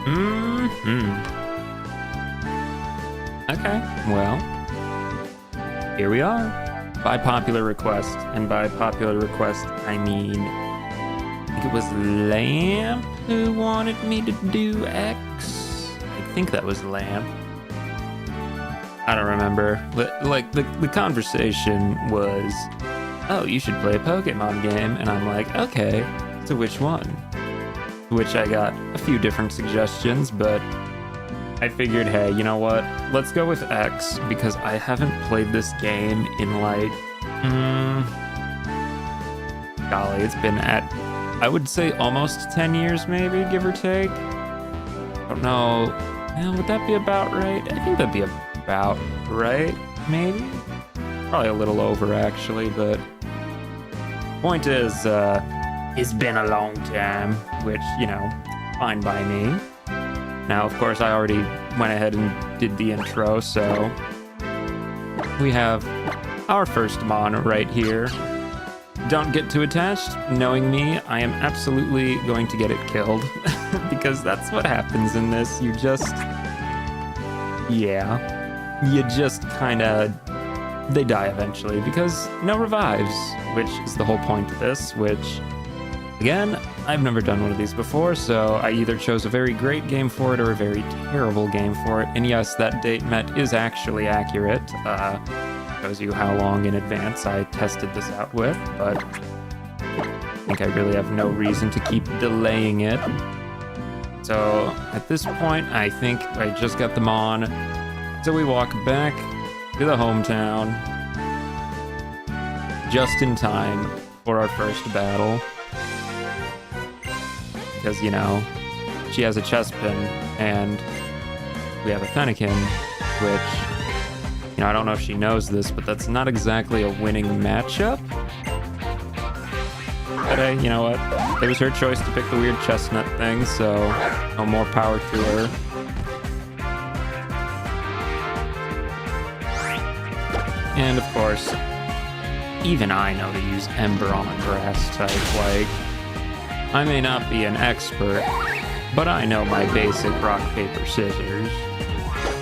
Hmm. Okay, well, here we are. By popular request, and by popular request, I mean, I think it was Lamp who wanted me to do X. I think that was Lamp. I don't remember. But, like, the conversation was, oh, you should play a Pokemon game. And I'm like, okay, so which one? To which I got a few different suggestions, but I figured, hey, you know what? Let's go with X, because I haven't played this game in like, golly, it's been I would say almost 10 years maybe, give or take. I don't know. Would that be about right? I think that'd be about right, maybe? Probably a little over, actually, but point is, it's been a long time, which, you know, fine by me. Now, of course, I already went ahead and did the intro, so we have our first Mon right here. Don't get too attached. Knowing me, I am absolutely going to get it killed because that's what happens in this. You just kind of, they die eventually because no revives, which is the whole point of this, which, again, I've never done one of these before, so I either chose a very great game for it or a very terrible game for it. And yes, that date met is actually accurate. Shows you how long in advance I tested this out with, but I think I really have no reason to keep delaying it. So at this point, I think I just got them on. So we walk back to the hometown just in time for our first battle. Because, you know, she has a Chespin, and we have a Fennekin, which, you know, I don't know if she knows this, but that's not exactly a winning matchup. But hey, you know what? It was her choice to pick the weird chestnut thing, so no more power to her. And of course, even I know to use Ember on a grass type, like, I may not be an expert, but I know my basic rock, paper, scissors.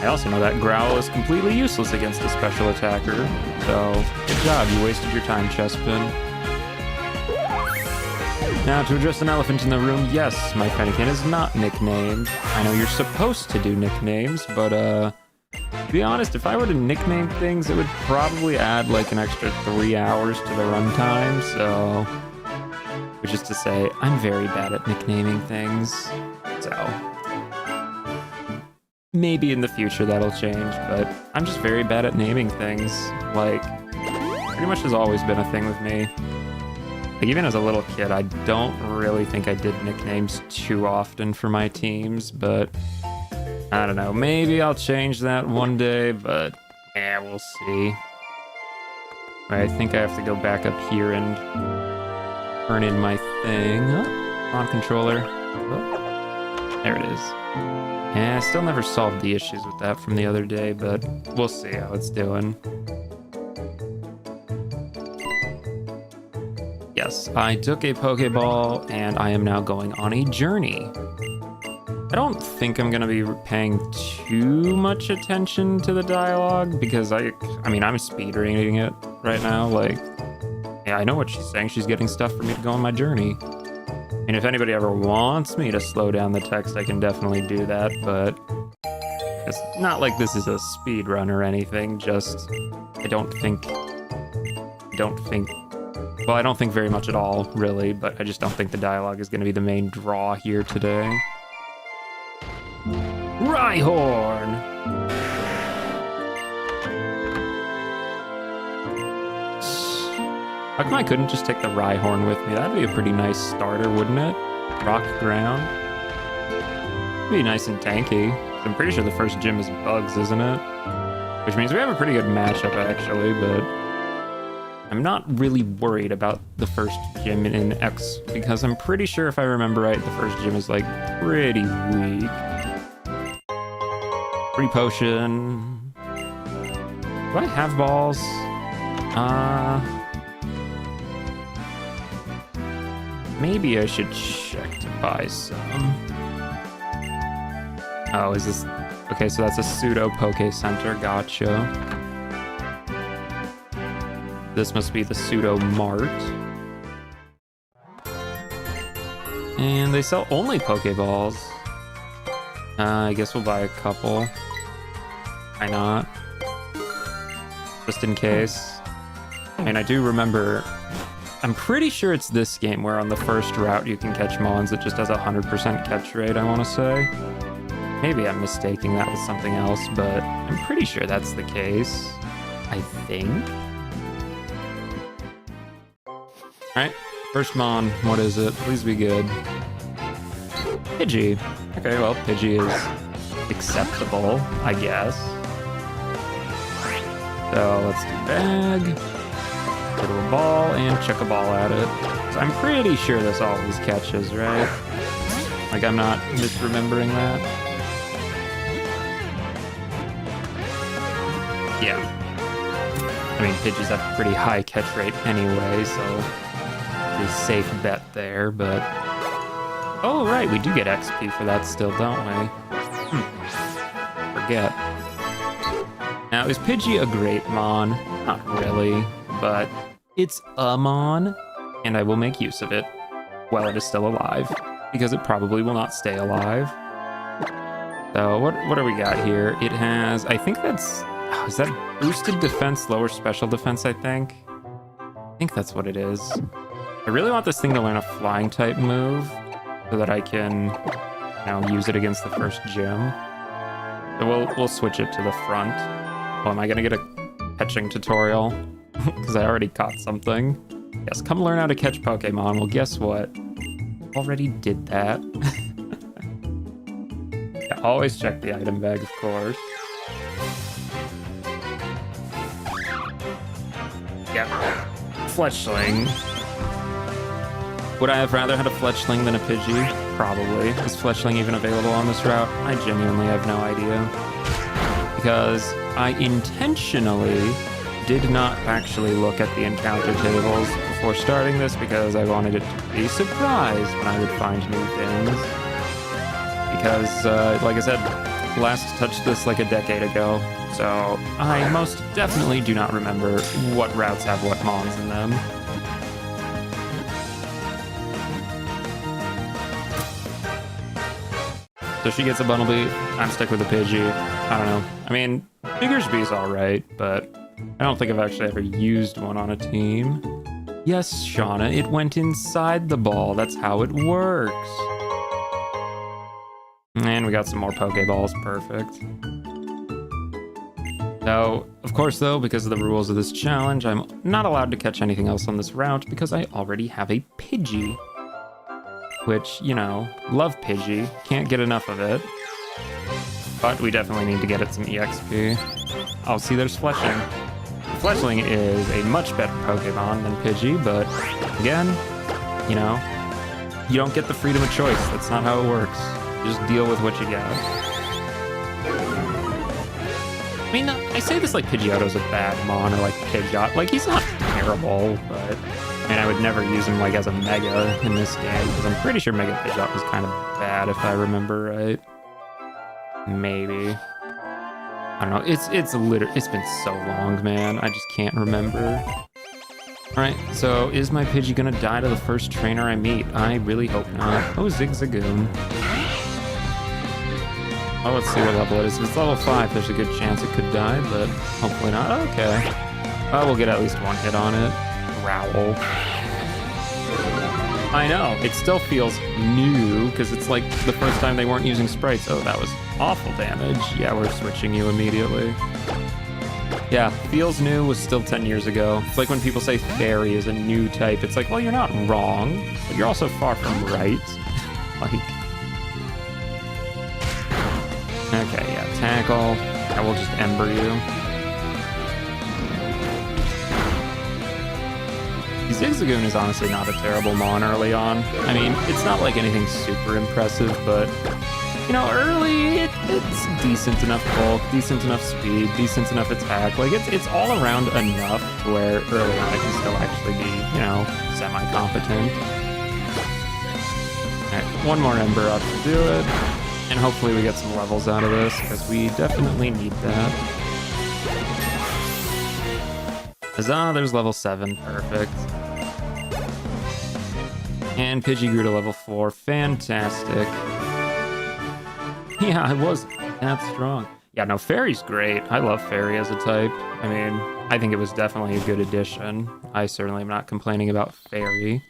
I also know that Growl is completely useless against a special attacker, so good job, you wasted your time, Chespin. Now, to address an elephant in the room, yes, my Fennekin is not nicknamed. I know you're supposed to do nicknames, but to be honest, if I were to nickname things, it would probably add like an extra 3 hours to the runtime, so... Which is to say, I'm very bad at nicknaming things, so maybe in the future that'll change, but I'm just very bad at naming things. Like, pretty much has always been a thing with me. Like, even as a little kid, I don't really think I did nicknames too often for my teams, but I don't know, maybe I'll change that one day, but yeah, we'll see. I think I have to go back up here and turn in my thing. On controller. Oh, there it is. Yeah, I still never solved the issues with that from the other day, but we'll see how it's doing. Yes, I took a Pokeball, and I am now going on a journey. I don't think I'm going to be paying too much attention to the dialogue, because I mean, I'm speed reading it right now, like... Yeah, I know what she's saying. She's getting stuff for me to go on my journey. And if anybody ever wants me to slow down the text, I can definitely do that, but it's not like this is a speed run or anything, just I don't think well, I don't think very much at all, really, but I just don't think the dialogue is going to be the main draw here today. Rhyhorn! How come I couldn't just take the Rhyhorn with me? That'd be a pretty nice starter, wouldn't it? Rock ground. It'd be nice and tanky. I'm pretty sure the first gym is Bugs, isn't it? Which means we have a pretty good matchup, actually, but I'm not really worried about the first gym in X, because I'm pretty sure, if I remember right, the first gym is, like, pretty weak. Free potion. Do I have balls? Maybe I should check to buy some. Oh, is this... Okay, so that's a pseudo Poke Center. Gotcha. This must be the pseudo Mart. And they sell only Pokeballs. I guess we'll buy a couple. Why not? Just in case. I mean, I do remember... I'm pretty sure it's this game where on the first route you can catch Mons. It just has a 100% catch rate, I want to say. Maybe I'm mistaking that with something else, but I'm pretty sure that's the case. I think. Alright, first Mon, what is it? Please be good. Pidgey. Okay, well, Pidgey is acceptable, I guess. So let's do bag, go to a ball, and chuck a ball at it. So I'm pretty sure this always catches, right? Like, I'm not misremembering that. Yeah. I mean, Pidgeys have a pretty high catch rate anyway, so pretty safe bet there, but... Oh, right, we do get XP for that still, don't we? Forget. Now, is Pidgey a great Mon? Not really, but it's a Mon, and I will make use of it while it is still alive, because it probably will not stay alive. So, what do we got here? It has, I think that's... Oh, is that boosted defense, lower special defense, I think? I think that's what it is. I really want this thing to learn a flying type move so that I can, you know, use it against the first gym. So we'll switch it to the front. Oh, am I gonna get a catching tutorial? Because I already caught something. Yes, come learn how to catch Pokemon. Well, guess what? Already did that. Yeah, always check the item bag, of course. Yep. Fletchling. Would I have rather had a Fletchling than a Pidgey? Probably. Is Fletchling even available on this route? I genuinely have no idea. Because I intentionally did not actually look at the encounter tables before starting this because I wanted it to be surprised when I would find new things. Because, like I said, last touched this like a decade ago, so I most definitely do not remember what routes have what Mons in them. So she gets a Bunnelby, I'm stuck with a Pidgey. I don't know. I mean, Diggersby's alright, but I don't think I've actually ever used one on a team. Yes, Shauna, it went inside the ball. That's how it works. And we got some more Pokeballs, perfect. So, of course though, because of the rules of this challenge, I'm not allowed to catch anything else on this route because I already have a Pidgey. Which, you know, love Pidgey, can't get enough of it. But we definitely need to get it some EXP. Oh, see, there's Fletchling. Fletchling is a much better Pokemon than Pidgey, but again, you know, you don't get the freedom of choice. That's not how it works. You just deal with what you got. I mean, I say this like Pidgeotto's a bad Mon, or like Pidgeot. Like, he's not terrible, but I mean, I would never use him like as a Mega in this game, because I'm pretty sure Mega Pidgeot was kind of bad if I remember right. Maybe. I don't know. It's been so long, man. I just can't remember. Alright, so is my Pidgey gonna die to the first trainer I meet? I really hope not. Oh, Zigzagoon. Oh, let's see what level it is. If it's level 5, there's a good chance it could die, but hopefully not. Okay. Oh, we'll get at least one hit on it. Growl. I know, it still feels new, because it's like the first time they weren't using sprites. Oh, that was awful damage. Yeah, we're switching you immediately. Yeah, feels new, was still 10 years ago. It's like when people say fairy is a new type. It's like, well, you're not wrong, but you're also far from right. Like... Okay, yeah, tackle. I will just Ember you. Zigzagoon is honestly not a terrible Mon early on. I mean, it's not like anything super impressive, but, you know, early, it's decent enough bulk, decent enough speed, decent enough attack. Like, it's all around enough to where early on it can still actually be, you know, semi-competent. Alright, one more Ember up to do it. And hopefully we get some levels out of this, because we definitely need that. Huzzah, there's level 7. Perfect. And Pidgey grew to level 4. Fantastic. Yeah, I was that strong. Yeah, no, Fairy's great. I love Fairy as a type. I mean, I think it was definitely a good addition. I certainly am not complaining about Fairy.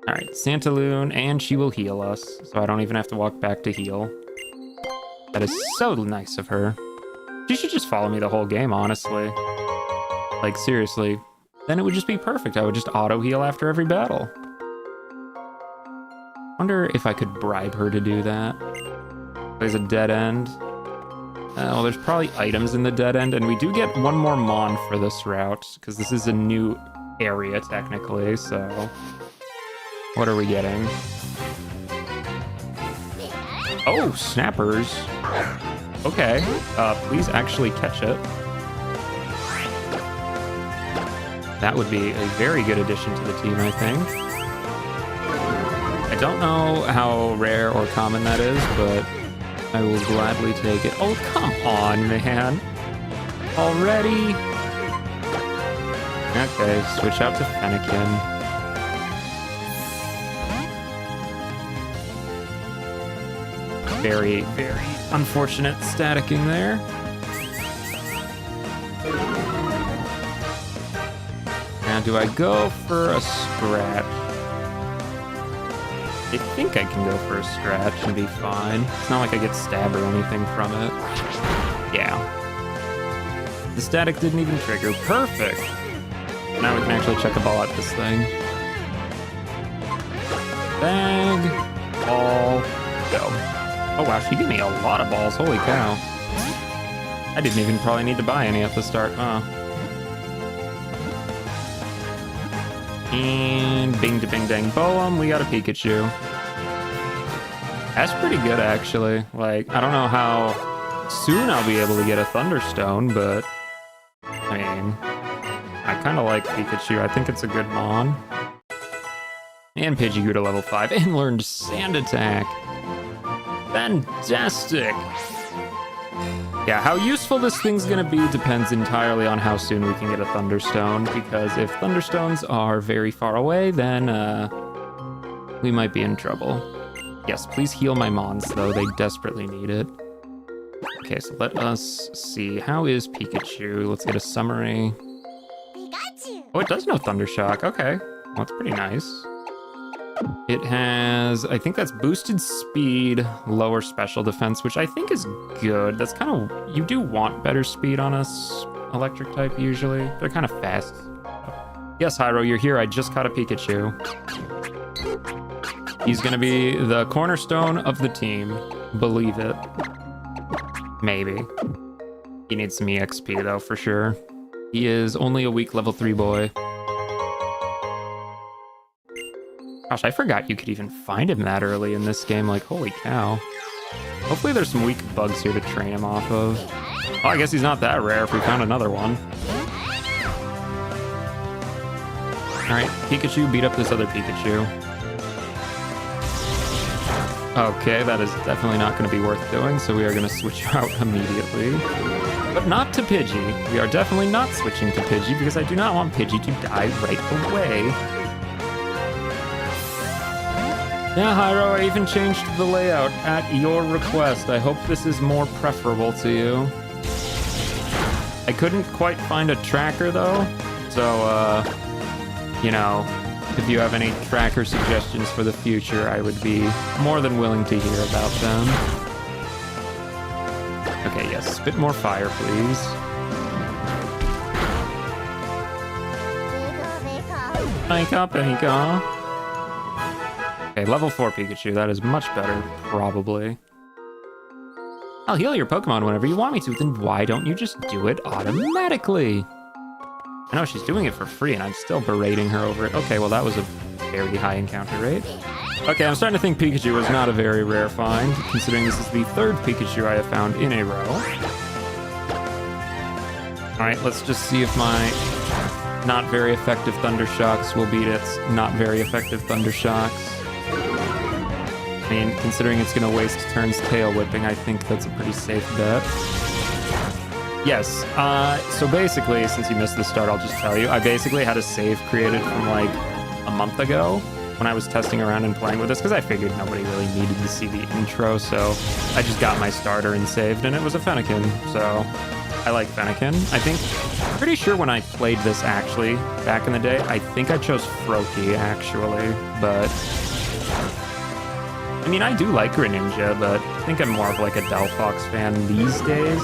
Alright, Santaloon, and she will heal us, so I don't even have to walk back to heal. That is so nice of her. She should just follow me the whole game, honestly. Like, seriously. Then it would just be perfect. I would just auto-heal after every battle. Wonder if I could bribe her to do that. There's a dead end. Well, there's probably items in the dead end, and we do get one more Mon for this route, because this is a new area, technically, so... What are we getting? Oh, snappers. Okay, please actually catch it. That would be a very good addition to the team, I think. I don't know how rare or common that is, but I will gladly take it. Oh, come on, man. Already? Okay, switch out to Fennekin. Very, very unfortunate staticking there. Now, do I go for a scratch? I think I can go for a scratch and be fine. It's not like I get stabbed or anything from it. Yeah. The static didn't even trigger. Perfect! Now we can actually check a ball at this thing. Bag, ball, go. Oh wow, she gave me a lot of balls. Holy cow. I didn't even probably need to buy any at the start. And bing to bing dang boom, we got a Pikachu. That's pretty good, actually. Like, I don't know how soon I'll be able to get a Thunderstone, but I mean, I kind of like Pikachu. I think it's a good Mon. And Pidgey grew to level 5 and learned Sand Attack. Fantastic! Yeah, how useful this thing's gonna be depends entirely on how soon we can get a Thunderstone, because if Thunderstones are very far away, then we might be in trouble. Yes, please heal my Mons, though. They desperately need it. Okay, so let us see. How is Pikachu? Let's get a summary. Oh, it does know Thundershock. Okay, well, that's pretty nice. It has, I think that's boosted speed, lower special defense, which I think is good. That's kind of, you do want better speed on us electric type usually. They're kind of fast. Yes, Hyro, you're here. I just caught a Pikachu. He's gonna be the cornerstone of the team. Believe it. Maybe. He needs some EXP though, for sure. He is only a weak level 3 boy. Gosh, I forgot you could even find him that early in this game. Like, holy cow. Hopefully there's some weak bugs here to train him off of. Oh, I guess he's not that rare if we found another one. Alright, Pikachu beat up this other Pikachu. Okay, that is definitely not going to be worth doing, so we are going to switch out immediately. But not to Pidgey. We are definitely not switching to Pidgey, because I do not want Pidgey to die right away. Yeah, Hyro, I even changed the layout at your request. I hope this is more preferable to you. I couldn't quite find a tracker, though. So, you know, if you have any tracker suggestions for the future, I would be more than willing to hear about them. Okay, yes, spit more fire, please. Pika. Okay, level 4 Pikachu. That is much better, probably. I'll heal your Pokemon whenever you want me to, then why don't you just do it automatically? I know she's doing it for free, and I'm still berating her over it. Okay, well, that was a very high encounter rate. Okay, I'm starting to think Pikachu is not a very rare find, considering this is the 3rd Pikachu I have found in a row. Alright, let's just see if my not very effective Thundershocks will beat its not very effective Thundershocks. mean, considering it's going to waste turns tail whipping, I think that's a pretty safe bet. Yes, so basically, since you missed the start, I'll just tell you, I basically had a save created from like a month ago when I was testing around and playing with this, because I figured nobody really needed to see the intro, so I just got my starter and saved, and it was a Fennekin, so I like Fennekin. I think, pretty sure when I played this actually, back in the day, I think I chose Froakie actually, but I mean, I do like Greninja, but I think I'm more of like a Delphox fan these days.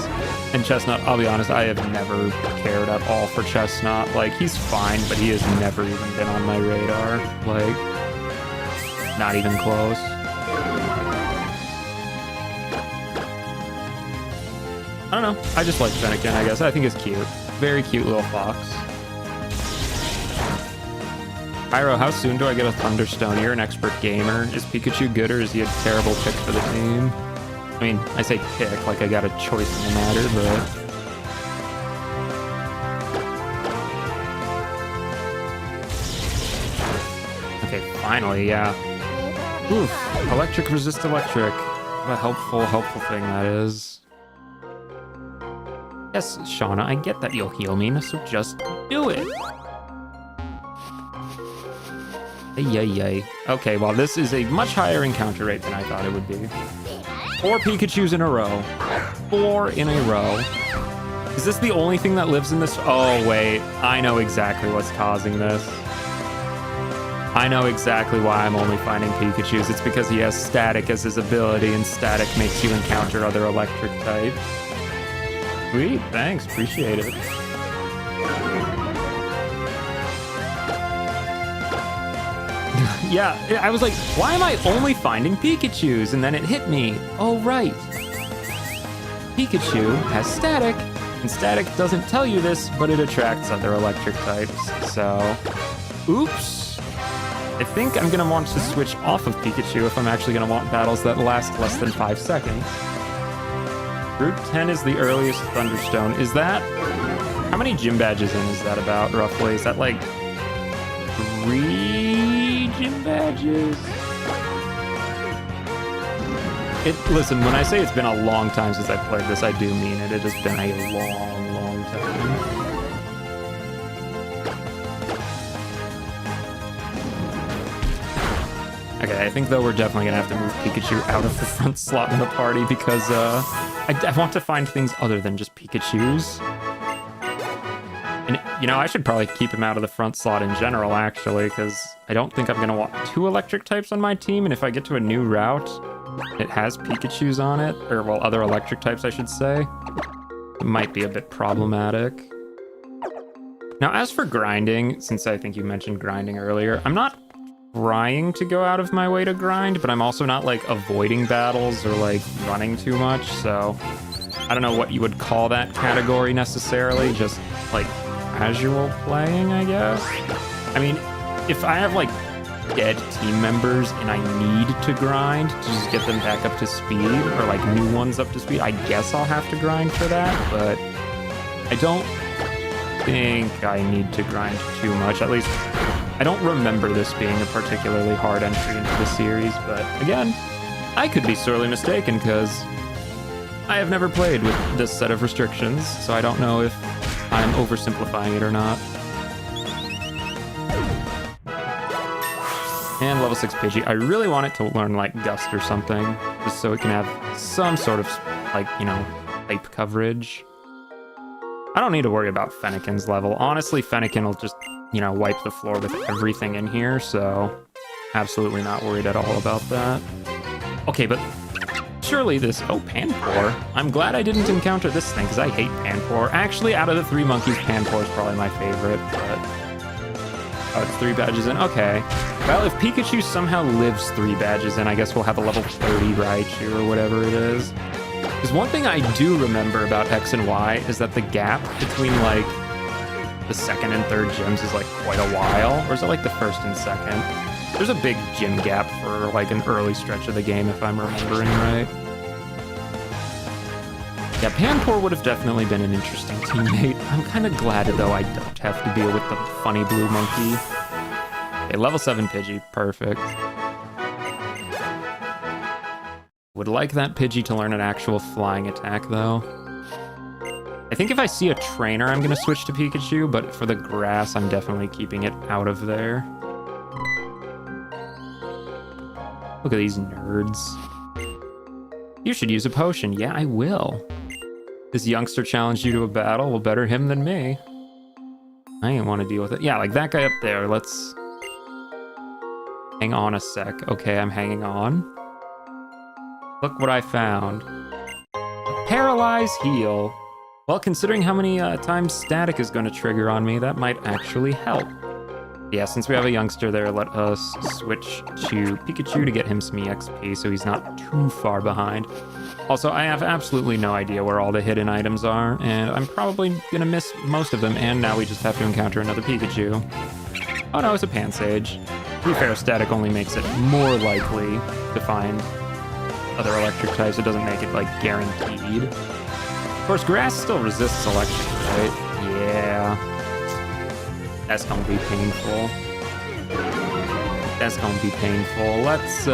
And Chestnut, I'll be honest, I have never cared at all for Chestnut. Like, he's fine, but he has never even been on my radar. Like, not even close. I don't know. I just like Fennekin, I guess. I think it's cute. Very cute little fox. Pyro, how soon do I get a Thunderstone? You're an expert gamer. Is Pikachu good or is he a terrible pick for the team? I mean, I say pick, like I got a choice in the matter, but... Okay, finally, yeah. Oof, electric resist electric. What a helpful thing that is. Yes, Shauna, I get that you'll heal me, so just do it. Yay. Okay, well, this is a much higher encounter rate than I thought it would be. 4 Pikachus in a row. 4 in a row. Is this the only thing that lives in this? Oh, wait. I know exactly what's causing this. I know exactly why I'm only finding Pikachus. It's because he has Static as his ability, and Static makes you encounter other electric types. Sweet, thanks. Appreciate it. Yeah, I was like, why am I only finding Pikachus? And then it hit me. Oh, right. Pikachu has Static, and Static doesn't tell you this, but it attracts other electric types. So, oops. I think I'm going to want to switch off of Pikachu if I'm actually going to want battles that last less than 5 seconds. Route 10 is the earliest Thunderstone. Is that... How many gym badges in is that about, roughly? Is that like 3 gym badges? Listen, when I say it's been a long time since I played this, I do mean it. It has been a long time. Okay, I think though we're definitely gonna have to move Pikachu out of the front slot in the party because I want to find things other than just Pikachus. And, you know, I should probably keep him out of the front slot in general, actually, because I don't think I'm going to want 2 electric types on my team, and if I get to a new route, it has Pikachus on it, or, well, other electric types, I should say. It might be a bit problematic. Now, as for grinding, since I think you mentioned grinding earlier, I'm not trying to go out of my way to grind, but I'm also not, like, avoiding battles or, like, running too much, so I don't know what you would call that category necessarily, just, like, casual playing, I guess. I mean, if I have like dead team members and I need to grind to just get them back up to speed, or like new ones up to speed, I guess I'll have to grind for that, but I don't think I need to grind too much. At least I don't remember this being a particularly hard entry into the series, but again, I could be sorely mistaken because I have never played with this set of restrictions, so I don't know if I'm oversimplifying it or not. And level 6 Pidgey. I really want it to learn like Gust or something, just so it can have some sort of, like, you know, type coverage. I don't need to worry about Fennekin's level. Honestly, Fennekin will just, you know, wipe the floor with everything in here, so absolutely not worried at all about that. Okay, but surely this... Oh, Panpour. I'm glad I didn't encounter this thing, because I hate Panpour. Actually, out of the 3 monkeys, Panpour is probably my favorite, but... Oh, it's 3 badges in? Okay. Well, if Pikachu somehow lives 3 badges in, I guess we'll have a level 30 Raichu or whatever it is. Because one thing I do remember about X and Y is that the gap between, like, the 2nd and 3rd gyms is, like, quite a while. Or is it, like, the 1st and 2nd? There's a big gym gap for, like, an early stretch of the game, if I'm remembering right. Yeah, Panpour would have definitely been an interesting teammate. I'm kind of glad, though, I don't have to deal with the funny blue monkey. Okay, level 7 Pidgey. Perfect. Would like that Pidgey to learn an actual flying attack, though. I think if I see a trainer, I'm going to switch to Pikachu, but for the grass, I'm definitely keeping it out of there. Look at these nerds. You should use a potion. Yeah, I will. This youngster challenged you to a battle. Well, better him than me. I didn't want to deal with it. Yeah, like that guy up there. Let's hang on a sec. Okay, I'm hanging on. Look what I found. A paralyzed heal. Well, considering how many times static is going to trigger on me, that might actually help. Yeah, since we have a youngster there, let us switch to Pikachu to get him some EXP so he's not too far behind. Also, I have absolutely no idea where all the hidden items are, and I'm probably going to miss most of them, and now we just have to encounter another Pikachu. Oh no, it's a Pansage. To be fair, static only makes it more likely to find other electric types. It doesn't make it, like, guaranteed. Of course, grass still resists electric, right? Yeah. That's gonna be painful. That's gonna be painful. Let's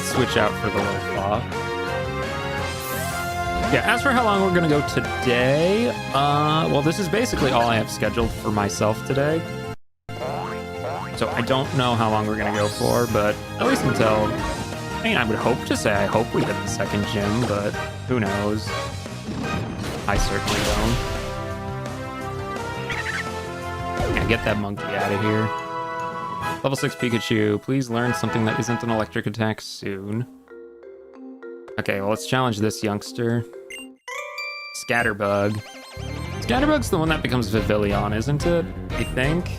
switch out for the low flop. Yeah, as for how long we're gonna go today, well, this is basically all I have scheduled for myself today. So I don't know how long we're gonna go for, but at least until, I mean, I would hope to say I hope we hit the second gym, but who knows? I certainly don't. Get that monkey out of here. Level 6 Pikachu, please learn something that isn't an electric attack soon. Okay, well, let's challenge this youngster. Scatterbug. Scatterbug's the one that becomes Vivillon, isn't it? I think.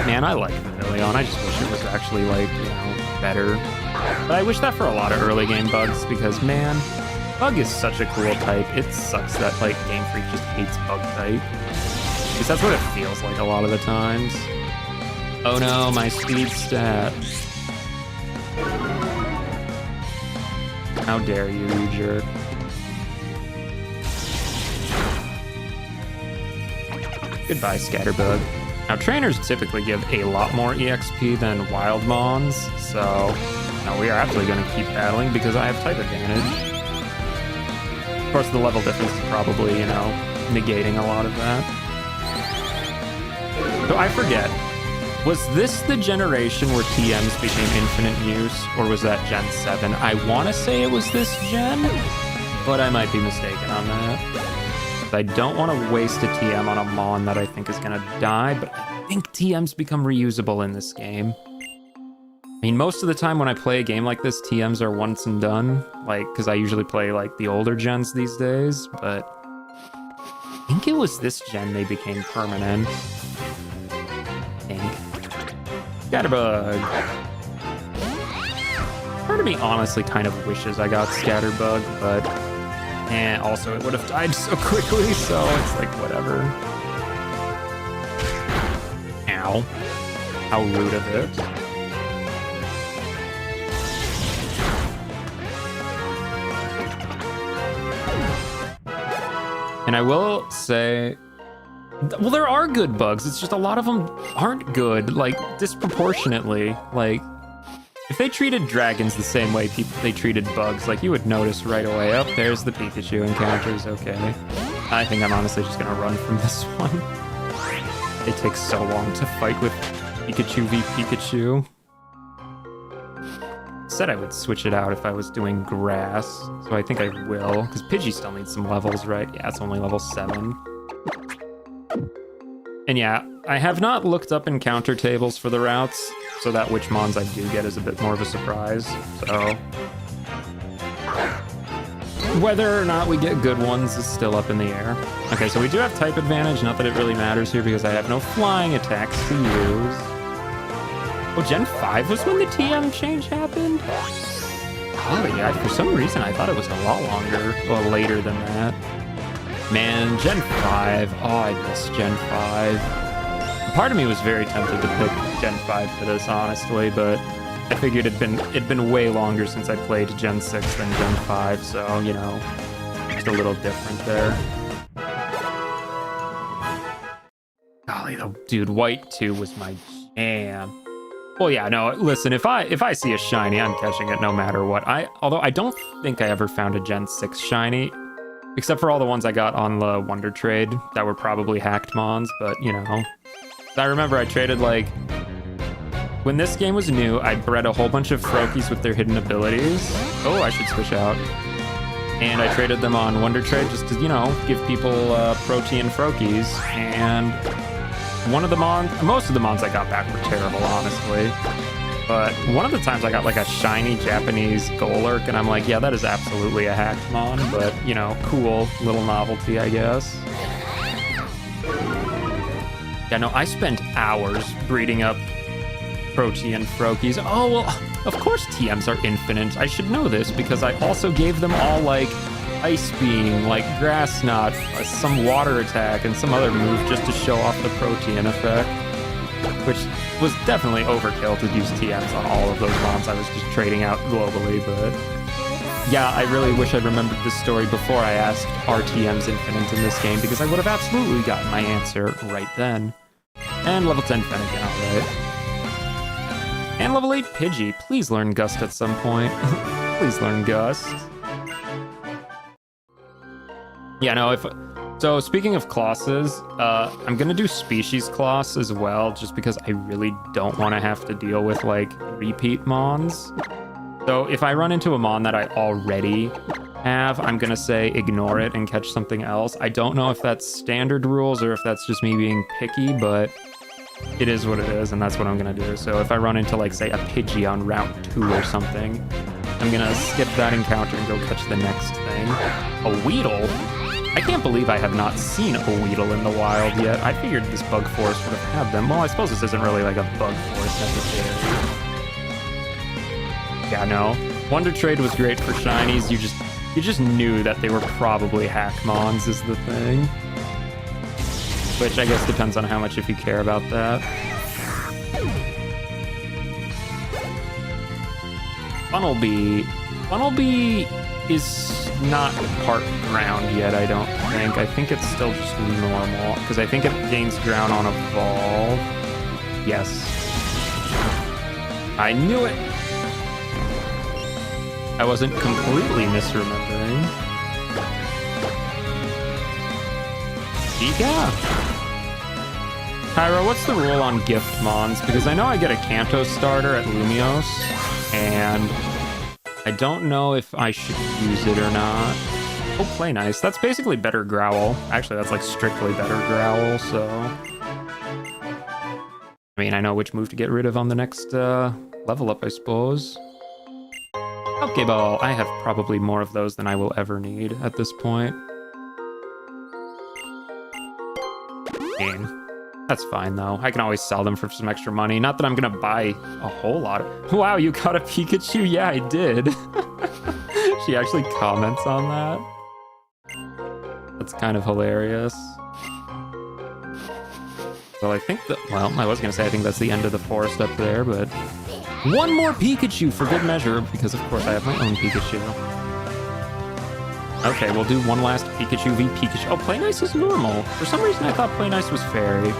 Man, I like Vivillon. I just wish it was actually, like, you know, better. But I wish that for a lot of early game bugs because, man, Bug is such a cool type. It sucks that, like, Game Freak just hates Bug type. Because that's what it feels like a lot of the times. Oh no, my speed stat. How dare you, you jerk. Goodbye, Scatterbug. Now, trainers typically give a lot more EXP than wild mons, so now we are actually going to keep battling because I have type advantage. Of course, the level difference is probably, you know, negating a lot of that. So I forget, was this the generation where TMs became infinite use, or was that Gen 7? I want to say it was this gen, but I might be mistaken on that. I don't want to waste a TM on a Mon that I think is going to die, but I think TMs become reusable in this game. I mean, most of the time when I play a game like this, TMs are once and done, like, because I usually play, like, the older gens these days, but I think it was this gen they became permanent. Scatterbug. Part of me honestly kind of wishes I got Scatterbug, but also it would have died so quickly, so it's like whatever. Ow. How rude of it. And I will say, well, there are good bugs. It's just a lot of them aren't good, like, disproportionately. Like, if they treated dragons the same way they treated bugs, like, you would notice right away, oh, there's the Pikachu encounters, okay. I think I'm honestly just gonna run from this one. It takes so long to fight with Pikachu v Pikachu. Said I would switch it out if I was doing grass, so I think I will, because Pidgey still needs some levels, right? Yeah, it's only level 7. And yeah, I have not looked up encounter tables for the routes, so that which mons I do get is a bit more of a surprise, so... Whether or not we get good ones is still up in the air. Okay, so we do have type advantage, not that it really matters here because I have no flying attacks to use. Oh, Gen 5 was when the TM change happened? Oh yeah, for some reason I thought it was a lot longer, well, later than that. Man, Gen 5. Oh, I miss Gen 5. Part of me was very tempted to pick Gen 5 for this, honestly, but I figured it'd been way longer since I played Gen 6 than Gen 5, so, you know, just a little different there. Golly, though, dude, White 2 was my jam. Well, yeah, no, listen, if I see a shiny, I'm catching it no matter what. Although I don't think I ever found a Gen 6 shiny, except for all the ones I got on the Wonder Trade that were probably hacked mons, but, you know. I remember I traded, like, when this game was new, I bred a whole bunch of Froakies with their hidden abilities. Oh, I should switch out. And I traded them on Wonder Trade just to, you know, give people protein Froakies. And most of the mons I got back were terrible, honestly. But one of the times I got like a shiny Japanese Golurk, and I'm like, yeah, that is absolutely a hacked mon, but, you know, cool little novelty, I guess. Yeah, no, I spent hours breeding up Protean Froakies. Oh, well, of course TMs are infinite. I should know this because I also gave them all, like, Ice Beam, like Grass Knot, some Water Attack, and some other move just to show off the Protean effect, which was definitely overkill to use TMs on all of those mons I was just trading out globally, but yeah, I really wish I'd remembered this story before I asked, are TMs infinite in this game, because I would have absolutely gotten my answer right then. And level 10 Fennekin, alright. And level 8 Pidgey. Please learn Gust at some point. Please learn Gust. Yeah, no, so speaking of classes, I'm gonna do species class as well, just because I really don't want to have to deal with, like, repeat mons. So if I run into a mon that I already have, I'm gonna say ignore it and catch something else. I don't know if that's standard rules or if that's just me being picky, but it is what it is, and that's what I'm gonna do. So if I run into, like, say, a Pidgey on Route 2 or something, I'm gonna skip that encounter and go catch the next thing. A Weedle? I can't believe I have not seen a Weedle in the wild yet. I figured this bug forest would have had them. Well, I suppose this isn't really like a bug forest necessarily. Yeah, no. Wonder Trade was great for shinies. You just knew that they were probably hack mons is the thing. Which I guess depends on how much if you care about that. Funnelby. Funnelby is not part ground yet, I don't think. I think it's still just normal, because I think it gains ground on Evolve. Yes. I knew it! I wasn't completely misremembering. Yeah. Kyra, what's the rule on gift mons? Because I know I get a Kanto starter at Lumiose, and I don't know if I should use it or not. Oh, Play Nice. That's basically better Growl. Actually, that's like strictly better Growl, so... I mean, I know which move to get rid of on the next level up, I suppose. Pokeball. I have probably more of those than I will ever need at this point. Game. That's fine, though. I can always sell them for some extra money. Not that I'm gonna buy a whole lot of... Wow, you got a Pikachu? Yeah, I did. She actually comments on that. That's kind of hilarious. Well, I think that... Well, I was gonna say I think that's the end of the forest up there, but... One more Pikachu for good measure, because of course I have my own Pikachu. Okay, we'll do one last Pikachu v Pikachu. Oh, Play Nice is normal. For some reason I thought Play Nice was Fairy.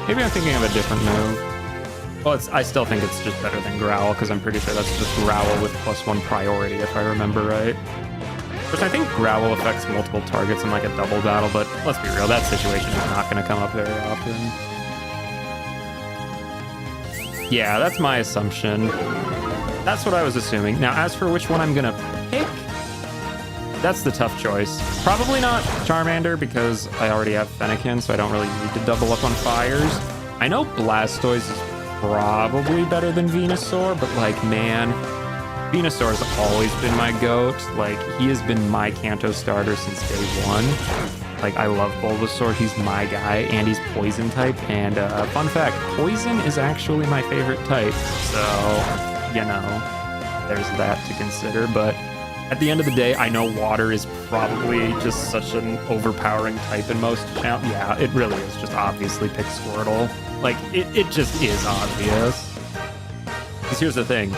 Maybe I'm thinking of a different move. Well, I still think it's just better than Growl, because I'm pretty sure that's just Growl with +1 priority, if I remember right. Of course, I think Growl affects multiple targets in like a double battle, but let's be real, that situation is not going to come up very often. Yeah, that's my assumption. That's what I was assuming. Now, as for which one I'm going to pick, that's the tough choice. Probably not Charmander, because I already have Fennekin, so I don't really need to double up on fires. I know Blastoise is probably better than Venusaur, but like, man, Venusaur has always been my GOAT. Like, he has been my Kanto starter since day one. Like, I love Bulbasaur, he's my guy, and he's Poison type. And fun fact, Poison is actually my favorite type, so, you know, there's that to consider. But at the end of the day, I know Water is probably just such an overpowering type in most challenges. Yeah, it really is just obviously pick Squirtle. Like, it just is obvious. Because here's the thing.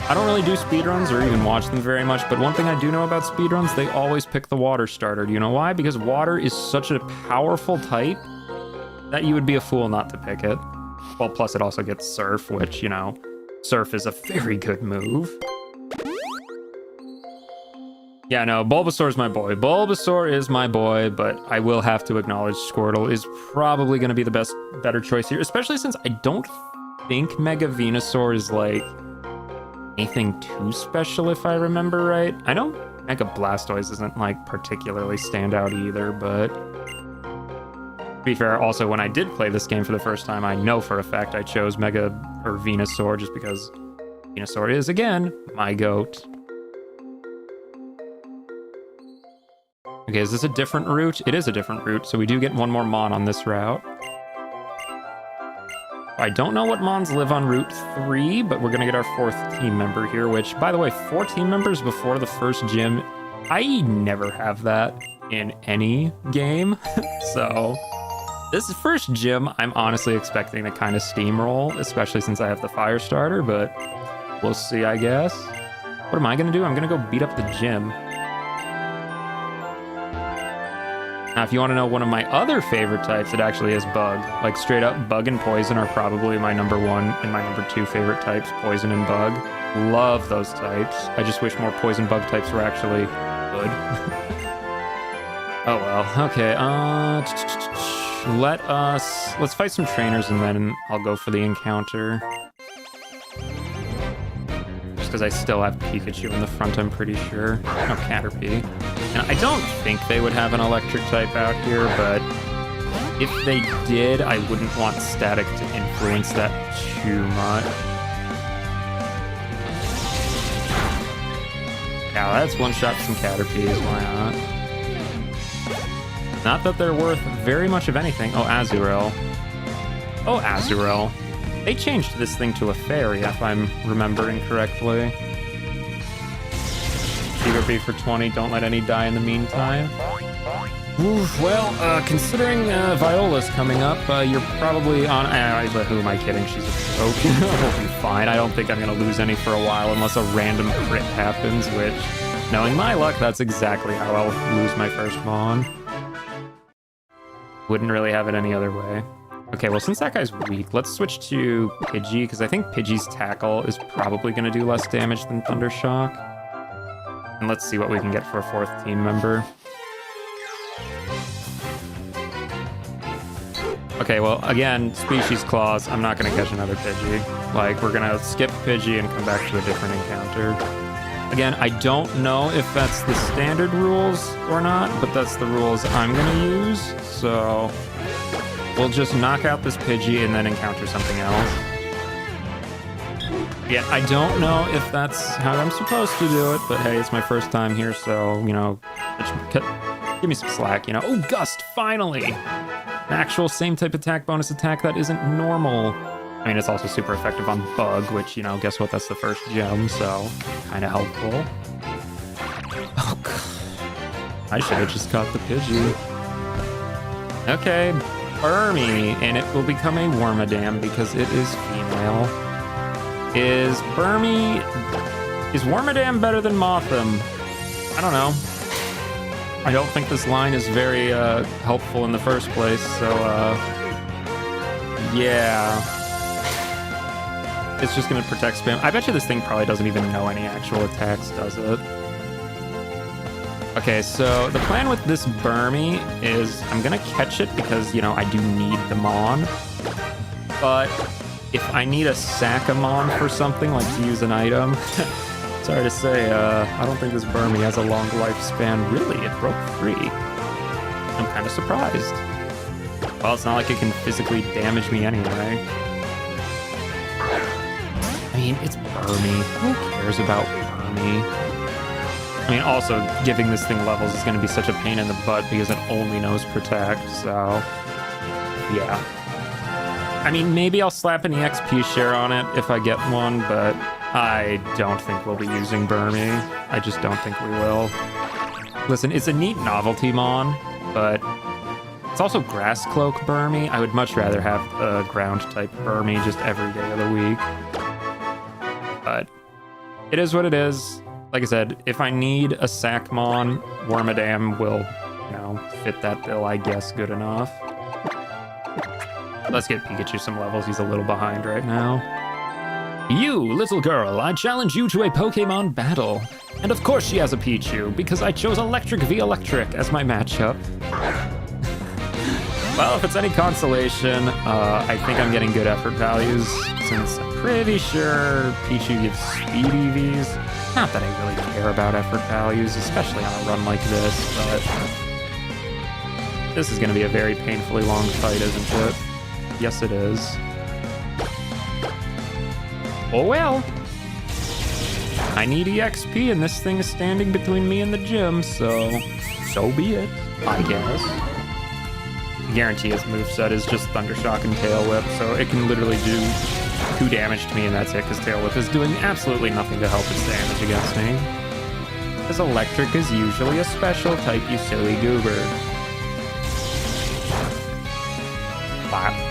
I don't really do speedruns or even watch them very much, but one thing I do know about speedruns, they always pick the Water starter. Do you know why? Because Water is such a powerful type that you would be a fool not to pick it. Well, plus it also gets Surf, which, you know, Surf is a very good move. Yeah, no, Bulbasaur is my boy. Bulbasaur is my boy, but I will have to acknowledge Squirtle is probably going to be the better choice here, especially since I don't think Mega Venusaur is, like, anything too special, if I remember right. I know Mega Blastoise isn't, like, particularly standout either, but to be fair, also, when I did play this game for the first time, I know for a fact I chose Venusaur just because Venusaur is, again, my GOAT. Okay, is this a different route? It is a different route, so we do get one more Mon on this route. I don't know what Mons live on Route 3, but we're gonna get our 4th team member here, which, by the way, 4 team members before the first gym. I never have that in any game, so this first gym, I'm honestly expecting to kind of steamroll, especially since I have the fire starter, but we'll see, I guess. What am I gonna do? I'm gonna go beat up the gym. Now, if you want to know one of my other favorite types, it actually is Bug. Like, straight up, Bug and Poison are probably my number 1 and my number 2 favorite types, Poison and Bug. Love those types. I just wish more Poison Bug types were actually good. Oh well, okay, let's fight some trainers and then I'll go for the encounter. Just because I still have Pikachu in the front, I'm pretty sure. No, Caterpie. And I don't think they would have an electric type out here, but if they did, I wouldn't want Static to influence that too much. Yeah, that's one-shot some Caterpies, why not? Not that they're worth very much of anything. Oh, Azurill. Oh, Azurill. They changed this thing to a fairy, if I'm remembering correctly. Fever for 20, don't let any die in the meantime. Oof, well, considering Viola's coming up, you're probably on... who am I kidding? She's a joke. We'll be fine. I don't think I'm going to lose any for a while unless a random crit happens, which, knowing my luck, that's exactly how I'll lose my first Mon. Wouldn't really have it any other way. Okay, well, since that guy's weak, let's switch to Pidgey, because I think Pidgey's Tackle is probably going to do less damage than Thundershock. And let's see what we can get for a 4th team member. Okay, well, again, Species Claws. I'm not going to catch another Pidgey. Like, we're going to skip Pidgey and come back to a different encounter. Again, I don't know if that's the standard rules or not, but that's the rules I'm going to use. So we'll just knock out this Pidgey and then encounter something else. Yeah, I don't know if that's how I'm supposed to do it, but hey, it's my first time here, so, you know, give me some slack, you know. Oh, Gust, finally! An actual same type attack, bonus attack that isn't normal. I mean, it's also super effective on Bug, which, you know, guess what? That's the first gem, so kind of helpful. Oh, God. I should have just caught the Pidgey. Okay, Burmy, and it will become a Wormadam because it is female. Is Wormadam better than Mothim? I don't know. I don't think this line is very helpful in the first place, so yeah. It's just gonna protect spam. I bet you this thing probably doesn't even know any actual attacks, does it? Okay, so the plan with this Burmy is I'm gonna catch it because, you know, I do need the Mon. But if I need a Sakamon for something, like to use an item, sorry to say, I don't think this Burmy has a long lifespan. Really, it broke free. I'm kind of surprised. Well, it's not like it can physically damage me anyway. I mean, it's Burmy. Who cares about Burmy? I mean, also, giving this thing levels is going to be such a pain in the butt because it only knows Protect, so yeah. I mean, maybe I'll slap an EXP share on it if I get one, but I don't think we'll be using Burmy. I just don't think we will. Listen, it's a neat novelty Mon, but it's also Grass Cloak Burmy. I would much rather have a ground-type Burmy just every day of the week. But it is what it is. Like I said, if I need a Sackmon, Wormadam will, you know, fit that bill, I guess, good enough. Let's get Pikachu some levels. He's a little behind right now. You, little girl, I challenge you to a Pokemon battle. And of course she has a Pichu, because I chose Electric v Electric as my matchup. Well, if it's any consolation, I think I'm getting good effort values, since I'm pretty sure Pichu gives speed EVs. Not that I really care about effort values, especially on a run like this, but this is going to be a very painfully long fight, isn't it? Yes, it is. Oh well. I need EXP, and this thing is standing between me and the gym, so be it, I guess. I guarantee his moveset is just Thundershock and Tail Whip, so it can literally do 2 damage to me, and that's it, because Tail Whip is doing absolutely nothing to help its damage against me. Because Electric is usually a special type, you silly goober. Flap.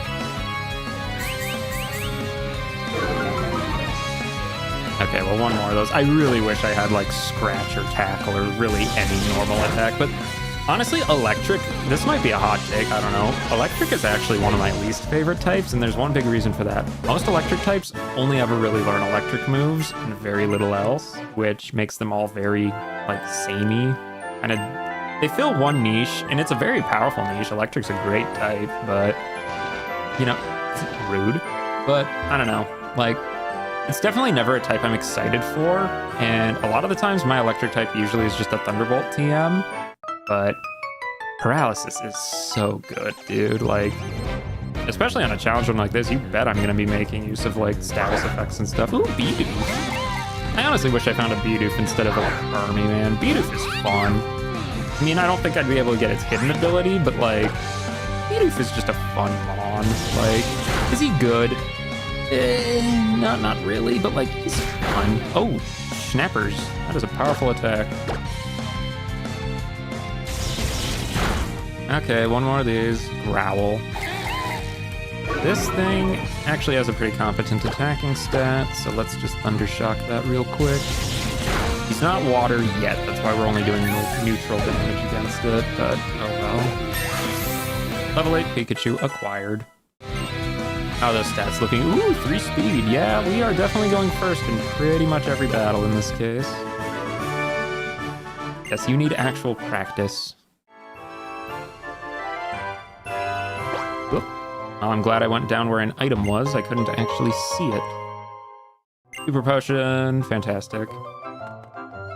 Okay, well, one more of those. I really wish I had, like, Scratch or Tackle or really any normal attack, but honestly, Electric, this might be a hot take, I don't know. Electric is actually one of my least favorite types, and there's one big reason for that. Most Electric types only ever really learn Electric moves and very little else, which makes them all very, like, samey. And they fill one niche, and it's a very powerful niche. Electric's a great type, but, you know, it's rude. But, I don't know, like, it's definitely never a type I'm excited for, and a lot of the times my Electric type usually is just a Thunderbolt TM. But Paralysis is so good, dude. Like, especially on a challenge one like this, you bet I'm gonna be making use of, like, status effects and stuff. Ooh, Bidoof. I honestly wish I found a Bidoof instead of a Burmy, man. Bidoof is fun. I mean, I don't think I'd be able to get its hidden ability, but, like, Bidoof is just a fun mon. Like, is he good? Not really, but, like, he's fun. Oh, Snappers. That is a powerful attack. Okay, one more of these. Growl. This thing actually has a pretty competent attacking stat, so let's just Thundershock that real quick. He's not water yet, that's why we're only doing neutral damage against it, but oh well. Level 8 Pikachu acquired. How are those stats looking? Ooh, 3 speed. Yeah, we are definitely going first in pretty much every battle in this case. Yes, you need actual practice. Oop. Oh, I'm glad I went down where an item was. I couldn't actually see it. Super Potion. Fantastic.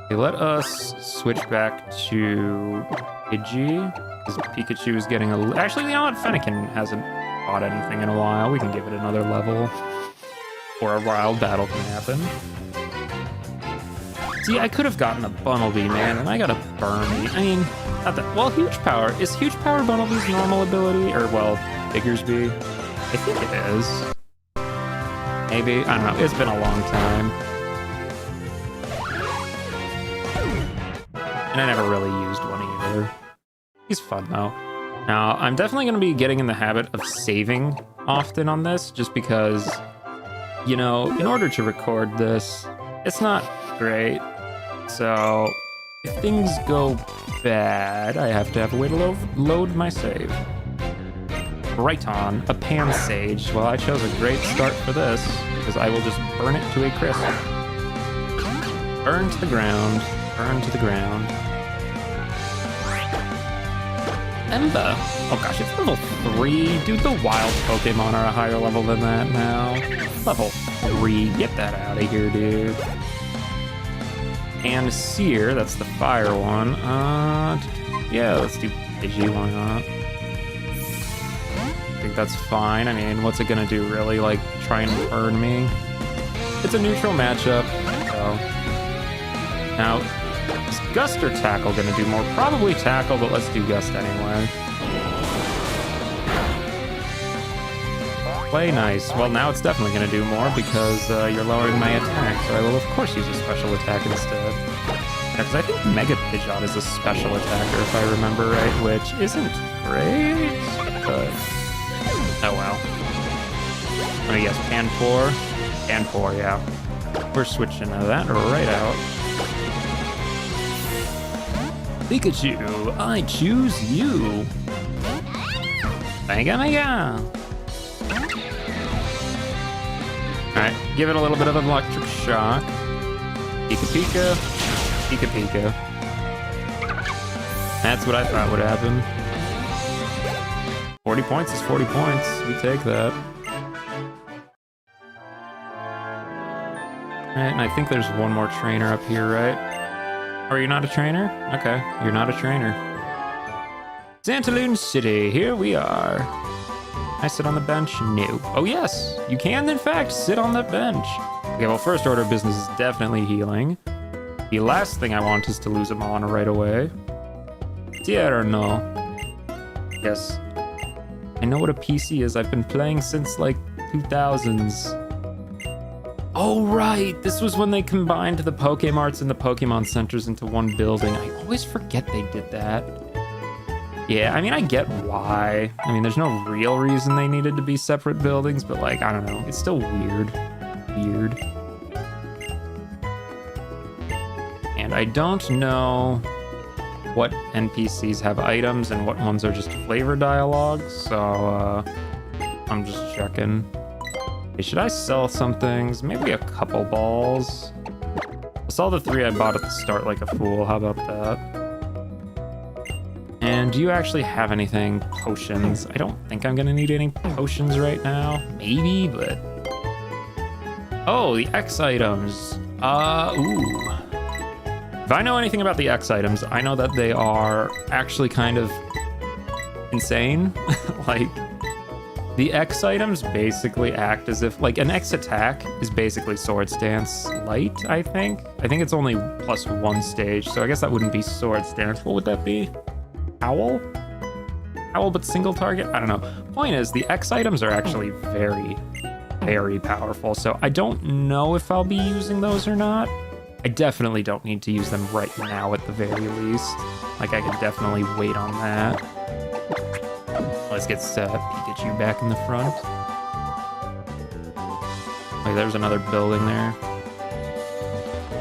Okay, let us switch back to Pidgey, because Pikachu is getting a... Actually, you know what? Fennekin hasn't fought anything in a while. We can give it another level. Or a wild battle can happen. See, I could have gotten a Bunnelby, man, and I got a Burmy. I mean, not that... Well, Huge Power. Is Huge Power Bunnelby's normal ability? Or, well, Diggersby? I think it is. Maybe? I don't know. It's been a long time. And I never really used one either. He's fun, though. Now, I'm definitely going to be getting in the habit of saving often on this, just because, you know, in order to record this, it's not great. So, if things go bad, I have to have a way to load my save. Right on, a Pan Sage. Well, I chose a great start for this, because I will just burn it to a crisp. Burn to the ground. Burn to the ground. Emba. Oh gosh, it's level 3. Dude, the wild Pokemon are a higher level than that now. Level 3. Get that out of here, dude. And Seer, that's the fire one. Yeah, let's do Pidgey, why not? I think that's fine. I mean, what's it gonna do, really? Like, try and burn me? It's a neutral matchup, so... Now, is Gust or Tackle gonna do more? Probably Tackle, but let's do Gust anyway. Play nice. Well, now it's definitely gonna do more because you're lowering my attack, so I will of course use a special attack instead. Because I think Mega Pidgeot is a special attacker, if I remember right, which isn't great, but oh well. Oh yes, Panpour. Panpour, yeah. We're switching that right out. Pikachu, I choose you. Mega Mega. Alright, give it a little bit of electric shock. Pika Pika. Pika Pika. That's what I thought would happen. 40 points is 40 points. We take that. Alright, and I think there's one more trainer up here, right? Are you not a trainer? Okay, you're not a trainer. Santaloon City, here we are. I sit on the bench? No. Oh yes, you can in fact sit on the bench. Okay, well, first order of business is definitely healing. The last thing I want is to lose a mana right away. Tierno. Yes. I know what a PC is. I've been playing since like 2000s. Oh right, this was when they combined the Pokemarts and the Pokemon Centers into one building. I always forget they did that. Yeah, I mean, I get why. I mean, there's no real reason they needed to be separate buildings, but like, I don't know. It's still weird. Weird. And I don't know what NPCs have items and what ones are just flavor dialogue, so I'm just checking. Hey, should I sell some things? Maybe a couple balls. I'll sell the 3 I bought at the start like a fool. How about that? And do you actually have anything? Potions. I don't think I'm gonna need any potions right now. Maybe, but... Oh, the X items. Ooh. If I know anything about the X items, I know that they are actually kind of insane. Like, the X items basically act as if, like, an X attack is basically Sword Stance Light, I think. I think it's only +1 stage, so I guess that wouldn't be Sword Stance. What would that be? Owl? Owl but single target? I don't know. Point is, the X items are actually very, very powerful, so I don't know if I'll be using those or not. I definitely don't need to use them right now at the very least. Like, I could definitely wait on that. Let's get Pikachu back in the front. Like, there's another building there.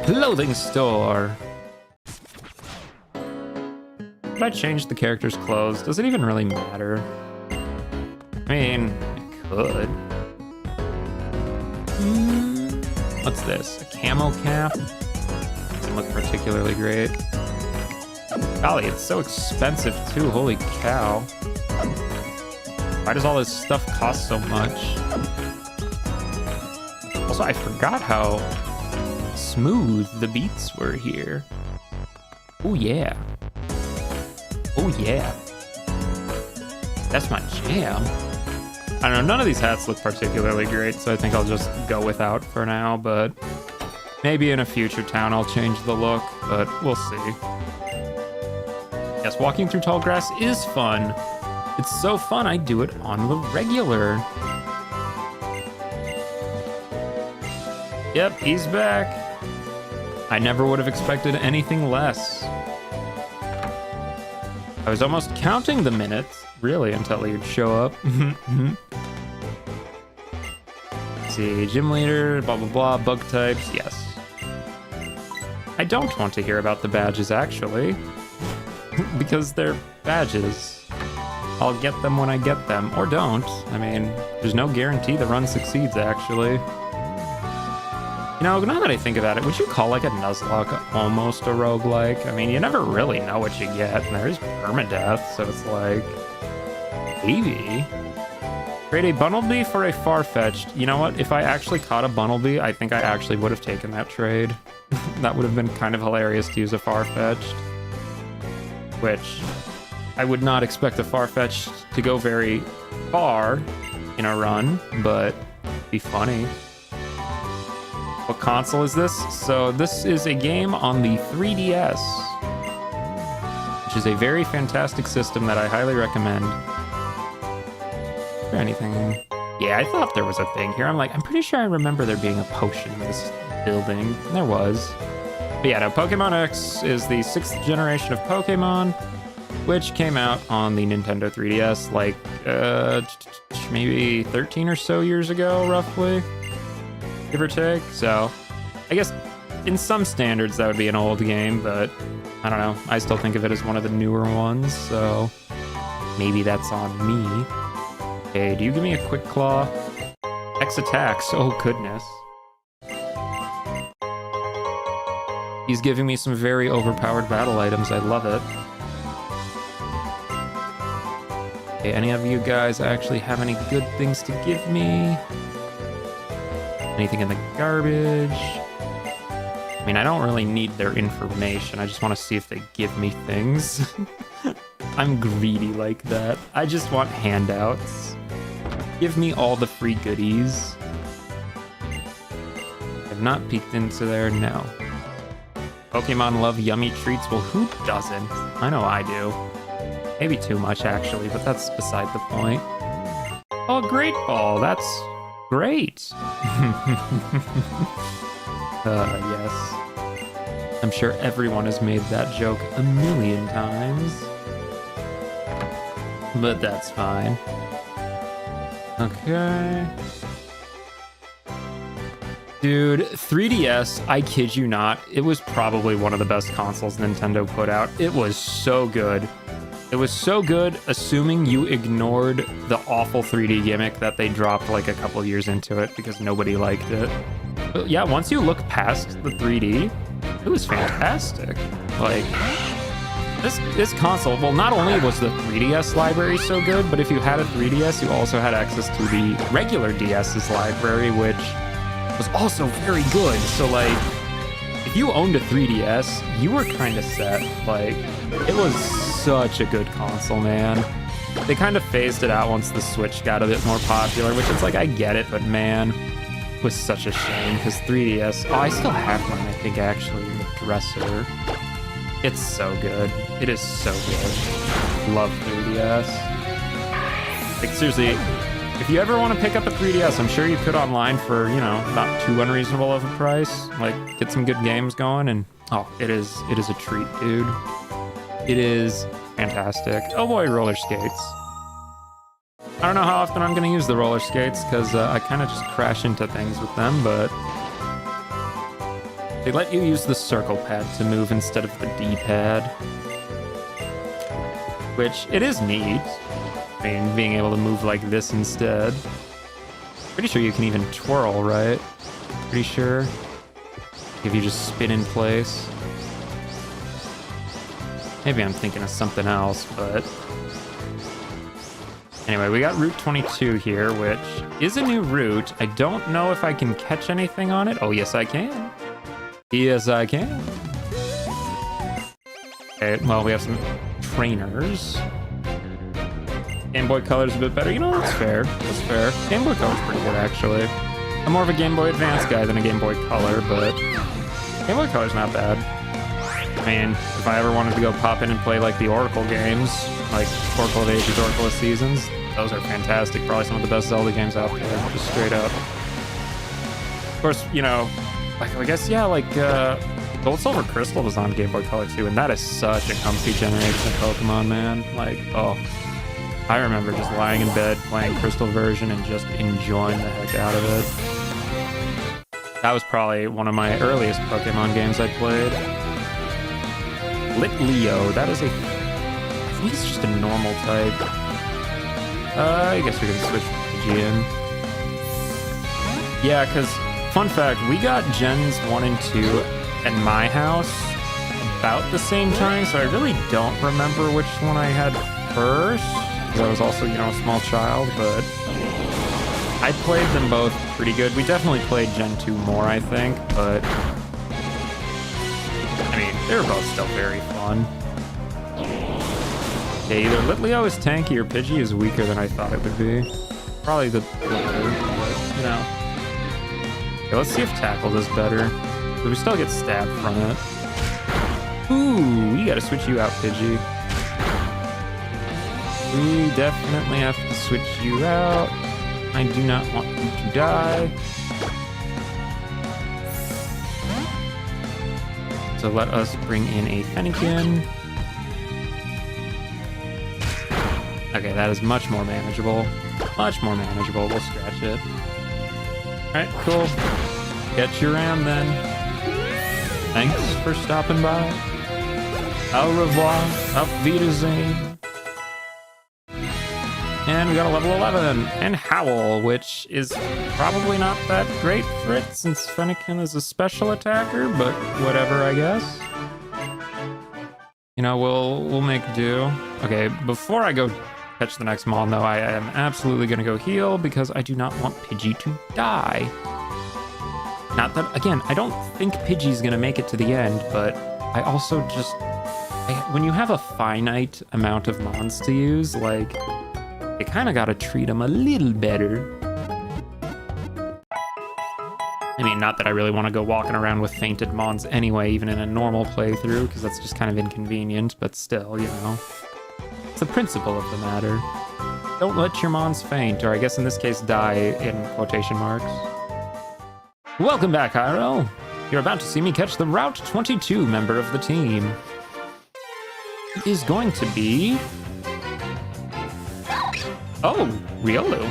Clothing store! If I change the character's clothes, does it even really matter? I mean, it could. What's this? A camo cap? Doesn't look particularly great. Golly, it's so expensive too, holy cow. Why does all this stuff cost so much? Also, I forgot how smooth the beats were here. Oh yeah. Oh yeah. That's my jam. I don't know, none of these hats look particularly great, so I think I'll just go without for now, but maybe in a future town I'll change the look, but we'll see. Yes, walking through tall grass is fun. It's so fun, I do it on the regular. Yep, he's back. I never would have expected anything less. I was almost counting the minutes, really, until he'd show up. See, gym leader, blah, blah, blah, bug types, yes. I don't want to hear about the badges, actually, because they're badges. I'll get them when I get them, or don't. I mean, there's no guarantee the run succeeds, actually. You know, now that I think about it, would you call like a Nuzlocke almost a roguelike? I mean, you never really know what you get, and there is permadeath, so it's like... Maybe. Trade a Bunnelby for a Farfetch'd. You know what? If I actually caught a Bunnelby, I think I actually would have taken that trade. That would have been kind of hilarious to use a Farfetch'd. Which, I would not expect a Farfetch'd to go very far in a run, but it'd be funny. What console is this? So this is a game on the 3DS, which is a very fantastic system that I highly recommend. Is there anything? Yeah, I thought there was a thing here. I'm pretty sure I remember there being a potion in this building. And there was. But yeah, no, Pokemon X is the 6th generation of Pokemon, which came out on the Nintendo 3DS like maybe 13 or so years ago, roughly. Give or take. So I guess in some standards that would be an old game, but I don't know. I still think of it as one of the newer ones, so maybe that's on me. Okay, do you give me a quick claw? X attacks, oh goodness. He's giving me some very overpowered battle items, I love it. Okay, any of you guys actually have any good things to give me? Anything in the garbage? I mean, I don't really need their information. I just want to see if they give me things. I'm greedy like that. I just want handouts. Give me all the free goodies. I've not peeked into there, no. Pokemon love yummy treats. Well, who doesn't? I know I do. Maybe too much, actually, but that's beside the point. Oh, Great Ball. That's great. Yes. I'm sure everyone has made that joke a million times. But that's fine. Okay. Dude, 3DS, I kid you not, it was probably one of the best consoles Nintendo put out. It was so good. It was so good, assuming you ignored the awful 3D gimmick that they dropped like a couple years into it because nobody liked it. But yeah, once you look past the 3D, it was fantastic. Like, this console, well, not only was the 3DS library so good, but if you had a 3DS, you also had access to the regular DS's library, which was also very good. So, like, if you owned a 3DS, you were kind of set. Like, it was such a good console, man. They kind of phased it out once the Switch got a bit more popular, which is like, I get it, but man, it was such a shame because 3DS, oh, I still have one, I think, actually, in the dresser. It's so good. It is so good. Love 3DS. Like, seriously, if you ever want to pick up a 3DS, I'm sure you could online for, you know, not too unreasonable of a price. Like, get some good games going, and oh, it is a treat, dude. It is fantastic. Oh boy, roller skates. I don't know how often I'm going to use the roller skates, because I kind of just crash into things with them, but they let you use the circle pad to move instead of the D-pad, which it is neat. I mean, being able to move like this instead. Pretty sure you can even twirl, right? Pretty sure. If you just spin in place. Maybe I'm thinking of something else, but anyway, we got Route 22 here, which is a new route. I don't know if I can catch anything on it. Oh, yes, I can. Yes, I can. Okay, well, we have some trainers. Game Boy Color's a bit better. You know, that's fair. That's fair. Game Boy Color's pretty good, actually. I'm more of a Game Boy Advance guy than a Game Boy Color, but Game Boy Color's not bad. I mean, if I ever wanted to go pop in and play, like, the Oracle games, like Oracle of Ages, Oracle of Seasons, those are fantastic. Probably some of the best Zelda games out there, just straight up. Of course, you know, like, I guess, yeah, like, Gold Silver Crystal was on Game Boy Color too, and that is such a comfy generation of Pokemon, man. Like, oh, I remember just lying in bed playing Crystal version and just enjoying the heck out of it. That was probably one of my earliest Pokemon games I played. Litleo, that is a, I think it's just a normal type. I guess we can switch Pidgeon. Yeah, because, fun fact, we got Gens 1 and 2 at my house about the same time, so I really don't remember which one I had first, because I was also, you know, a small child, but I played them both pretty good. We definitely played Gen 2 more, I think, but I mean, they were both still very fun. Okay, either Litleo is tanky or Pidgey is weaker than I thought it would be. Probably the latter, but, you know. Okay, let's see if Tackle does better. But we still get stabbed from it. Ooh, we gotta switch you out, Pidgey. We definitely have to switch you out. I do not want you to die. So let us bring in a Fennekin. Okay, that is much more manageable. Much more manageable. We'll scratch it. Alright, cool. Get your ram then. Thanks for stopping by. Au revoir. Auf Wiedersehen. And we got a level 11, and Howl, which is probably not that great for it since Fennekin is a special attacker, but whatever, I guess. You know, we'll make do. Okay, before I go catch the next Mon, though, I am absolutely gonna go heal because I do not want Pidgey to die. Not that, again, I don't think Pidgey's gonna make it to the end, but I also just, when you have a finite amount of Mons to use, like, you kind of gotta treat them a little better. I mean, not that I really want to go walking around with fainted Mons anyway, even in a normal playthrough, because that's just kind of inconvenient, but still, you know. It's the principle of the matter. Don't let your Mons faint, or I guess in this case, die in quotation marks. Welcome back, Hyro. You're about to see me catch the Route 22 member of the team. It is going to be... Oh, Riolu.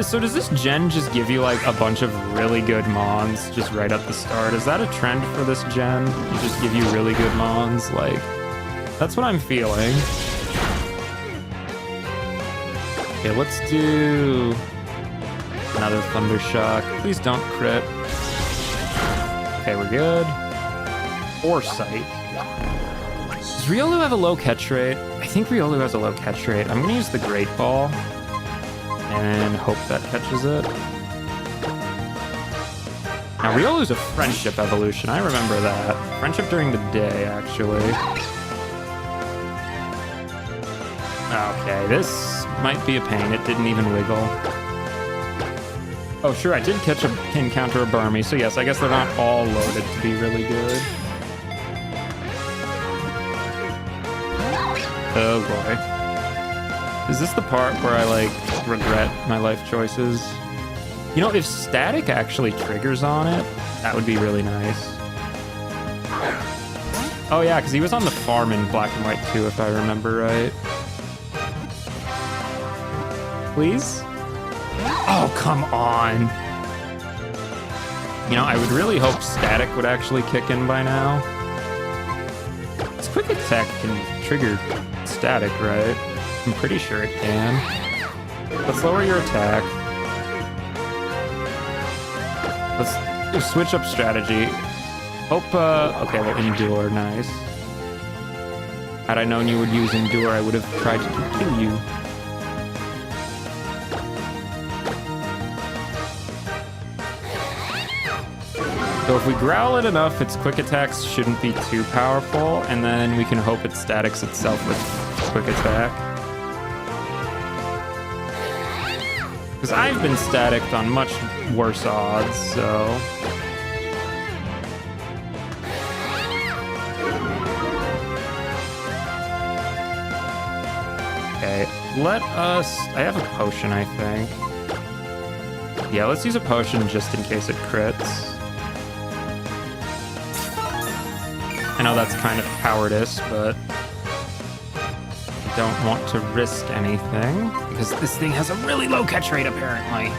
So does this gen just give you like a bunch of really good Mons just right at the start? Is that a trend for this gen? You just give you really good Mons? Like, that's what I'm feeling. Okay, let's do another Thunder Shock. Please don't crit. Okay, we're good. Foresight. Does Riolu have a low catch rate? I think Riolu has a low catch rate. I'm gonna use the Great Ball and hope that catches it. Now, Riolu's a Friendship evolution. I remember that. Friendship during the day, actually. Okay, this might be a pain. It didn't even wiggle. Oh, sure, I did encounter a Burmy, so yes, I guess they're not all loaded to be really good. Oh boy. Is this the part where I, like, regret my life choices? You know, if Static actually triggers on it, that would be really nice. Oh yeah, because he was on the farm in Black and White too, if I remember right. Please? Oh, come on. You know, I would really hope Static would actually kick in by now. This Quick Attack can trigger Static, right? I'm pretty sure it can. Let's lower your attack. Let's switch up strategy. Hope, okay, well, Endure, nice. Had I known you would use Endure, I would have tried to kill you. So if we growl it enough, its quick attacks shouldn't be too powerful, and then we can hope it statics itself with quick attack. Because I've been staticked on much worse odds, so... Okay, let us... I have a potion, I think. Yeah, let's use a potion just in case it crits. I know that's kind of cowardice, but I don't want to risk anything because this thing has a really low catch rate, apparently.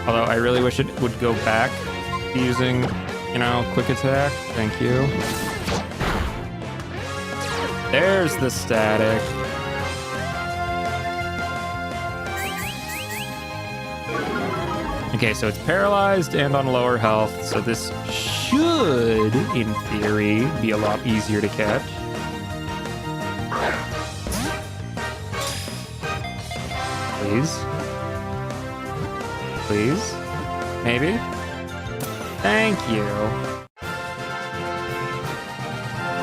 Although I really wish it would go back using, you know, quick attack. Thank you. There's the static. Okay, so it's paralyzed and on lower health, so this should, in theory, be a lot easier to catch. Please. Please? Maybe? Thank you.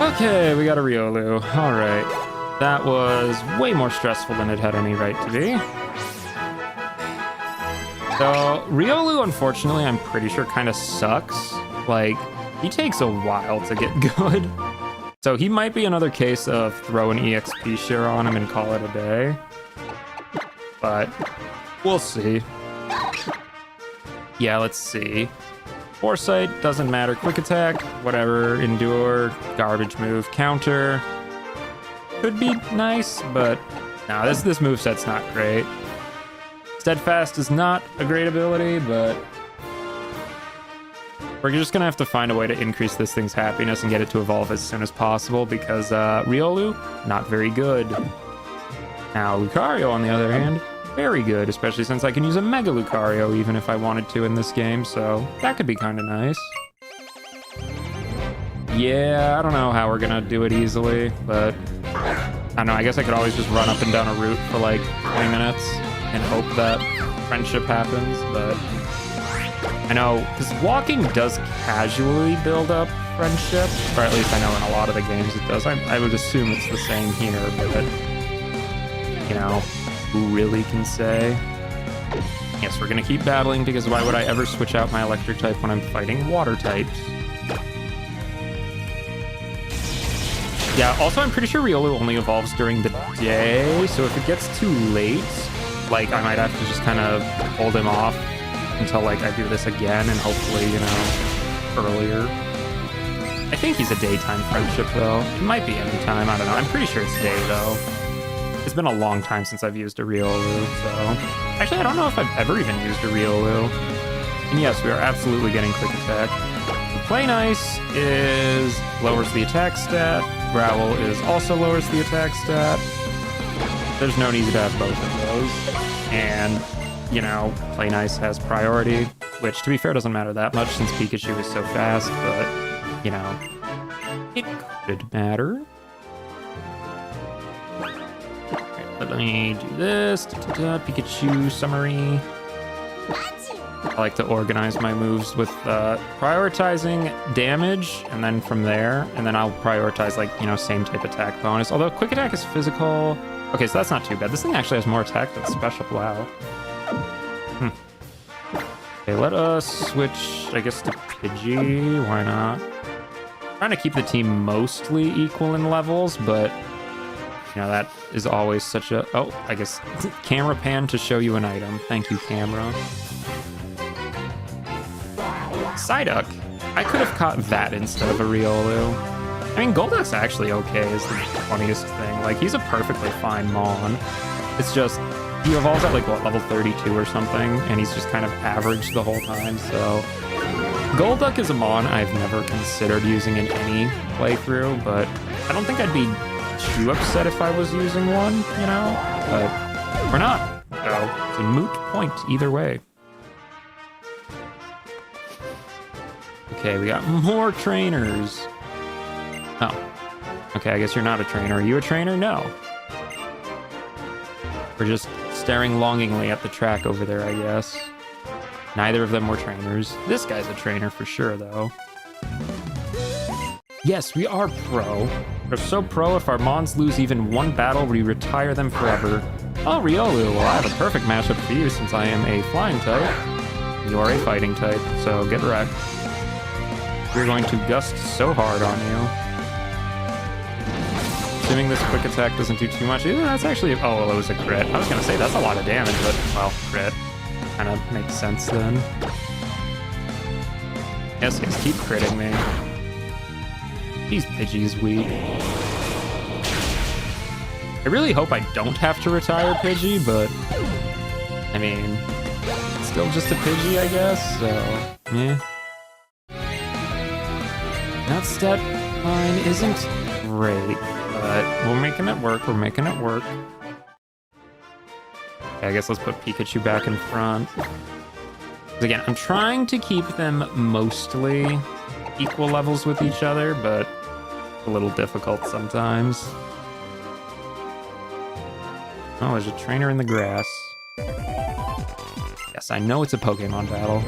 Okay, we got a Riolu. Alright. That was way more stressful than it had any right to be. So, Riolu, unfortunately, I'm pretty sure kind of sucks. Like, he takes a while to get good. So he might be another case of throw an EXP share on him and call it a day. But we'll see. Yeah, let's see. Foresight, doesn't matter. Quick attack, whatever. Endure, garbage move. Counter. Could be nice, but no, this moveset's not great. Steadfast is not a great ability, but We're just gonna have to find a way to increase this thing's happiness and get it to evolve as soon as possible because Riolu, not very good. Now Lucario, on the other hand, very good, especially since I can use a Mega Lucario even if I wanted to in this game, so that could be kind of nice. Yeah, I don't know how we're gonna do it easily, but I don't know, I guess I could always just run up and down a route for like 20 minutes and hope that friendship happens, but I know, because walking does casually build up friendship, or at least I know in a lot of the games it does. I would assume it's the same here, but, you know, who really can say? Yes, we're going to keep battling, because why would I ever switch out my electric type when I'm fighting water types? Yeah, also I'm pretty sure Riolu only evolves during the day, so if it gets too late, like, I might have to just kind of hold him off until like I do this again and hopefully, you know, earlier. I think he's a daytime friendship though. It might be anytime, I don't know. I'm pretty sure it's day though. It's been a long time since I've used a Riolu, so... Actually, I don't know if I've ever even used a Riolu. And yes, we are absolutely getting quick attack. The Play Nice is lowers the attack stat. Growl is also lowers the attack stat. There's no need to have both of those. And you know, Play Nice has priority, which to be fair doesn't matter that much since Pikachu is so fast, but, you know, it could matter. Right, let me do this. Pikachu summary. I like to organize my moves with prioritizing damage, and then from there, and then I'll prioritize, like, you know, same type attack bonus. Although Quick Attack is physical. Okay, so that's not too bad. This thing actually has more attack than special. Wow. Okay, let us switch, I guess, to Pidgey. Why not? Trying to keep the team mostly equal in levels, but you know, that is always such a... Oh, I guess camera pan to show you an item. Thank you, camera. Psyduck. I could have caught that instead of a Riolu. I mean, Golduck's actually okay is the funniest thing. Like, he's a perfectly fine Mon. It's just... He evolves at, like, what, level 32 or something, and he's just kind of average the whole time, so... Golduck is a Mon I've never considered using in any playthrough, but I don't think I'd be too upset if I was using one, you know? But we're not, so it's a moot point either way. Okay, we got more trainers. Oh. Okay, I guess you're not a trainer. Are you a trainer? No. We're just staring longingly at the track over there, I guess. Neither of them were trainers. This guy's a trainer for sure, though. Yes, we are pro. We're so pro, if our Mons lose even one battle, we retire them forever. Oh, Riolu, well, I have a perfect matchup for you since I am a flying type. You are a fighting type, so get wrecked. We're going to gust so hard on you. Assuming this quick attack doesn't do too much. Ew, that's actually... Oh, well, it was a crit. I was going to say, that's a lot of damage, but, well, crit. Kind of makes sense then. Yes, keep critting me. These Pidgey's weak. I really hope I don't have to retire Pidgey, but... I mean... It's still just a Pidgey, I guess, so... Yeah. That stat line isn't great. But we're making it work. We're making it work. Okay, I guess let's put Pikachu back in front. Again, I'm trying to keep them mostly equal levels with each other, but it's a little difficult sometimes. Oh, there's a trainer in the grass. Yes, I know it's a Pokemon battle.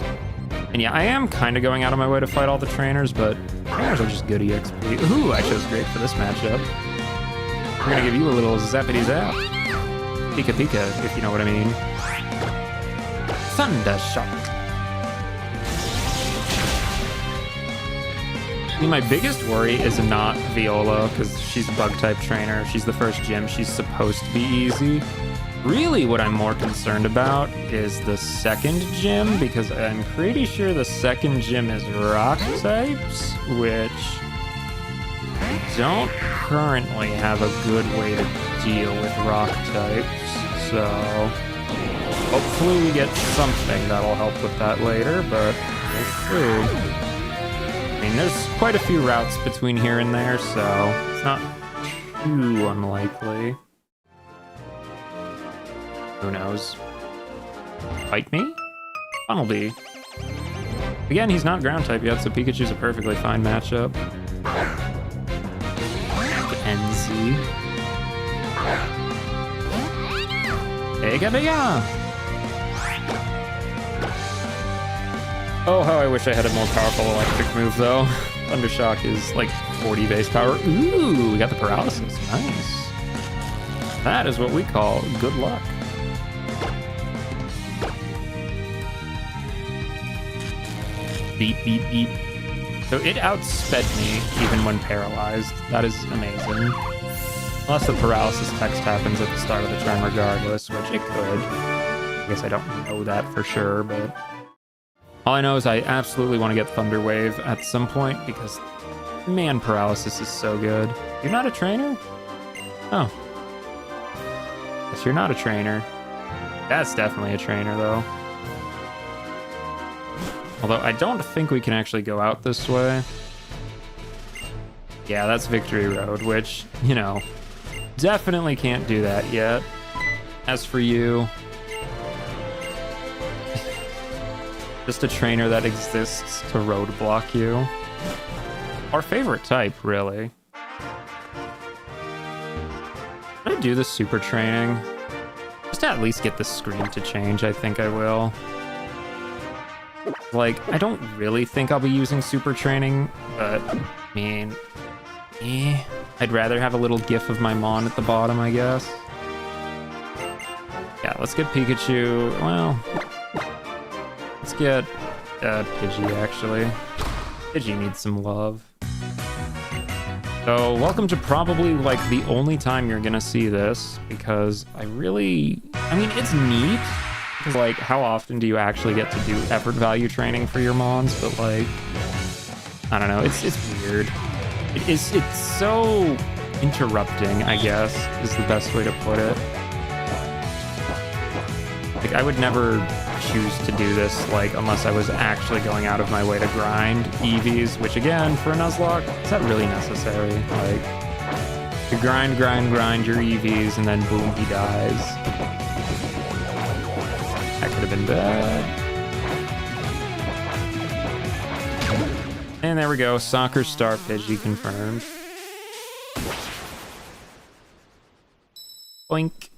And yeah, I am kind of going out of my way to fight all the trainers, but trainers are just good EXP. Ooh, I chose great for this matchup. We're gonna give you a little zappity zap. Pika Pika, if you know what I mean. Thunder Shock. I mean, my biggest worry is not Viola, because she's a bug-type trainer. She's the first gym. She's supposed to be easy. Really, what I'm more concerned about is the second gym, because I'm pretty sure the second gym is rock types, which I don't currently have a good way to deal with rock types. So hopefully we get something that'll help with that later, but we'll see. I mean, there's quite a few routes between here and there, so it's not too unlikely. Who knows? Fight me? Funnelby. Again, he's not ground type yet, so Pikachu's a perfectly fine matchup. NZ. Bega! Oh, how I wish I had a more powerful electric move, though. Thundershock is like 40 base power. Ooh, we got the paralysis. Nice. That is what we call good luck. Beep, beep, beep. So it outsped me even when paralyzed. That is amazing. Unless the paralysis text happens at the start of the turn regardless, which it could. I guess I don't know that for sure, but... all I know is I absolutely want to get Thunder Wave at some point because, man, paralysis is so good. You're not a trainer? Oh. Guess you're not a trainer. That's definitely a trainer, though. Although I don't think we can actually go out this way. Yeah, that's Victory Road, which, you know, definitely can't do that yet. As for you, just a trainer that exists to roadblock you. Our favorite type, really. Can I do the super training? Just to at least get the screen to change, I think I will. Like, I don't really think I'll be using super training, but, I mean, I'd rather have a little gif of my Mon at the bottom, I guess. Yeah, let's get Pikachu. Well, let's get Pidgey, actually. Pidgey needs some love. So, welcome to probably, like, the only time you're gonna see this, because I mean, it's neat. Because, like, how often do you actually get to do effort value training for your Mons? But, like, I don't know. It's weird. It's so interrupting, I guess, is the best way to put it. Like, I would never choose to do this, like, unless I was actually going out of my way to grind EVs, which, again, for a Nuzlocke, is that really necessary? Like, you grind your EVs, and then boom, he dies. That could have been bad. And there we go. Soccer Star Pidgey confirmed. Boink.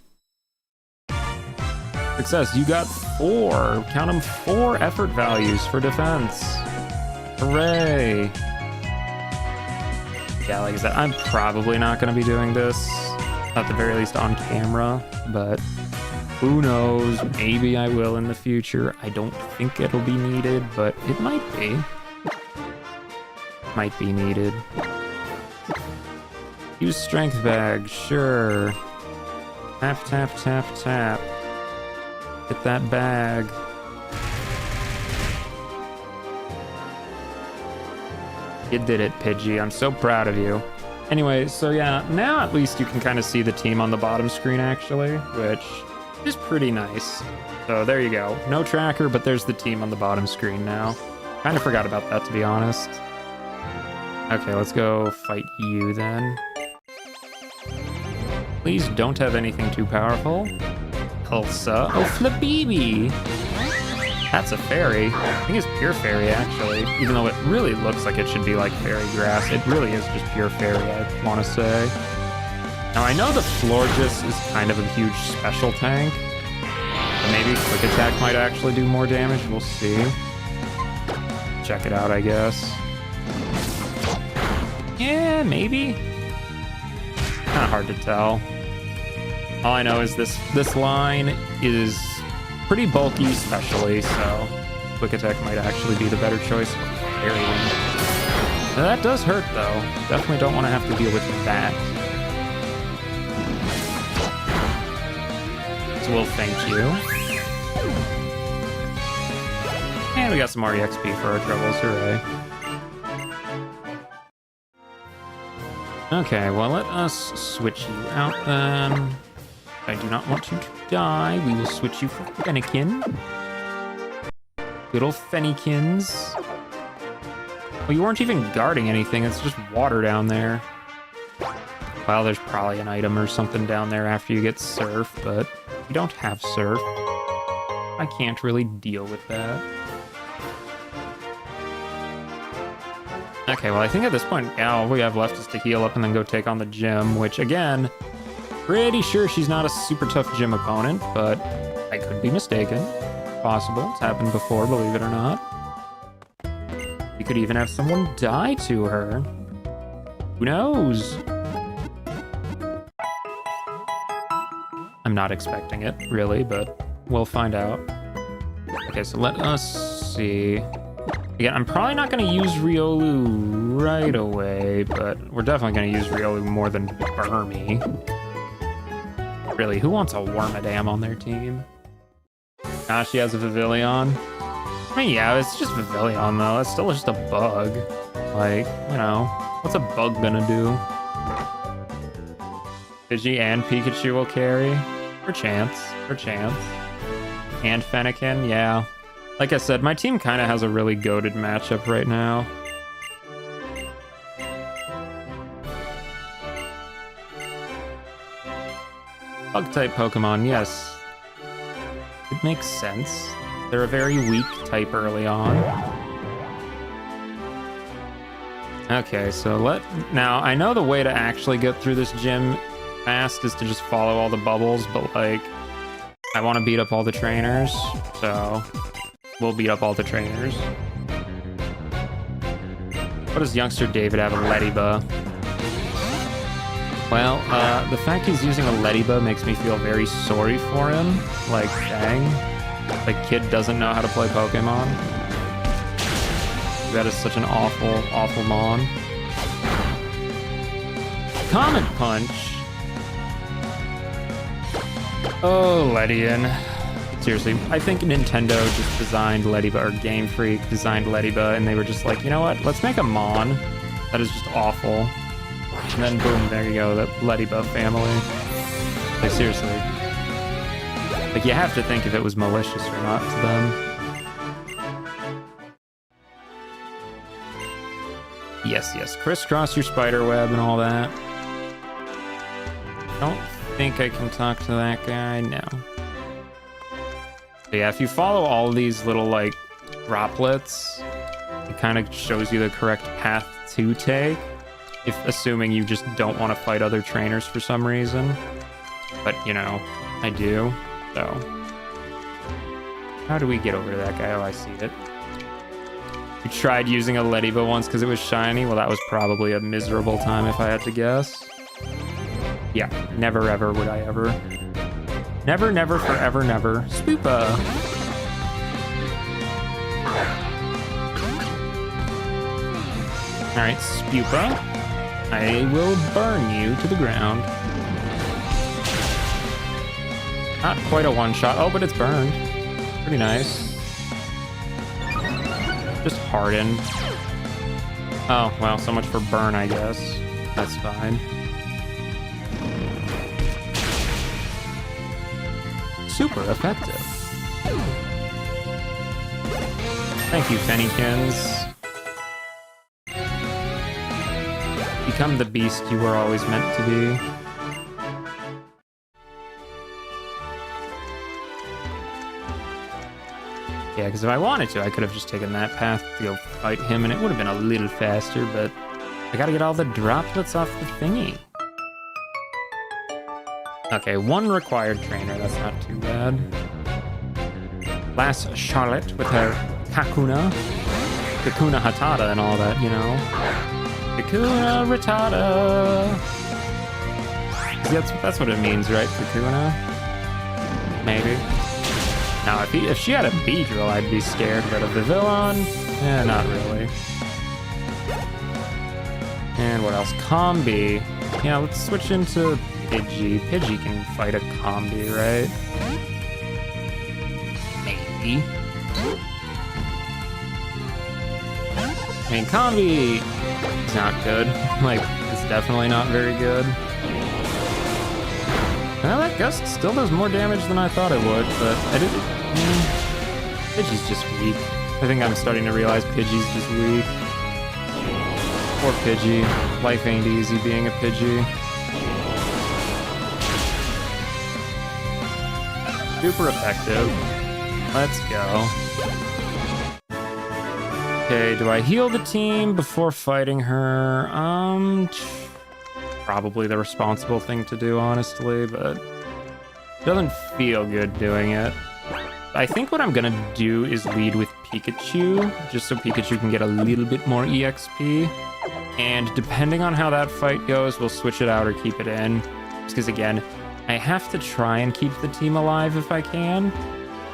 Success. You got 4. Count them, 4 effort values for defense. Hooray. Yeah, like I said, I'm probably not going to be doing this. At the very least on camera, but... who knows? Maybe I will in the future. I don't think it'll be needed, but it might be. Might be needed. Use Strength Bag, sure. Tap, tap, tap, tap. Get that bag. You did it, Pidgey. I'm so proud of you. Anyway, so yeah, now at least you can kind of see the team on the bottom screen, actually, which... is pretty nice. So there you go. No tracker, but there's the team on the bottom screen now. Kind of forgot about that, to be honest. Okay, let's go fight you then. Please don't have anything too powerful. Elsa. Oh, Flabibi! That's a fairy. I think it's pure fairy, actually. Even though it really looks like it should be like fairy grass. It really is just pure fairy, I want to say. Now, I know the Florges is kind of a huge special tank. But maybe Quick Attack might actually do more damage. We'll see. Check it out, I guess. Yeah, maybe. Kind of hard to tell. All I know is this line is pretty bulky, especially, so Quick Attack might actually be the better choice. Very now, that does hurt, though. Definitely don't want to have to deal with that. So we'll thank you. And we got some more EXP for our troubles, hooray. Okay, well, let us switch you out then. I do not want you to die. We will switch you for Fennekin. Good old Fennekins. Well, you weren't even guarding anything. It's just water down there. Well, there's probably an item or something down there after you get surf, but you don't have surf. I can't really deal with that. Okay, well, I think at this point, yeah, all we have left is to heal up and then go take on the gym, which, again, pretty sure she's not a super tough gym opponent, but I could be mistaken. Possible. It's happened before, believe it or not. We could even have someone die to her. Who knows? I'm not expecting it, really, but we'll find out. Okay, so let us see. Again, I'm probably not going to use Riolu right away, but we're definitely going to use Riolu more than Burmy. Really, who wants a Wormadam on their team? Ah, she has a Vivillon. I mean, yeah, it's just Vivillon, though. It's still just a bug. Like, you know, what's a bug gonna do? Pidgey and Pikachu will carry. For chance. And Fennekin, yeah. Like I said, my team kind of has a really goated matchup right now. Bug-type Pokemon, yes. It makes sense. They're a very weak type early on. Okay, so now, I know the way to actually get through this gym fast is to just follow all the bubbles, but like, I want to beat up all the trainers, so we'll beat up all the trainers. What does youngster David have? A Lediba. Well, the fact he's using a Lediba makes me feel very sorry for him. Like, dang. Like, kid doesn't know how to play Pokemon. That is such an awful, awful mon. Comet Punch. Oh, Ledian. Seriously, I think Nintendo just designed Lediba, or Game Freak designed Lediba, and they were just like, you know what? Let's make a mon that is just awful. And then boom, there you go, the Lediba family. Like, seriously. Like, you have to think if it was malicious or not to them. Yes, crisscross your spider web and all that. Don't think I can talk to that guy, no. But yeah, if you follow all of these little, like, droplets, it kind of shows you the correct path to take. If assuming you just don't want to fight other trainers for some reason. But, you know, I do, so. How do we get over to that guy? Oh, I see it. You tried using a Lediba once because it was shiny? Well, that was probably a miserable time if I had to guess. Yeah, never ever would I ever. Never, never, forever, never. Spoopa! Alright, Spoopa. I will burn you to the ground. Not quite a one-shot. Oh, but it's burned. Pretty nice. Just hardened. Oh, well, so much for burn, I guess. That's fine. Super effective. Thank you, Fennykins. Become the beast you were always meant to be. Yeah, because if I wanted to, I could have just taken that path to go fight him, and it would have been a little faster, but I gotta get all the droplets off the thingy. Okay, one required trainer, that's not too bad. Last Charlotte with her Kakuna Hatata and all that, you know. Kakuna Rattata. That's what it means, right? Kakuna? Maybe. Now, if she had a Beedrill, I'd be scared, but a Vivillon? Eh, not really. And what else? Combi. Yeah, let's switch into Pidgey. Pidgey can fight a Combi, right? Maybe. I mean, Combi is not good. Like, it's definitely not very good. Well, that Gust still does more damage than I thought it would, but I didn't. Pidgey's just weak. I think I'm starting to realize Pidgey's just weak. Poor Pidgey. Life ain't easy being a Pidgey. Super effective. Let's go. Okay, do I heal the team before fighting her? Probably the responsible thing to do, honestly, but it doesn't feel good doing it. I think what I'm gonna do is lead with Pikachu, just so Pikachu can get a little bit more EXP. And depending on how that fight goes, we'll switch it out or keep it in. Just because, again, I have to try and keep the team alive if I can.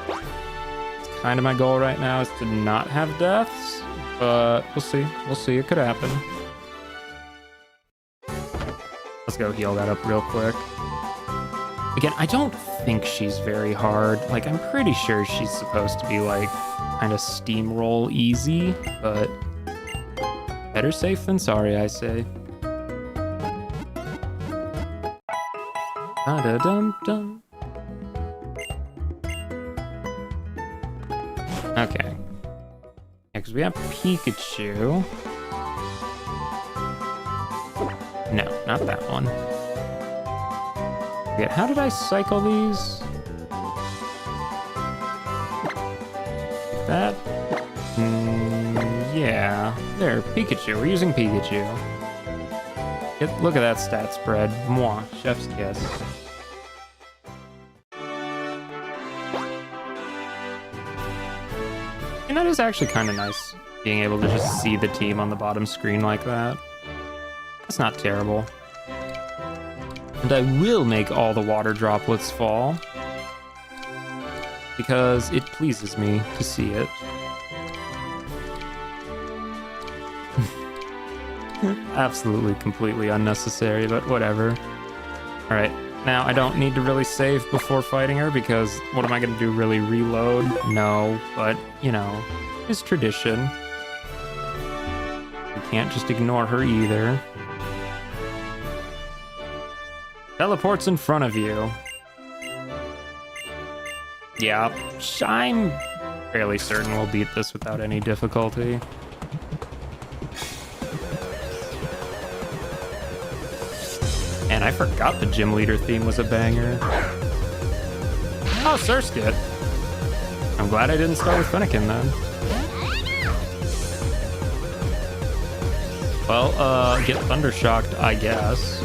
It's kind of my goal right now is to not have deaths, but we'll see. We'll see. It could happen. Let's go heal that up real quick. Again, I don't think she's very hard. Like, I'm pretty sure she's supposed to be, like, kind of steamroll easy, but better safe than sorry, I say. Da-da-dum-dum. Okay. Yeah, because we have Pikachu. No, not that one. Yeah, how did I cycle these? Like that? Yeah. There, Pikachu. We're using Pikachu. Look at that stat spread. Mwah. Chef's kiss. And that is actually kind of nice, being able to just see the team on the bottom screen like that. That's not terrible. And I will make all the water droplets fall, because it pleases me to see it. Absolutely, completely unnecessary, but whatever. Alright, now I don't need to really save before fighting her, because what am I going to do, really reload? No, but, you know, it's tradition. You can't just ignore her either. Teleports in front of you. Yeah, I'm fairly certain we'll beat this without any difficulty. And I forgot the gym leader theme was a banger. Oh, Surskit. I'm glad I didn't start with Fennekin then. Well, get Thundershocked, I guess.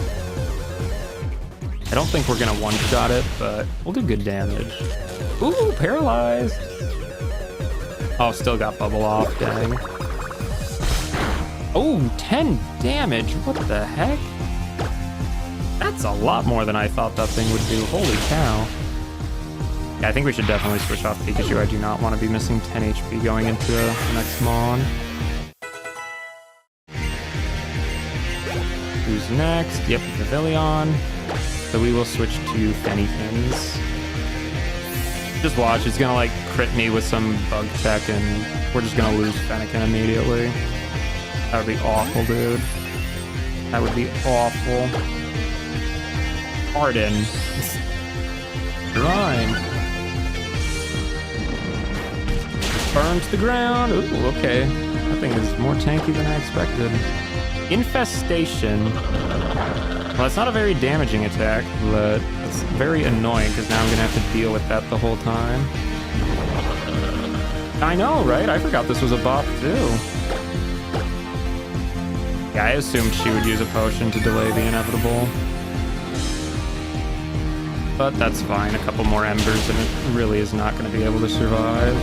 I don't think we're gonna one-shot it, but we'll do good damage. Ooh, paralyzed. Oh, still got bubble off, dang. Oh, 10 damage, what the heck? That's a lot more than I thought that thing would do, holy cow. Yeah, I think we should definitely switch off Pikachu. I do not want to be missing 10 HP going into the next Mon. Who's next? Yep, Pavilion. So we will switch to Fennykins. Just watch, it's gonna like crit me with some bug tech and we're just gonna lose Fennekin immediately. That would be awful, dude. That would be awful. Harden. Grind. Burn to the ground. Ooh, okay. That thing is more tanky than I expected. Infestation. Well, it's not a very damaging attack, but it's very annoying because now I'm gonna have to deal with that the whole time. I know, right? I forgot this was a bop too. Yeah, I assumed she would use a potion to delay the inevitable. But that's fine. A couple more embers and it really is not going to be able to survive.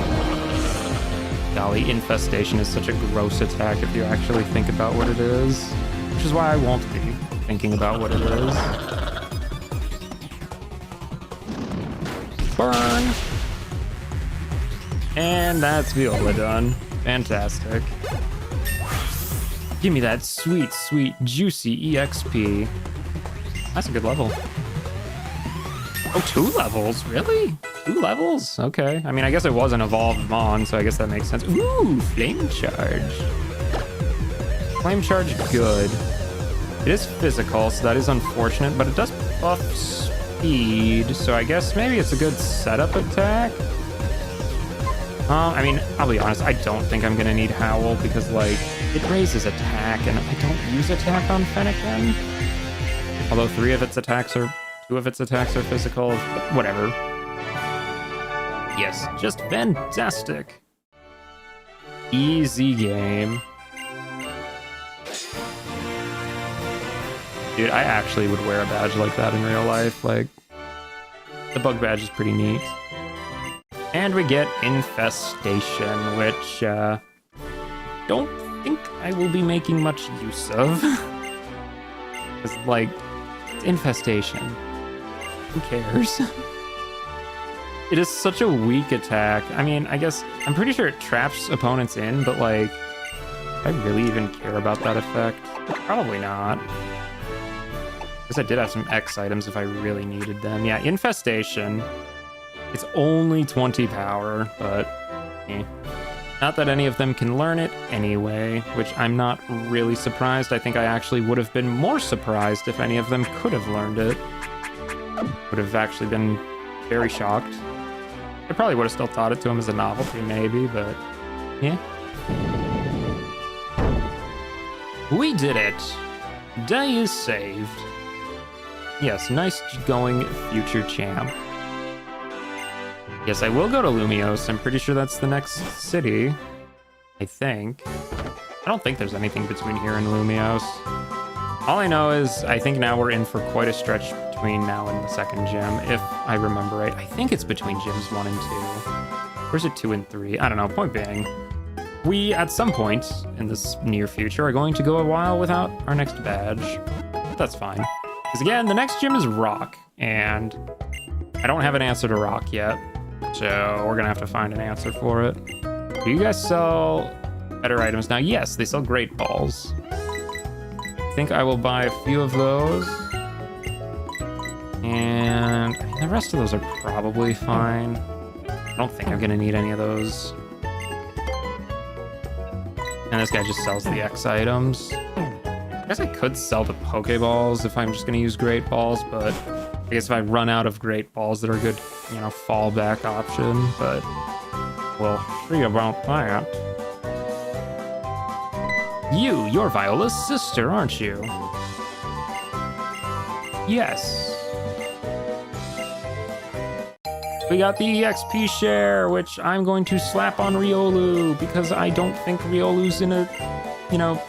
Golly, Infestation is such a gross attack if you actually think about what it is. Which is why I won't be thinking about what it is. Burn! And that's Viola done. Fantastic. Give me that sweet, sweet, juicy EXP. That's a good level. Oh, 2 levels? Really? 2 levels? Okay. I mean, I guess it was an evolved Mon, so I guess that makes sense. Ooh, Flame Charge. Flame Charge, good. It is physical, so that is unfortunate, but it does buff speed, so I guess maybe it's a good setup attack. I mean, I'll be honest, I don't think I'm gonna need Howl because, like, It raises attack, and I don't use attack on Fennekin. Although two of its attacks are physical, but whatever. Yes, just fantastic. Easy game. Dude, I actually would wear a badge like that in real life. Like, the bug badge is pretty neat. And we get Infestation, which, don't think I will be making much use of. It's like, it's Infestation. Who cares? It is such a weak attack. I mean, I guess, I'm pretty sure it traps opponents in, but like, do I really even care about that effect? Probably not. I guess I did have some X items if I really needed them. Yeah, Infestation. It's only 20 power, but eh. Not that any of them can learn it anyway, which I'm not really surprised. I think I actually would have been more surprised if any of them could have learned it. Would have actually been very shocked. I probably would have still taught it to him as a novelty, maybe, but yeah. We did it. Day is saved. Yes, nice going, future champ. Yes, I will go to Lumiose. I'm pretty sure that's the next city. I think. I don't think there's anything between here and Lumiose. All I know is I think now we're in for quite a stretch between now and the second gym, if I remember right. I think it's between gyms 1 and 2. Or is it 2 and 3? I don't know. Point being, we, at some point in this near future, are going to go a while without our next badge. That's fine. Because again, the next gym is Rock, and I don't have an answer to Rock yet. So we're gonna have to find an answer for it. Do you guys sell better items now? Yes, they sell great balls. I think I will buy a few of those. And the rest of those are probably fine. I don't think I'm gonna need any of those. And this guy just sells the X items. I guess I could sell the Pokeballs if I'm just gonna use Great Balls, but I guess if I run out of Great Balls, they're a good, you know, fallback option, but we'll see about that. You're Viola's sister, aren't you? Yes. We got the EXP share, which I'm going to slap on Riolu, because I don't think Riolu's in a, you know,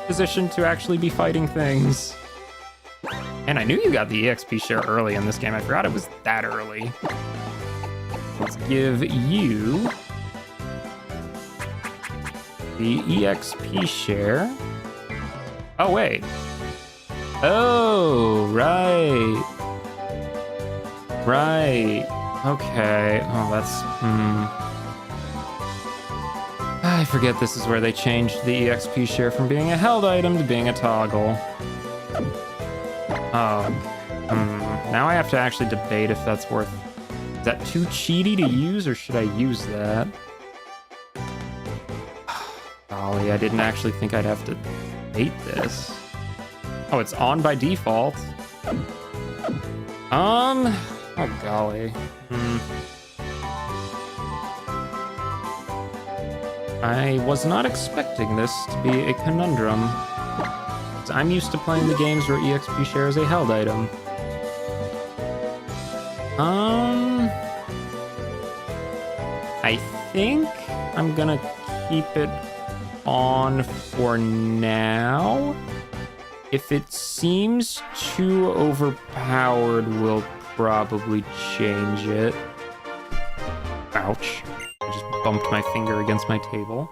position to actually be fighting things. And I knew you got the EXP share early in this game. I forgot it was that early. Let's give you the EXP share. Oh, wait. Oh, right. Right. Okay. Oh, that's... I forget this is where they changed the EXP share from being a held item to being a toggle. Now I have to actually debate if that's worth... Is that too cheaty to use, or should I use that? Golly, I didn't actually think I'd have to debate this. Oh, it's on by default. Oh, golly. I was not expecting this to be a conundrum. I'm used to playing the games where EXP share is a held item. I think I'm gonna keep it on for now. If it seems too overpowered, we'll probably change it. Ouch. I just bumped my finger against my table.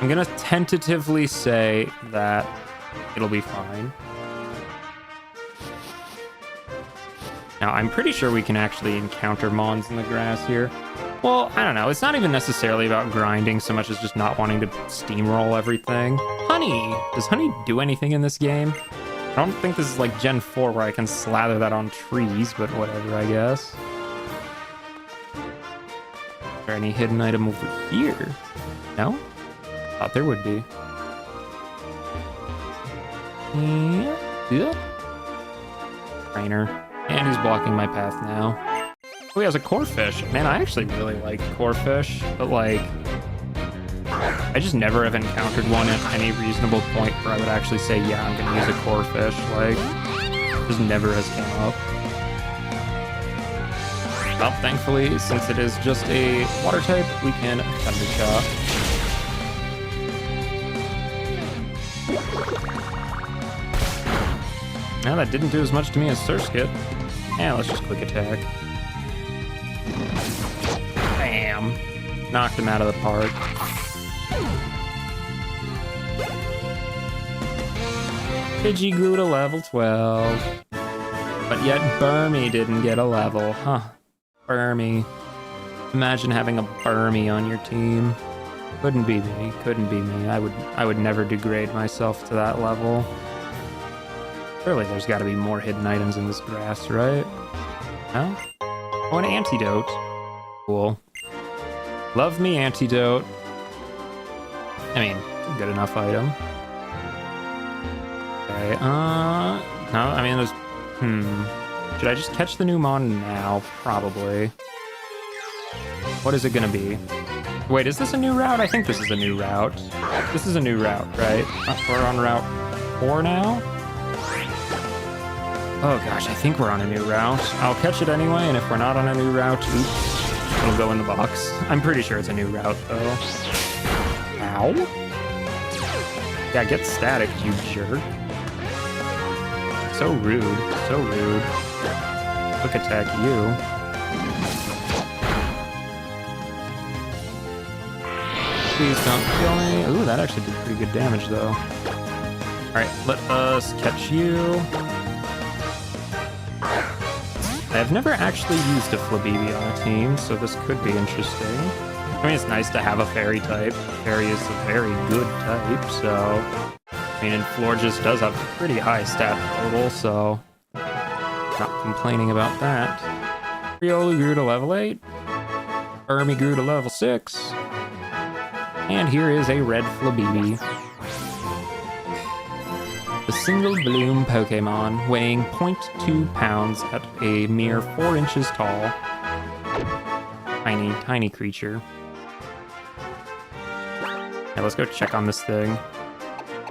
I'm gonna tentatively say that it'll be fine. Now, I'm pretty sure we can actually encounter Mons in the grass here. Well, I don't know. It's not even necessarily about grinding so much as just not wanting to steamroll everything. Honey! Does Honey do anything in this game? I don't think this is like Gen 4 where I can slather that on trees, but whatever, I guess. Is there any hidden item over here? No? Thought there would be. Yeah. Trainer. And he's blocking my path now. Oh, he has a core fish. Man, I actually really like core fish, but like... I just never have encountered one at any reasonable point where I would actually say, yeah, I'm gonna use a core fish. Like, just never has came up. Well, thankfully, since it is just a water type, we can Thunder Shock. Now that didn't do as much to me as Surskit. Yeah, let's just quick attack. Bam! Knocked him out of the park. Pidgey grew to level 12. But yet Burmy didn't get a level, huh? Burmy. Imagine having a Burmy on your team. Couldn't be me, couldn't be me. I would never degrade myself to that level. Surely there's gotta be more hidden items in this grass, right? No? Oh, an antidote. Cool. Love me antidote. I mean, it's a good enough item. Okay, no, I mean, there's, should I just catch the new mon now? Probably. What is it gonna be? Wait, is this a new route? I think this is a new route. This is a new route, right? We're on route 4 now? Oh gosh, I think we're on a new route. I'll catch it anyway, and if we're not on a new route, oops, it'll go in the box. I'm pretty sure it's a new route, though. Ow. Yeah, get static, you jerk. So rude, so rude. Quick attack you. Please don't kill me. Ooh, that actually did pretty good damage, though. Alright, let us catch you. I've never actually used a Flabébé on a team, so this could be interesting. I mean, it's nice to have a fairy type. Fairy is a very good type, so... I mean, and Florges does have a pretty high stat total, so... Not complaining about that. Riolu grew to level 8. Burmy grew to level 6. And here is a red Flabébé. The single bloom Pokemon, weighing 0.2 pounds at a mere 4 inches tall. Tiny, tiny creature. Now let's go check on this thing.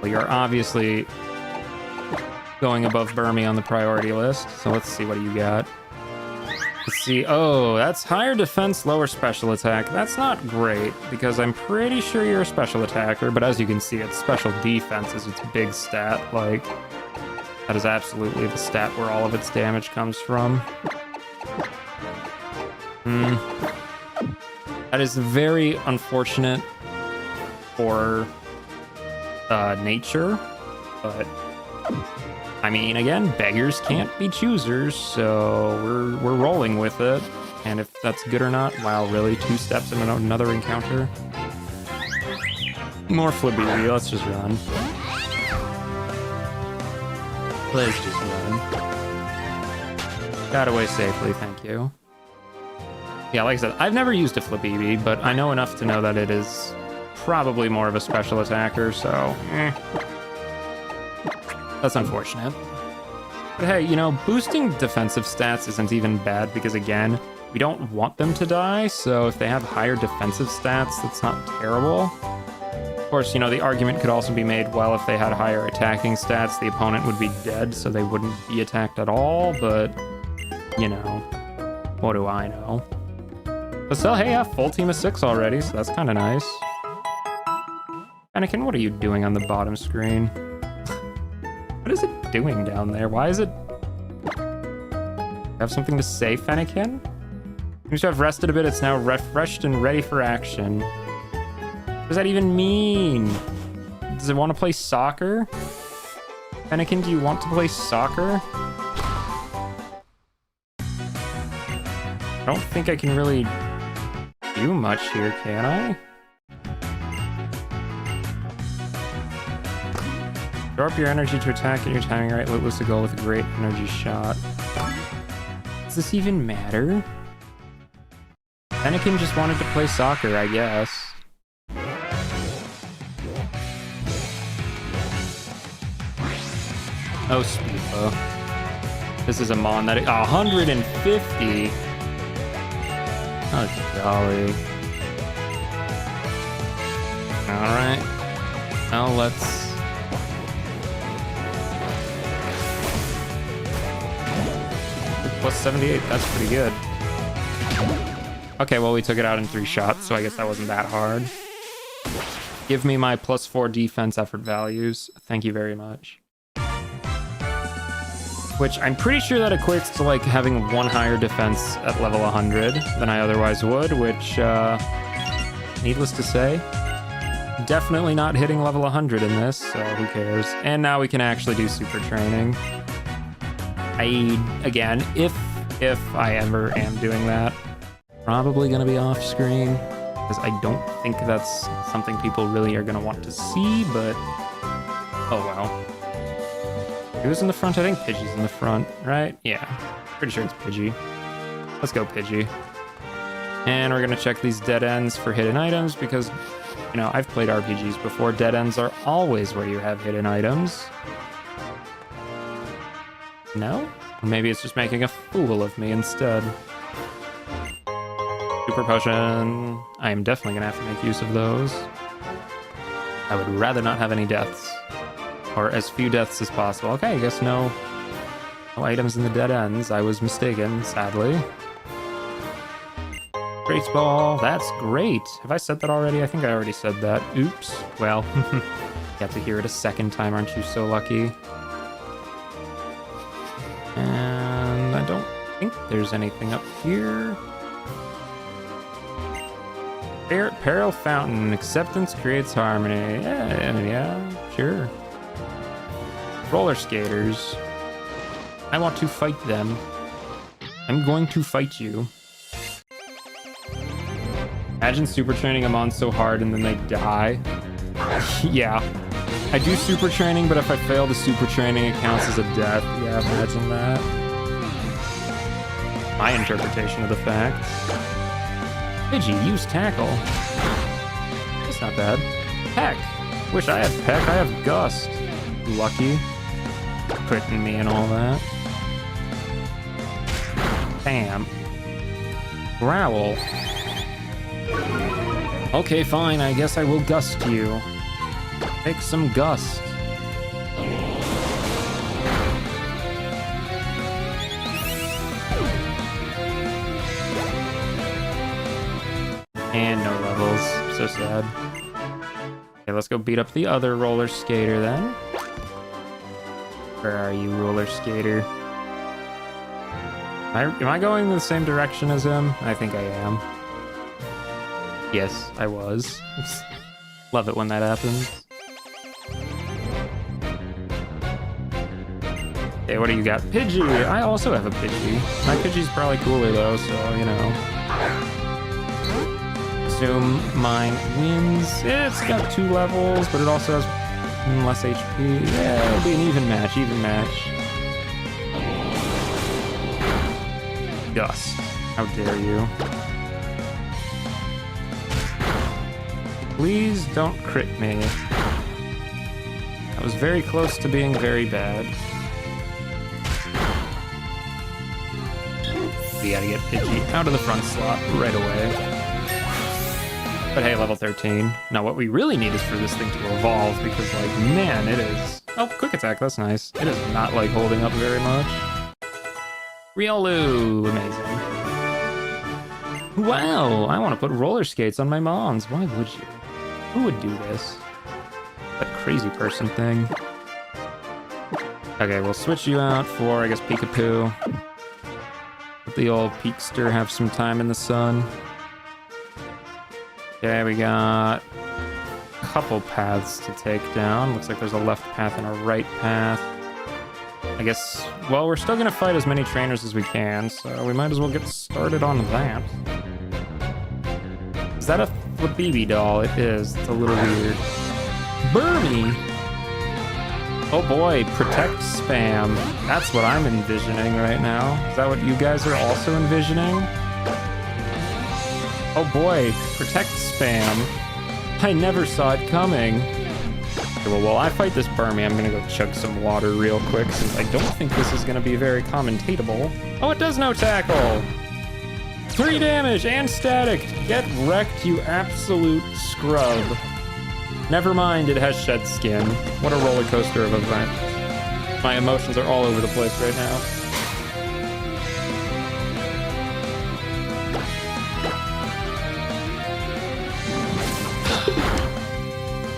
Well, you're obviously going above Burmy on the priority list, so let's see what you got. Let's see. Oh, that's higher defense, lower special attack. That's not great, because I'm pretty sure you're a special attacker, but as you can see, its special defense is its big stat. Like, that is absolutely the stat where all of its damage comes from. That is very unfortunate for nature, but I mean, again, beggars can't be choosers, so we're rolling with it. And if that's good or not, wow, really? 2 steps in another encounter? More Flabébé, let's just run. Let's just run. Got away safely, thank you. Yeah, like I said, I've never used a Flabébé, but I know enough to know that it is probably more of a special attacker, so that's unfortunate. But hey, you know, boosting defensive stats isn't even bad because, again, we don't want them to die, so if they have higher defensive stats, that's not terrible. Of course, you know, the argument could also be made, well, if they had higher attacking stats, the opponent would be dead, so they wouldn't be attacked at all, but, you know, what do I know? But still, hey, yeah, full team of 6 already, so that's kind of nice. Anakin, what are you doing on the bottom screen? What is it doing down there? Why is it... Have something to say, Fennekin? Seems to have rested a bit. It's now refreshed and ready for action. What does that even mean? Does it want to play soccer? Fennekin, do you want to play soccer? I don't think I can really do much here, can I? Throw up your energy to attack at your timing right. Let loose a goal with a great energy shot. Does this even matter? Anakin just wanted to play soccer, I guess. Oh, Spifa. This is a mon that... 150! Oh, golly. All right. Now let's... Plus 78, that's pretty good. Okay, well, we took it out in 3 shots, so I guess that wasn't that hard. Give me my +4 defense effort values. Thank you very much. Which I'm pretty sure that equates to like having 1 higher defense at level 100 than I otherwise would, which, needless to say, definitely not hitting level 100 in this, so who cares? And now we can actually do super training. Again, if I ever am doing that, probably gonna be off screen, because I don't think that's something people really are gonna want to see, but oh well. Who's in the front? I think Pidgey's in the front, right? Yeah, pretty sure it's Pidgey. Let's go Pidgey. And we're gonna check these dead ends for hidden items, because, you know, I've played RPGs before. Dead ends are always where you have hidden items. No? Or maybe it's just making a fool of me instead. Super potion. I am definitely gonna have to make use of those. I would rather not have any deaths. Or as few deaths as possible. Okay, I guess no items in the dead ends. I was mistaken, sadly. Great ball, that's great. Have I said that already? I think I already said that. Oops. Well, you have to hear it a second time, aren't you so lucky? And I don't think there's anything up here. Peril Fountain. Acceptance creates harmony. Yeah, sure. Roller skaters. I want to fight them. I'm going to fight you. Imagine super training them on so hard and then they die. Yeah. I do super training, but if I fail the super training, it counts as a death. Yeah, imagine that. My interpretation of the fact. Pidgey, use tackle. That's not bad. Peck. Wish I had Peck. I have Gust. Lucky. Critting me and all that. Bam. Growl. Okay, fine. I guess I will Gust you. Take some Gust. And no levels. So sad. Okay, let's go beat up the other roller skater then. Where are you, roller skater? Am I going in the same direction as him? I think I am. Yes, I was. Love it when that happens. Okay, what do you got? Pidgey! I also have a Pidgey. My Pidgey's probably cooler though, so, you know. Assume mine wins. It's got 2 levels, but it also has less HP. Yeah, it'll be an even match, Gust. How dare you. Please don't crit me. I was very close to being very bad. We gotta get Pidgey out of the front slot right away. But hey, level 13. Now what we really need is for this thing to evolve, because like, man, it is... Oh, quick attack, that's nice. It is not like holding up very much. Riolu, amazing. Wow, I want to put roller skates on my Mons. Why would you? Who would do this? That crazy person thing. Okay, we'll switch you out for, I guess, Peekapoo. Let the old Peekster have some time in the sun. Okay, we got a couple paths to take down. Looks like there's a left path and a right path. I guess, well, we're still gonna fight as many trainers as we can, so we might as well get started on that. Is that a Flippy doll? It is. It's a little weird. Burmy! Oh boy, protect spam. That's what I'm envisioning right now. Is that what you guys are also envisioning? Oh boy, protect spam. I never saw it coming. Okay, well, while I fight this Burmy, I'm gonna go chug some water real quick, since I don't think this is gonna be very commentatable. Oh, it does no tackle! 3 damage and static! Get wrecked, you absolute scrub. Never mind, it has shed skin. What a roller coaster of event. My emotions are all over the place right now.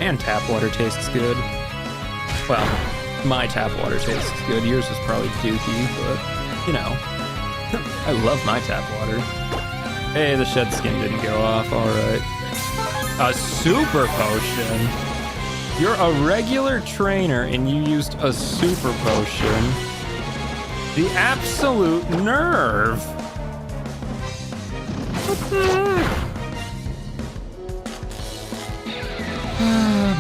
And tap water tastes good. Well, my tap water tastes good. Yours is probably dookie, but, you know. I love my tap water. Hey, the shed skin didn't go off. All right. A super potion? You're a regular trainer and you used a super potion. The absolute nerve. What the heck?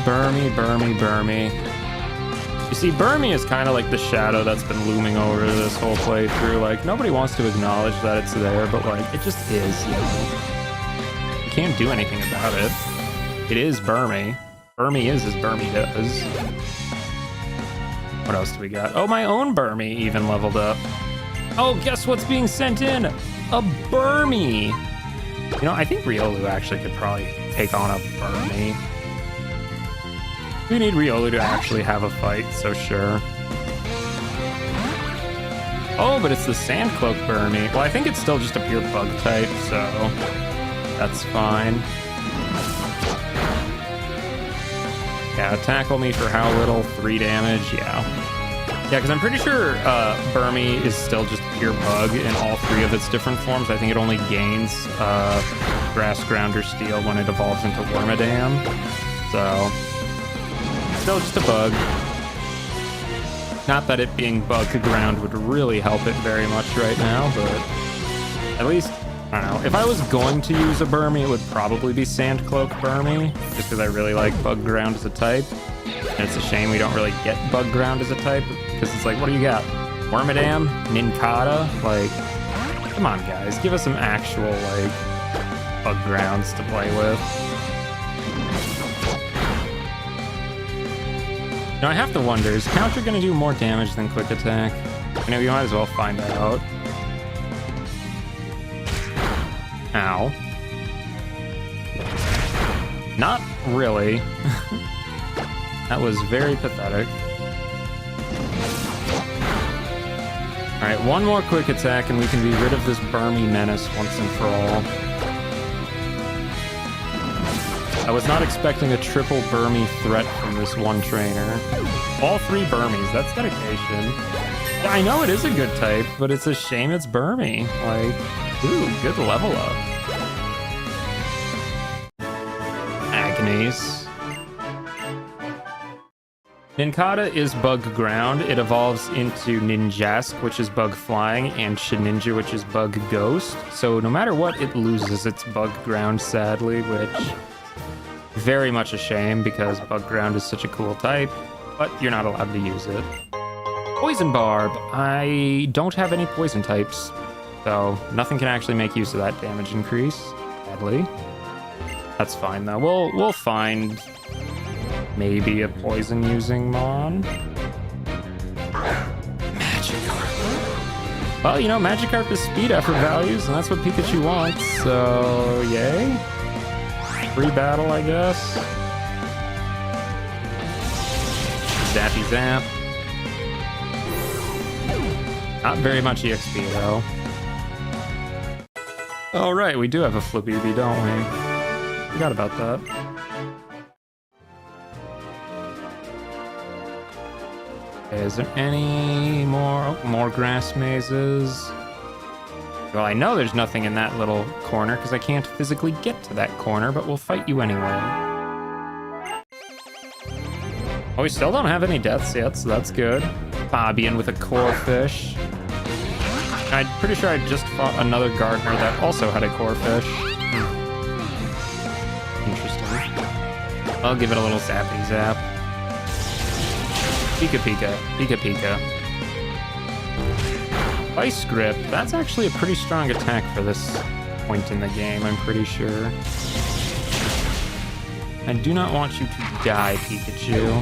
Burmy. You see, Burmy is kind of like the shadow that's been looming over this whole playthrough. Like, nobody wants to acknowledge that it's there, but like, it just is, you know? You can't do anything about it. It is Burmy. Burmy is as Burmy does. What else do we got? Oh, my own Burmy even leveled up. Oh, guess what's being sent in? A Burmy. You know, I think Riolu actually could probably take on a Burmy. We need Riolu to actually have a fight, so sure. Oh, but it's the Sandcloak Burmy. Well, I think it's still just a pure bug type, so that's fine. Yeah, tackle me for how little? 3 damage, yeah. Yeah, because I'm pretty sure Burmy is still just pure bug in all 3 of its different forms. I think it only gains Grass, Ground, or Steel when it evolves into Wormadam. So, still just a bug. Not that it being bug ground would really help it very much right now, but at least, I don't know. If I was going to use a Burmy, it would probably be Sandcloak Burmy, just because I really like bug ground as a type. And it's a shame we don't really get bug ground as a type, because it's like, what do you got? Wormadam? Nincada? Like, come on, guys. Give us some actual, like, bug grounds to play with. Now, I have to wonder, is Counter going to do more damage than Quick Attack? You know, you might as well find out. Ow. Not really. That was very pathetic. Alright, one more Quick Attack and we can be rid of this Burmy menace once and for all. I was not expecting a triple Burmy threat from this one trainer. All 3 Burmies, that's dedication. I know it is a good type, but it's a shame it's Burmy. Like, ooh, good level up. Agnes. Nincada is bug ground. It evolves into Ninjask, which is bug flying, and Shedinja, which is bug ghost. So no matter what, it loses its bug ground, sadly, which very much a shame because bug ground is such a cool type, but you're not allowed to use it. Poison Barb. I don't have any poison types, so nothing can actually make use of that damage increase, sadly. That's fine though. We'll find maybe a poison using Mon. Magikarp. Well, you know, Magikarp is speed effort values, and that's what Pikachu wants, so yay. Free battle, I guess. Zappy Zap. Not very much EXP though. Oh right, we do have a Flabébé, don't we? Forgot about that. Okay, is there any more grass mazes? Well, I know there's nothing in that little corner because I can't physically get to that corner, but we'll fight you anyway. Oh, we still don't have any deaths yet, so that's good. Fabian with a core fish. I'm pretty sure I just fought another gardener that also had a core fish. Interesting. I'll give it a little zappy zap. Pika Pika. Pika Pika. Ice Grip. That's actually a pretty strong attack for this point in the game, I'm pretty sure. I do not want you to die, Pikachu.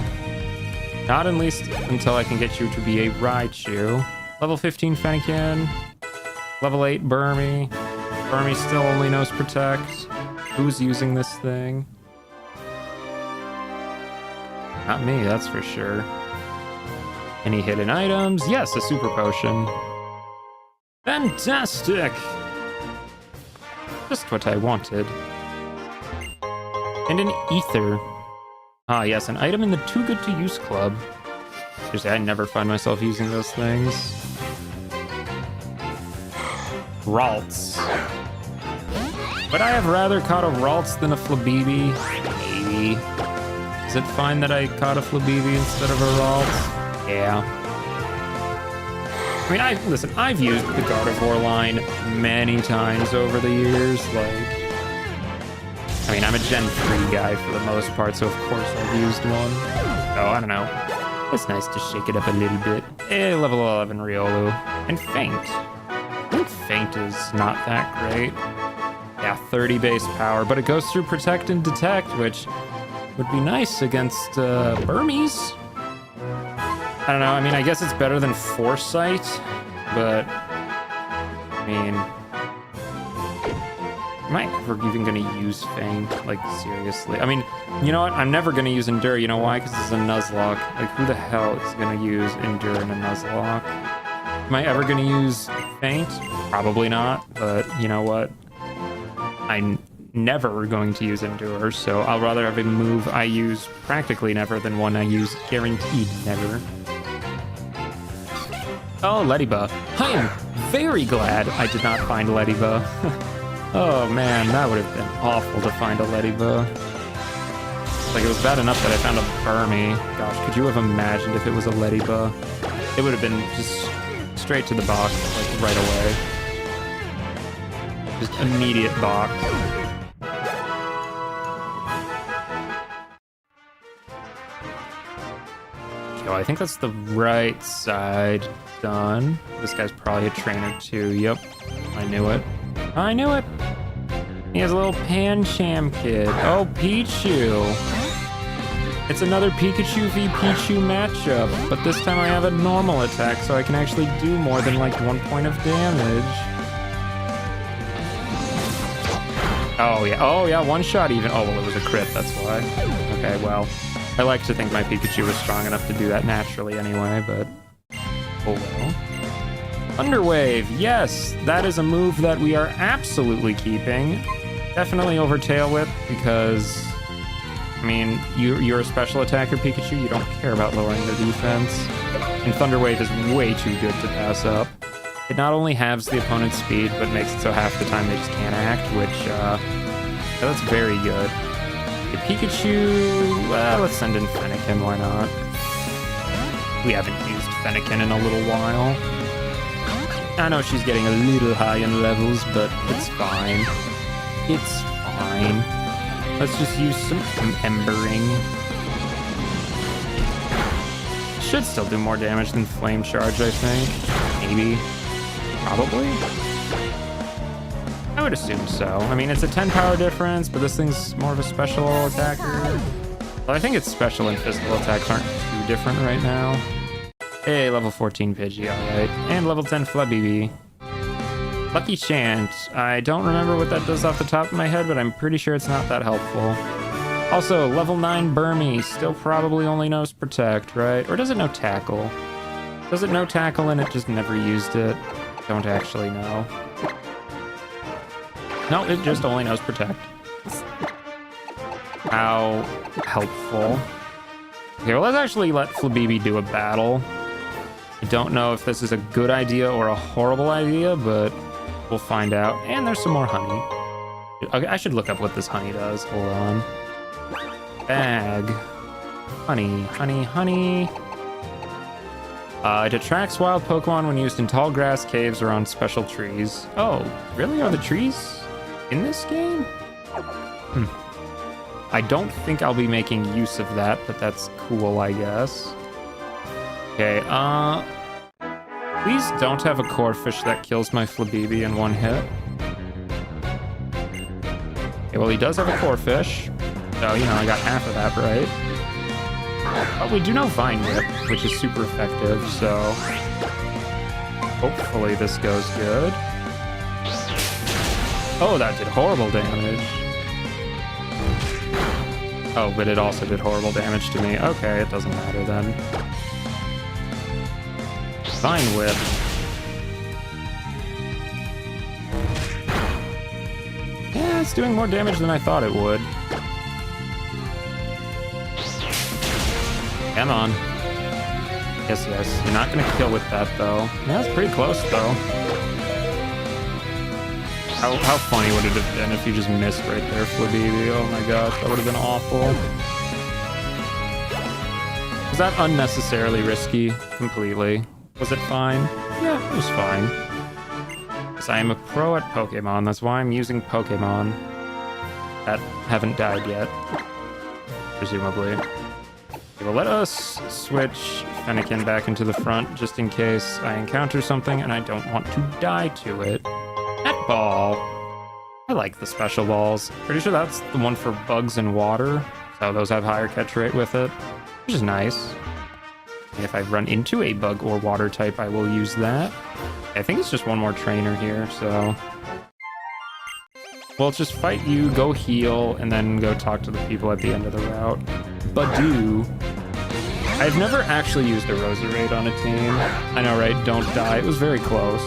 Not at least until I can get you to be a Raichu. Level 15 Fennekin. Level 8 Burmy. Burmy still only knows Protect. Who's using this thing? Not me, that's for sure. Any hidden items? Yes, a super potion. Fantastic! Just what I wanted. And an ether. Ah, yes, an item in the Too Good to Use club. Seriously, I never find myself using those things. Ralts. Would I have rather caught a Ralts than a Flabibi? Maybe. Is it fine that I caught a Flabibi instead of a Ralts? Yeah. I mean, listen, I've used the Gardevoir line many times over the years, like... I mean, I'm a Gen 3 guy for the most part, so of course I've used one. Oh, I don't know. It's nice to shake it up a little bit. Level 11 Riolu. And Faint. I think Faint is not that great. Yeah, 30 base power, but it goes through Protect and Detect, which would be nice against Burmese. I don't know, I mean, I guess it's better than Foresight, but... I mean... Am I ever even gonna use Faint? Like, seriously? I mean, you know what? I'm never gonna use Endure. You know why? Because it's a Nuzlocke. Like, who the hell is gonna use Endure in a Nuzlocke? Am I ever gonna use Faint? Probably not, but you know what? I'm never going to use Endure, so I'll rather have a move I use practically never than one I use guaranteed never. Oh, Lediba. I am very glad I did not find Lediba. Oh man, that would have been awful to find a Lediba. Like, it was bad enough that I found a Burmy. Gosh, could you have imagined if it was a Lediba? It would have been just straight to the box, like, right away. Just immediate box. Okay, well, I think that's the right side done. This guy's probably a trainer too. Yep, I knew it. I knew it. He has a little Pancham kid. Oh, Pichu. It's another Pikachu v Pichu matchup, but this time I have a normal attack, so I can actually do more than like 1 point of damage. Oh yeah, one shot even. Oh, well, it was a crit, that's why. Okay, well, I like to think my Pikachu was strong enough to do that naturally anyway, but oh well. Underwave, yes, that is a move that we are absolutely keeping. Definitely over Tail Whip because, I mean, you're a special attacker, Pikachu. You don't care about lowering their defense. And Thunder Wave is way too good to pass up. It not only halves the opponent's speed, but makes it so half the time they just can't act, which, that's very good. The Pikachu, let's send in Fennekin, why not? We haven't used Fennekin in a little while. I know she's getting a little high in levels, but it's fine. It's fine. Let's just use some Embering. Should still do more damage than Flame Charge, I think. Maybe. Probably? I would assume so. I mean, it's a 10 power difference, but this thing's more of a special attacker. Well, I think its special and physical attacks aren't too different right now. Hey, level 14 Pidgey, alright. And level 10 Flabibi. Lucky Chant. I don't remember what that does off the top of my head, but I'm pretty sure it's not that helpful. Also, level 9 Burmy. Still probably only knows Protect, right? Or does it know Tackle? Does it know Tackle and it just never used it? Don't actually know. No, it just only knows Protect. How helpful. Okay, well, let's actually let Flabibi do a battle. I don't know if this is a good idea or a horrible idea, but we'll find out. And there's some more honey. Okay, I should look up what this honey does. Hold on. Bag. Honey, honey, honey. It attracts wild Pokemon when used in tall grass, caves, or on special trees. Oh, really? Are the trees in this game? I don't think I'll be making use of that, but that's cool, I guess. Okay, please don't have a Corphish that kills my Flabibi in one hit. Okay, well, he does have a Corphish. So, you know, I got half of that, right? But we do know Vine Whip, which is super effective, so... hopefully this goes good. Oh, that did horrible damage. Oh, but it also did horrible damage to me. Okay, it doesn't matter then. Vine Whip. Yeah, it's doing more damage than I thought it would. Come on. Yes, yes. You're not gonna kill with that, though. That's pretty close, though. How funny would it have been if you just missed right there, Flabibi? Oh my gosh, that would have been awful. Was that unnecessarily risky? Completely. Was it fine? Yeah, it was fine. Because I am a pro at Pokemon, that's why I'm using Pokemon that haven't died yet. Presumably. Okay, well, let us switch Fennekin back into the front, just in case I encounter something and I don't want to die to it. Net ball. I like the special balls. Pretty sure that's the one for bugs and water. So those have higher catch rate with it, which is nice. And if I run into a bug or water type, I will use that. I think it's just one more trainer here, so... Well, just fight you, go heal, and then go talk to the people at the end of the route. Badoo. I've never actually used a Roserade on a team. I know, right? Don't die. It was very close.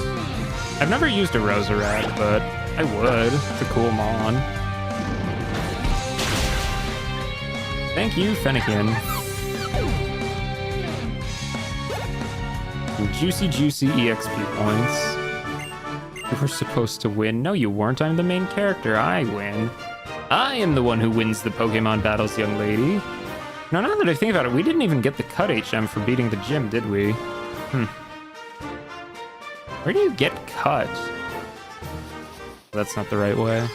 I've never used a Roserade, but I would. It's a cool Mon. Thank you, Fennekin. Juicy EXP points. You were supposed to win. No, you weren't. I'm the main character. I win. I am the one who wins the Pokemon battles, young lady. Now that I think about it, we didn't even get the cut HM for beating the gym, did we? Where do you get cut? That's not the right way.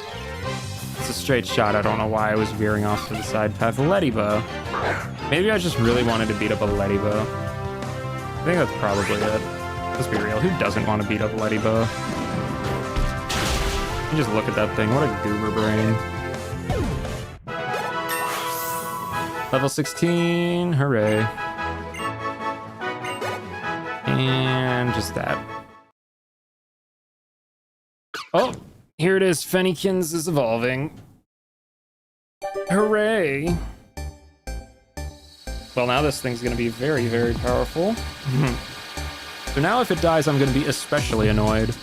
It's a straight shot. I don't know why I was veering off to the side path. Lediba. Maybe I just really wanted to beat up a Lediba. I think that's probably it. Let's be real. Who doesn't want to beat up Lediba? You just look at that thing. What a goober brain. Level 16. Hooray. And just that. Oh, here it is. Fennekins is evolving. Hooray. Well, now this thing's going to be very, very powerful. So now if it dies, I'm going to be especially annoyed.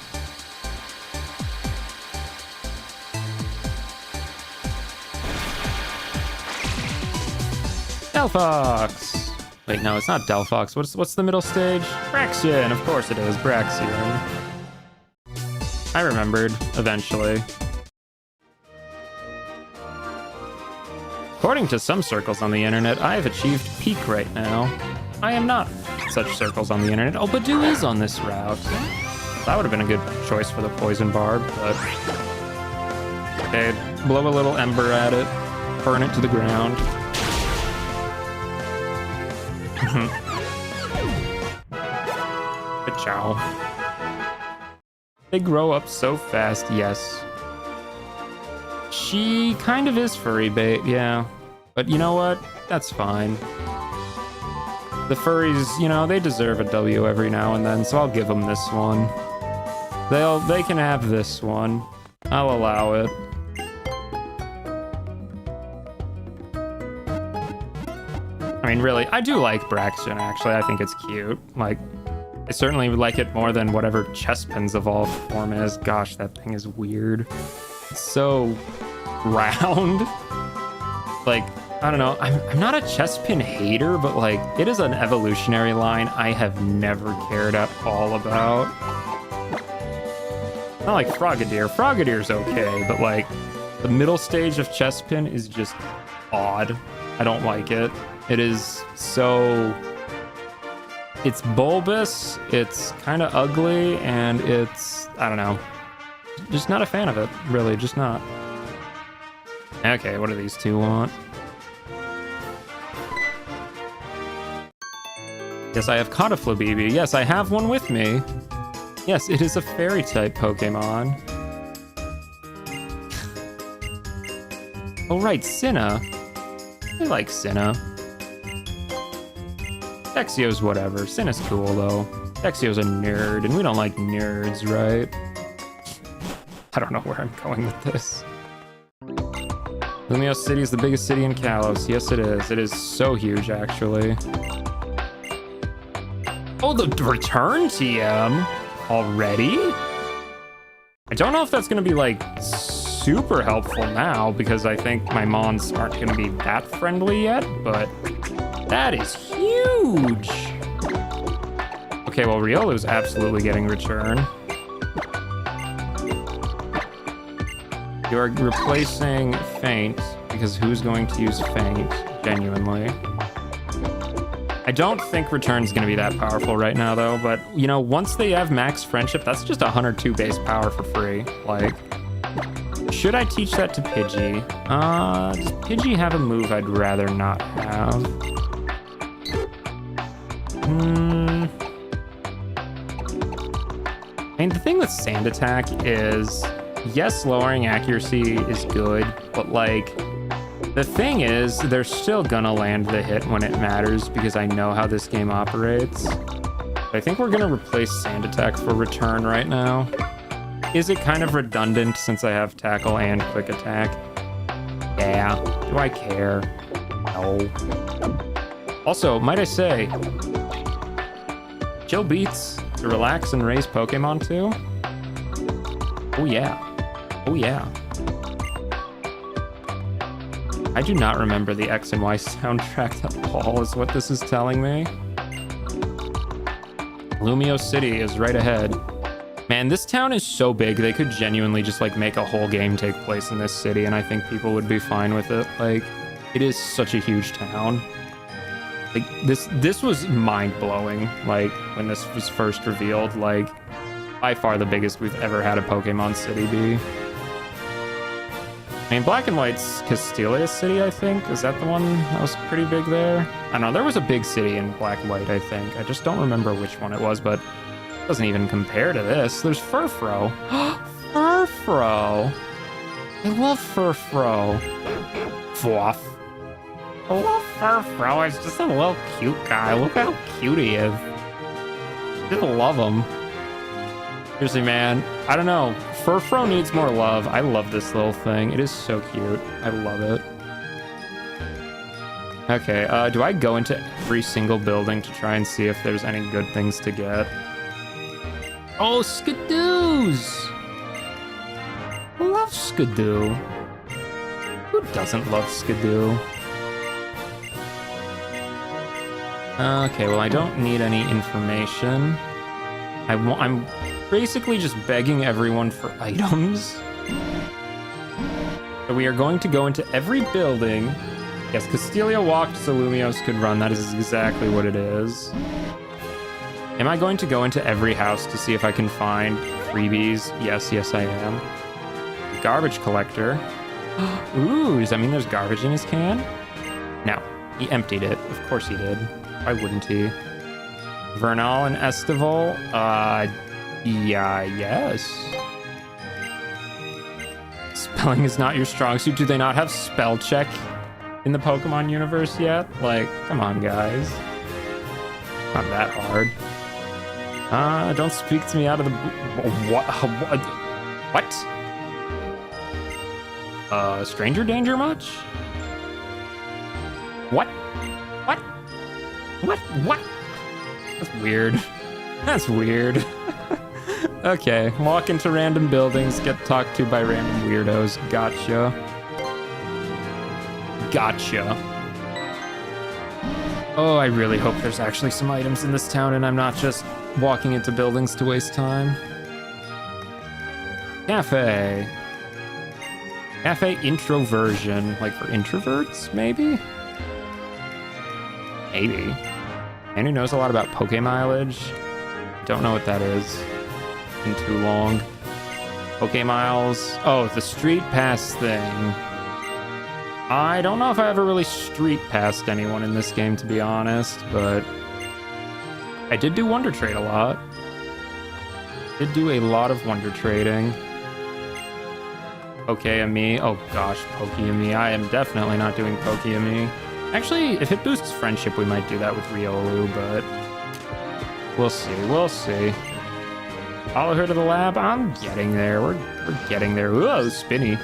Delphox! Wait, no, it's not Delphox. What's the middle stage? Braxian! Of course it is, Braxian. I remembered, eventually. According to some circles on the internet, I have achieved peak right now. I am not such circles on the internet. Oh, Badoo is on this route. That would have been a good choice for the Poison Barb, but... Okay, blow a little ember at it. Burn it to the ground. Good chow. They grow up so fast, yes. She kind of is furry bait, yeah. But you know what? That's fine. The furries, you know, they deserve a W every now and then, so I'll give them this one. They can have this one. I'll allow it. I mean, really, I do like Braxian, actually. I think it's cute. Like, I certainly like it more than whatever Chespin's evolved form is. Gosh, that thing is weird. It's so round. Like, I don't know. I'm not a Chespin hater, but like, it is an evolutionary line I have never cared at all about. Not like Frogadier. Frogadier's okay, but like, the middle stage of Chespin is just odd. I don't like it. It is so... It's bulbous, it's kind of ugly, and it's... I don't know. Just not a fan of it, really, just not. Okay, what do these two want? Yes, I have caught a Flabibi. Yes, I have one with me. Yes, it is a fairy-type Pokemon. Oh, right, Cinna. I like Cinna. Dexio's whatever. Cinna's cool, though. Dexio's a nerd, and we don't like nerds, right? I don't know where I'm going with this. Lumio City is the biggest city in Kalos. Yes, it is. It is so huge, actually. Oh, the return TM already? I don't know if that's going to be, like, super helpful now, because I think my mons aren't going to be that friendly yet, but that is huge. Okay, well, Riolu's absolutely getting return. You are replacing Feint, because who's going to use Feint, genuinely? I don't think Return's going to be that powerful right now, though, but, you know, once they have max friendship, that's just 102 base power for free. Like, should I teach that to Pidgey? Does Pidgey have a move I'd rather not have? I mean, the thing with Sand Attack is, yes, lowering accuracy is good, but, like, the thing is, they're still gonna land the hit when it matters because I know how this game operates. I think we're gonna replace Sand Attack for Return right now. Is it kind of redundant since I have Tackle and Quick Attack? Yeah. Do I care? No. Also, might I say, chill beats to relax and raise Pokemon too? Oh yeah. Oh yeah. I do not remember the X and Y soundtrack at all, is what this is telling me. Lumio City is right ahead. Man, this town is so big, they could genuinely just, like, make a whole game take place in this city, and I think people would be fine with it. Like, it is such a huge town. Like, this was mind-blowing, like, when this was first revealed. Like, by far the biggest we've ever had a Pokemon City be. I mean, Black and White's Castelia City, I think. Is that the one that was pretty big there? I don't know. There was a big city in Black and White, I think. I just don't remember which one it was, but it doesn't even compare to this. There's Furfrou. Furfrou. I love Furfrou. Fluff. I love Furfrou. He's just a little cute guy. Look how cute he is. I just love him. Seriously, man. I don't know. Furfrou needs more love. I love this little thing. It is so cute. I love it. Okay, do I go into every single building to try and see if there's any good things to get? Oh, Skidoos! I love Skidoo. Who doesn't love Skidoo? Okay, well, I don't need any information. I'm basically just begging everyone for items. So we are going to go into every building. Yes, Castelia walked, so Lumios could run. That is exactly what it is. Am I going to go into every house to see if I can find freebies? Yes, I am. Garbage collector. Ooh, does that mean there's garbage in his can? No, he emptied it. Of course he did. Why wouldn't he? Vernal and Estival? Yeah, yes. Spelling is not your strong suit. Do they not have spell check in the Pokemon universe yet? Like, come on, guys. Not that hard. Don't speak to me out of the... What? Stranger danger much? What? That's weird. That's weird. Okay, walk into random buildings, get talked to by random weirdos. Gotcha. Oh, I really hope there's actually some items in this town and I'm not just walking into buildings to waste time. Cafe introversion, like for introverts, maybe? Maybe. Man who knows a lot about Pokemileage. Don't know what that is. Been too long. Pokemiles. Oh, the street pass thing. I don't know if I ever really street passed anyone in this game, to be honest, but I did do Wonder Trade a lot. Did do a lot of Wonder Trading. Poke-a-me. Oh gosh, Poke-a-me. I am definitely not doing Poke-a-me. Actually, if it boosts friendship, we might do that with Riolu, but we'll see. Follow her to the lab. I'm getting there. We're getting there. Whoa, Spinny.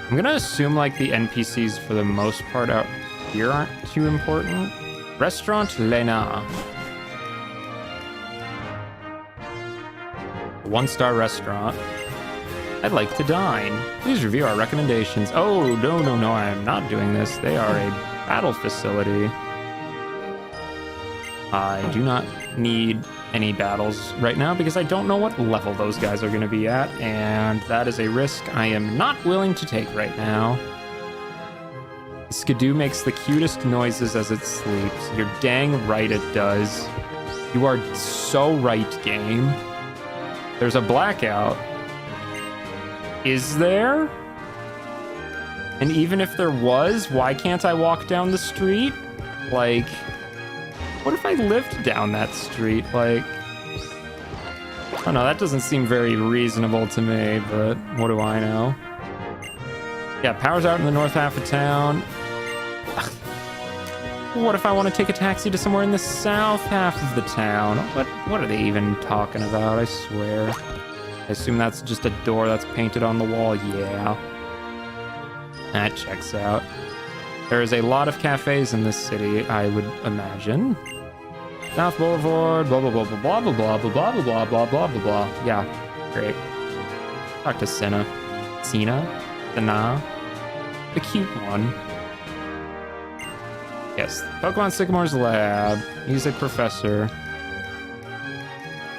I'm gonna assume like the NPCs for the most part out here aren't too important. Restaurant Lena. 1-star restaurant. I'd like to dine. Please review our recommendations. Oh, no, I am not doing this. They are a battle facility. I do not need any battles right now because I don't know what level those guys are going to be at, and that is a risk I am not willing to take right now. Skidoo makes the cutest noises as it sleeps. You're dang right it does. You are so right, game. There's a blackout. Is there? And even if there was, why can't I walk down the street? Like, what if I lived down that street? Like, oh no, that doesn't seem very reasonable to me, but what do I know? Yeah, power's out in the north half of town. What if I want to take a taxi to somewhere in the south half of the town? What are they even talking about? I swear. I assume that's just a door that's painted on the wall. Yeah. That checks out. There is a lot of cafes in this city, I would imagine. South Boulevard, blah, blah, blah, blah, blah, blah, blah, blah, blah, blah, blah, blah, blah, blah. Yeah, great. Talk to Senna. Senna? The cute one. Yes, Pokemon Sycamore's lab. He's a professor.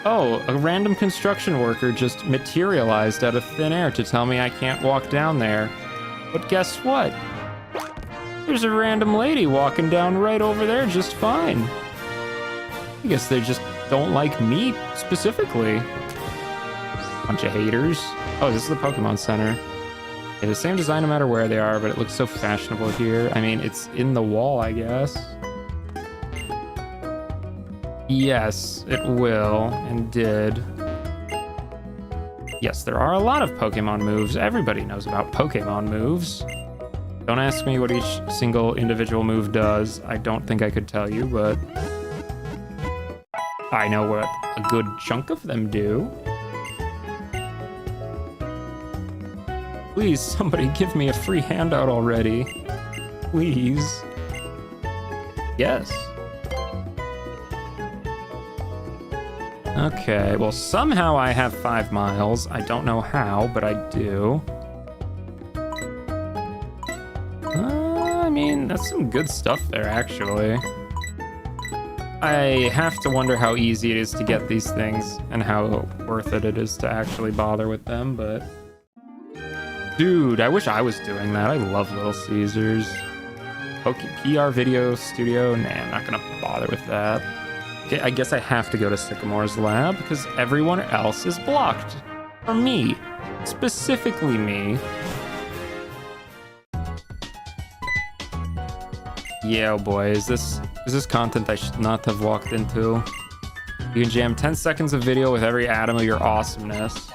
Oh, a random construction worker just materialized out of thin air to tell me I can't walk down there. But guess what? There's a random lady walking down right over there just fine. I guess they just don't like me specifically. Bunch of haters. Oh, this is the Pokemon Center. Yeah, the same design no matter where they are, but it looks so fashionable here. I mean, it's in the wall, I guess. Yes, it will, and did. Yes, there are a lot of Pokemon moves. Everybody knows about Pokemon moves. Don't ask me what each single individual move does. I don't think I could tell you, but I know what a good chunk of them do. Please, somebody give me a free handout already. Please. Yes. Okay, well, somehow I have 5 miles. I don't know how, but I do. I mean, that's some good stuff there, actually. I have to wonder how easy it is to get these things and how worth it is to actually bother with them, but... Dude, I wish I was doing that. I love Little Caesars. PR Video Studio? Nah, I'm not gonna bother with that. Okay, I guess I have to go to Sycamore's lab because everyone else is blocked. For me. Specifically me. Yeah, oh boy, is this content I should not have walked into? You can jam 10 seconds of video with every atom of your awesomeness.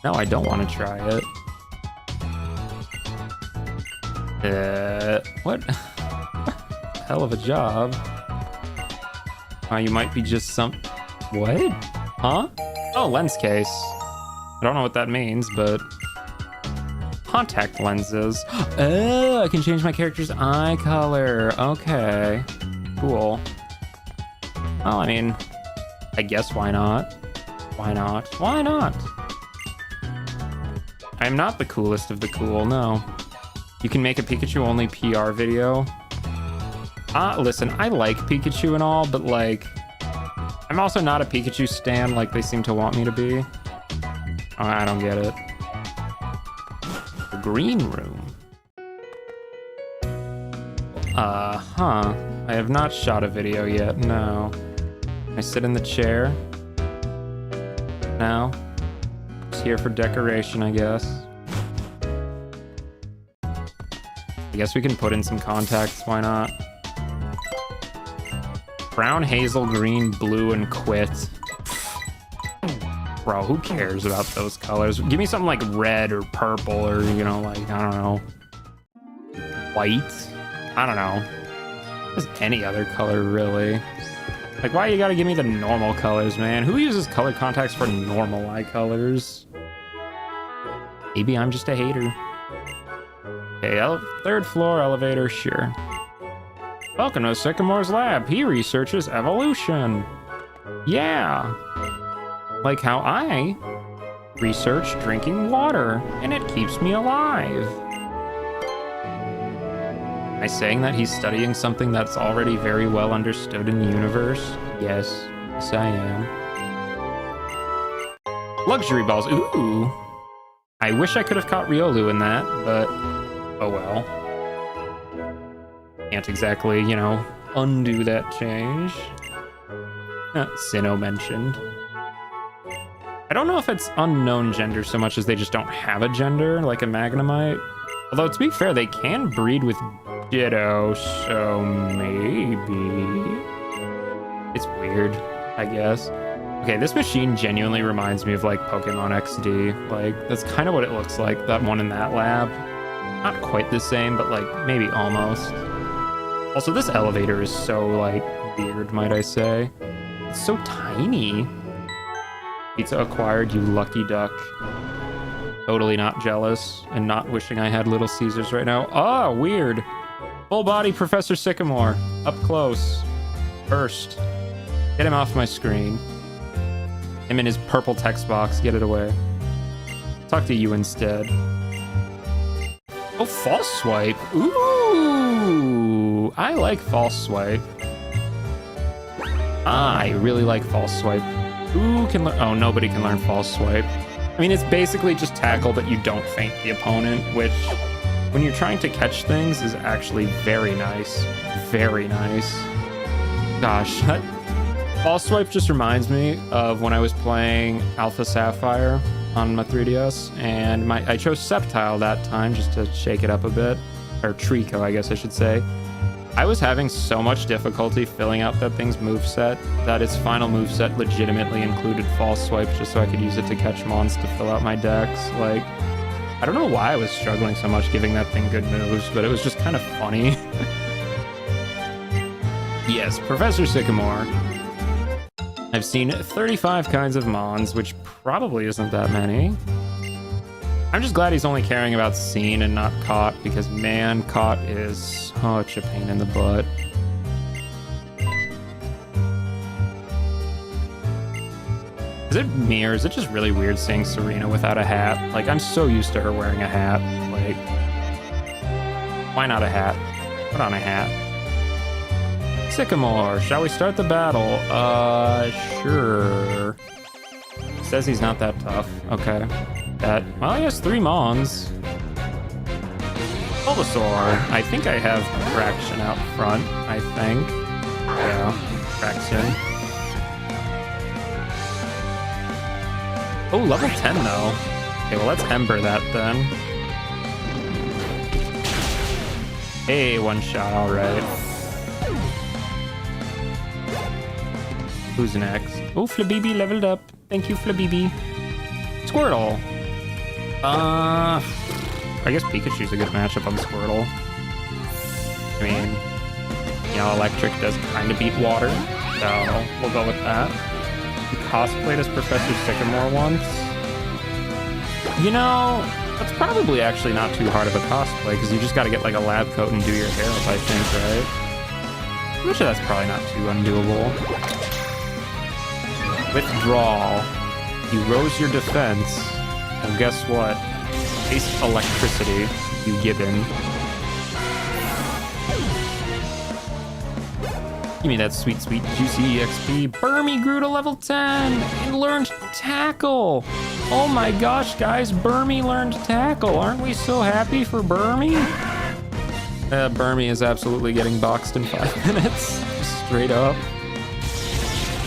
No, I don't want to try it. What? Hell of a job. You might be just some... What? Huh? Oh, lens case. I don't know what that means, but... Contact lenses. Oh, I can change my character's eye color. Okay. Cool. Well, I mean, I guess why not? Why not? Why not? I'm not the coolest of the cool, no. You can make a Pikachu-only PR video. Listen, I like Pikachu and all, but like, I'm also not a Pikachu stan like they seem to want me to be. Oh, I don't get it. The green room. I have not shot a video yet, no. I sit in the chair. No. Just here for decoration, I guess. I guess we can put in some contacts, why not? Brown, hazel, green, blue, and quit. Bro, who cares about those colors? Give me something like red or purple or, you know, like, I don't know. White? I don't know. Just any other color, really. Like, why you gotta give me the normal colors, man? Who uses color contacts for normal eye colors? Maybe I'm just a hater. Okay, third floor elevator, sure. Welcome to Sycamore's lab. He researches evolution. Yeah. Like how I research drinking water, and it keeps me alive. Am I saying that he's studying something that's already very well understood in the universe? Yes, yes I am. Luxury balls, ooh. I wish I could have caught Riolu in that, but oh well. Can't exactly, you know, undo that change. Sinnoh mentioned. I don't know if it's unknown gender so much as they just don't have a gender, like a Magnemite. Although, to be fair, they can breed with Ditto, so maybe... It's weird, I guess. Okay, this machine genuinely reminds me of, like, Pokemon XD. Like, that's kind of what it looks like, that one in that lab. Not quite the same, but, like, maybe almost. Also, this elevator is so, like, weird, might I say. It's so tiny. Pizza acquired, you lucky duck. Totally not jealous and not wishing I had Little Caesars right now. Ah, weird. Full body Professor Sycamore. Up close. First. Get him off my screen. Him in his purple text box. Get it away. Talk to you instead. Oh, false swipe. Ooh. I like false swipe. I really like false swipe. Who can learn? Oh, nobody can learn false swipe. I mean, it's basically just tackle, but you don't feint the opponent, which, when you're trying to catch things, is actually very nice. Very nice. Gosh, that false swipe just reminds me of when I was playing Alpha Sapphire on my 3DS, and I chose Sceptile that time just to shake it up a bit. Or Trico, I guess I should say. I was having so much difficulty filling out that thing's moveset that its final moveset legitimately included false swipe just so I could use it to catch mons to fill out my decks. Like, I don't know why I was struggling so much giving that thing good moves, but it was just kind of funny. Yes, Professor Sycamore. I've seen 35 kinds of mons, which probably isn't that many. I'm just glad he's only caring about seen and not caught, because man, caught is such a pain in the butt. Is it me, or is it just really weird seeing Serena without a hat? Like, I'm so used to her wearing a hat. Like, why not a hat? Put on a hat. Sycamore, shall we start the battle? Sure. Says he's not that tough. Okay. Well, he has 3 mons. Bulbasaur. I think I have Traction out front, I think. Yeah, Traction. Oh, level 10, though. Okay, well, let's Ember that, then. Hey, one shot, all right. Who's next? Oh, Flabibi leveled up. Thank you, Flabibi. Squirtle. I guess Pikachu's a good matchup on Squirtle. I mean, you know, Electric does kind of beat Water, so we'll go with that. You cosplayed as Professor Sycamore once. You know, that's probably actually not too hard of a cosplay, because you just got to get like a lab coat and do your hair up, I think, right? I'm sure that's probably not too undoable. Withdrawal. You rose your defense. Well, guess what? Taste electricity, you gibbon. Give me that sweet, sweet, juicy EXP. Burmy grew to level 10 and learned Tackle. Oh my gosh, guys, Burmy learned Tackle. Aren't we so happy for Burmy? Burmy is absolutely getting boxed in 5 minutes. Straight up.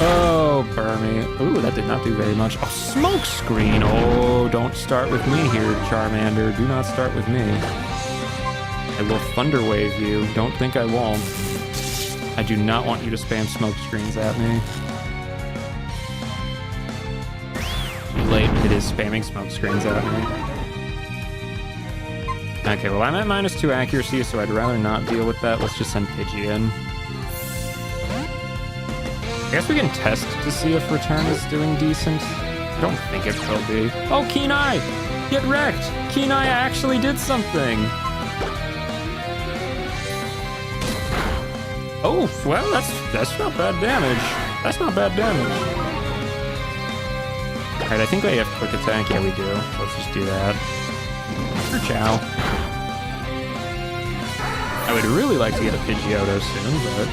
Oh, Burmy. Ooh, that did not do very much. Oh, smoke screen. Oh, don't start with me here, Charmander. Do not start with me. I will Thunder Wave you. Don't think I won't. I do not want you to spam smoke screens at me. Too late. It is spamming smoke screens at me. Okay, well, I'm at -2 accuracy, so I'd rather not deal with that. Let's just send Pidgey in. I guess we can test to see if Return is doing decent. I don't think it will be. Oh, Keen Eye! Get wrecked! Keen Eye actually did something! Oh, well, that's not bad damage. That's not bad damage. All right, I think we have quick attack. Yeah, we do. Let's just do that. For Chow. I would really like to get a Pidgeotto soon, but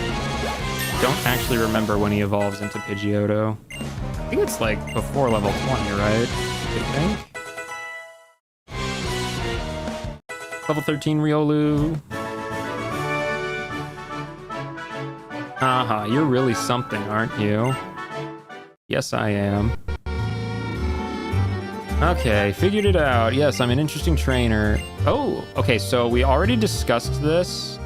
don't actually remember when he evolves into Pidgeotto. I think it's like before level 20, right? I think. Level 13 Riolu. You're really something, aren't you? Yes, I am. Okay, figured it out. Yes, I'm an interesting trainer. Oh, okay, so we already discussed this.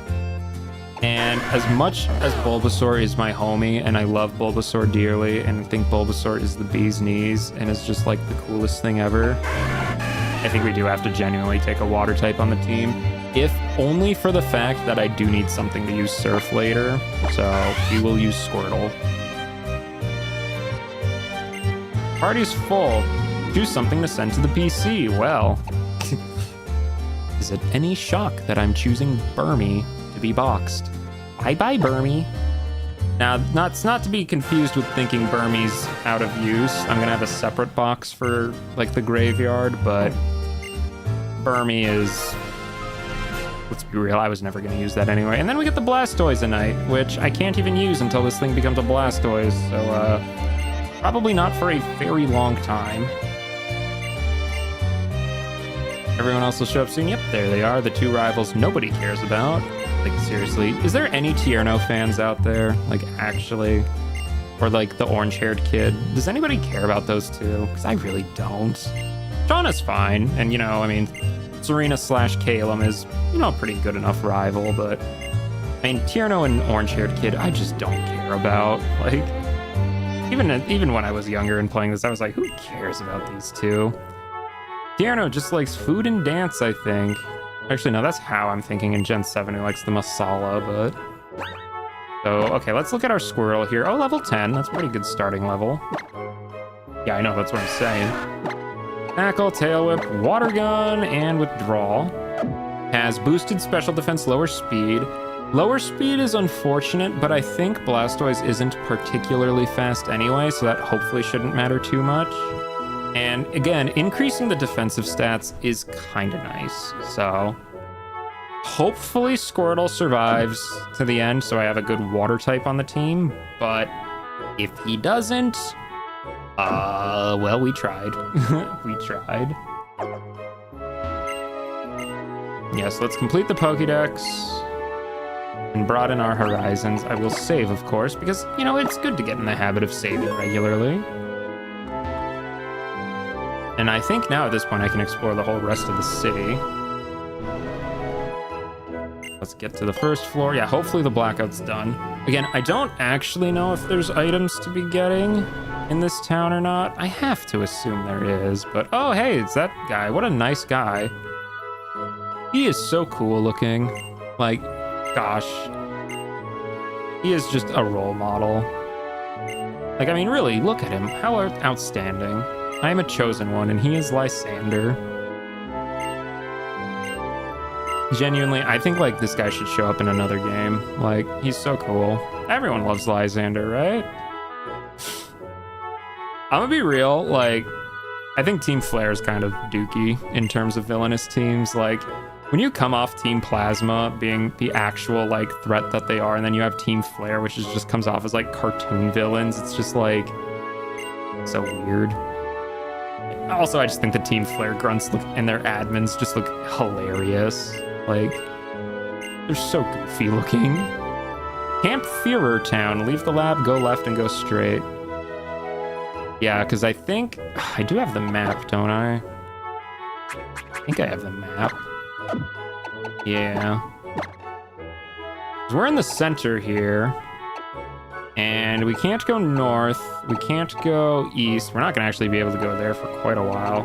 And as much as Bulbasaur is my homie, and I love Bulbasaur dearly, and think Bulbasaur is the bee's knees, and is just like the coolest thing ever, I think we do have to genuinely take a water type on the team. If only for the fact that I do need something to use Surf later, so we will use Squirtle. Party's full. Choose something to send to the PC. Well, is it any shock that I'm choosing Burmy to be boxed? Bye-bye, Burmy. Now, it's not to be confused with thinking Burmy's out of use. I'm gonna have a separate box for, like, the graveyard, but Burmy is... Let's be real, I was never gonna use that anyway. And then we get the Blastoise-a-Night, which I can't even use until this thing becomes a Blastoise, so, probably not for a very long time. Everyone else will show up soon. Yep, there they are, the two rivals nobody cares about. Like, seriously, is there any Tierno fans out there? Like, actually? Or, like, the orange-haired kid? Does anybody care about those two? Because I really don't. Shauna's fine, and, you know, I mean, Serena/Calum is, you know, a pretty good enough rival, but, I mean, Tierno and orange-haired kid, I just don't care about. Like, even when I was younger and playing this, I was like, who cares about these two? Tierno just likes food and dance, I think. Actually, no, that's how I'm thinking in Gen 7. He likes the masala, but... So, okay, let's look at our Squirtle here. Oh, level 10. That's a pretty good starting level. Yeah, I know, that's what I'm saying. Tackle, Tail Whip, Water Gun, and Withdrawal. Has boosted special defense, lower speed. Lower speed is unfortunate, but I think Blastoise isn't particularly fast anyway, so that hopefully shouldn't matter too much. And again, increasing the defensive stats is kind of nice. So hopefully Squirtle survives to the end, so I have a good water type on the team. But if he doesn't, well, we tried. We tried. Yes, let's complete the Pokédex and broaden our horizons. I will save, of course, because, you know, it's good to get in the habit of saving regularly. And I think now at this point I can explore the whole rest of the city. Let's get to the first floor. Yeah, hopefully the blackout's done. Again, I don't actually know if there's items to be getting in this town or not. I have to assume there is, but oh, hey, it's that guy. What a nice guy. He is so cool looking. Like, gosh. He is just a role model. Like, I mean, really, look at him. How outstanding. I am a chosen one, and he is Lysander. Genuinely, I think, like, this guy should show up in another game. Like, he's so cool. Everyone loves Lysander, right? I'm gonna be real, like, I think Team Flare is kind of dookie in terms of villainous teams. Like, when you come off Team Plasma being the actual, like, threat that they are, and then you have Team Flare, which just comes off as, like, cartoon villains, it's just, like, so weird. Also, I just think the Team Flare grunts look, and their admins just look hilarious. Like, they're so goofy looking. Camp Führer Town. Leave the lab, go left, and go straight. Yeah, because I think... I do have the map, don't I? I think I have the map. Yeah. We're in the center here. And we can't go north. We can't go east. We're not going to actually be able to go there for quite a while.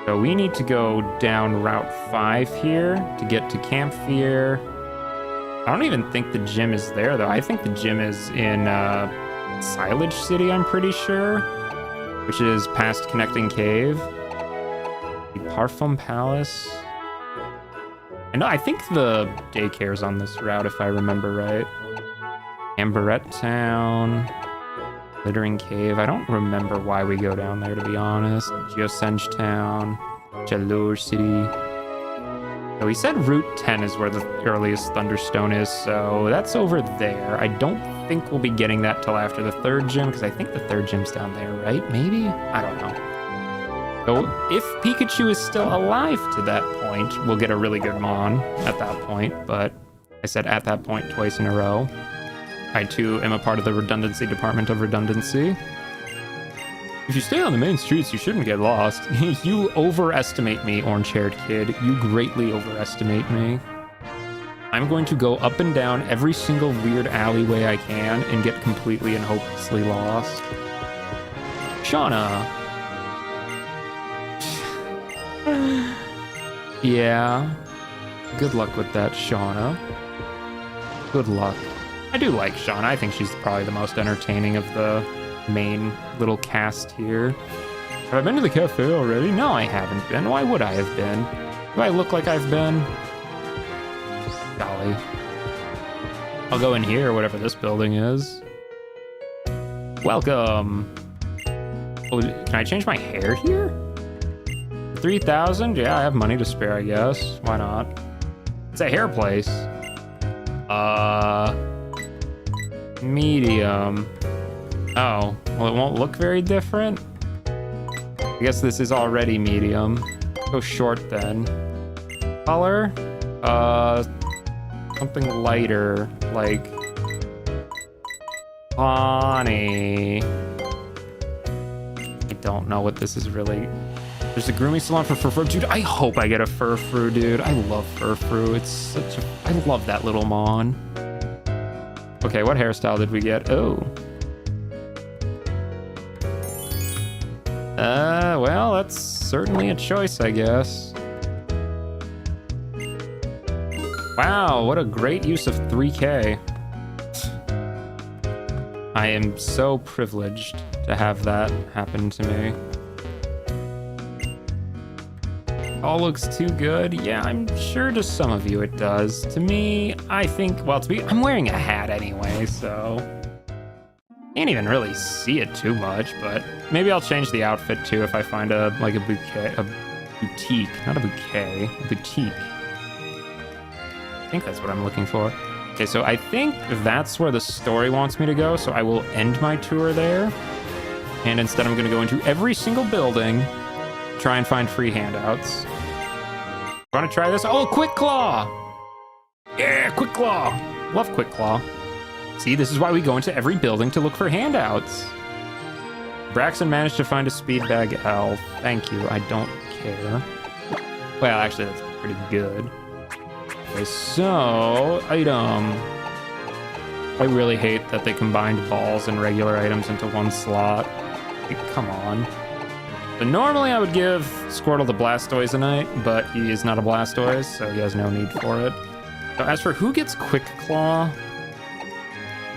So we need to go down Route 5 here to get to Camp Fear. I don't even think the gym is there, though. I think the gym is in Silage City, I'm pretty sure. Which is past Connecting Cave. The Parfum Palace. I think the daycare's on this route, if I remember right. Amberette Town, Glittering Cave. I don't remember why we go down there, to be honest. Geosenge Town, Jalur City. So he said Route 10 is where the earliest Thunderstone is, so that's over there. I don't think we'll be getting that till after the third gym, because I think the third gym's down there, right? Maybe? I don't know. So if Pikachu is still alive to that point, we'll get a really good Mon at that point, but I said at that point twice in a row. I, too, am a part of the redundancy department of redundancy. If you stay on the main streets, you shouldn't get lost. You overestimate me, orange-haired kid. You greatly overestimate me. I'm going to go up and down every single weird alleyway I can and get completely and hopelessly lost. Shauna. Yeah. Good luck with that, Shauna. Good luck. I do like Shauna. I think she's probably the most entertaining of the main little cast here. Have I been to the cafe already? No, I haven't been. Why would I have been? Do I look like I've been? Golly. I'll go in here, whatever this building is. Welcome. Oh, can I change my hair here? 3,000? Yeah, I have money to spare, I guess. Why not? It's a hair place. Medium. Oh, well, it won't look very different. I guess this is already medium. Go short then. Color? Something lighter, like honey. I don't know what this is really. There's a grooming salon for Furfru. Dude, I hope I get a Furfru, dude. I love Furfru. It's such a... I love that little Mon. Okay, what hairstyle did we get? Oh. Well, that's certainly a choice, I guess. Wow, what a great use of 3K. I am so privileged to have that happen to me. All looks too good. Yeah, I'm sure to some of you it does. To me, I think, well, I'm wearing a hat anyway, so can't even really see it too much, but maybe I'll change the outfit too if I find a boutique, not a bouquet, a boutique. I think that's what I'm looking for. Okay, so I think that's where the story wants me to go, so I will end my tour there. And instead I'm gonna go into every single building, try and find free handouts. Wanna try this? Oh, Quick Claw! Yeah, Quick Claw! Love Quick Claw. See, this is why we go into every building to look for handouts. Braxton managed to find a speed bag L. Thank you, I don't care. Well, actually, that's pretty good. Okay, so, item. I really hate that they combined balls and regular items into one slot. Like, come on. So normally I would give Squirtle the Blastoise, but he is not a Blastoise, so he has no need for it. So as for who gets Quick Claw,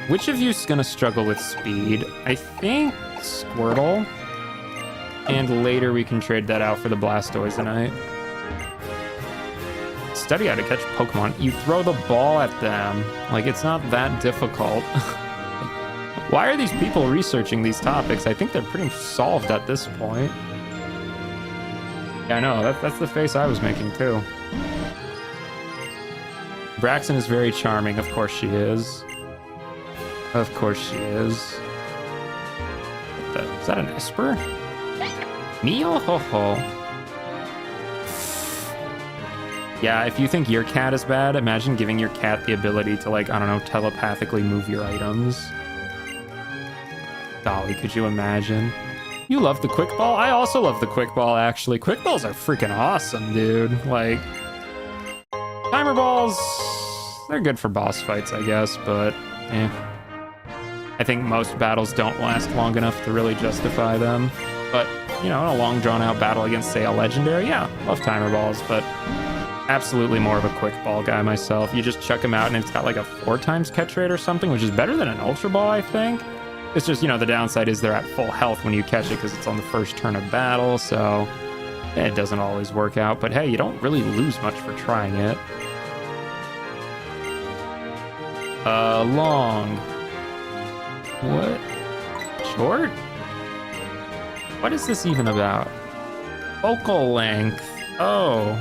which of you is gonna struggle with speed? I think Squirtle. And later we can trade that out for the Blastoise. Study how to catch Pokemon. You throw the ball at them. Like, it's not that difficult. Why are these people researching these topics? I think they're pretty solved at this point. Yeah, I know. That's the face I was making, too. Braxton is very charming. Of course she is. Of course she is. Is that an Esper? Mio ho ho. Yeah, if you think your cat is bad, imagine giving your cat the ability to, like, I don't know, telepathically move your items. Golly, could you imagine? You love the Quick Ball? I also love the Quick Ball, actually. Quick Balls are freaking awesome, dude. Like, Timer Balls, they're good for boss fights, I guess, but, eh. I think most battles don't last long enough to really justify them. But, you know, in a long, drawn-out battle against, say, a Legendary, yeah, love Timer Balls, but absolutely more of a Quick Ball guy myself. You just chuck them out, and it's got, like, a 4x catch rate or something, which is better than an Ultra Ball, I think. It's just, you know, the downside is they're at full health when you catch it because it's on the first turn of battle, so it doesn't always work out. But hey, you don't really lose much for trying it. Long. What? Short? What is this even about? Focal length. Oh,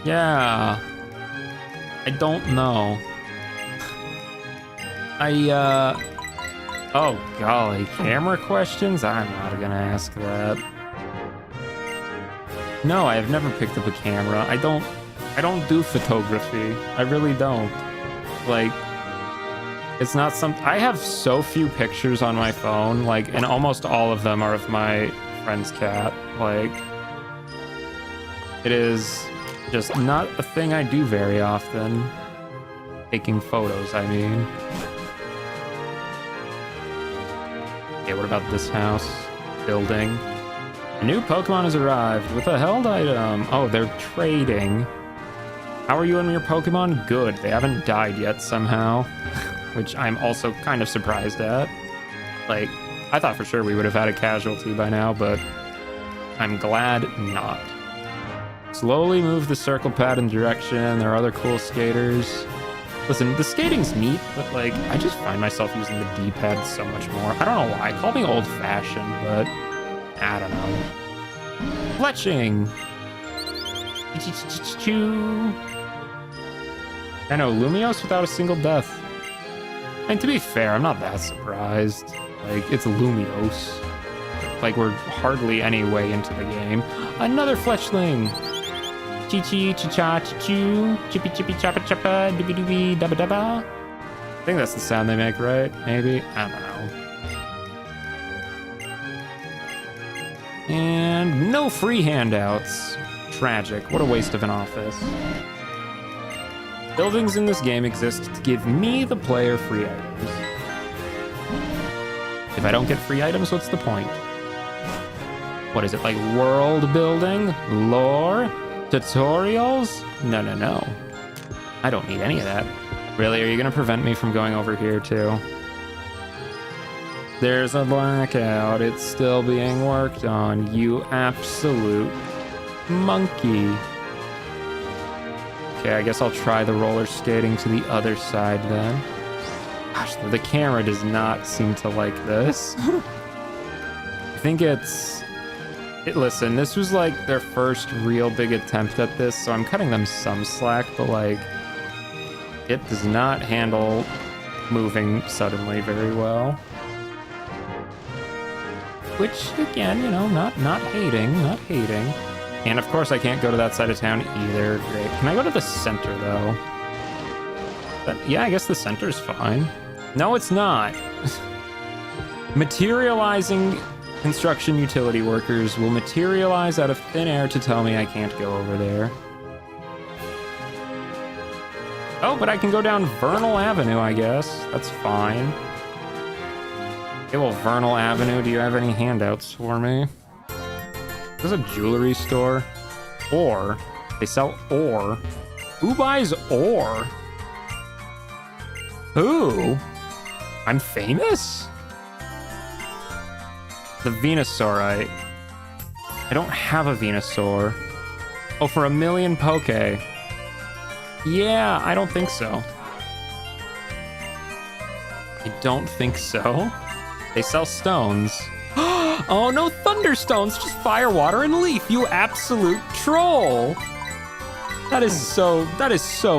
yeah. I don't know. Oh golly, camera questions? I'm not gonna ask that. No, I have never picked up a camera. I don't do photography. I really don't. Like, it's not I have so few pictures on my phone, like, and almost all of them are of my friend's cat. Like, it is just not a thing I do very often. Taking photos, I mean. Okay, what about this house? Building. A new Pokemon has arrived with a held item. Oh, they're trading. How are you and your Pokemon? Good. They haven't died yet somehow, which I'm also kind of surprised at. Like, I thought for sure we would have had a casualty by now, but I'm glad not. Slowly move the circle pad in direction. There are other cool skaters. Listen, the skating's neat, but like, I just find myself using the D-pad so much more. I don't know why. Call me old-fashioned, but I don't know. Fletching. I know, Lumiose without a single death. And to be fair, I'm not that surprised. Like, it's Lumiose. Like, we're hardly any way into the game. Another Fletchling. Chi-chi, chi-cha, chi-choo, chippy-chippy, choppa-choppa, dooby-dooby, dabba-dabba. I think that's the sound they make, right? Maybe? I don't know. And no free handouts. Tragic. What a waste of an office. Buildings in this game exist to give me, the player, free items. If I don't get free items, what's the point? What is it, like world building? Lore? Tutorials? No. I don't need any of that. Really, are you gonna prevent me from going over here too? There's a blackout. It's still being worked on. You absolute monkey. Okay, I guess I'll try the roller skating to the other side then. Gosh, the camera does not seem to like this. I think listen, this was like their first real big attempt at this, so I'm cutting them some slack, but like, it does not handle moving suddenly very well. Which, again, you know, not hating. And of course I can't go to that side of town either. Great. Can I go to the center though? Yeah, I guess the center's fine. No, it's not. Materializing construction utility workers will materialize out of thin air to tell me I can't go over there. Oh, but I can go down Vernal Avenue, I guess. That's fine. Okay, well, Vernal Avenue, do you have any handouts for me? There's a jewelry store. Ore. They sell ore. Who buys ore? Who? I'm famous? The Venusaurite. I don't have a Venusaur. Oh, for 1,000,000 Poke. Yeah, I don't think so. I don't think so. They sell stones. Oh, no Thunderstones, just fire, water, and leaf, you absolute troll. That is so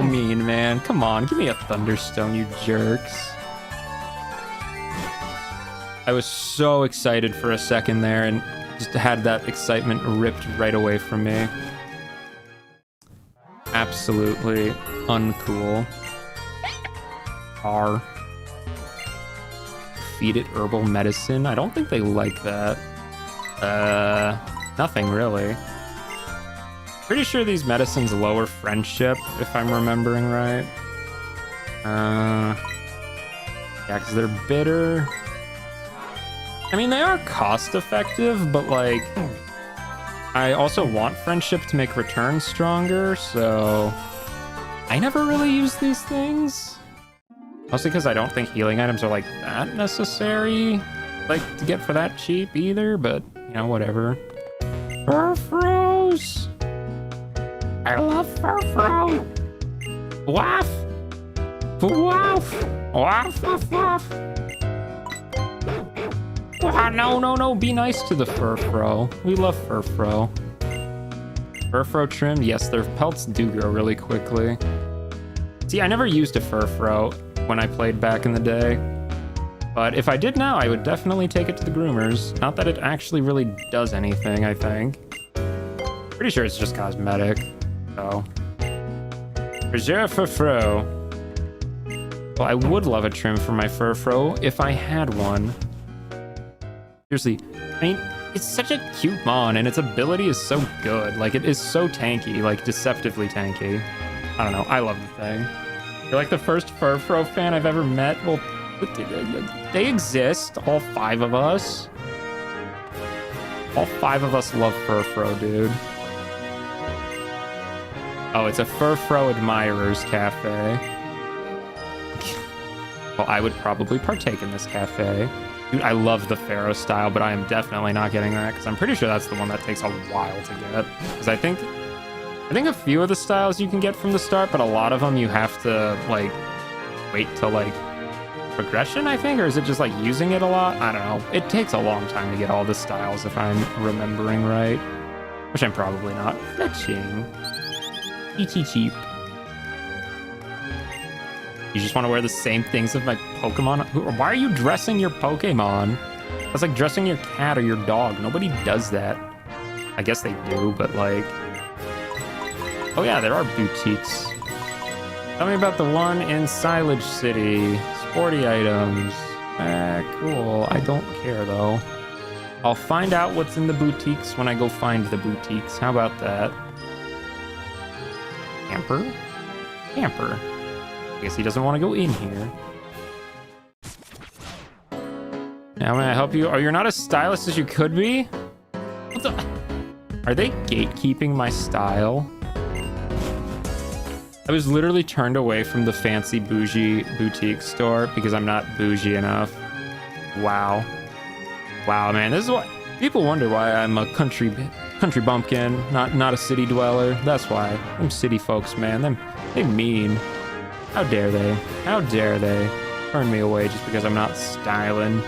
mean, man. Come on, give me a Thunderstone, you jerks. I was so excited for a second there and just had that excitement ripped right away from me. Absolutely uncool. R. Feed it herbal medicine? I don't think they like that. Nothing really. Pretty sure these medicines lower friendship, if I'm remembering right. Yeah, because they're bitter. I mean, they are cost effective, but like, I also want friendship to make returns stronger, so I never really use these things. Mostly because I don't think healing items are like that necessary, like to get for that cheap either, but you know, whatever. Furfrows! I love Furfro! Waff! Waff! Waff, waff, waff. Ah, no. Be nice to the Furfro. We love Furfro. Furfro trimmed? Yes, their pelts do grow really quickly. See, I never used a Furfro when I played back in the day. But if I did now, I would definitely take it to the groomers. Not that it actually really does anything, I think. Pretty sure it's just cosmetic. So. Preserve Furfro. Well, I would love a trim for my Furfro if I had one. Seriously, I mean, it's such a cute mon, and its ability is so good. Like, it is so tanky, like, deceptively tanky. I don't know, I love the thing. You're like the first Furfro fan I've ever met. Well, they exist, all 5 of us. All 5 of us love Furfro, dude. Oh, it's a Furfro Admirers Cafe. Well, I would probably partake in this cafe. Dude, I love the Pharaoh style, but I am definitely not getting that because I'm pretty sure that's the one that takes a while to get. Because I think a few of the styles you can get from the start, but a lot of them you have to, like, wait till, like, progression, I think? Or is it just, like, using it a lot? I don't know. It takes a long time to get all the styles if I'm remembering right. Which I'm probably not. Fetching. Cheap. You just want to wear the same things as my Pokemon? Why are you dressing your Pokemon? That's like dressing your cat or your dog. Nobody does that. I guess they do, but like... Oh yeah, there are boutiques. Tell me about the one in Silage City. Sporty items. Cool. I don't care though. I'll find out what's in the boutiques when I go find the boutiques. How about that? Camper? I guess he doesn't want to go in here. Now may I help you? Oh, you're not as stylish as you could be? What the? Are they gatekeeping my style? I was literally turned away from the fancy bougie boutique store because I'm not bougie enough. Wow, man, this is what people wonder why I'm a country bumpkin, not a city dweller. That's why. Them city folks, man, they mean. How dare they turn me away just because I'm not styling.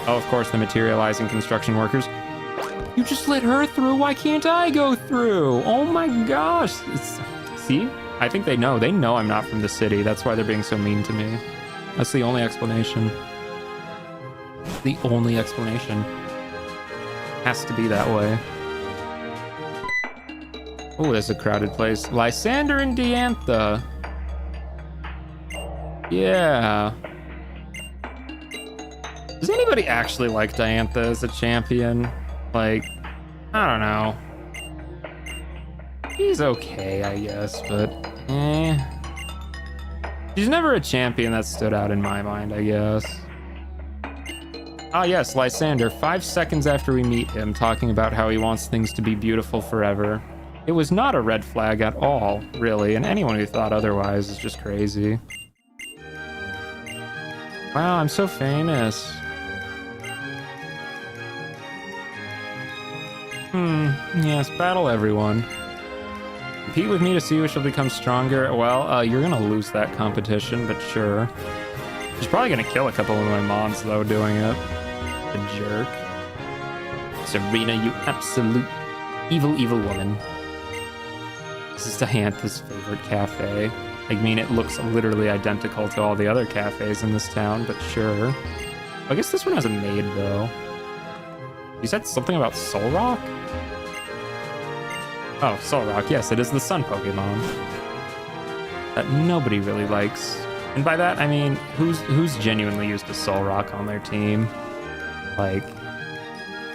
Oh, of course, the materializing construction workers. You just let her through. Why can't I go through? Oh my gosh. See? I think they know. They know I'm not from the city. That's why they're being so mean to me. That's the only explanation. The only explanation. Has to be that way. Oh, there's a crowded place. Lysander and Diantha. Yeah. Does anybody actually like Diantha as a champion? Like, I don't know. He's okay, I guess, but she's never a champion that stood out in my mind, I guess. Ah, yes, Lysander, 5 seconds after we meet him, talking about how he wants things to be beautiful forever. It was not a red flag at all, really, and anyone who thought otherwise is just crazy. Wow, I'm so famous. Yes, battle everyone. Compete with me to see which will become stronger. Well, you're gonna lose that competition, but sure. She's probably gonna kill a couple of my mons, though, doing it. The jerk. Serena, you absolute evil woman. This is Diantha's favorite cafe. I mean, it looks literally identical to all the other cafes in this town, but sure. I guess this one has a maid, though. You said something about Solrock? Oh, Solrock, yes, it is the sun Pokemon. That nobody really likes. And by that, I mean, who's genuinely used a Solrock on their team? Like,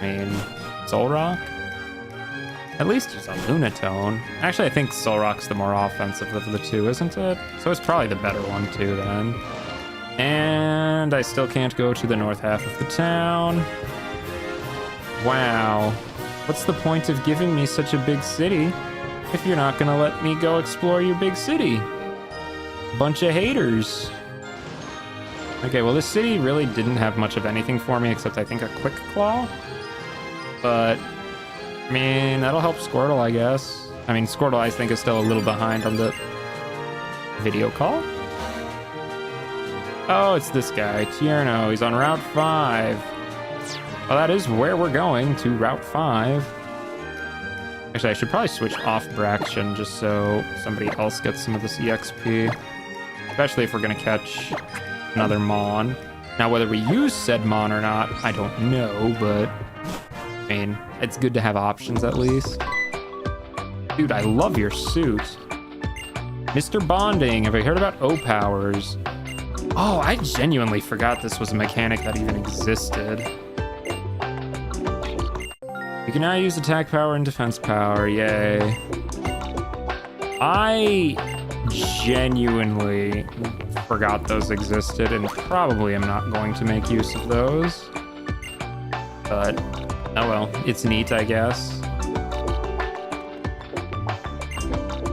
I mean, Solrock? At least there's a Lunatone. Actually, I think Solrock's the more offensive of the two, isn't it? So it's probably the better one too, then. And I still can't go to the north half of the town. Wow. What's the point of giving me such a big city if you're not gonna let me go explore your big city? Bunch of haters. Okay, well, this city really didn't have much of anything for me except I think a Quick Claw. But I mean, that'll help Squirtle, I guess. I mean, Squirtle, I think, is still a little behind on the video call. Oh, it's this guy, Tierno. He's on Route 5. Well, that is where we're going, to Route 5. Actually, I should probably switch off Braction just so somebody else gets some of this EXP. Especially if we're going to catch another Mon. Now, whether we use said Mon or not, I don't know, but... I mean, it's good to have options at least. Dude, I love your suit. Mr. Bonding, have I heard about O-Powers? Oh, I genuinely forgot this was a mechanic that even existed. You can now use attack power and defense power, yay. I genuinely forgot those existed and probably am not going to make use of those. But, oh well, it's neat, I guess.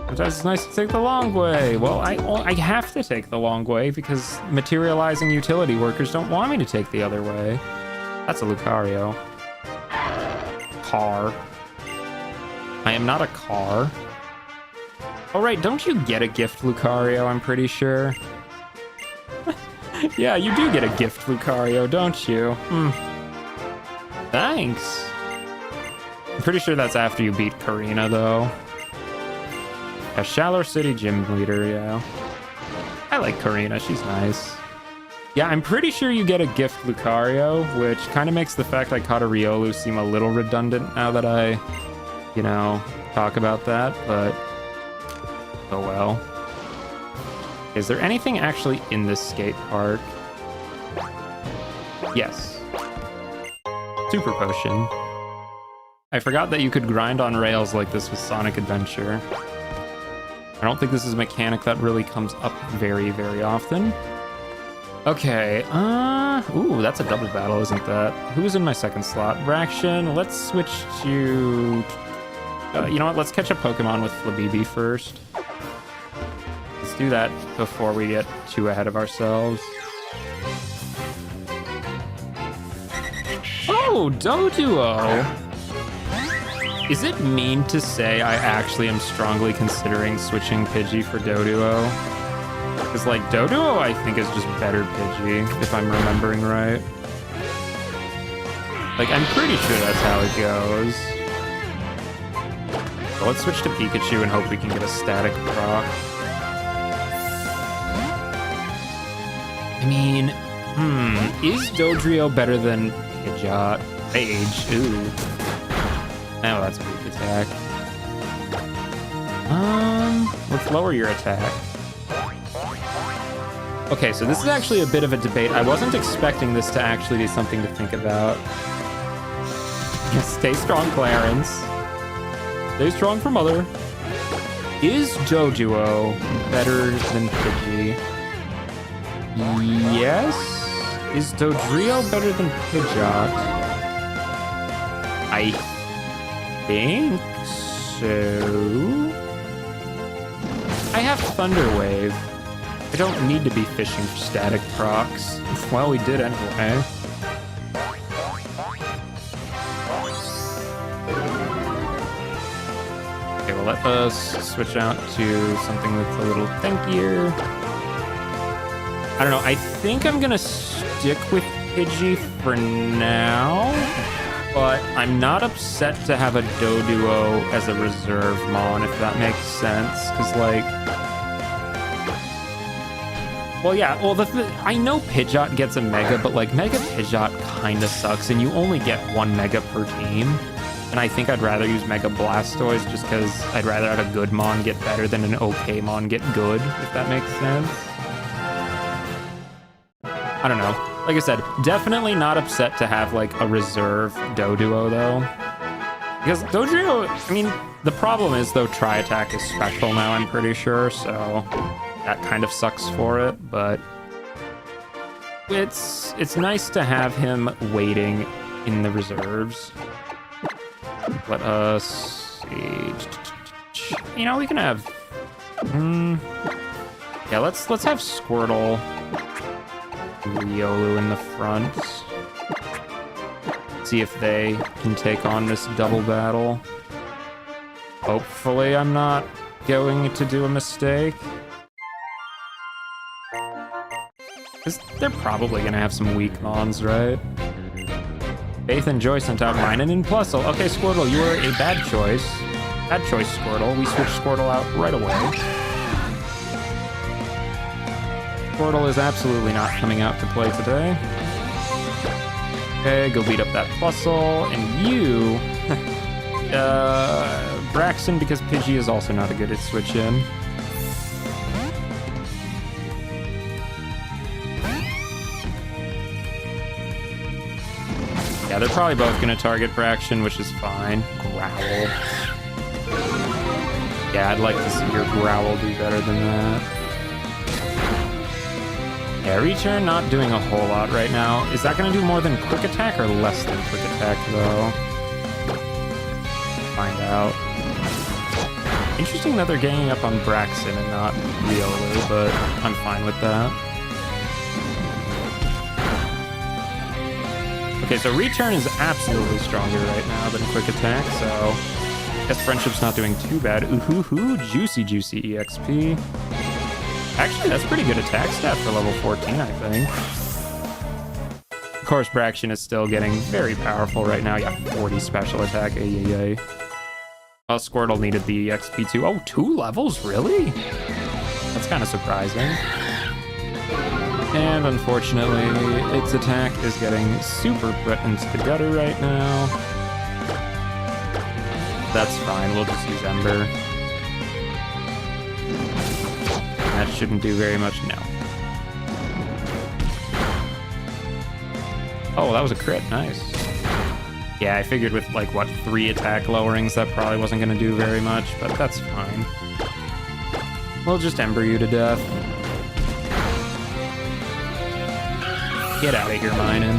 Sometimes it's nice to take the long way. Well, I have to take the long way because materializing utility workers don't want me to take the other way. That's a Lucario. Car. I am not a car. Oh, right, don't you get a gift, Lucario, I'm pretty sure? Yeah, you do get a gift, Lucario, don't you? Thanks. I'm pretty sure that's after you beat Karina, though. A Shallow City gym leader, yeah. I like Karina, she's nice. Yeah, I'm pretty sure you get a gift Lucario, which kind of makes the fact I caught a Riolu seem a little redundant now that I, you know, talk about that, but oh well. Is there anything actually in this skate park? Yes. Super Potion. I forgot that you could grind on rails like this with Sonic Adventure. I don't think this is a mechanic that really comes up very, very often. Okay, ooh, that's a double battle, isn't that? Who's in my second slot? Braction, let's switch to... you know what, let's catch a Pokemon with Flabibi first. Let's do that before we get too ahead of ourselves. Oh, Doduo! Is it mean to say I actually am strongly considering switching Pidgey for Doduo? Because, like, Doduo, I think, is just better Pidgey, if I'm remembering right. Like, I'm pretty sure that's how it goes. So let's switch to Pikachu and hope we can get a static proc. I mean, is Dodrio better than Pidgeot? Age, ooh. Oh, that's a weak attack. Let's lower your attack. Okay, so this is actually a bit of a debate. I wasn't expecting this to actually be something to think about. Stay strong, Clarence. Stay strong for Mother. Is Doduo better than Pidgey? Yes. Is Dodrio better than Pidgeot? I think so. I have Thunder Wave. I don't need to be fishing for static procs. Well, we did anyway. Okay, well, let us switch out to something that's a little tankier. I don't know, I think I'm gonna stick with Pidgey for now, but I'm not upset to have a Doduo as a reserve Mon, if that makes sense, because, like... Well, yeah, well, I know Pidgeot gets a Mega, but, like, Mega Pidgeot kinda sucks, and you only get one Mega per team. And I think I'd rather use Mega Blastoise just because I'd rather have a good Mon get better than an okay Mon get good, if that makes sense. I don't know. Like I said, definitely not upset to have, like, a reserve Doduo, though. Because Dodrio, I mean, the problem is, though, Tri-Attack is special now, I'm pretty sure, so... that kind of sucks for it, but it's nice to have him waiting in the reserves. Let us see. You know, we can have... yeah, let's have Squirtle, Riolu in the front. See if they can take on this double battle. Hopefully I'm not going to do a mistake. Because they're probably going to have some weak mons, right? Faith and Joy sent out Minun and Plusle. Okay, Squirtle, you were a bad choice. Bad choice, Squirtle. We switched Squirtle out right away. Squirtle is absolutely not coming out to play today. Okay, go beat up that Plusle. And you... Braxton, because Pidgey is also not a good at switch in. Yeah, they're probably both going to target Braxton, which is fine. Growl. Yeah, I'd like to see your Growl do better than that. Yeah, Return not doing a whole lot right now. Is that going to do more than Quick Attack or less than Quick Attack, though? Find out. Interesting that they're ganging up on Braxton and not Riolu, but I'm fine with that. Okay, so Return is absolutely stronger right now than Quick Attack, so I guess Friendship's not doing too bad. Ooh-hoo-hoo, juicy EXP. Actually, that's pretty good attack stat for level 14, I think. Of course, Braxton is still getting very powerful right now. Yeah, 40 special attack, ay. Oh, Squirtle needed the EXP too. Oh, 2 levels, really? That's kind of surprising. And unfortunately, its attack is getting super put into the gutter right now. That's fine, we'll just use Ember. That shouldn't do very much now. Oh, that was a crit, nice. Yeah, I figured with like, what, 3 attack lowerings, that probably wasn't gonna do very much, but that's fine. We'll just Ember you to death. Get out of here, Minun.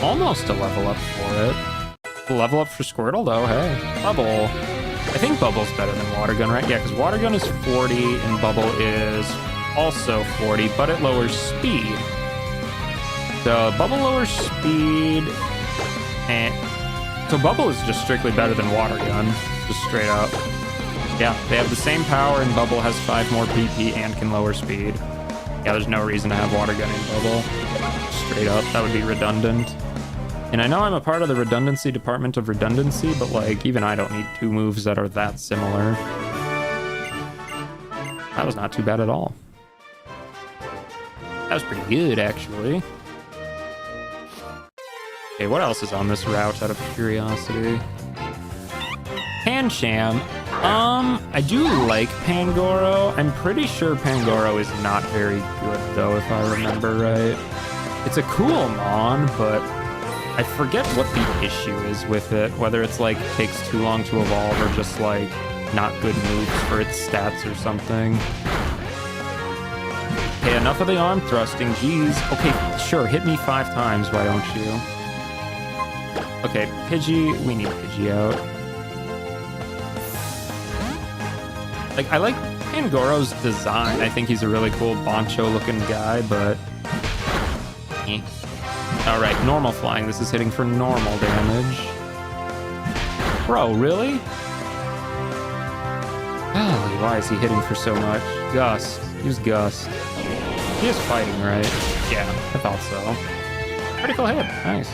Almost a level up for it. Level up for Squirtle, though, hey. Bubble. I think Bubble's better than Water Gun, right? Yeah, because Water Gun is 40 and Bubble is also 40, but it lowers speed. So Bubble lowers speed, and so Bubble is just strictly better than Water Gun, just straight up. Yeah, they have the same power, and Bubble has 5 more PP and can lower speed. Yeah, there's no reason to have Water Gun in Bubble. Straight up, that would be redundant. And I know I'm a part of the redundancy department of redundancy, but like, even I don't need 2 moves that are that similar. That was not too bad at all. That was pretty good, actually. Okay, what else is on this route out of curiosity? Pancham. I do like Pangoro. I'm pretty sure Pangoro is not very good, though, if I remember right. It's a cool Mon, but I forget what the issue is with it. Whether it's, like, takes too long to evolve or just, like, not good moves for its stats or something. Okay, enough of the arm thrusting. Jeez. Okay, sure, hit me 5 times, why don't you? Okay, Pidgey. We need Pidgey out. Like, I like Pangoro's design. I think he's a really cool Boncho-looking guy, but... Alright, normal flying. This is hitting for normal damage. Bro, really? Golly, why is he hitting for so much? Gust. Use Gust. He is fighting, right? Yeah, I thought so. Critical hit. Nice.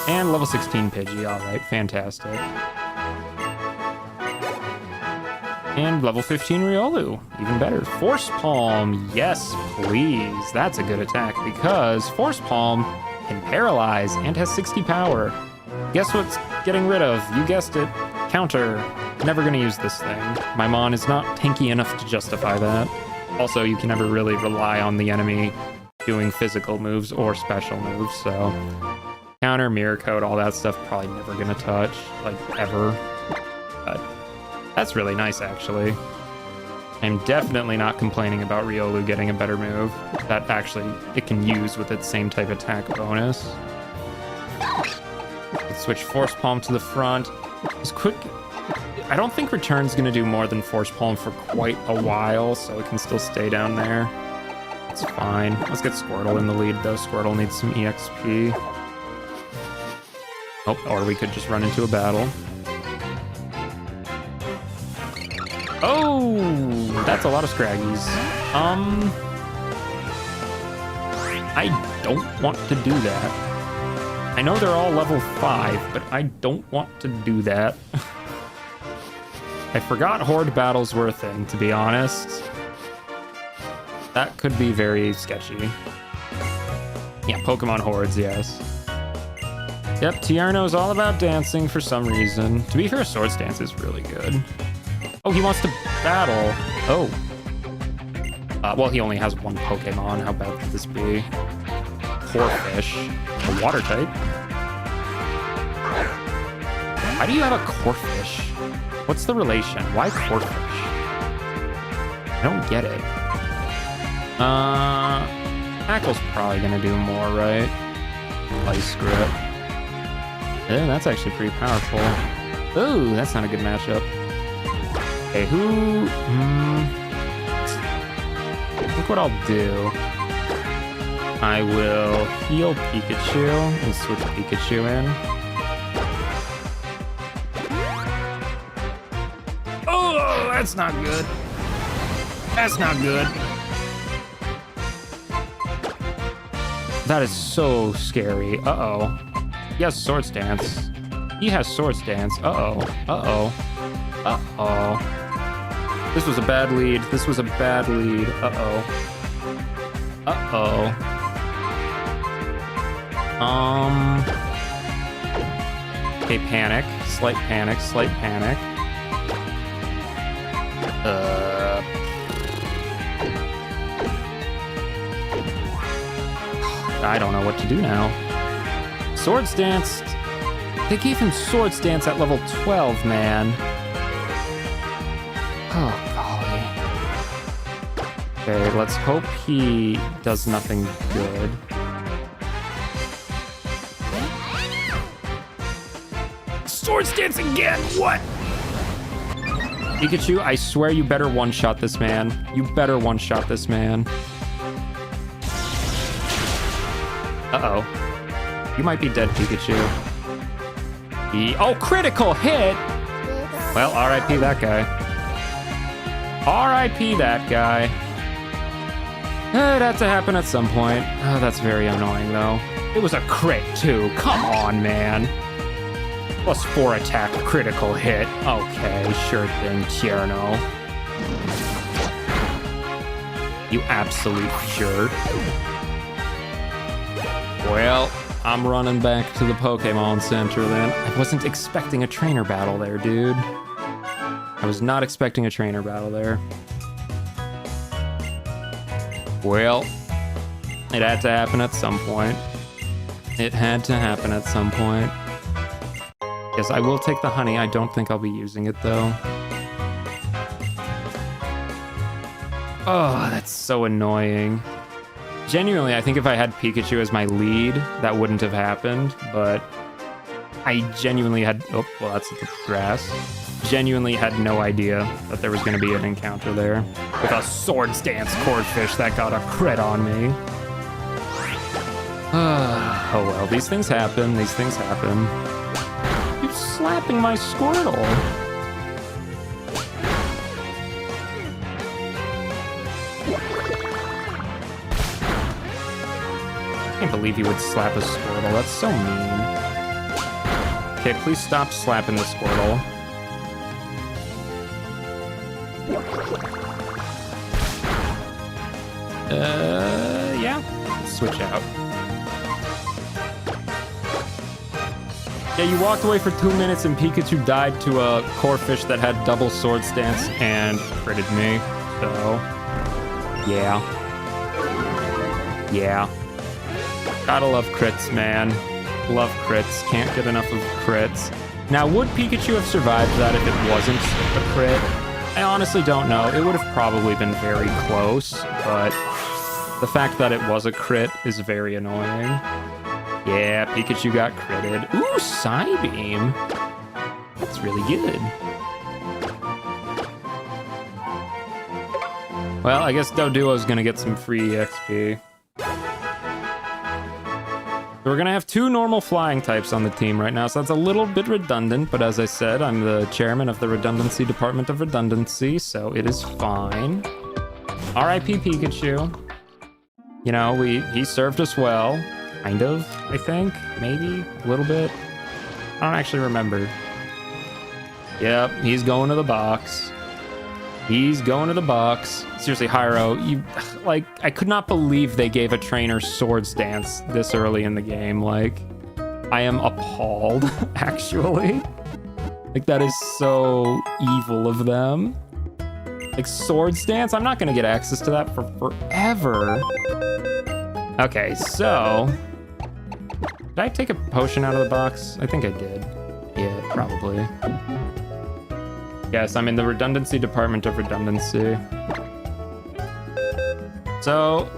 And level 16 Pidgey. Alright, fantastic. And level 15 Riolu, even better. Force Palm, yes please. That's a good attack because Force Palm can paralyze and has 60 power. Guess what's getting rid of? You guessed it, counter. Never gonna use this thing. My Mon is not tanky enough to justify that. Also, you can never really rely on the enemy doing physical moves or special moves, so counter, mirror coat, all that stuff, probably never gonna touch, like ever. But that's really nice, actually. I'm definitely not complaining about Riolu getting a better move that actually it can use with its same type attack bonus. Let's switch Force Palm to the front. It's quick. I don't think Return's gonna do more than Force Palm for quite a while, so it can still stay down there. It's fine. Let's get Squirtle in the lead, though. Squirtle needs some EXP. Oh, or we could just run into a battle. Oh, that's a lot of Scraggies. I don't want to do that. I know they're all level 5, but I don't want to do that. I forgot Horde battles were a thing, to be honest. That could be very sketchy. Yeah, Pokemon Hordes, yes. Yep, Tierno's all about dancing for some reason. To be fair, Swords Dance is really good. Oh, he wants to battle. Oh. Well, he only has one Pokemon. How bad could this be? Corphish. A water type. Why do you have a Corphish? What's the relation? Why Corphish? I don't get it. Tackle's probably gonna do more, right? Ice Grip. Yeah, that's actually pretty powerful. Ooh, that's not a good matchup. Okay, who... I think what I'll do... I will heal Pikachu and switch Pikachu in. Oh, that's not good. That's not good. That is so scary. Uh-oh. He has Swords Dance. He has Swords Dance. Uh-oh. Uh-oh. Uh-oh. This was a bad lead. This was a bad lead. Uh-oh. Uh-oh. Okay, panic. Slight panic. Slight panic. I don't know what to do now. Swords Dance. They gave him Swords Dance at level 12, man. Oh, golly. Okay, let's hope he does nothing good. Swords Dance again! What? Pikachu, I swear you better one-shot this man. You better one-shot this man. Uh-oh. You might be dead, Pikachu. Oh, critical hit! Well, R.I.P. that guy. R.I.P. that guy. It had to happen at some point. Oh, that's very annoying, though. It was a crit, too. Come on, man. +4 attack, critical hit. Okay, sure thing, Tierno. You absolute jerk. Well, I'm running back to the Pokemon Center then. I wasn't expecting a trainer battle there, dude. I was not expecting a trainer battle there. Well, it had to happen at some point. It had to happen at some point. Yes, I will take the honey. I don't think I'll be using it, though. Oh, that's so annoying. Genuinely, I think if I had Pikachu as my lead, that wouldn't have happened, but I genuinely had... Oh, well, that's the grass. Genuinely had no idea that there was going to be an encounter there. With a Swords Dance Corphish that got a crit on me. Oh, well, these things happen. These things happen. You're slapping my Squirtle. I can't believe you would slap a Squirtle. That's so mean. Okay, please stop slapping the Squirtle. Yeah. Let's switch out. Yeah, you walked away for 2 minutes and Pikachu died to a Corphish that had double Swords Dance and critted me. So, yeah. Yeah. Gotta love crits, man. Love crits. Can't get enough of crits. Now, would Pikachu have survived that if it wasn't a crit? I honestly don't know. It would have probably been very close, but the fact that it was a crit is very annoying. Yeah, Pikachu got critted. Ooh, Psybeam. That's really good. Well, I guess Doduo's gonna get some free XP. We're gonna have 2 normal flying types on the team right now, so that's a little bit redundant, but as I said, I'm the chairman of the redundancy department of redundancy, so it is fine. R.I.P. Pikachu. You know, he served us well. Kind of, I think. Maybe. A little bit. I don't actually remember. Yep, he's going to the box. He's going to the box. Seriously, Hyro, you... Like, I could not believe they gave a trainer Swords Dance this early in the game. Like, I am appalled, actually. Like, that is so evil of them. Like, Swords Dance? I'm not gonna get access to that for forever. Okay, so... Did I take a potion out of the box? I think I did. Yeah, probably. Yes, I'm in the redundancy department of redundancy. So,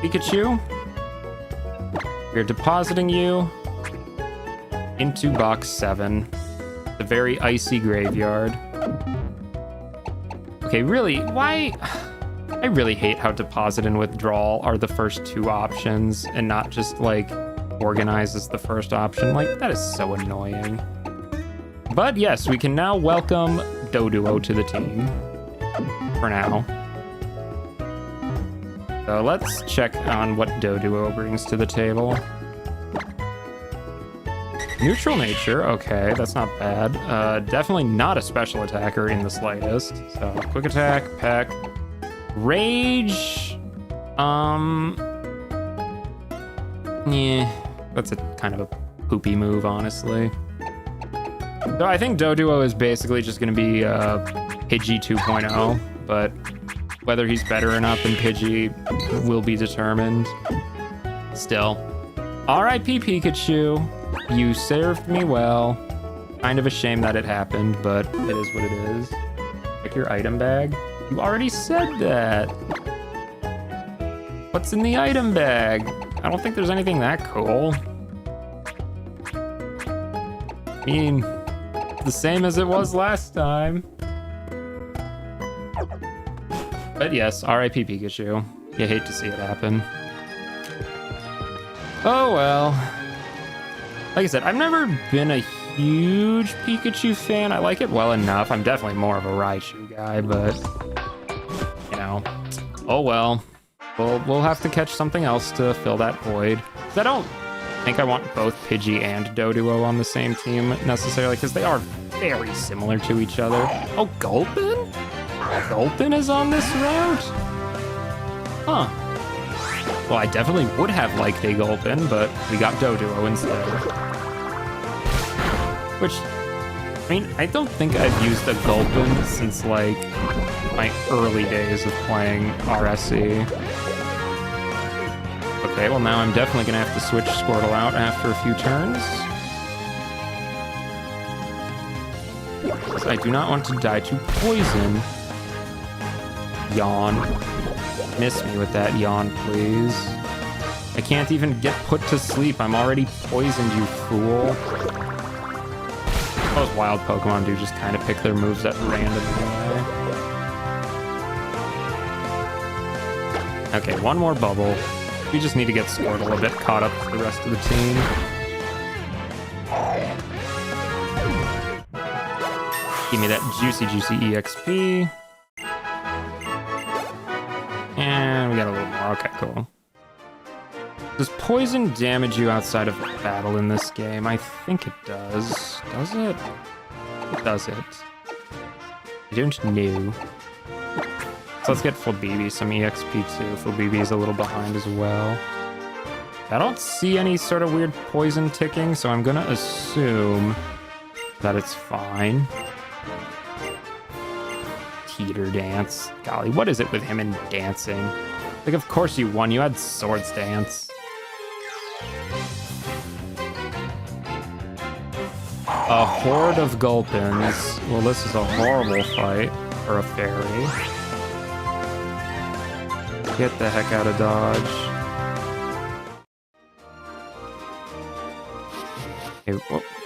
Pikachu, we're depositing you into box 7, the very icy graveyard. Okay, really, why? I really hate how deposit and withdrawal are the first 2 options and not just like organize as the first option. Like, that is so annoying. But yes, we can now welcome Doduo to the team for now. So let's check on what Doduo brings to the table. Neutral nature, okay, that's not bad. Definitely not a special attacker in the slightest. So quick attack, peck, rage. Yeah, that's a kind of a poopy move, honestly. So I think Doduo is basically just going to be Pidgey 2.0, but whether he's better or not than Pidgey will be determined. Still, R.I.P. Pikachu, you served me well. Kind of a shame that it happened, but it is what it is. Check your item bag. You already said that. What's in the item bag? I don't think there's anything that cool. I mean, the same as it was last time. But yes, R.I.P. Pikachu. You hate to see it happen. Oh well. Like I said, I've never been a huge Pikachu fan. I like it well enough. I'm definitely more of a Raichu guy, but you know, oh well. We'll have to catch something else to fill that void. 'Cause I don't think I want both Pidgey and Doduo on the same team necessarily, because they are very similar to each other. Oh, Gulpin? Gulpin is on this route? Huh. Well, I definitely would have liked a Gulpin, but we got Doduo instead. Which, I mean, I don't think I've used a Gulpin since, like, my early days of playing RSE. Okay, well now I'm definitely gonna have to switch Squirtle out after a few turns. I do not want to die to poison. Yawn. Miss me with that yawn, please. I can't even get put to sleep. I'm already poisoned, you fool. Those wild Pokemon do just kind of pick their moves at random anyway. Okay, one more bubble. We just need to get Squirtle a bit caught up with the rest of the team. Give me that juicy EXP. And we got a little more. Okay, cool. Does poison damage you outside of battle in this game? I think it does. Does it? It does it. I don't know. So let's get Flabibi some EXP too. Flabibi's a little behind as well. I don't see any sort of weird poison ticking, so I'm gonna assume that it's fine. Teeter dance. Golly, what is it with him and dancing? Like, of course you won. You had Swords Dance. A horde of Gulpins. Well, this is a horrible fight for a fairy. Get the heck out of Dodge.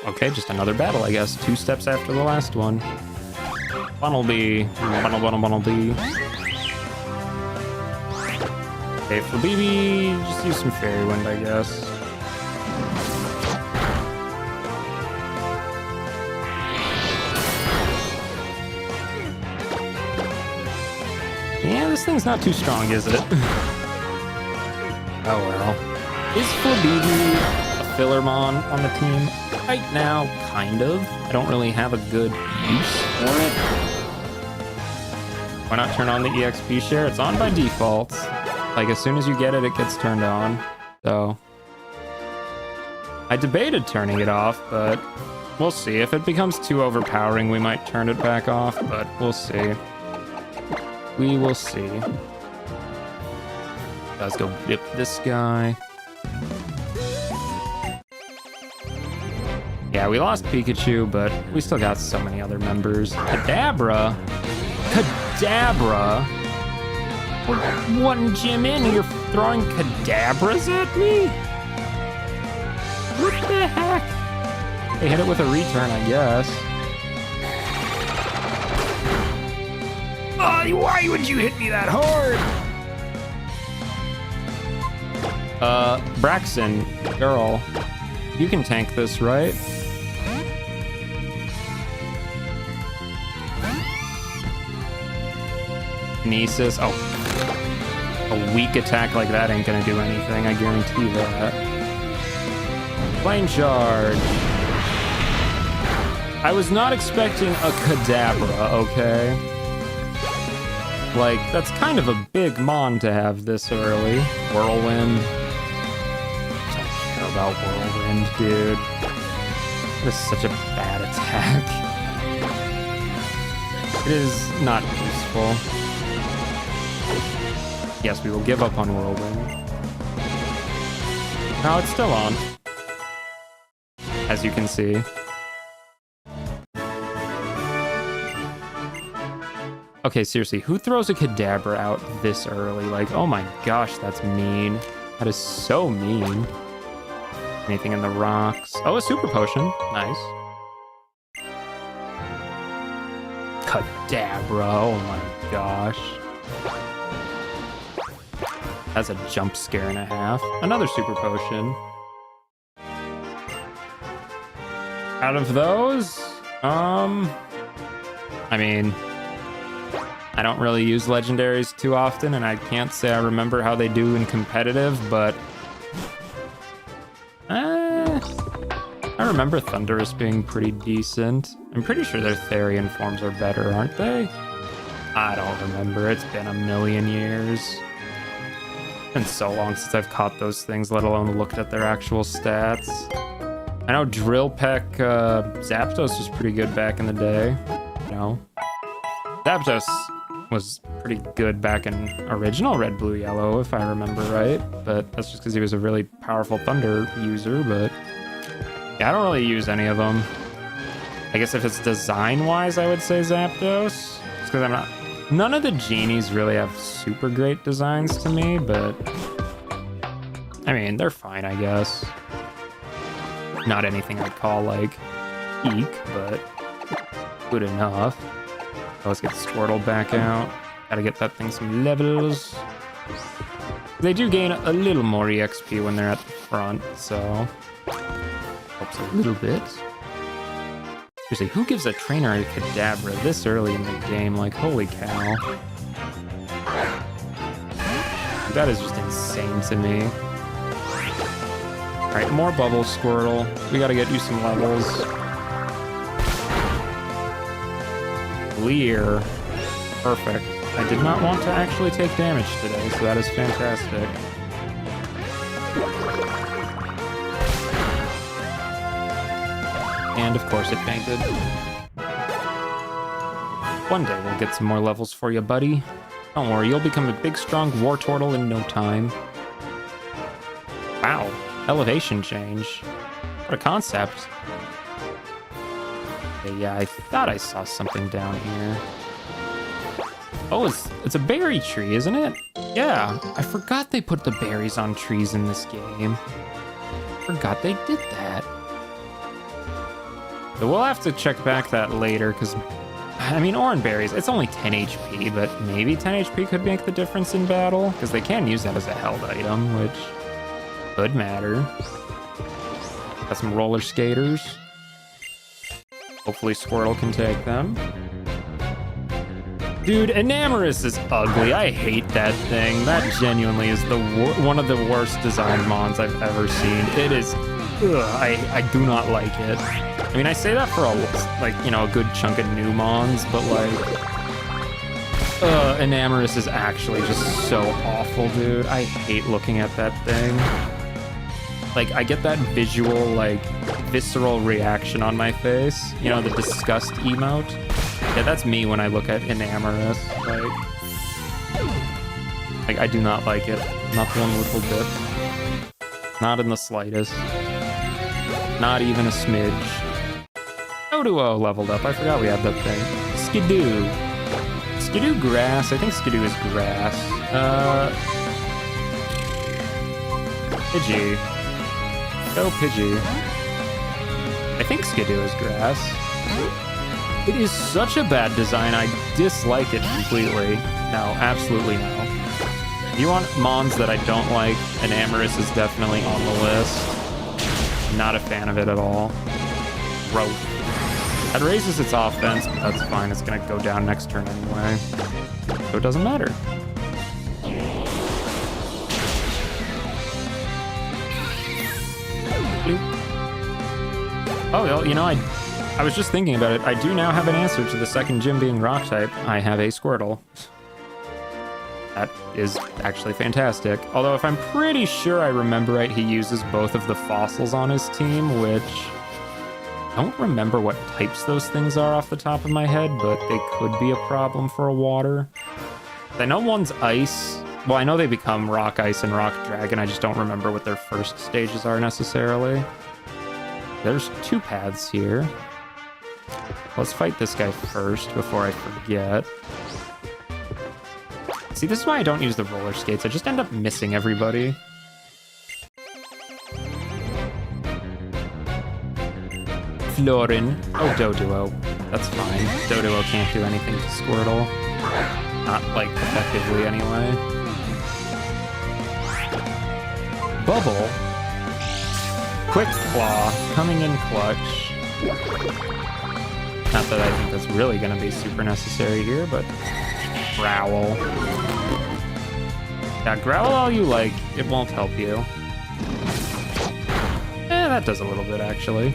Okay, just another battle, I guess. 2 steps after the last one. Bunnelby. Bunnelby. Okay, for BB, just use some Fairy Wind, I guess. this thing's not too strong, is it? Oh well. Is Flabebe a fillermon on the team? Right now, kind of. I don't really have a good use for it. Why not turn on the EXP share? It's on by default. Like, as soon as you get it, it gets turned on. So, I debated turning it off, but we'll see. If it becomes too overpowering, we might turn it back off, but we'll see. We will see. Let's go dip this guy. Yeah, we lost Pikachu, but we still got so many other members. Kadabra? Kadabra? We're one gym in and you're throwing Kadabras at me? What the heck? They hit it with a return, I guess. Oh, why would you hit me that hard? Braxton, girl, you can tank this, right? Kinesis. Oh, a weak attack like that ain't gonna do anything, I guarantee that. Flame charge. I was not expecting a Kadabra, okay? Like, that's kind of a big mon to have this early. Whirlwind. I don't care about Whirlwind, dude. This is such a bad attack. It is not useful. Yes, we will give up on Whirlwind. No, it's still on. As you can see. Okay, seriously, who throws a Kadabra out this early? Like, oh my gosh, that's mean. That is so mean. Anything in the rocks? Oh, a super potion. Nice. Kadabra, oh my gosh. That's a jump scare and a half. Another super potion. Out of those, I mean, I don't really use legendaries too often, and I can't say I remember how they do in competitive, but I remember Thundurus being pretty decent. I'm pretty sure their Therian forms are better, aren't they? I don't remember. It's been a million years. It's been so long since I've caught those things, let alone looked at their actual stats. I know Drill Peck Zapdos was pretty good back in the day. You know, Zapdos was pretty good back in original Red, Blue, Yellow, if I remember right. But that's just because he was a really powerful Thunder user. But yeah, I don't really use any of them. I guess if it's design-wise, I would say Zapdos. Just because I'm not... None of the genies really have super great designs to me, but... I mean, they're fine, I guess. Not anything I'd call, like, peak, but good enough. So let's get Squirtle back out. Gotta get that thing some levels. They do gain a little more EXP when they're at the front, so... helps a little bit. Seriously, who gives a trainer a Kadabra this early in the game? Like, holy cow. That is just insane to me. Alright, more bubbles, Squirtle. We gotta get you some levels. Clear. Perfect. I did not want to actually take damage today, so that is fantastic. And of course it fainted. One day we'll get some more levels for you, buddy. Don't worry, you'll become a big, strong Wartortle in no time. Wow, elevation change. What a concept. Okay, yeah, I thought I saw something down here. Oh, it's a berry tree, isn't it? Yeah, I forgot they put the berries on trees in this game. Forgot they did that. So we'll have to check back that later, because, I mean, Oran Berries, it's only 10 HP, but maybe 10 HP could make the difference in battle, because they can use that as a held item, which could matter. Got some roller skaters. Hopefully Squirtle can take them. Dude, Enamorus is ugly. I hate that thing. That genuinely is one of the worst designed mons I've ever seen. It is, I do not like it. I mean, I say that for a good chunk of new mons, but Enamorus is actually just so awful, dude. I hate looking at that thing. Like, I get that visual, visceral reaction on my face. You know, the disgust emote. Yeah, that's me when I look at Enamorus. Like, I do not like it. Not one little bit. Not in the slightest. Not even a smidge. Doduo leveled up. I forgot we had that thing. Skidoo. Skidoo grass. I think Skidoo is grass. Pidgey. Go Pidgey. I think Skidoo is grass. It is such a bad design, I dislike it completely. No, absolutely no. If you want mons that I don't like, Enamorus is definitely on the list. Not a fan of it at all. Growth. That raises its offense, but that's fine. It's gonna go down next turn anyway. So it doesn't matter. Oh, well, you know, I was just thinking about it. I do now have an answer to the second gym being rock type. I have a Squirtle. That is actually fantastic. Although if I'm pretty sure I remember right, he uses both of the fossils on his team, which I don't remember what types those things are off the top of my head, but they could be a problem for a water. I know one's ice. Well, I know they become rock ice and rock dragon. I just don't remember what their first stages are necessarily. There's two paths here. Let's fight this guy first before I forget. See, this is why I don't use the roller skates. I just end up missing everybody. Florin. Oh, Doduo. That's fine. Doduo can't do anything to Squirtle. Not, effectively anyway. Bubble. Quick Claw. Coming in clutch. Not that I think that's really going to be super necessary here, but Growl. Yeah, Growl all you like. It won't help you. That does a little bit, actually.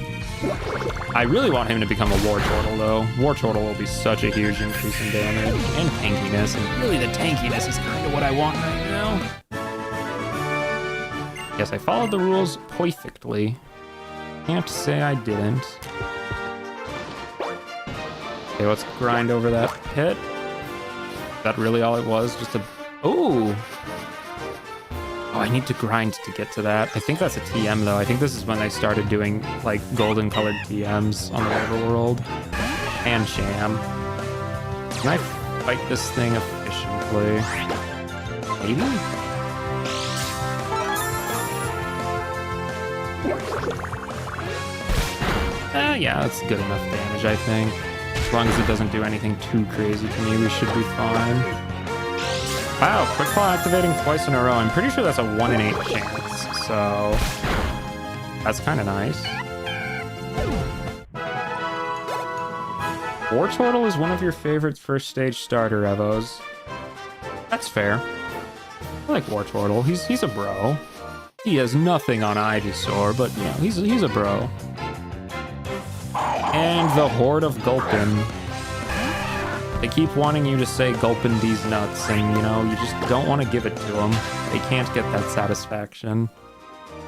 I really want him to become a Wartortle, though. Wartortle will be such a huge increase in damage and tankiness, and really the tankiness is kind of what I want right now. Yes, I followed the rules perfectly. Can't say I didn't. Okay, let's grind over that pit. Is that really all it was? Just a... Ooh! Oh, I need to grind to get to that. I think that's a TM, though. I think this is when they started doing, golden-colored TMs on the overworld. And Sham. Can I fight this thing efficiently? Maybe? Yeah, that's good enough damage, I think. As long as it doesn't do anything too crazy to me, we should be fine. Wow, Quick Claw activating twice in a row. I'm pretty sure that's a 1 in 8 chance, so that's kind of nice. Wartortle is one of your favorite first stage starter Evos. That's fair. I like Wartortle. He's a bro. He has nothing on Ivysaur, but he's a bro. And the Horde of Gulpin. They keep wanting you to say Gulpin these nuts, and you just don't want to give it to them. They can't get that satisfaction.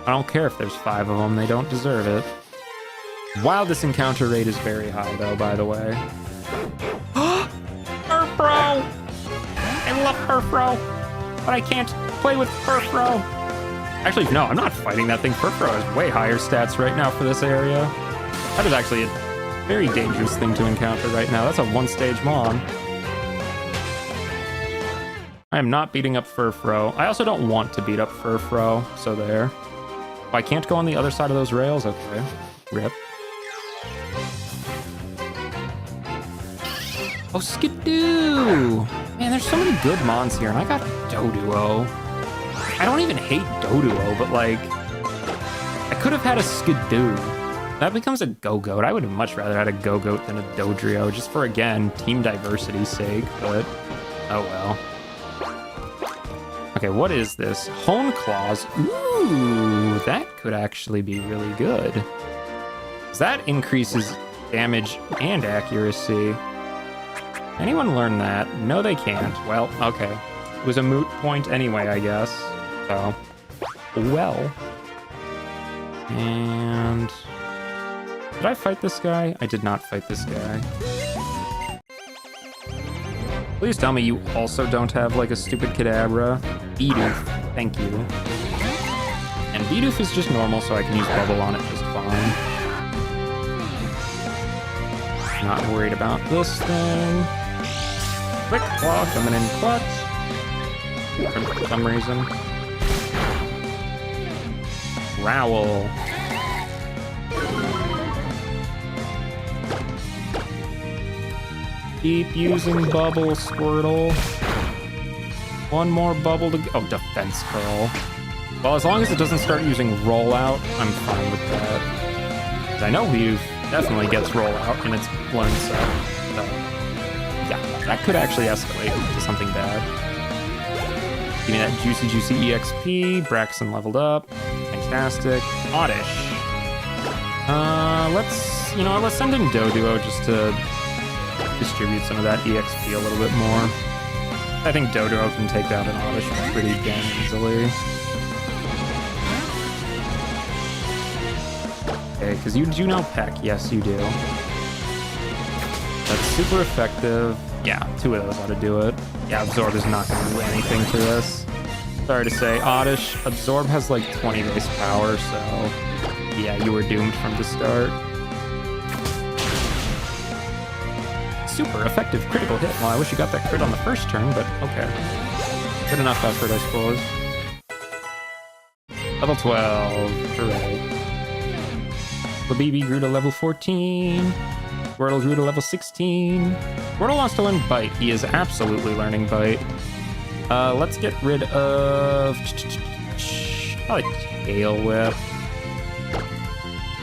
I don't care if there's 5 of them, they don't deserve it. Wow, this encounter rate is very high, though, by the way. Furfrou! I love Furfrou, but I can't play with Furfrou. Actually, no, I'm not fighting that thing. Furfrou has way higher stats right now for this area. That is actually a very dangerous thing to encounter right now. That's a 1-stage Mon. I am not beating up Furfrou. I also don't want to beat up Furfrou, so there. Oh, I can't go on the other side of those rails? Okay. Rip. Oh, Skidoo! Man, there's so many good Mons here, and I got Doduo. I don't even hate Doduo, but I could have had a Skidoo. That becomes a Go-Goat. I would have much rather had a Go-Goat than a Dodrio, just for, again, team diversity's sake, but oh well. Okay, what is this? Hone Claws. Ooh, that could actually be really good. That increases damage and accuracy. Anyone learn that? No, they can't. Well, okay. It was a moot point anyway, I guess. So, well. And... did I fight this guy? I did not fight this guy. Please tell me you also don't have, like, a stupid Kadabra. Bidoof. Thank you. And Bidoof is just normal, so I can use Bubble on it just fine. Not worried about this thing. Quick Claw coming in clutch. For some reason. Growl. Keep using Bubble, Squirtle. One more Bubble to go. Oh, Defense Curl. Well, as long as it doesn't start using Rollout, I'm fine with that. 'Cause I know Weave definitely gets Rollout in its learn set. So, yeah, that could actually escalate to something bad. Give me that Juicy EXP. Braxton leveled up. Fantastic. Oddish. Let's send in Doduo just to distribute some of that EXP a little bit more. I think Doduo can take down an Oddish pretty damn easily. Okay, because you do know Peck. Yes, you do. That's super effective. Yeah, 2 of those ought to do it. Yeah, Absorb is not going to do anything to this. Sorry to say, Oddish. Absorb has like 20 base power, so yeah, you were doomed from the start. Super effective critical hit. Well, I wish you got that crit on the first turn, but okay. Good enough effort, I suppose. Level 12. Hooray. Flabébé grew to level 14. Squirtle grew to level 16. Squirtle wants to learn Bite. He is absolutely learning Bite. Let's get rid of... probably Tail Whip.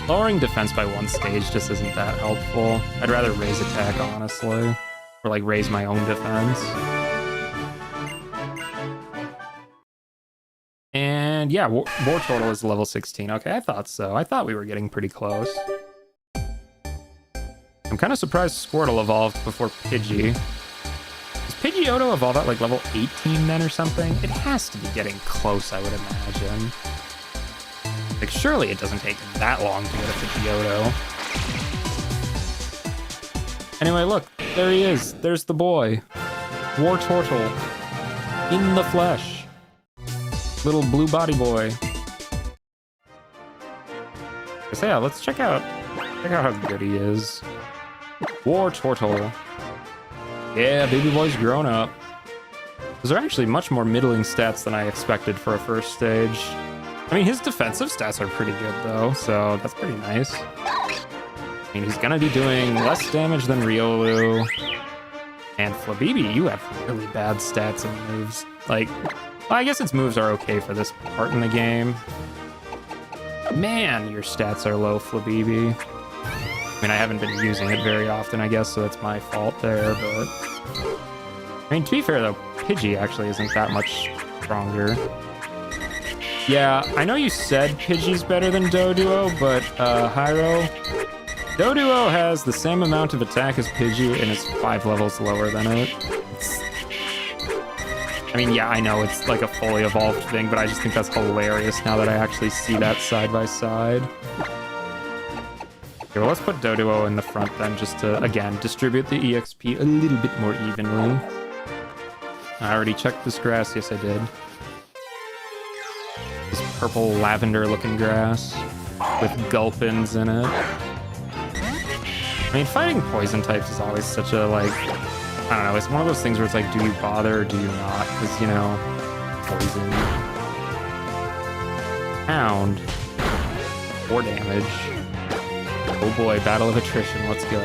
Lowering defense by 1 stage just isn't that helpful. I'd rather raise attack, honestly. Or, like, raise my own defense. And, yeah, Wartortle is level 16. Okay, I thought so. I thought we were getting pretty close. I'm kind of surprised Squirtle evolved before Pidgey. Does Pidgeotto evolve at, like, level 18 then or something? It has to be getting close, I would imagine. Like, surely it doesn't take that long to get a Pidgeotto. Anyway, look, there he is. There's the boy. Wartortle. In the flesh. Little blue body boy. So yeah, let's check out how good he is. Wartortle. Yeah, baby boy's grown up. Those are actually much more middling stats than I expected for a first stage. I mean, his defensive stats are pretty good, though, so that's pretty nice. I mean, he's gonna be doing less damage than Riolu. And Flabébé, you have really bad stats and moves. Like, well, I guess its moves are okay for this part in the game. Man, your stats are low, Flabébé. I mean, I haven't been using it very often, I guess, so that's my fault there, but... I mean, to be fair, though, Pidgey actually isn't that much stronger. Yeah, I know you said Pidgey's better than Doduo, but, Hyro... Doduo has the same amount of attack as Pidgey and is 5 levels lower than it. I mean, yeah, I know it's like a fully evolved thing, but I just think that's hilarious now that I actually see that side by side. Okay, well, let's put Doduo in the front then, just to, again, distribute the EXP a little bit more evenly. I already checked this grass. Yes, I did. This purple lavender-looking grass with gulpins in it. I mean, fighting poison types is always such a, like... I don't know, it's one of those things where it's like, do you bother or do you not? Because, you know, poison. Pound. 4 damage. Oh boy, battle of attrition, let's go.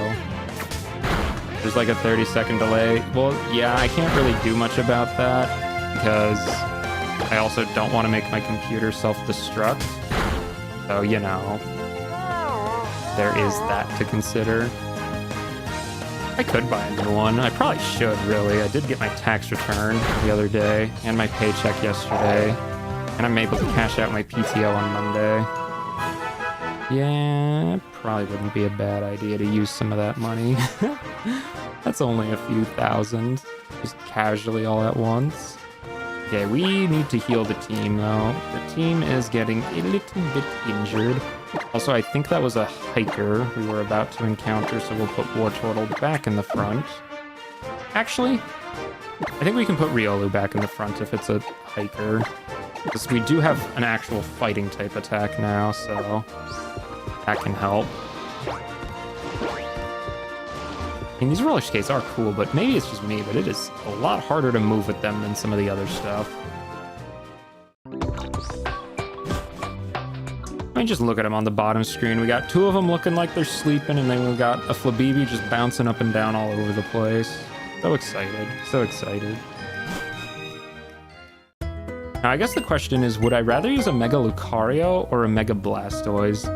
There's like a 30-second delay. Well, yeah, I can't really do much about that because I also don't want to make my computer self-destruct. So, you know. there is that to consider. I could buy a new one. I probably should, really. I did get my tax return the other day and my paycheck yesterday. And I'm able to cash out my PTO on Monday. Yeah, it probably wouldn't be a bad idea to use some of that money. That's only a few thousand, just casually all at once. Okay, we need to heal the team, though. The team is getting a little bit injured. Also, I think that was a hiker we were about to encounter, so we'll put War Turtle back in the front. Actually, I think we can put Riolu back in the front if it's a hiker. Because we do have an actual fighting type attack now, so that can help. I mean, these roller skates are cool, but maybe it's just me, but it is a lot harder to move with them than some of the other stuff. I mean, just look at them on the bottom screen. We got two of them looking like they're sleeping, and then we got a Flabibi just bouncing up and down all over the place. So excited. So excited. Now, I guess the question is, would I rather use a Mega Lucario or a Mega Blastoise?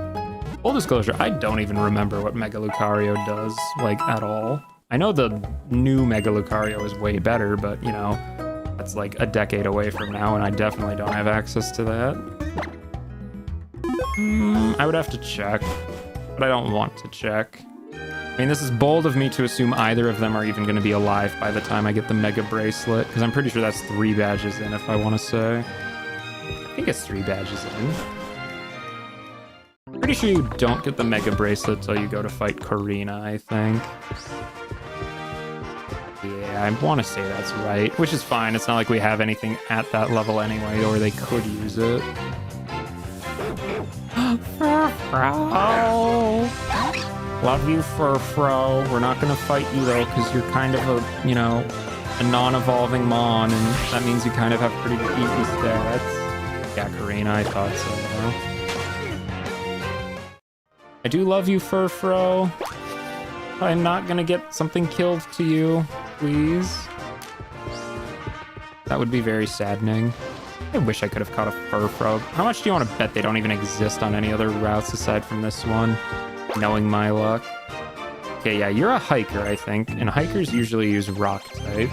Full disclosure, I don't even remember what Mega Lucario does, like, at all. I know the new Mega Lucario is way better, but, you know, that's like a decade away from now, and I definitely don't have access to that. I would have to check, but I don't want to check. I mean, this is bold of me to assume either of them are even going to be alive by the time I get the Mega Bracelet, because I'm pretty sure that's 3 badges in, if I want to say. I think it's 3 badges in. Pretty sure you don't get the Mega Bracelet till you go to fight Karina, I think. Yeah, I want to say that's right, which is fine. It's not like we have anything at that level anyway, or they could use it. Furfro! Love you, Furfro. We're not gonna fight you though, because you're kind of a, you know, a non-evolving Mon, and that means you kind of have pretty easy stats. Yeah, Karina, I thought so. I do love you, Furfro. I'm not gonna get something killed to you, please. That would be very saddening. I wish I could have caught a Furfro. How much do you want to bet they don't even exist on any other routes aside from this one? Knowing my luck. Okay, yeah, you're a hiker, I think, and hikers usually use rock types.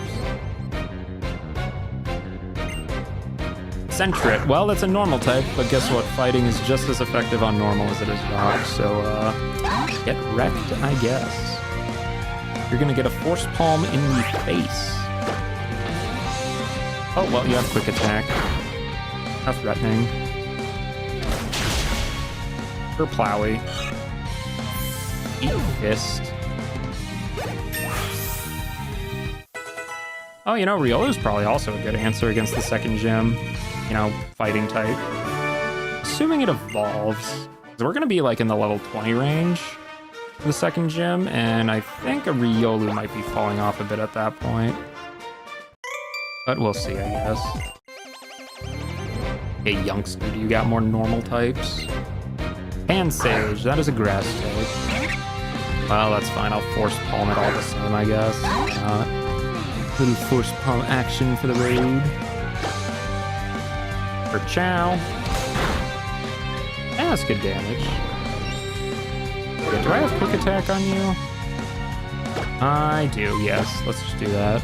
Sentret, well, that's a normal type, but guess what? Fighting is just as effective on normal as it is rock, so, get wrecked, I guess. You're gonna get a Force Palm in the face. Oh, well, you have quick attack. How threatening. For Plowy. Eat Fist. Oh, you know, Riolu's probably also a good answer against the second gym. You know, fighting type. Assuming it evolves. So we're going to be like in the level 20 range for the second gym, and I think a Riolu might be falling off a bit at that point. But we'll see, I guess. Hey, youngster, do you got more normal types? Pansage, that is a grass type. Well, that's fine. I'll Force Palm it all the same, I guess. Little Force Palm action for the road. For Chow. Yeah, that's good damage. Okay, do I have quick attack on you? I do, yes. Let's just do that.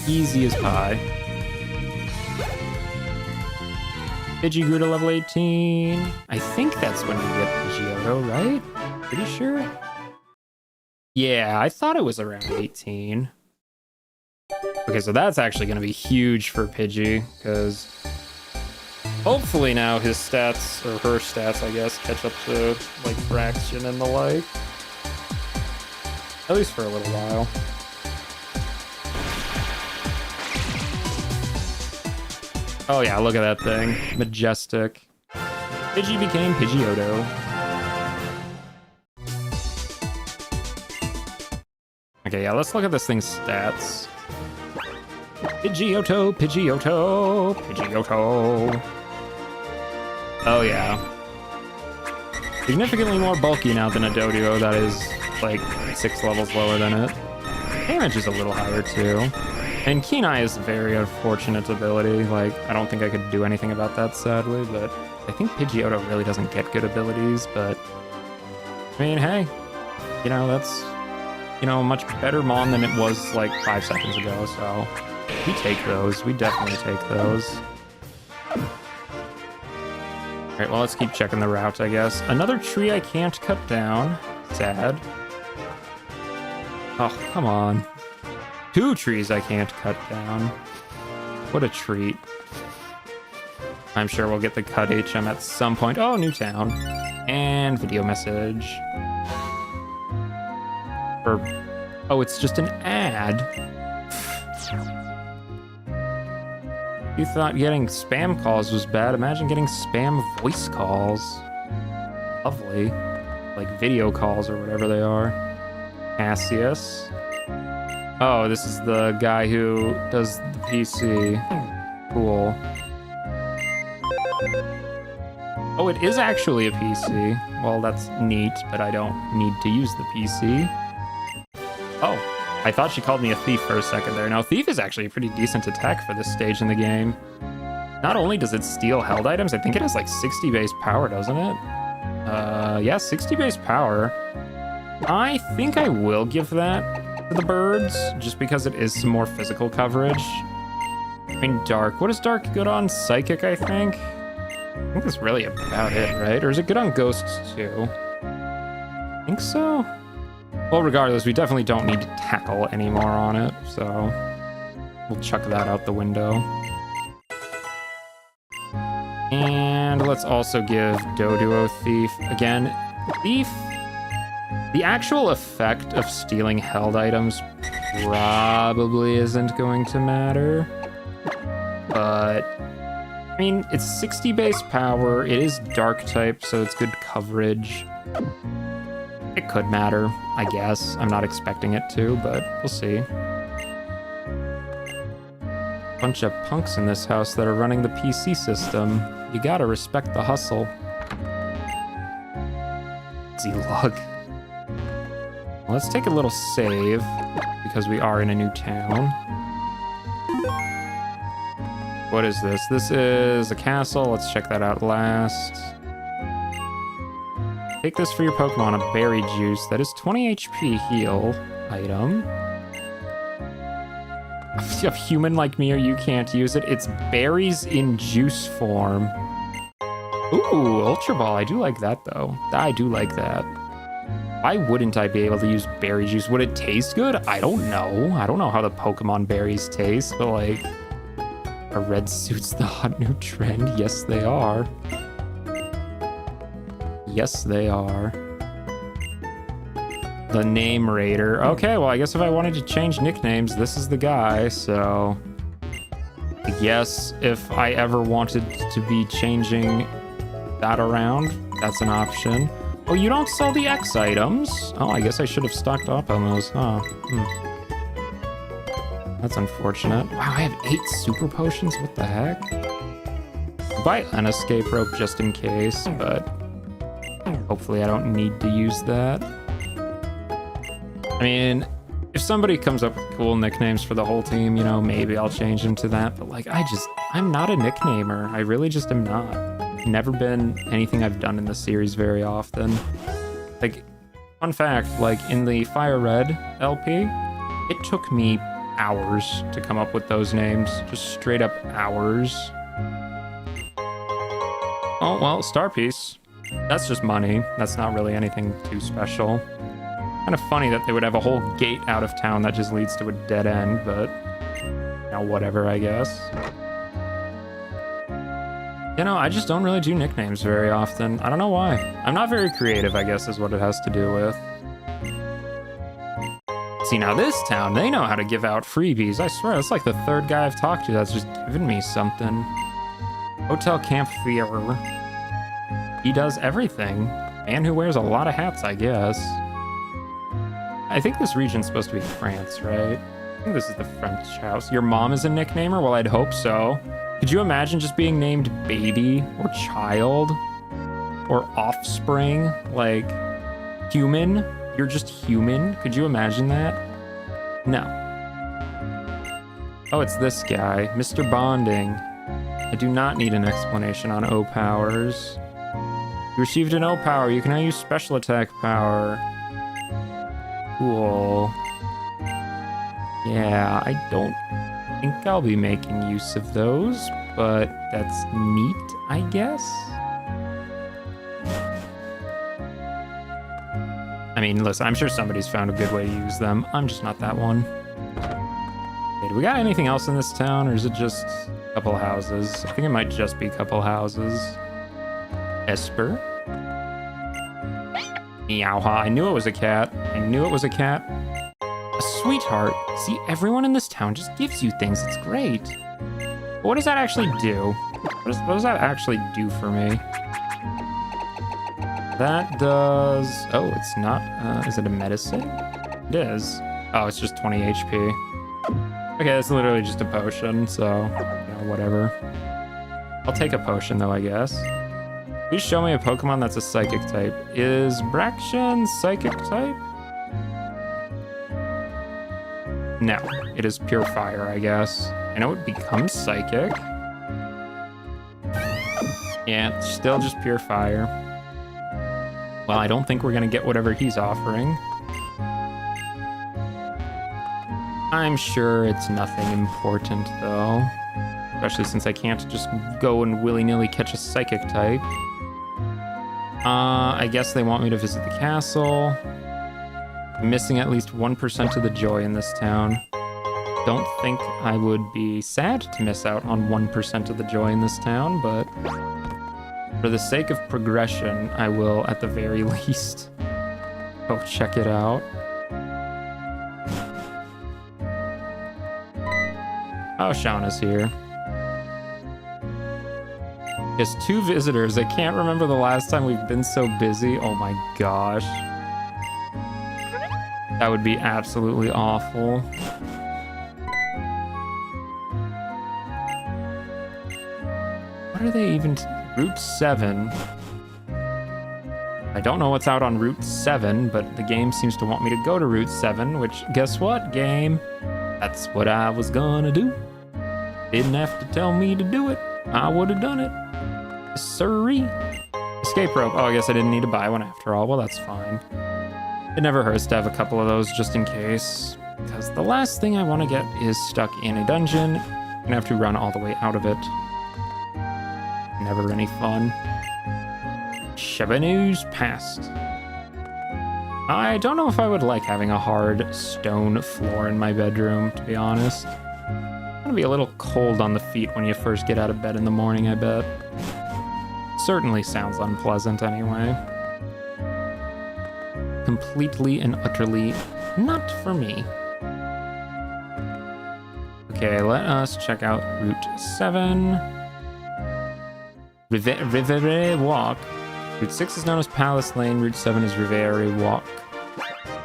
Easy as pie. Pidgey grew to level 18. I think that's when you get Pidgeotto, right? Pretty sure? Yeah, I thought it was around 18. Okay, so that's actually going to be huge for Pidgey, because hopefully now his stats, or her stats, I guess, catch up to, like, Fraction and the like. At least for a little while. Oh yeah, look at that thing. Majestic. Pidgey became Pidgeotto. Okay, yeah, let's look at this thing's stats. Pidgeotto, Pidgeotto, Pidgeotto. Oh yeah. Significantly more bulky now than a Doduo that is like 6 levels lower than it. Damage is a little higher too. And Keen Eye is a very unfortunate ability. Like, I don't think I could do anything about that, sadly, but I think Pidgeotto really doesn't get good abilities, but I mean, hey, you know, that's, you know, a much better Mon than it was like 5 seconds ago, so we take those. We definitely take those. All right, well, let's keep checking the route, I guess. Another tree I can't cut down. Sad. Oh, come on. 2 trees I can't cut down. What a treat. I'm sure we'll get the cut HM at some point. Oh, new town. And video message. Oh, it's just an ad. You thought getting spam calls was bad. Imagine getting spam voice calls. Lovely. Like video calls or whatever they are. Cassius. Oh, this is the guy who does the PC. Cool. Oh, it is actually a PC. Well, that's neat, but I don't need to use the PC. Oh, I thought she called me a thief for a second there. Now, thief is actually a pretty decent attack for this stage in the game. Not only does it steal held items, I think it has like 60 base power, doesn't it? Yeah, 60 base power. I think I will give that to the birds, just because it is some more physical coverage. I mean, Dark. What is Dark good on? Psychic, I think? I think that's really about it, right? Or is it good on Ghosts, too? I think so? Well, regardless, we definitely don't need to tackle anymore on it, so we'll chuck that out the window. And let's also give Doduo Thief. Again, Thief, the actual effect of stealing held items probably isn't going to matter. But, I mean, it's 60 base power, it is Dark type, so it's good coverage. It could matter, I guess. I'm not expecting it to, but we'll see. Bunch of punks in this house that are running the PC system. You gotta respect the hustle. Z-Log. Well, let's take a little save, because we are in a new town. What is this? This is a castle. Let's check that out last. Take this for your Pokemon, a berry juice. That is 20 HP heal item. A human like me or you can't use it. It's berries in juice form. Ooh, Ultra Ball. I do like that, though. I do like that. Why wouldn't I be able to use berry juice? Would it taste good? I don't know. I don't know how the Pokemon berries taste, but like... Are red suits the hot new trend? Yes, they are. Yes, they are. The Name Raider. Okay, well, I guess if I wanted to change nicknames, this is the guy, so... I guess if I ever wanted to be changing that around, that's an option. Oh, you don't sell the X items? Oh, I guess I should have stocked up on those, huh? That's unfortunate. Wow, I have 8 super potions? What the heck? I'll buy an escape rope just in case, but hopefully I don't need to use that. I mean, if somebody comes up with cool nicknames for the whole team, you know, maybe I'll change them to that, but like, I'm not a nicknamer. I really just am not. Never been anything I've done in the series very often. Like, fun fact, like in the Fire Red LP, it took me hours to come up with those names. Just straight up hours. Oh, well, Star Piece. That's just money. That's not really anything too special. Kind of funny that they would have a whole gate out of town that just leads to a dead end, but you know, whatever, I guess. You know, I just don't really do nicknames very often. I don't know why. I'm not very creative, I guess, is what it has to do with. See, now this town, they know how to give out freebies. I swear, that's like the 3rd guy I've talked to that's just given me something. Hotel Campfire. He does everything. Man who wears a lot of hats, I guess. I think this region's supposed to be France, right? I think this is the French house. Your mom is a nicknamer? Well, I'd hope so. Could you imagine just being named Baby or Child or Offspring? Like, Human? You're just human? Could you imagine that? No. Oh, it's this guy, Mr. Bonding. I do not need an explanation on O powers. You received an O power. You can now use special attack power. Cool. Yeah, I don't think I'll be making use of those, but that's neat, I guess. I mean, listen, I'm sure somebody's found a good way to use them. I'm just not that one. Okay, do we got anything else in this town, or is it just a couple houses? I think it might just be a couple houses. Esper. Meowha. I knew it was a cat. I knew it was a cat. A sweetheart. See, everyone in this town just gives you things. It's great. But what does that actually do? What does that actually do for me? That does... Oh, it's not... is it a medicine? It is. Oh, it's just 20 HP. Okay, it's literally just a potion, so... You know, whatever. I'll take a potion, though, I guess. Please show me a Pokemon that's a Psychic type. Is Braixen Psychic type? No, it is pure fire, I guess. I know it becomes Psychic. Yeah, it's still just pure fire. Well, I don't think we're gonna get whatever he's offering. I'm sure it's nothing important, though. Especially since I can't just go and willy-nilly catch a Psychic type. I guess they want me to visit the castle. I'm missing at least 1% of the joy in this town. Don't think I would be sad to miss out on 1% of the joy in this town, but for the sake of progression, I will, at the very least, go check it out. Oh, Shauna's here. Yes, 2 visitors. I can't remember the last time we've been so busy. Oh my gosh. That would be absolutely awful. What are they even... Route 7. I don't know what's out on Route 7, but the game seems to want me to go to Route 7, which, guess what, game? That's what I was gonna do. Didn't have to tell me to do it. I would have done it. Sirree. Escape rope. Oh, I guess I didn't need to buy one after all. Well, that's fine. It never hurts to have a couple of those just in case. Because the last thing I want to get is stuck in a dungeon and have to run all the way out of it. Never any fun. Chevenoux's Past. I don't know if I would like having a hard stone floor in my bedroom, to be honest. It's gonna be a little cold on the feet when you first get out of bed in the morning, I bet. Certainly sounds unpleasant anyway. Completely and utterly not for me. Okay, let us check out Route 7. Rivere Walk. Route 6 is known as Palace Lane. Route 7 is Rivere Walk.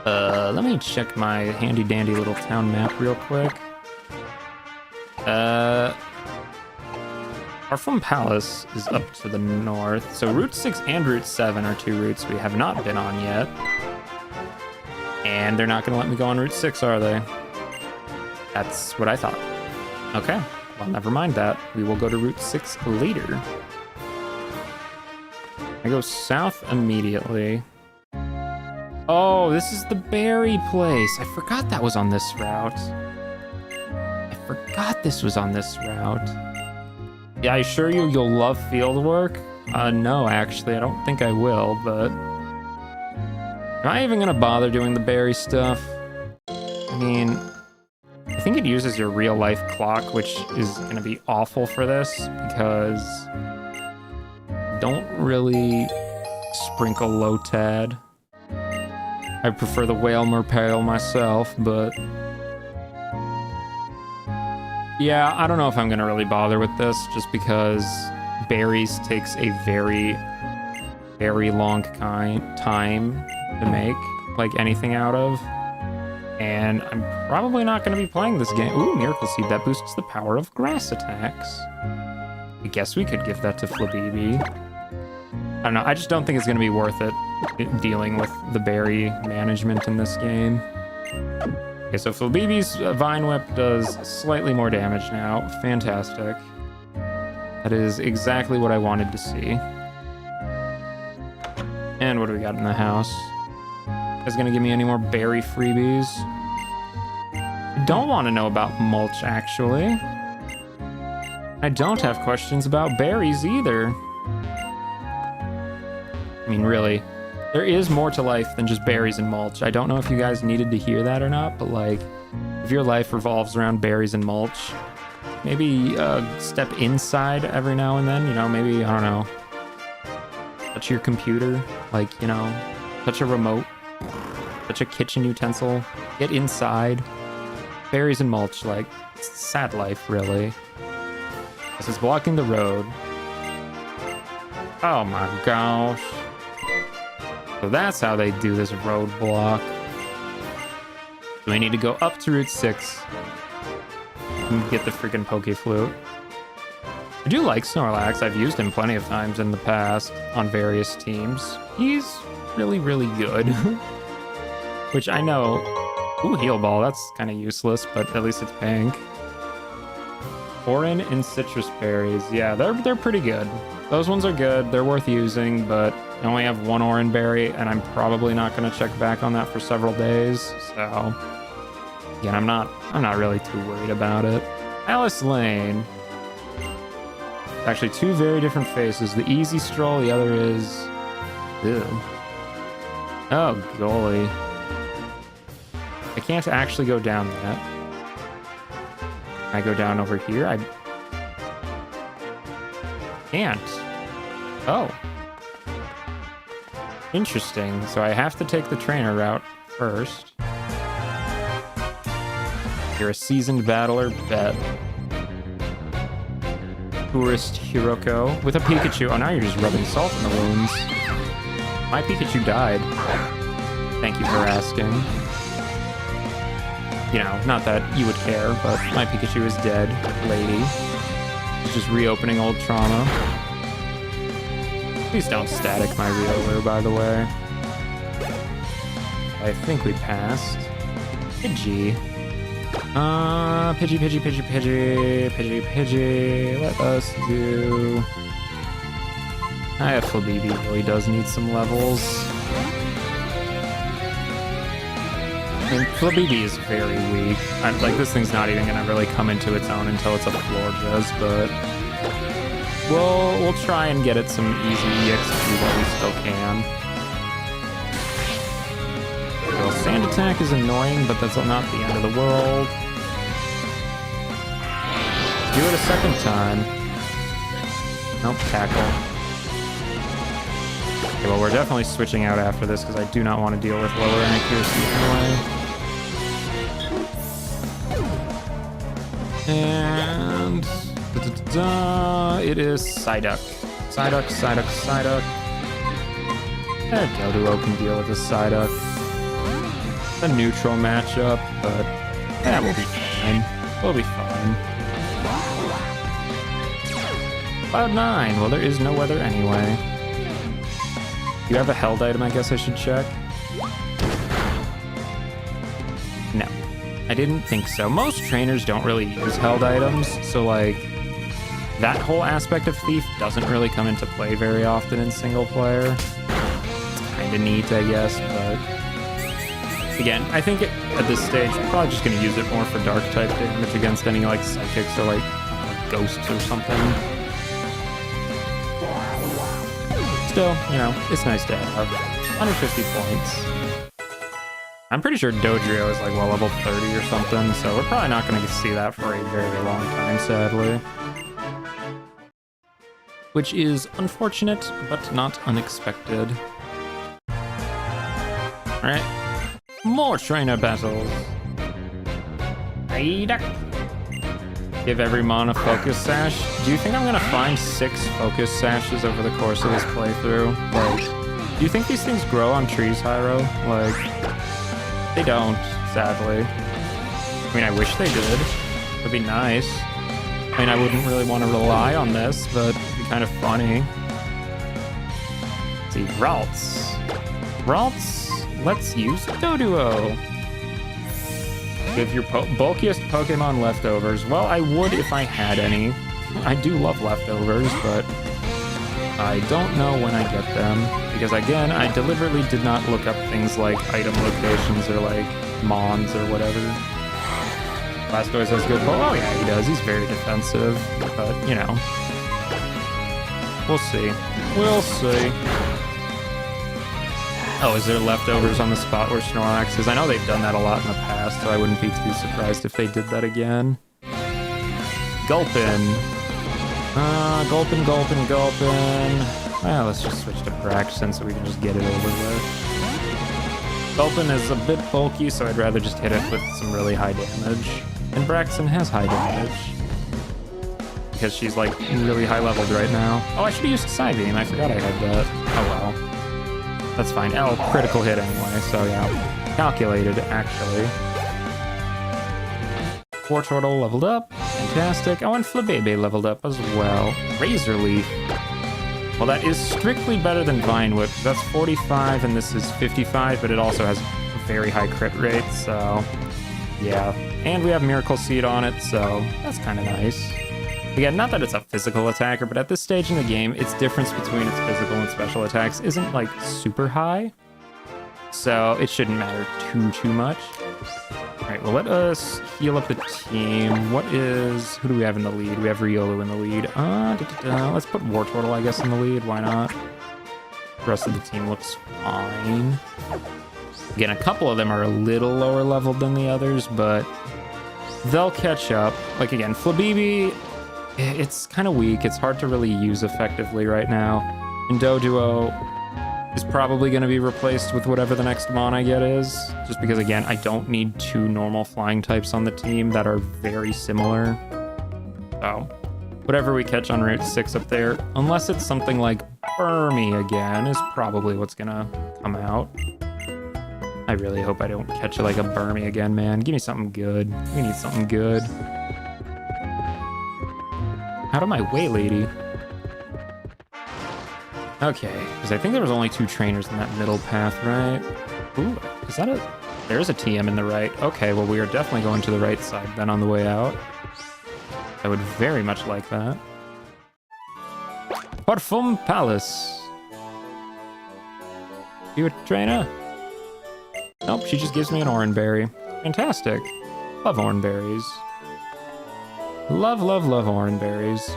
Let me check my handy dandy little town map real quick. Parfum Palace is up to the north. So Route 6 and Route 7 are 2 routes we have not been on yet. And they're not going to let me go on Route 6, are they? That's what I thought. Okay, well, never mind that. We will go to Route 6 later. I go south immediately. Oh, this is the berry place. I forgot that was on this route. I forgot this was on this route. Yeah, I assure you you'll love field work. No, actually, I don't think I will, but... Am I even gonna bother doing the berry stuff? I mean, I think it uses your real life clock, which is gonna be awful for this, because... Don't really sprinkle Lotad. I prefer the Whalmer Pale myself, but... Yeah, I don't know if I'm gonna really bother with this, just because berries takes a very, very long time to make, like anything out of. And I'm probably not gonna be playing this game. Ooh, Miracle Seed, that boosts the power of grass attacks. I guess we could give that to Flabibi. I don't know, I just don't think it's gonna be worth it dealing with the berry management in this game. Okay, so Flabibi's Vine Whip does slightly more damage now. Fantastic. That is exactly what I wanted to see. And what do we got in the house? Is gonna give me any more berry freebies? I don't want to know about mulch, actually. I don't have questions about berries either. I mean, really, there is more to life than just berries and mulch. I don't know if you guys needed to hear that or not, but like, if your life revolves around berries and mulch, maybe step inside every now and then, you know, maybe, I don't know, touch your computer, like, you know, touch a remote, touch a kitchen utensil, get inside. Berries and mulch, like, sad life, really. This is blocking the road. Oh my gosh. So that's how they do this roadblock. Do we need to go up to Route 6 and get the freaking Poke Flute? I do like Snorlax. I've used him plenty of times in the past on various teams. He's really, really good. Which I know... Ooh, Heal Ball. That's kind of useless, but at least it's pink. Orin and Citrus Berries. Yeah, they're pretty good. Those ones are good. They're worth using, but I only have one Orin Berry, and I'm probably not going to check back on that for several days. So, again, I'm not really too worried about it. Alice Lane. Actually, two very different faces. The easy stroll, the other is... Ew. Oh, golly. I can't actually go down that. I go down over here? I can't. Oh. Interesting. So I have to take the trainer route first. You're a seasoned battler, bet. Tourist Hiroko with a Pikachu. Oh, now you're just rubbing salt in the wounds. My Pikachu died. Thank you for asking. You know, not that you would care, but my Pikachu is dead, lady. It's just reopening old trauma. Please don't static my Reoler, by the way. I think we passed. Pidgey. Pidgey. Let us do... Flabébé really does need some levels. I mean, Flabébé is very weak. Like, this thing's not even gonna really come into its own until it's a Florges, but we'll try and get it some easy EXP while we still can. Well, Sand Attack is annoying, but that's not the end of the world. Do it a second time. Nope, Tackle. Okay, well, we're definitely switching out after this because I do not want to deal with lower accuracy anyway. And it is Psyduck. Psyduck. Doduo can deal with the Psyduck. A neutral matchup, but we'll be fine. We'll be fine. Cloud9. Well, there is no weather anyway. You have a held item I guess I should check? No. I didn't think so. Most trainers don't really use held items, so like that whole aspect of Thief doesn't really come into play very often in single player. It's kind of neat, I guess, but again, I think at this stage, I'm probably just going to use it more for dark type damage against any like psychics or like ghosts or something. Still, you know, it's nice to have 150 points. I'm pretty sure Dodrio is like, well, level 30 or something, so we're probably not going to see that for a very long time, sadly. Which is unfortunate, but not unexpected. Alright. More trainer battles. Give every mon a focus sash. Do you think I'm gonna find 6 focus sashes over the course of this playthrough? Like, do you think these things grow on trees, Hyro? Like, they don't, sadly. I mean, I wish they did. It'd be nice. I mean, I wouldn't really want to rely on this, but it'd be kind of funny. Let's see, Ralts. Let's use Doduo. Give your bulkiest Pokemon leftovers. Well, I would if I had any. I do love leftovers, but I don't know when I get them. Because again, I deliberately did not look up things like item locations or like mons or whatever. Blastoise has good pull. Oh yeah, he does. He's very defensive, but you know. We'll see. We'll see. Oh, is there leftovers on the spot where Snorlax is? I know they've done that a lot in the past, so I wouldn't be too surprised if they did that again. Gulpin. Gulpin. Well, let's just switch to Braixen so we can just get it over with. Gulpin is a bit bulky, so I'd rather just hit it with some really high damage. And Braixen has high damage. Because she's like really high leveled right now. Oh, I should have used Psybeam. I forgot I had that. Oh well. That's fine. Oh, critical hit anyway, so yeah. Calculated, actually. Wartortle leveled up. Fantastic. Oh, and Flabébé leveled up as well. Razor Leaf. Well, that is strictly better than Vine Whip. That's 45 and this is 55, but it also has very high crit rate, so yeah. And we have Miracle Seed on it, so that's kind of nice. Again, not that it's a physical attacker, but at this stage in the game, its difference between its physical and special attacks isn't like super high. So it shouldn't matter too much. All right, well, let us heal up the team. Who do we have in the lead? We have Riolu in the lead. Let's put Wartortle, I guess, in the lead. Why not? The rest of the team looks fine. Again, a couple of them are a little lower leveled than the others, but they'll catch up. Like, again, Flabébé, it's kind of weak. It's hard to really use effectively right now. And Doduo is probably going to be replaced with whatever the next Mon I get is. Just because, again, I don't need two normal flying types on the team that are very similar. So, whatever we catch on Route 6 up there, unless it's something like Burmy again, is probably what's going to come out. I really hope I don't catch like a Burmy again, man. Give me something good. We need something good. Out of my way, lady. Okay, because I think there was only 2 trainers in that middle path, right? Ooh, is that a... There's a TM in the right. Okay, well, we are definitely going to the right side then on the way out. I would very much like that. Parfum Palace. You a trainer? Nope, she just gives me an Oranberry. Fantastic. Love Oranberries. Love Oranberries.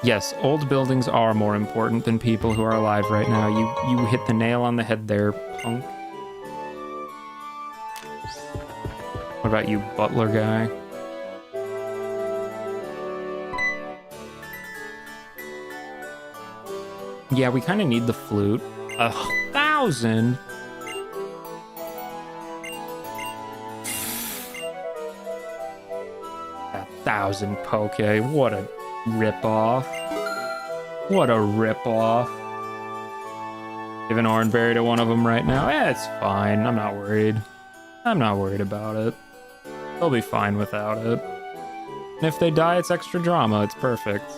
Yes, old buildings are more important than people who are alive right now. You hit the nail on the head there, punk. What about you, butler guy? Yeah, we kind of need the flute. 1,000? A 1,000 Poke, what a rip-off. What a rip-off. Give an Oranberry to one of them right now. It's fine. I'm not worried. I'm not worried about it. They'll be fine without it. And if they die, it's extra drama. It's perfect.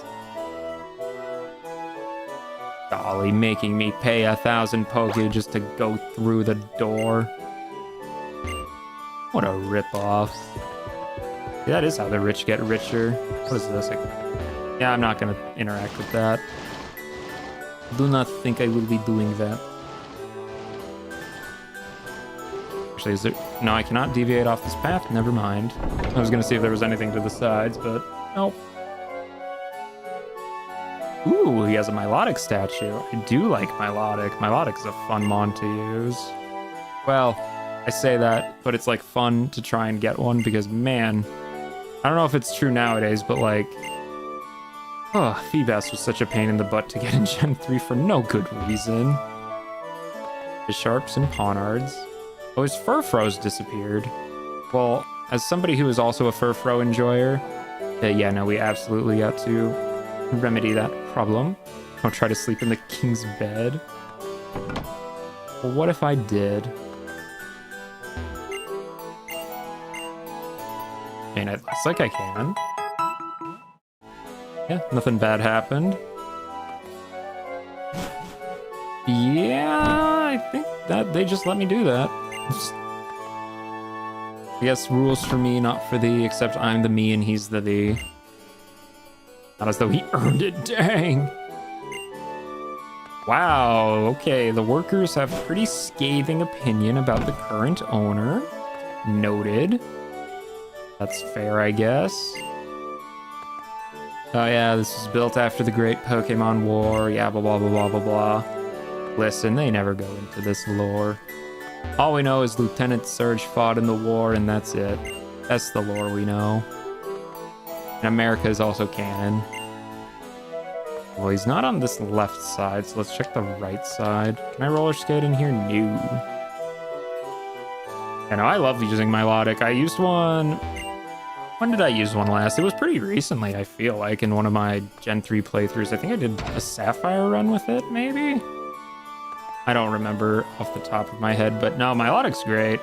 Golly, making me pay 1,000 Poke just to go through the door. What a rip-off. Yeah, that is how the rich get richer. What is this? Yeah, I'm not gonna interact with that. Do not think I will be doing that. Actually, is there... No, I cannot deviate off this path. Never mind. I was gonna see if there was anything to the sides, but nope. Ooh, he has a Milotic statue. I do like Milotic. Milotic is a fun Mon to use. Well, I say that, but it's like fun to try and get one because, man, I don't know if it's true nowadays, but like, oh, Feebas was such a pain in the butt to get in Gen 3 for no good reason. His Sharps and Ponards. Oh, his Furfro's disappeared. Well, as somebody who is also a Furfro enjoyer, yeah, no, we absolutely got to remedy that problem. Don't try to sleep in the king's bed. Well, what if I did? I mean, it looks like I can. Yeah, nothing bad happened. Yeah, I think that they just let me do that. I guess rules for me, not for thee, except I'm the me and he's the thee. Not as though he earned it, dang. Wow, okay, the workers have pretty scathing opinion about the current owner. Noted. That's fair, I guess. Oh yeah, this was built after the Great Pokemon War. Yeah, blah, blah, blah, blah, blah, blah. Listen, they never go into this lore. All we know is Lieutenant Surge fought in the war, and that's it. That's the lore we know. And America is also canon. Well, he's not on this left side, so let's check the right side. Can I roller skate in here? No. I know, I love using Milotic. I used one... When did I use one last? It was pretty recently, I feel like, in one of my Gen 3 playthroughs. I think I did a Sapphire run with it, maybe? I don't remember off the top of my head, but no, Milotic's great.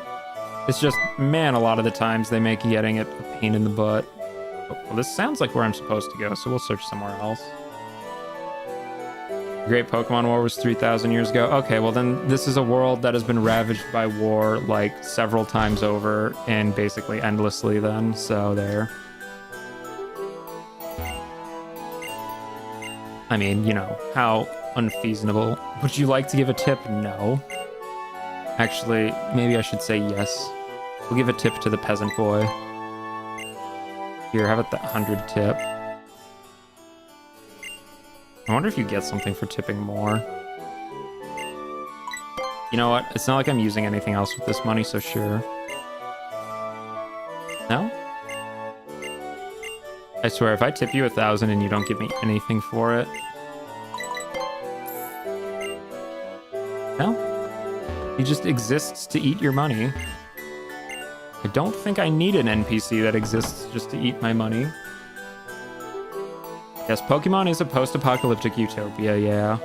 It's just, man, a lot of the times they make getting it a pain in the butt. Oh, well, this sounds like where I'm supposed to go, so we'll search somewhere else. The Great Pokemon War was 3,000 years ago. Okay, well then this is a world that has been ravaged by war like several times over and basically endlessly then, so there. I mean, you know, how unfeasible. Would you like to give a tip? No. Actually, maybe I should say yes. We'll give a tip to the peasant boy. Here, how about the 100 tip? I wonder if you get something for tipping more. You know what? It's not like I'm using anything else with this money, so sure. No? I swear, if I tip you 1,000 and you don't give me anything for it... No? He just exists to eat your money. I don't think I need an NPC that exists just to eat my money. Yes, Pokemon is a post-apocalyptic utopia, yeah.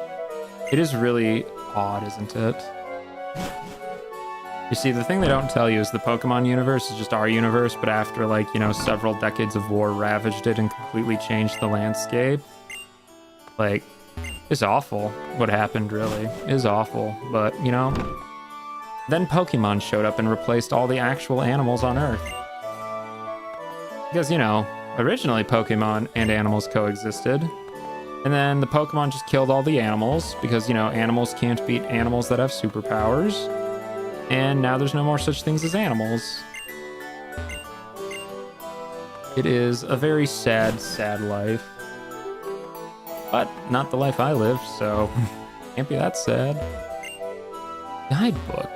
It is really odd, isn't it? You see, the thing they don't tell you is the Pokemon universe is just our universe, but after, like, you know, several decades of war ravaged it and completely changed the landscape. Like, it's awful what happened, really. It is awful, but, you know... Then Pokemon showed up and replaced all the actual animals on Earth. Because, you know... Originally, Pokemon and animals coexisted. And then the Pokemon just killed all the animals because, you know, animals can't beat animals that have superpowers. And now there's no more such things as animals. It is a very sad, sad life. But not the life I lived, so can't be that sad. Guidebook.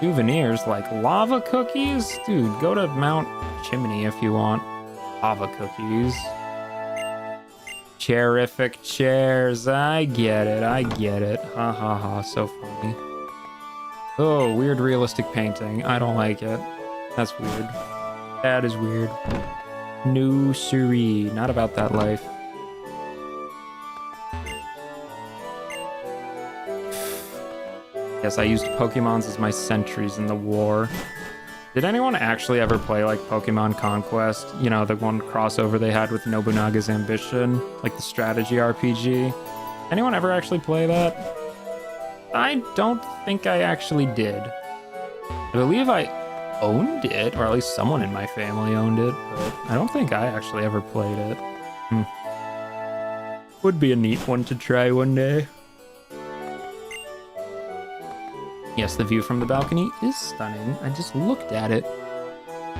Souvenirs like lava cookies? Dude, go to Mount Chimney if you want lava cookies. Chairific chairs. I get it. I get it. Ha ha ha. So funny. Oh, weird realistic painting. I don't like it. That's weird. That is weird. No siree. Not about that life. Yes, I used Pokemons as my sentries in the war. Did anyone actually ever play, like, Pokemon Conquest? You know, the one crossover they had with Nobunaga's Ambition? Like, the strategy RPG? Anyone ever actually play that? I don't think I actually did. I believe I owned it, or at least someone in my family owned it, but I don't think I actually ever played it. Would be a neat one to try one day. Yes, the view from the balcony is stunning. I just looked at it.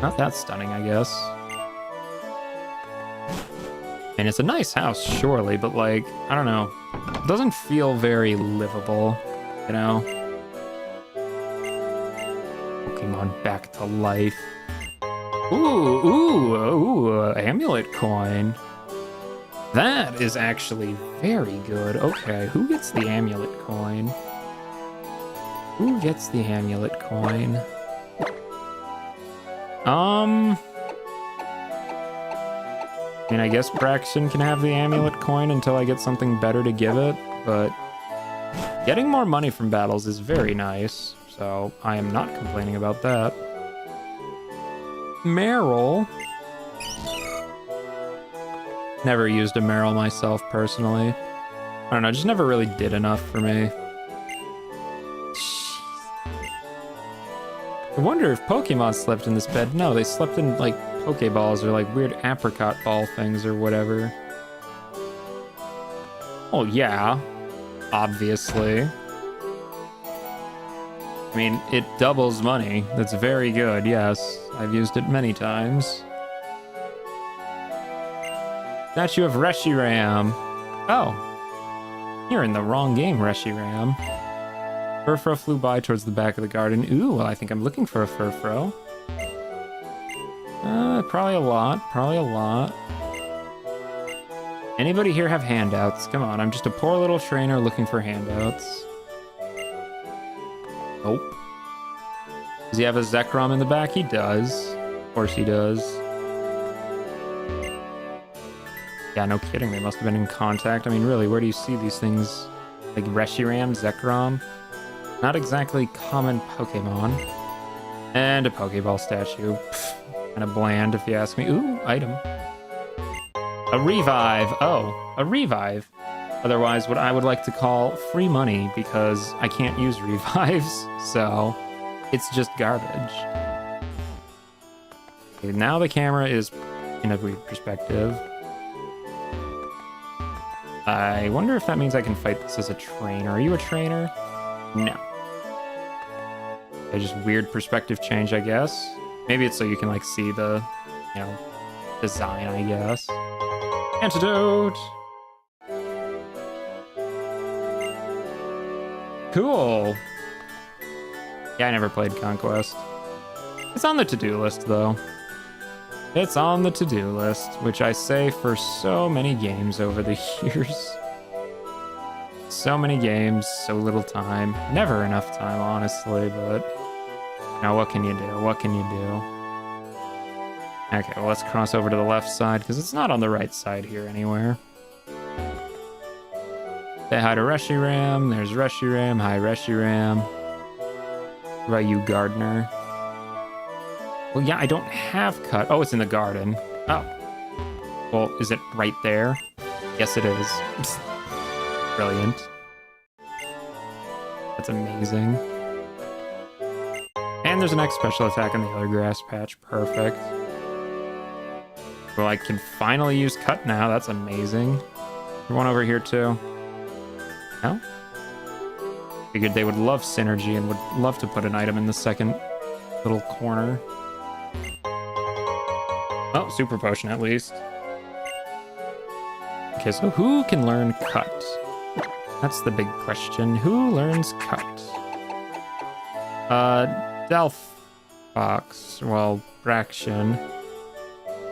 Not that stunning, I guess. And it's a nice house, surely, but, like, I don't know. It doesn't feel very livable, you know? Pokemon back to life. Ooh, amulet coin. That is actually very good. Okay, who gets the amulet coin? Who gets the amulet coin? I mean, I guess Braxton can have the amulet coin until I get something better to give it, but getting more money from battles is very nice, so I am not complaining about that. Meryl. Never used a Meryl myself, personally. I don't know, just never really did enough for me. I wonder if Pokemon slept in this bed. No, they slept in, like, Pokeballs are like weird apricot ball things or whatever. Oh, yeah. Obviously. I mean, it doubles money. That's very good, yes. I've used it many times. Statue of Reshiram. Oh. You're in the wrong game, Reshiram. Furfrou flew by towards the back of the garden. Ooh, well, I think I'm looking for a Furfrou. Probably a lot. Probably a lot. Anybody here have handouts? Come on, I'm just a poor little trainer looking for handouts. Nope. Does he have a Zekrom in the back? He does. Of course he does. Yeah, no kidding. They must have been in contact. I mean, really, where do you see these things? Like Reshiram, Zekrom? Not exactly common Pokemon. And a Pokeball statue. Kind of bland, if you ask me. Ooh, item. A revive. Oh, a revive. Otherwise, what I would like to call free money, because I can't use revives, so it's just garbage. Okay, now the camera is in a weird perspective. I wonder if that means I can fight this as a trainer. Are you a trainer? No. Okay, just weird perspective change, I guess. Maybe it's so you can, like, see the, you know, design, I guess. Antidote! Cool! Yeah, I never played Conquest. It's on the to-do list, though. It's on the to-do list, which I say for so many games over the years. So many games, so little time. Never enough time, honestly, but... Now, what can you do? What can you do? Okay, well, let's cross over to the left side, because it's not on the right side here anywhere. Say hi to Reshiram. There's Reshiram. Hi, Reshiram. What about you, Gardener? Well, yeah, I don't have cut. Oh, it's in the garden. Oh. Well, is it right there? Yes, it is. Brilliant. That's amazing. And there's an X special attack in the other grass patch. Perfect. Well, I can finally use cut now. That's amazing. There's one over here, too. No? Figured they would love synergy and would love to put an item in the second little corner. Oh, super potion at least. Okay, so who can learn cut? That's the big question. Who learns cut? Delphox. Well, Braxion.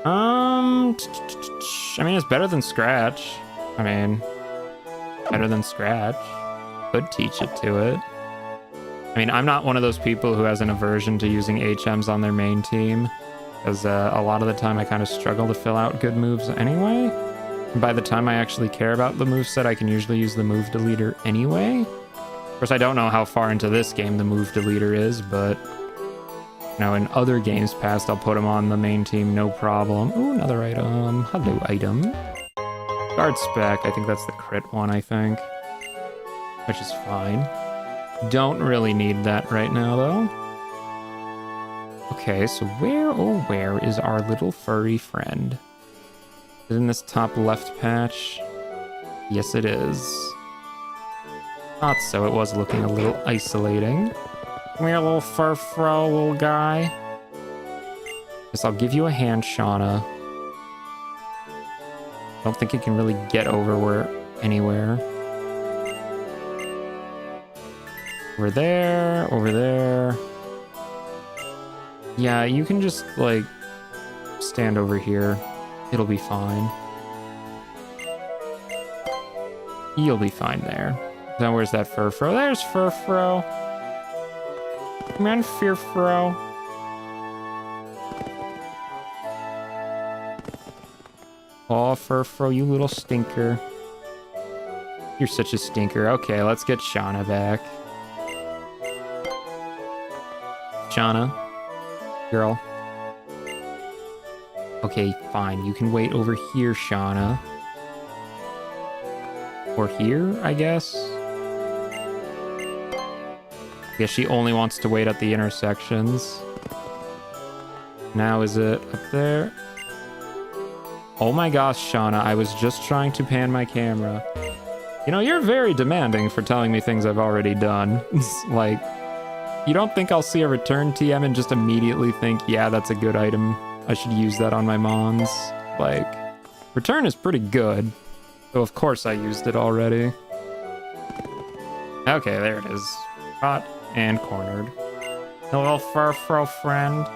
I mean, it's better than Scratch. I mean, better than Scratch. Could teach it to it. I mean, I'm not one of those people who has an aversion to using HMs on their main team, because a lot of the time I kind of struggle to fill out good moves anyway. And by the time I actually care about the moveset, I can usually use the move deleter anyway. Of course, I don't know how far into this game the move deleter is, but you know, in other games past, I'll put them on the main team, no problem. Ooh, another item. Hello, item. Guard spec. I think that's the crit one, I think. Which is fine. Don't really need that right now, though. Okay, so where, oh where is our little furry friend? Is it in this top left patch? Yes, it is. Thought so. It was looking a little isolating. Come here, little Furfrou, little guy. Guess I'll give you a hand, Shauna. Don't think it can really get over anywhere. Over there, over there. Yeah, you can just, like, stand over here. It'll be fine. You'll be fine there. Now, where's that Furfrou? There's Furfrou. Come on, Furfrou. Oh, Furfrou, you little stinker. You're such a stinker. Okay, let's get Shauna back. Shauna. Girl. Okay, fine. You can wait over here, Shauna. Or here, I guess? I guess she only wants to wait at the intersections. Now is it up there? Oh my gosh, Shauna, I was just trying to pan my camera. You know, you're very demanding for telling me things I've already done. Like, you don't think I'll see a return TM and just immediately think, yeah, that's a good item. I should use that on my Mons. Like, return is pretty good. So of course I used it already. Okay, there it is. Caught and cornered. Hello, Furfro friend.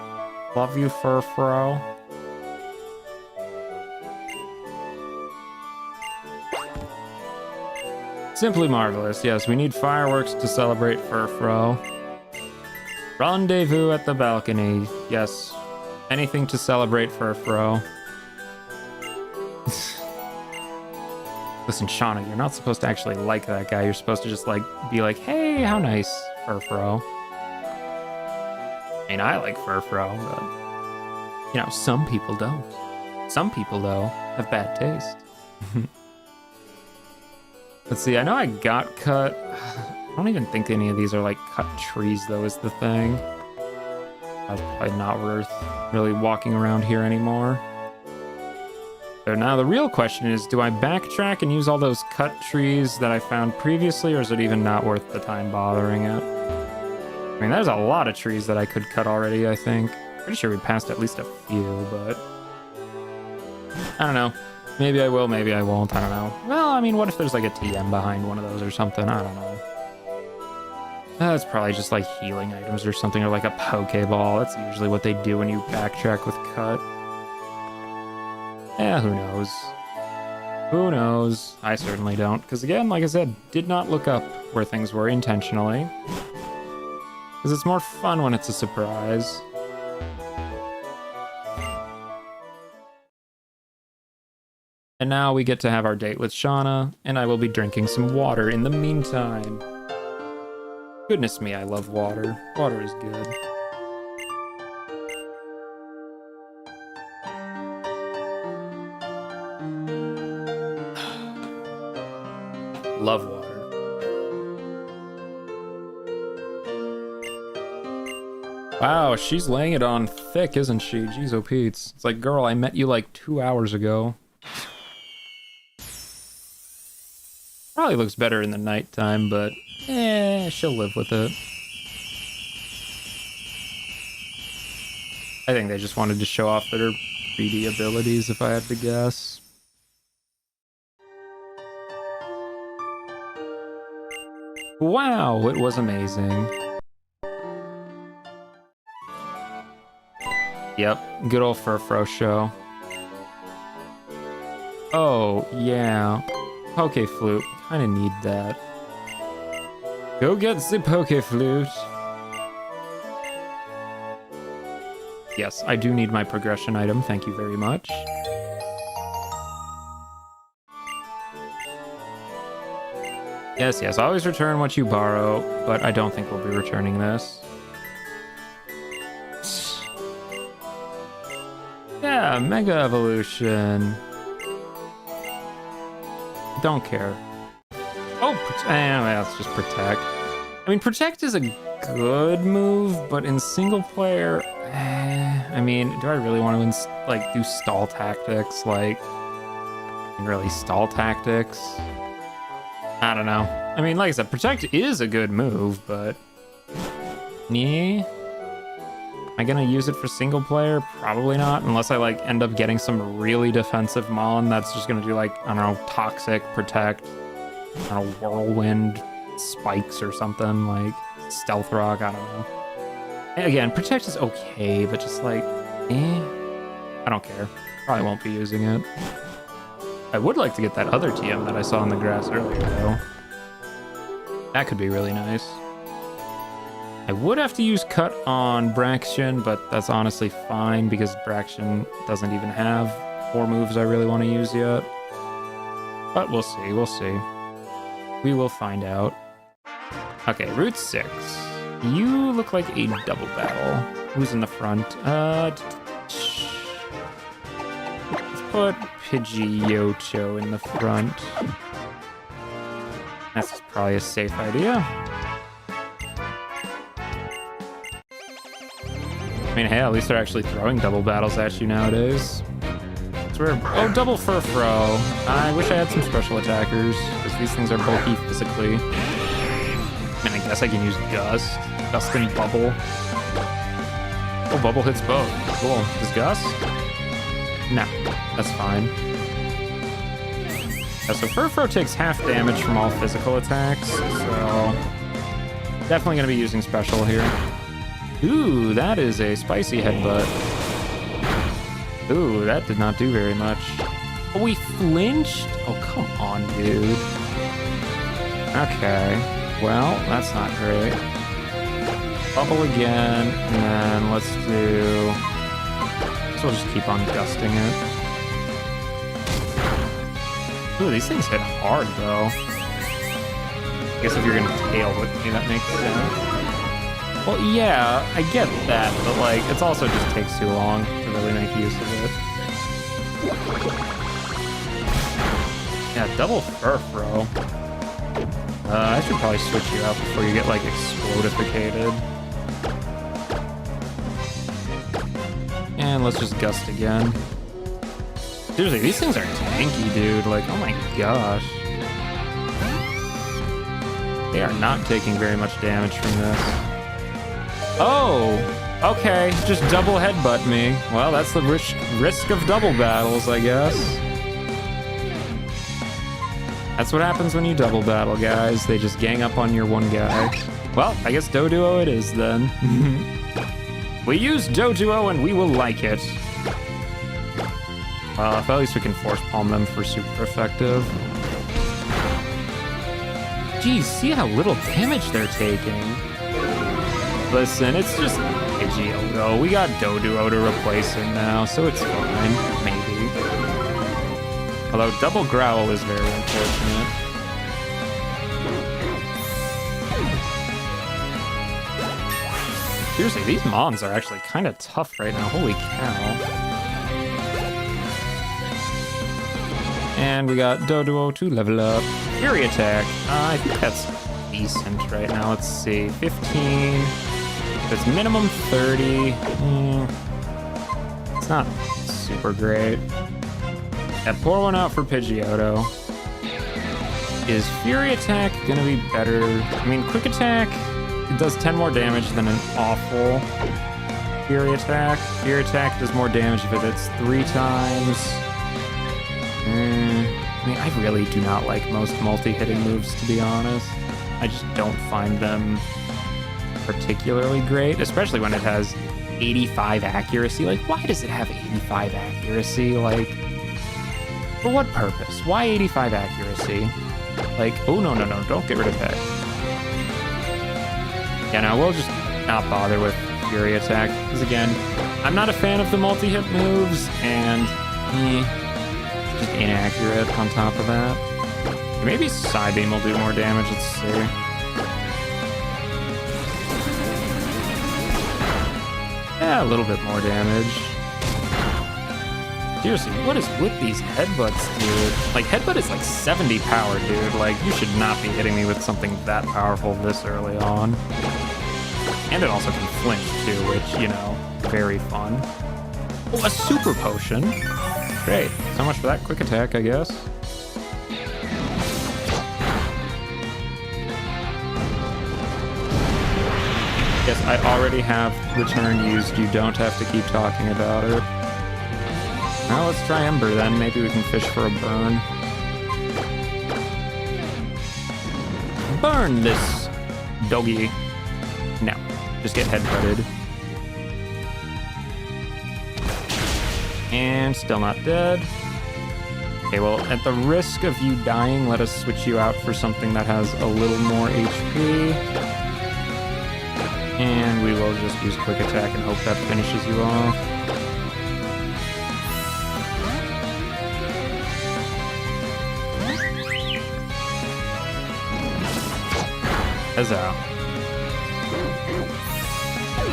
Love you, Furfro. Simply marvelous. Yes, we need fireworks to celebrate Furfro. Rendezvous at the balcony. Yes, anything to celebrate Furfro. Listen, Shauna, you're not supposed to actually like that guy. You're supposed to just like be like, hey, how nice, Furfro. I mean, I like Furfro, but you know, some people don't. Some people, though, have bad taste. Let's see, I know I got cut. I don't even think any of these are like cut trees, though, is the thing. That's probably not worth really walking around here anymore. So now the real question is, do I backtrack and use all those cut trees that I found previously, or is it even not worth the time bothering it? I mean, there's a lot of trees that I could cut already, I think. Pretty sure we passed at least a few, but I don't know. Maybe I will, maybe I won't, I don't know. Well, I mean, what if there's like a TM behind one of those or something? I don't know. That's probably just like healing items or something, or like a Pokeball. That's usually what they do when you backtrack with cut. Yeah, who knows? Who knows? I certainly don't. Because again, like I said, did not look up where things were intentionally. Because it's more fun when it's a surprise. And now we get to have our date with Shauna, and I will be drinking some water in the meantime. Goodness me, I love water. Water is good. Love water. Wow, she's laying it on thick, isn't she? Jeez, oh Pete's. It's like, girl, I met you like 2 hours ago. Probably looks better in the nighttime, but she'll live with it. I think they just wanted to show off their 3D abilities, if I had to guess. Wow, it was amazing. Yep, good old Furfro show. Oh, yeah. Poke Flute. Kinda need that. Go get the Poke Flute. Yes, I do need my progression item. Thank you very much. Yes, yes, always return what you borrow, but I don't think we'll be returning this. Yeah, Mega Evolution. Don't care. Oh, let's just Protect. I mean, Protect is a good move, but in single player, I mean, do I really want to like do stall tactics? Like, really stall tactics? I don't know. I mean, like I said, Protect is a good move, but yeah. Am I gonna use it for single player? Probably not, unless I like end up getting some really defensive Mon that's just gonna do like, I don't know, Toxic, Protect, I don't know, Whirlwind, Spikes or something, like Stealth Rock, I don't know. And again, Protect is okay, but just like, I don't care. Probably won't be using it. I would like to get that other TM that I saw in the grass earlier, though. That could be really nice. I would have to use Cut on Braixen, but that's honestly fine because Braixen doesn't even have 4 moves I really want to use yet. But we'll see, we'll see. We will find out. Okay, Route 6. You look like a double battle. Who's in the front? Let's put Pidgeotto in the front. That's probably a safe idea. I mean, hey, at least they're actually throwing double battles at you nowadays. Oh, double Furfro. I wish I had some special attackers, because these things are bulky physically. I mean, I guess I can use Gust. Gust and Bubble. Oh, Bubble hits both. Cool. Does Gust? No, that's fine. Yeah, so Furfro takes half damage from all physical attacks, so definitely going to be using special here. Ooh, that is a spicy headbutt. Ooh, that did not do very much. Oh, we flinched? Oh, come on, dude. Okay. Well, that's not great. Bubble again, and then let's do... So we'll just keep on gusting it. Ooh, these things hit hard, though. I guess if you're gonna tail with me, that makes sense. Well, yeah, I get that, but, like, it also just takes too long to really make use of it. Yeah, double Furfro. I should probably switch you out before you get, like, explodificated. And let's just Gust again. Seriously, these things are tanky, dude. Like, oh my gosh. They are not taking very much damage from this. Oh, okay. Just double headbutt me. Well, that's the risk of double battles, I guess. That's what happens when you double battle, guys. They just gang up on your one guy. Well, I guess Doduo it is then. We use Doduo and we will like it. Well, if at least we can force palm them for super effective. Geez, see how little damage they're taking. Listen, it's just Pidgeotto. We got Doduo to replace him now, so it's fine, maybe. Although double Growl is very unfortunate. Seriously, these Mons are actually kind of tough right now. Holy cow. And we got Doduo to level up. Fury Attack. I think that's decent right now. Let's see. 15. It's minimum 30. It's not super great. Yeah, pour one out for Pidgeotto. Is Fury Attack gonna be better? I mean, Quick Attack, it does 10 more damage than an awful Fury Attack. Fury Attack does more damage if it hits 3 times. I mean, I really do not like most multi-hitting moves, to be honest. I just don't find them particularly great, especially when it has 85 accuracy. Like, why does it have 85 accuracy? Like, for what purpose? Why 85 accuracy? Like, oh, no, don't get rid of that. Yeah, no, we'll just not bother with Fury Attack, because again, I'm not a fan of the multi-hit moves, and just inaccurate on top of that. Maybe Psybeam will do more damage, let's see. Yeah, a little bit more damage. Seriously, what is with these headbutts, dude? Like, headbutt is like 70 power, dude. Like, you should not be hitting me with something that powerful this early on. And it also can flinch, too, which, you know, very fun. Oh, a super potion. Great. So much for that quick attack, I guess. Yes, I already have return used. You don't have to keep talking about it. Now let's try Ember then. Maybe we can fish for a burn. Burn this doggy. No, just get headbutted. And still not dead. Okay, well, at the risk of you dying, let us switch you out for something that has a little more HP. And we will just use Quick Attack and hope that finishes you off. Huzzah.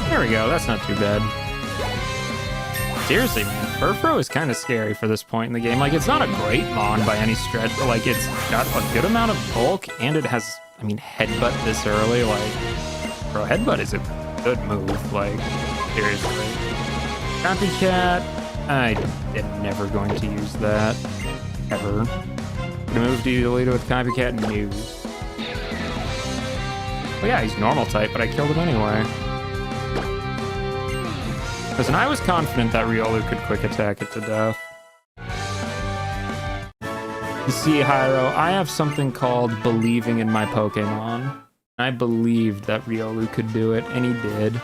There we go, that's not too bad. Seriously, man, Furfro is kind of scary for this point in the game. Like, it's not a great Mon by any stretch, but, like, it's got a good amount of bulk, and it has, I mean, Headbutt this early, like, bro, Headbutt is a good move. Like, Seriously. Copycat. I am never going to use that. Ever. Gonna move to Elita with Copycat? No. Well, yeah, he's normal type, but I killed him anyway. Listen, I was confident that Riolu could quick attack it to death. You see, Hyro, I have something called believing in my Pokemon. I believed that Riolu could do it, and he did.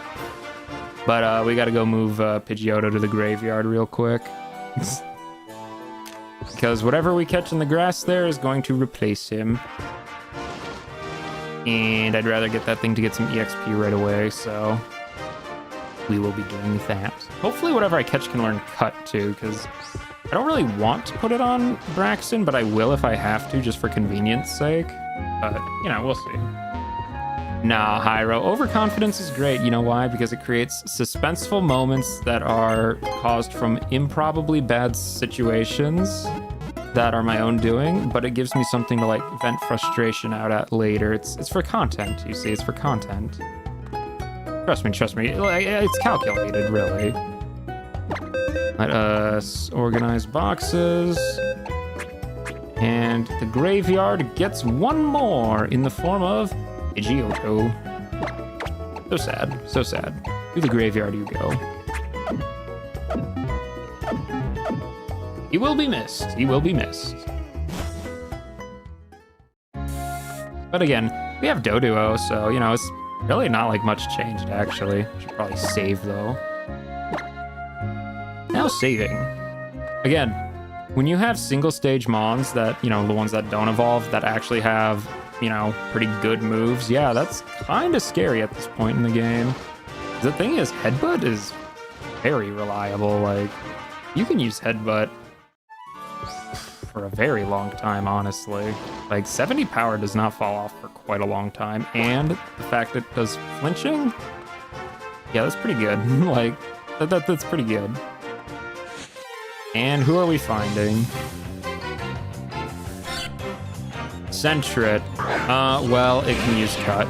But we gotta go move Pidgeotto to the graveyard real quick. Because whatever we catch in the grass there is going to replace him. And I'd rather get that thing to get some EXP right away, so we will be doing that. Hopefully whatever I catch can learn Cut too, because I don't really want to put it on Braxton, but I will if I have to, just for convenience sake. But, you know, we'll see. Nah, Hyro, overconfidence is great. You know why? Because it creates suspenseful moments that are caused from improbably bad situations that are my own doing, but it gives me something to, like, vent frustration out at later. It's for content, you see. It's for content. Trust me. It's calculated, really. Let us organize boxes. And the graveyard gets one more in the form of Pidgeotto. So sad, so sad. To the graveyard you go. He will be missed. He will be missed. But again, we have Doduo, so, you know, it's really not like much changed, actually. Should probably save, though. Now saving. Again, when you have single-stage Mons that, you know, the ones that don't evolve, that actually have, you know, pretty good moves, yeah, that's kind of scary at this point in the game. The thing is, Headbutt is very reliable. Like, you can use Headbutt for a very long time, honestly. Like, 70 power does not fall off for quite a long time, and the fact that it does flinching, yeah, that's pretty good. Like, that's pretty good. And who are we finding? Sentret. Well, it can use Cut.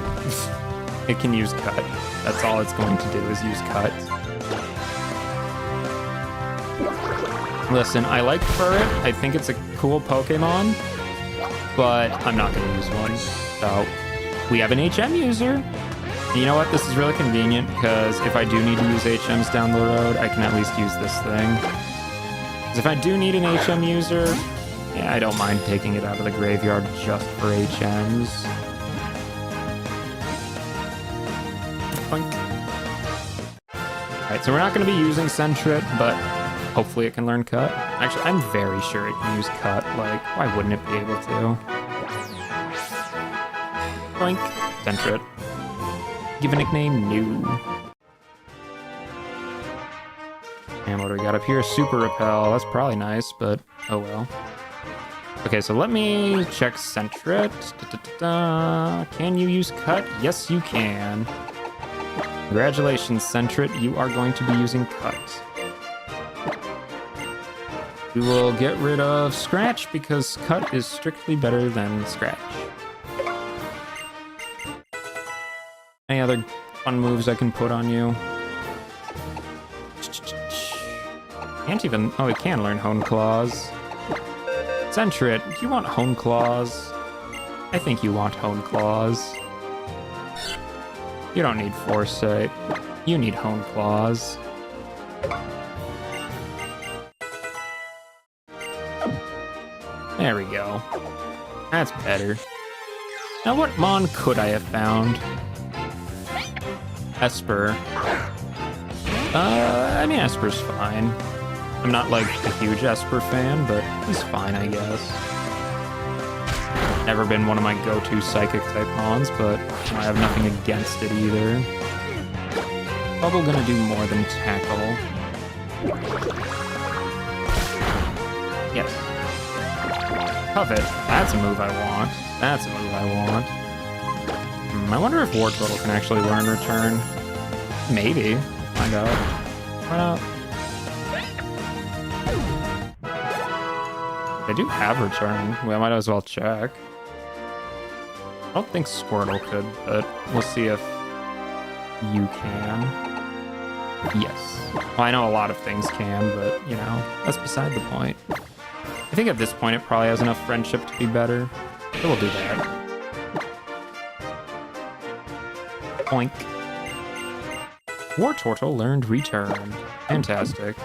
It can use Cut. That's all it's going to do is use Cut. Listen, I like Furret. I think it's a cool Pokemon, but I'm not going to use one. So, we have an HM user. You know what? This is really convenient, because if I do need to use HMs down the road, I can at least use this thing. Because if I do need an HM user, yeah, I don't mind taking it out of the graveyard just for HMs. Boink. Alright, so we're not going to be using Sentret, but hopefully it can learn Cut. Actually, I'm very sure it can use Cut. Like, why wouldn't it be able to? Boink. Sentret. Give a nickname? No. And what do we got up here? Super Repel. That's probably nice, but oh well. Okay, so let me check Sentret. Can you use Cut? Yes, you can. Congratulations, Sentret. You are going to be using Cut. We will get rid of Scratch because Cut is strictly better than Scratch. Any other fun moves I can put on you? Can't even... Oh, it can learn Hone Claws. Sentret, do you want Hone Claws? I think you want Hone Claws. You don't need Foresight. You need Hone Claws. There we go. That's better. Now, what Mon could I have found? Esper. I mean, Esper's fine. I'm not, like, a huge Esper fan, but he's fine, I guess. Never been one of my go-to Psychic-type Mons, but I have nothing against it either. Bubble gonna do more than tackle. Yes. Covet. That's a move I want. That's a move I want. I wonder if War Turtle can actually learn Return. Maybe. Find out. Why not? I do have Return. Well, I might as well check. I don't think Squirtle could, but we'll see if you can. Yes. Well, I know a lot of things can, but, you know, that's beside the point. I think at this point it probably has enough friendship to be better. So we'll do that. Oink. War Turtle learned return. Fantastic.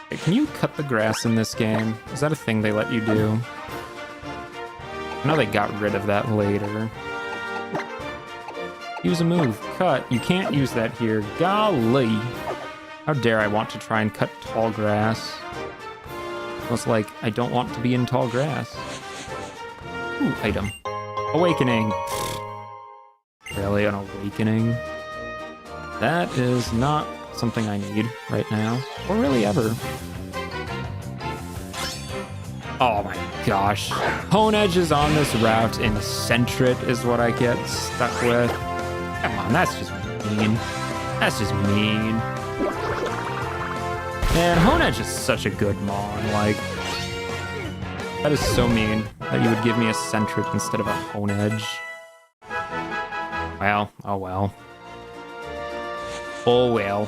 Hey, can you cut the grass in this game? Is that a thing they let you do? I know they got rid of that later. Use a move. Cut. You can't use that here. Golly. How dare I want to try and cut tall grass. Almost like I don't want to be in tall grass. Ooh, item. Awakening. Really, an awakening? That is not something I need right now. Or really ever. Oh my gosh. Hone Edge is on this route and Sentret is what I get stuck with. Come on, that's just mean. That's just mean. Man, Hone Edge is such a good Mon. Like, that is so mean that you would give me a Sentret instead of a Hone Edge. Well, oh well. Oh well.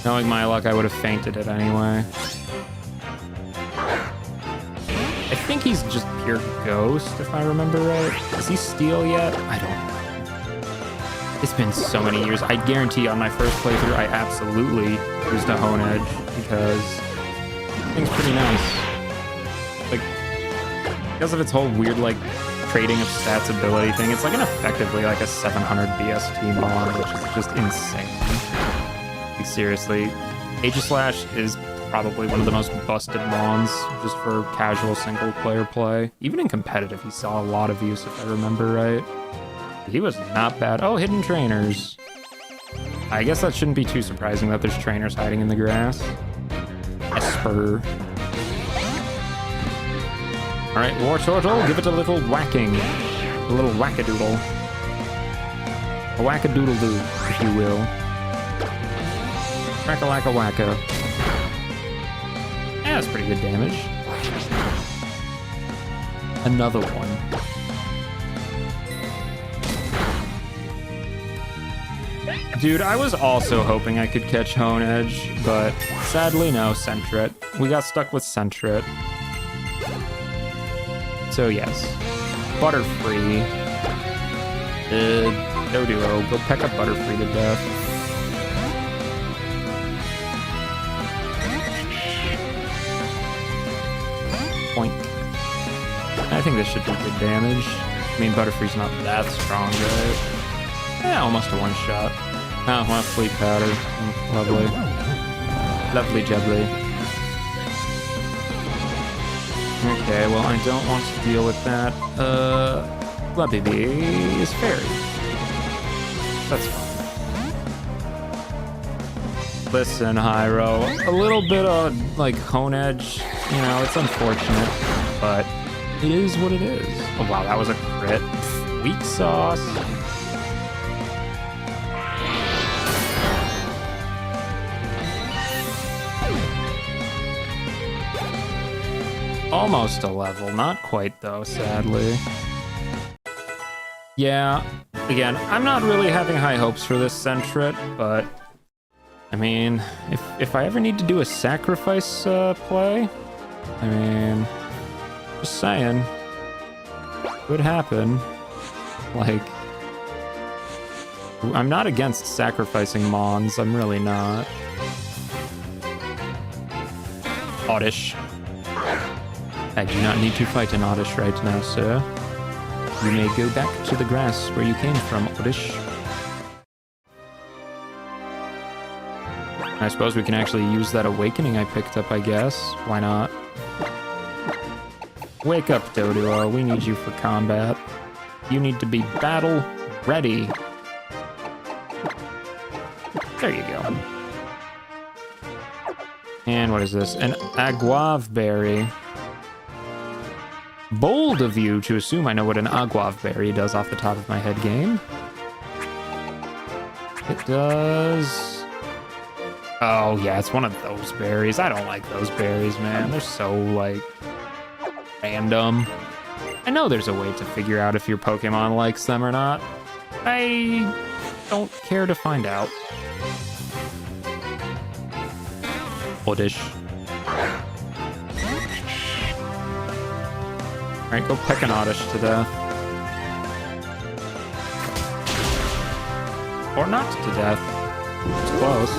Knowing my luck, I would have fainted it anyway. I think he's just pure ghost, if I remember right. Does he steal yet? I don't know. It's been so many years. I guarantee on my first playthrough, I absolutely used a Hone Edge because the thing's pretty nice. Like, because of its whole weird, like, trading of stats ability thing, it's like effectively like a 700 BST Mon, which is just insane. Like, seriously, Aegislash is probably one of the most busted Mons just for casual single player play. Even in competitive, he saw a lot of use, if I remember right. He was not bad. Oh, hidden trainers. I guess that shouldn't be too surprising that there's trainers hiding in the grass. Esper. All right, War Turtle, give it a little whacking. A little whackadoodle. A whackadoodle-doo, if you will. Whacka-lacka-wacka. Yeah, that's pretty good damage. Another one. Dude, I was also hoping I could catch Hone Edge, but sadly no, Sentret. We got stuck with Sentret. So yes, Butterfree. Doduo, go peck up Butterfree to death. Point. I think this should do good damage. I mean, Butterfree's not that strong, right? Yeah, almost a one-shot. Oh, well, Sleep Powder. Lovely. Lovely jubbly. Okay, well, I don't want to deal with that. Blubby is fairy. That's fine. Listen, Hyro, a little bit of, like, Hone Edge, you know, it's unfortunate, but it is what it is. Oh, wow, that was a crit. Weak sauce. Almost a level, not quite though, sadly. Yeah, again, I'm not really having high hopes for this Sentret, but I mean, if I ever need to do a sacrifice play, I mean, just saying, could happen. Like, I'm not against sacrificing Mons, I'm really not. Oddish. I do not need to fight an Oddish right now, sir. You may go back to the grass where you came from, Oddish. I suppose we can actually use that awakening I picked up, I guess. Why not? Wake up, Doduo. We need you for combat. You need to be battle ready. There you go. And what is this? An Aguave Berry. Bold of you to assume I know what an Aguave Berry does off the top of my head, game. It does... Oh, yeah, it's one of those berries. I don't like those berries, man. They're so, like, random. I know there's a way to figure out if your Pokemon likes them or not. I don't care to find out. Oddish. Alright, go peck an Oddish to death. Or not to death. It's close.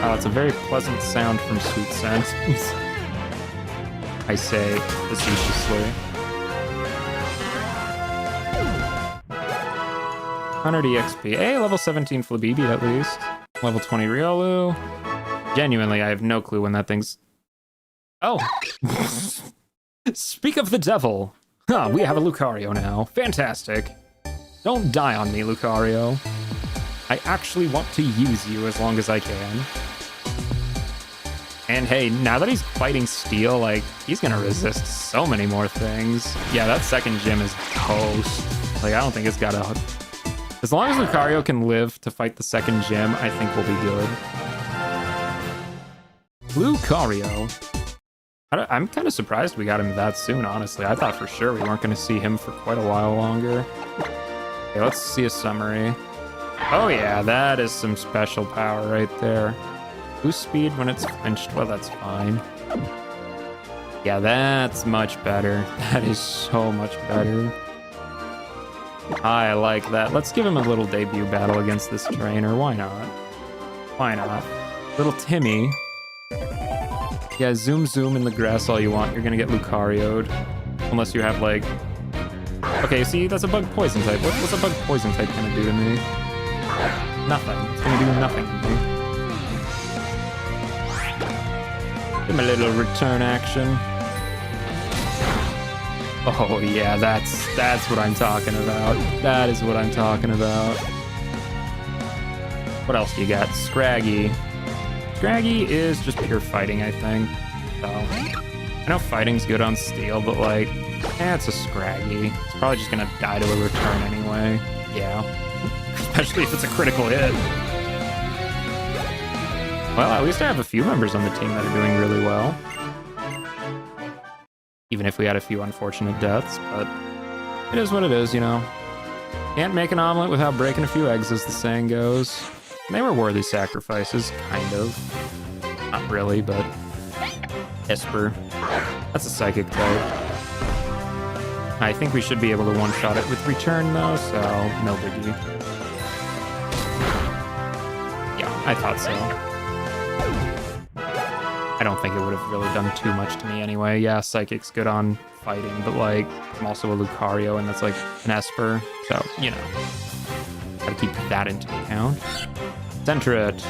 Oh, it's a very pleasant sound from Sweet Scent. I say facetiously. 100 EXP. Hey, level 17 Flabibi at least. Level 20 Riolu. Genuinely, I have no clue when that thing's... Oh! Speak of the devil! Huh, we have a Lucario now. Fantastic. Don't die on me, Lucario. I actually want to use you as long as I can. And hey, now that he's fighting Steel, like, he's gonna resist so many more things. Yeah, that second gym is toast. Like, I don't think it's got a... As long as Lucario can live to fight the second gym, I think we'll be good. Lucario. I'm kind of surprised we got him that soon, honestly. I thought for sure we weren't going to see him for quite a while longer. Okay, let's see a summary. Oh yeah, that is some special power right there. Boost speed when it's flinched. Well, that's fine. Yeah, that's much better. That is so much better. I like that. Let's give him a little debut battle against this trainer. Why not? Why not? Little Timmy. Yeah, zoom in the grass all you want. You're gonna get Lucario'd. Unless you have, like... Okay, see, that's a bug poison type. What's a bug poison type gonna do to me? Nothing. It's gonna do nothing to me. Give him a little return action. Oh yeah, that's what I'm talking about. That is what I'm talking about. What else do you got? Scraggy. Scraggy is just pure fighting, I think. So, I know fighting's good on Steel, but like, it's a Scraggy. It's probably just gonna die to a return anyway. Yeah. Especially if it's a critical hit. Well, at least I have a few members on the team that are doing really well. Even if we had a few unfortunate deaths, but it is what it is, you know. Can't make an omelet without breaking a few eggs, as the saying goes. And they were worthy sacrifices, kind of. Not really, but... Esper. That's a psychic type. I think we should be able to one-shot it with return, though, so no biggie. Yeah, I thought so. I don't think it would have really done too much to me anyway. Yeah, Psychic's good on fighting, but like, I'm also a Lucario, and that's like an Esper, so, you know. Gotta keep that into account. Center it.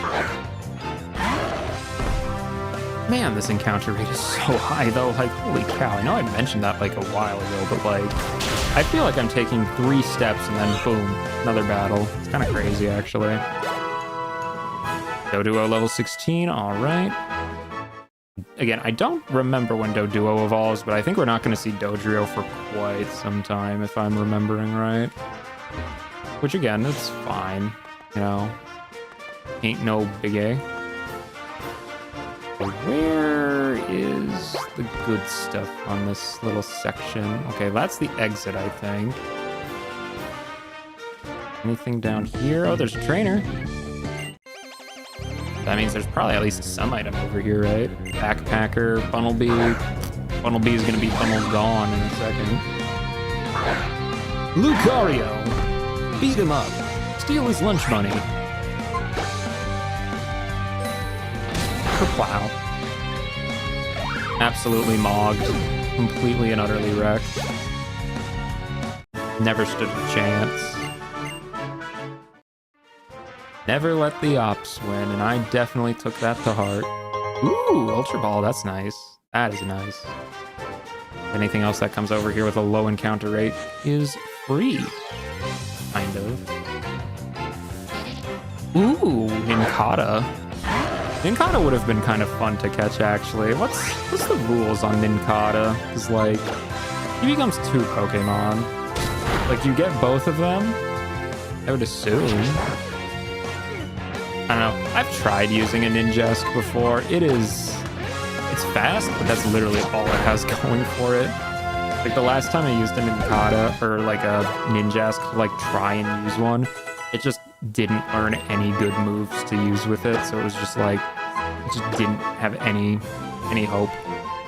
Man, this encounter rate is so high, though. Like, holy cow. I know I mentioned that like a while ago, but like, I feel like I'm taking 3 steps and then boom, another battle. It's kind of crazy, actually. Doduo level 16, all right. Again, I don't remember when Doduo evolves, but I think we're not going to see Dodrio for quite some time, if I'm remembering right. Which, again, it's fine, you know. Ain't no big A. Where is the good stuff on this little section? Okay, that's the exit, I think. Anything down here? Oh, there's a trainer. That means there's probably at least some item over here, right? Backpacker, Bunnelby. Bunnelby is gonna be Bunnel gone in a second. Lucario! Beat him up! Steal his lunch money! Plow. Absolutely mogged. Completely and utterly wrecked. Never stood a chance. Never let the ops win, and I definitely took that to heart. Ooh, Ultra Ball, that's nice. That is nice. Anything else that comes over here with a low encounter rate is free. Kind of. Ooh, Nincada. Nincada would have been kind of fun to catch, actually. What's the rules on Nincada? Because, like, he becomes 2 Pokemon. Like, you get both of them? I would assume. I don't know. I've tried using a Ninjask before. It's fast, but that's literally all it has going for it. Like, Like the last time I used a Ninkata or like a Ninjask to like try and use one, it just didn't learn any good moves to use with it. So it was just like, it just didn't have any hope.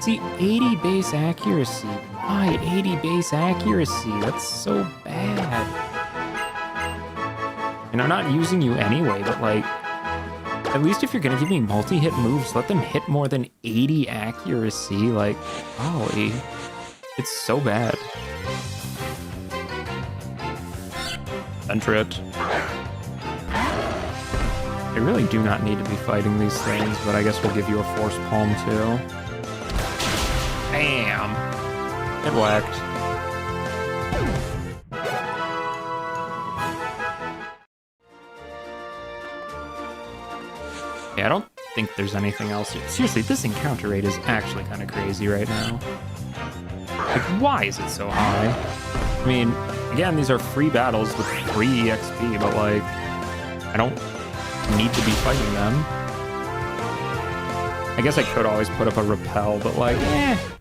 See, 80 base accuracy. Why 80 base accuracy? That's so bad. And I'm not using you anyway, but like, at least if you're gonna give me multi-hit moves, let them hit more than 80 accuracy. Like, golly, it's so bad. Enter it. I really do not need to be fighting these things, but I guess we'll give you a Force Palm too. Bam! It whacked. Yeah, I don't think there's anything else. Seriously, this encounter rate is actually kind of crazy right now. Like, why is it so high? I mean, again, these are free battles with free EXP, but like, I don't need to be fighting them. I guess I could always put up a repel, but like,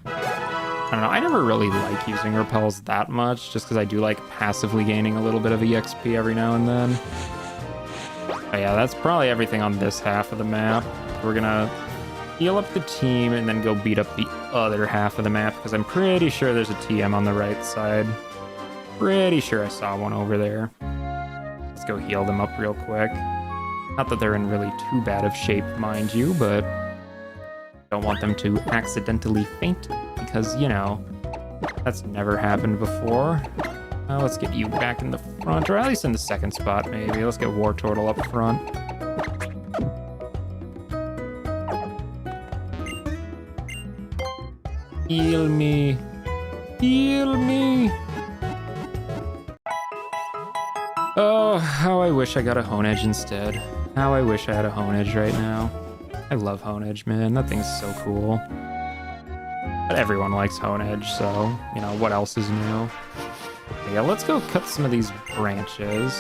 I don't know. I never really like using repels that much, just because I do like passively gaining a little bit of EXP every now and then. But yeah, that's probably everything on this half of the map. We're gonna heal up the team and then go beat up the other half of the map, because I'm pretty sure there's a TM on the right side. Pretty sure I saw one over there. Let's go heal them up real quick. Not that they're in really too bad of shape, mind you, but don't want them to accidentally faint, because, you know, that's never happened before. Let's get you back in the front, or at least in the second spot, maybe. Let's get War Turtle up front. Heal me. Heal me. Oh, how I wish I got a Hone Edge instead. How I wish I had a Hone Edge right now. I love Hone Edge, man. That thing's so cool. But everyone likes Hone Edge, so, you know, what else is new? Yeah, let's go cut some of these branches.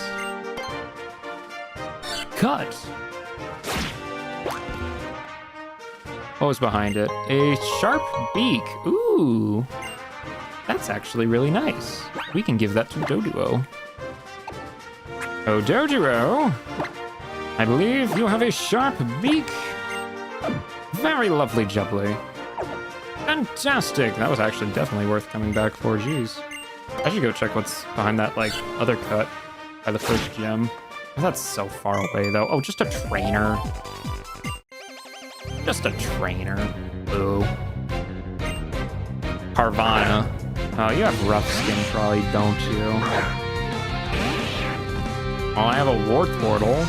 Cut! What was behind it? A sharp beak. Ooh. That's actually really nice. We can give that to Doduo. Oh, Doduo. I believe you have a sharp beak. Very lovely, Jubbly. Fantastic. That was actually definitely worth coming back for. Jeez. I should go check what's behind that, like, other cut by the first gem. That's so far away, though. Oh, just a trainer. Just a trainer. Ooh. Carvana. Oh, you have rough skin, probably, don't you? Oh, I have a War Turtle.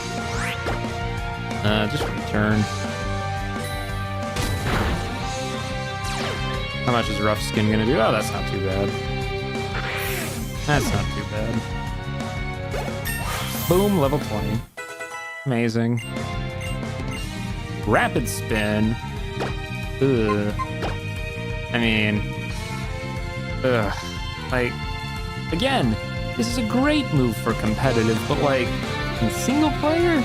Just return. How much is rough skin gonna do? Oh, that's not too bad. That's not too bad. Boom, level 20. Amazing. Rapid spin. Ugh. I mean, ugh. Like, again, this is a great move for competitive, but like, in single player,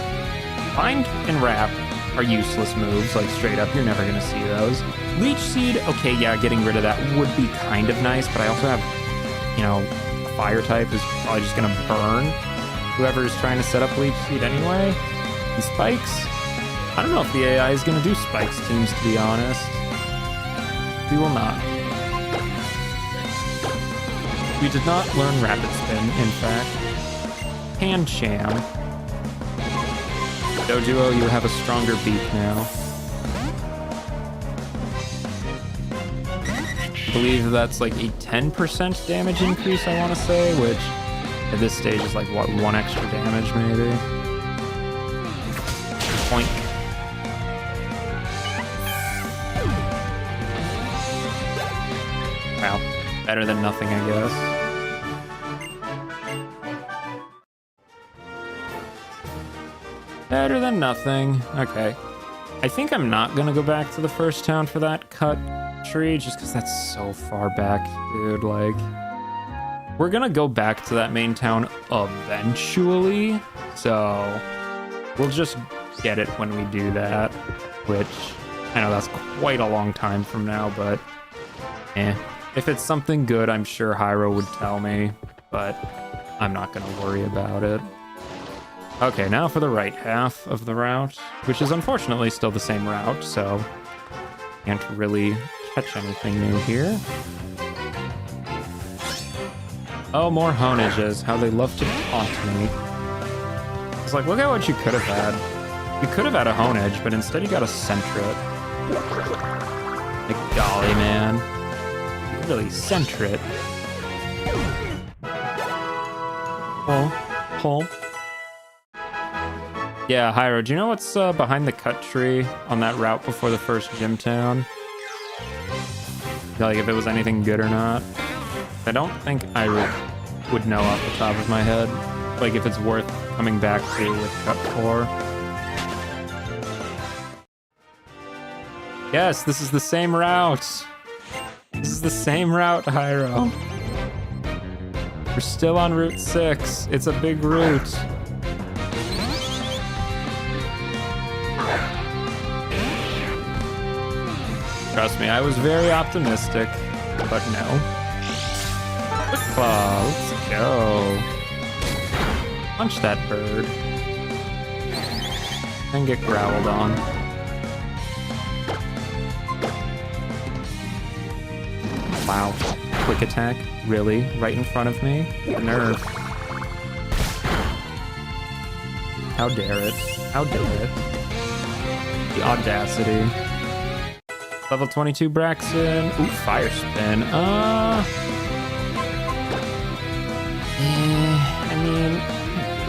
Bind and Wrap are useless moves, like straight up, you're never gonna see those. Leech Seed, okay, yeah, getting rid of that would be kind of nice, but I also have, you know, a fire type who's probably just gonna burn whoever is trying to set up Leech Seed anyway. And Spikes, I don't know if the AI is gonna do Spikes teams, to be honest. We will not. We did not learn Rapid Spin, in fact. Pancham. Doduo, you have a stronger beak now. I believe that's like a 10% damage increase, I want to say, which at this stage is like, what, 1 extra damage maybe? Poink. Wow, better than nothing, I guess. Better than nothing. Okay. I think I'm not gonna go back to the first town for that cut tree, just because that's so far back, dude. Like, we're gonna go back to that main town eventually, so we'll just get it when we do that, which I know that's quite a long time from now, but If it's something good, I'm sure Hyro would tell me, but I'm not gonna worry about it. Okay, now for the right half of the route, which is unfortunately still the same route, so can't really catch anything new here. Oh, more Honages. How they love to taunt me. It's like, look at what you could have had. You could have had a Honage, but instead you got a Sentret. Like, golly, man. You could really Sentret. Oh. Yeah, Hyro, do you know what's behind the cut tree on that route before the first gym town? Like, if it was anything good or not? I don't think I would know off the top of my head. Like, if it's worth coming back to with cut 4. Yes, this is the same route. This is the same route, Hyro. We're still on Route 6. It's a big route. Trust me, I was very optimistic, but no. Quick Claw, let's go. Punch that bird. And get growled on. Wow. Quick attack? Really? Right in front of me? Nerve. How dare it? How dare it? The audacity. Level 22 Braxton. Ooh, Fire Spin. I mean,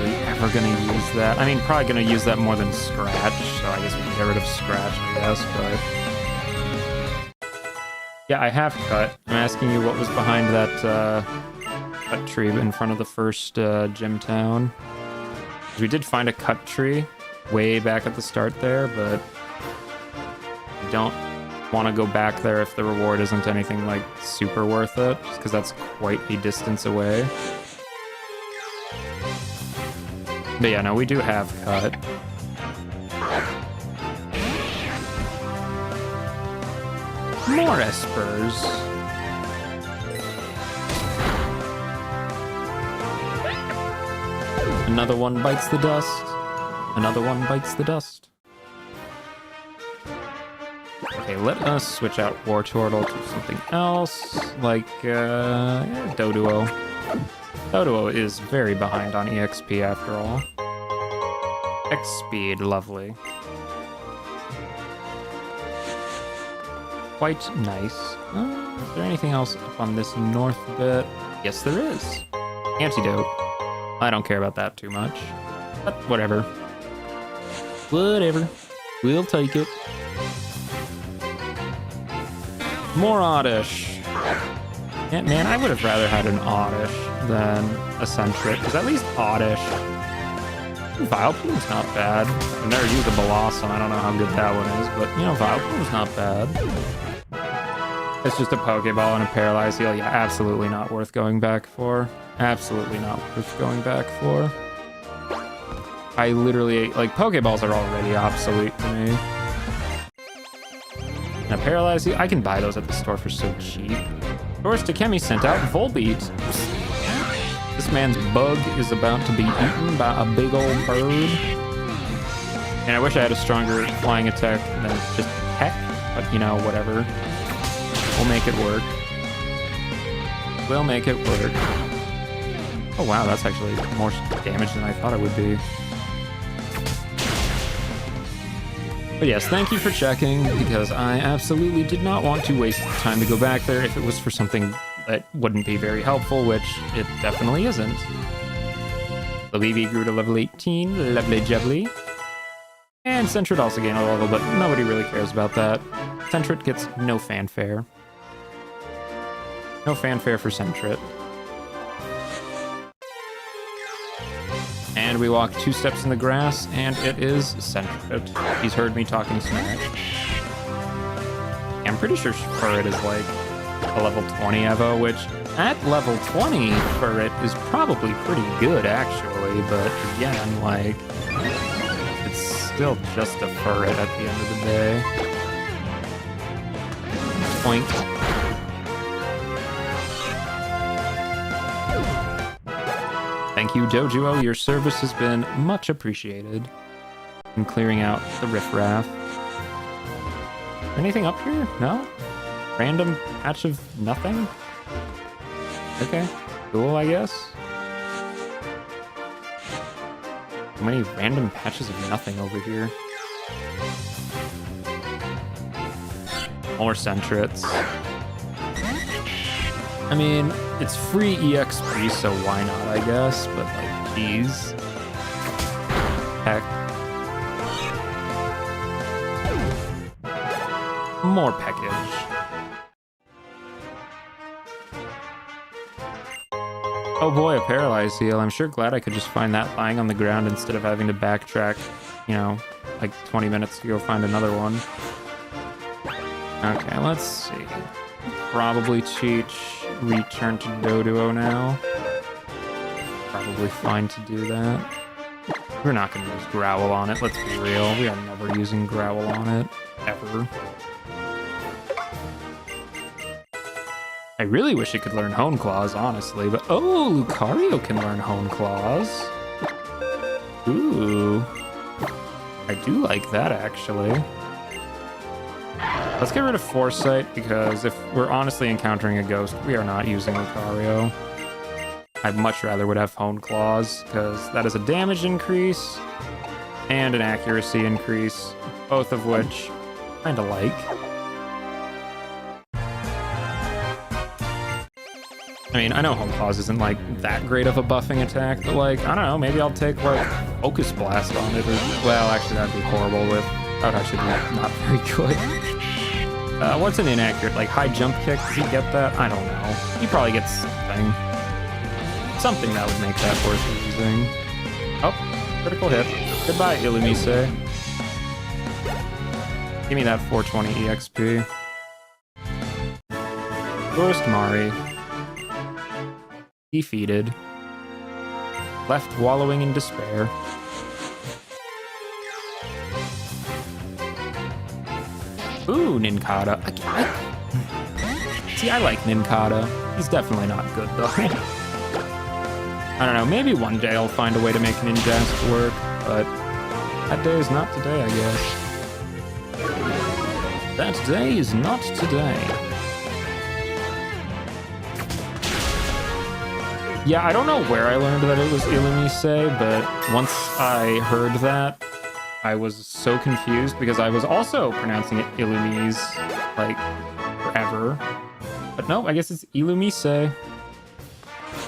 are you ever gonna use that? I mean, probably gonna use that more than Scratch, so I guess we can get rid of Scratch, I guess, but... Yeah, I have cut. I'm asking you what was behind that cut tree in front of the first gym town. We did find a cut tree way back at the start there, but I don't want to go back there if the reward isn't anything like super worth it, just because that's quite a distance away. But yeah, no, we do have cut. More Espers. Another one bites the dust. Another one bites the dust. Okay, let us switch out Wartortle to something else, like Doduo. Doduo is very behind on EXP after all. X speed, lovely. Quite nice. Is there anything else up on this north bit? Yes, there is. Antidote. I don't care about that too much, but whatever. Whatever. We'll take it. More Oddish. Yeah, man, I would have rather had an Oddish than a Sentret, because at least Oddish. Vileplume's not bad. I've never used a Blossom. I don't know how good that one is, but, you know, Vileplume's not bad. It's just a Pokeball and a Paralyze Heal. Yeah, absolutely not worth going back for. Absolutely not worth going back for. I literally, like, Pokeballs are already obsolete to me. And a Paralyze Heal, I can buy those at the store for so cheap. Of course, Takemi sent out Volbeat. This man's bug is about to be eaten by a big old bird. And I wish I had a stronger flying attack than just Peck, but you know, whatever. We'll make it work. We'll make it work. Oh wow, that's actually more damage than I thought it would be. But yes, thank you for checking, because I absolutely did not want to waste time to go back there if it was for something that wouldn't be very helpful, which it definitely isn't. The BB grew to level 18, lovely jubbly. And Sentret also gained a level, but nobody really cares about that. Sentret gets no fanfare. No fanfare for Sentret. And we walk 2 steps in the grass, and it is Sentret. He's heard me talking smack. I'm pretty sure Furret is like a level 20 Evo, which at level 20 Furret is probably pretty good actually, but again, like, it's still just a Furret at the end of the day. Point. Thank you, Dojuo. Your service has been much appreciated in clearing out the riffraff. Anything up here? No? Random patch of nothing? Okay, cool, I guess. How many random patches of nothing over here? More Centrets. I mean, it's free EXP, so why not, I guess? But, like, geez. Heck. More package. Oh boy, a paralyzed heal. I'm sure glad I could just find that lying on the ground instead of having to backtrack, you know, like 20 minutes to go find another one. Okay, let's see. Probably return to Doduo now. Probably fine to do that. We're not going to use Growl on it, let's be real. We are never using Growl on it, ever. I really wish it could learn Hone Claws, honestly, but oh, Lucario can learn Hone Claws. Ooh. I do like that, actually. Let's get rid of Foresight, because if we're honestly encountering a ghost, we are not using Lucario. I'd much rather would have Hone Claws, because that is a damage increase and an accuracy increase, both of which I kind of like. I mean, I know Hone Claws isn't, like, that great of a buffing attack, but, like, I don't know, maybe I'll take, like, Focus Blast on it, or, well, actually, that'd be horrible with, that would actually be not very good. What's an inaccurate, like, high jump kick? Does he get that? I don't know. He probably gets something. Something that would make that worth using. Oh, critical hit. Goodbye, Illumise. Give me that 420 EXP. Worst Mari. Defeated. Left wallowing in despair. Ooh, Nincada. See, I like Nincada. He's definitely not good, though. I don't know, maybe one day I'll find a way to make Ninjask work, but that day is not today, I guess. That day is not today. Yeah, I don't know where I learned that it was Illumise, but once I heard that, I was so confused because I was also pronouncing it Illumise, like, forever. But no, I guess it's Illumise,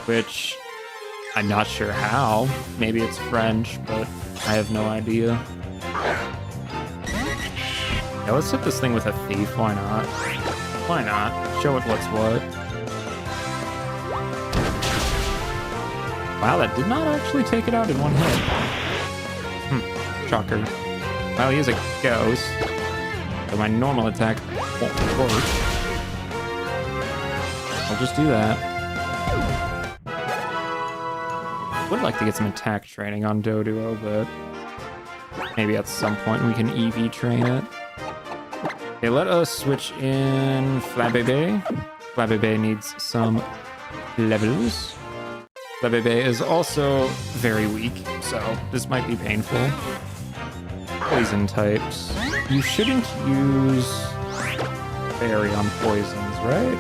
which I'm not sure how. Maybe it's French, but I have no idea. Yeah, let's hit this thing with a thief, why not? Why not? Show it what's what. Wow, that did not actually take it out in one hit. Shocker. Well, he is a ghost, so my normal attack won't work. I'll just do that. Would like to get some attack training on Doduo, but maybe at some point we can EV train it. Okay, let us switch in Flabébé. Flabébé needs some levels. Flabébé is also very weak, so this might be painful. Poison types. You shouldn't use Fairy on poisons, right?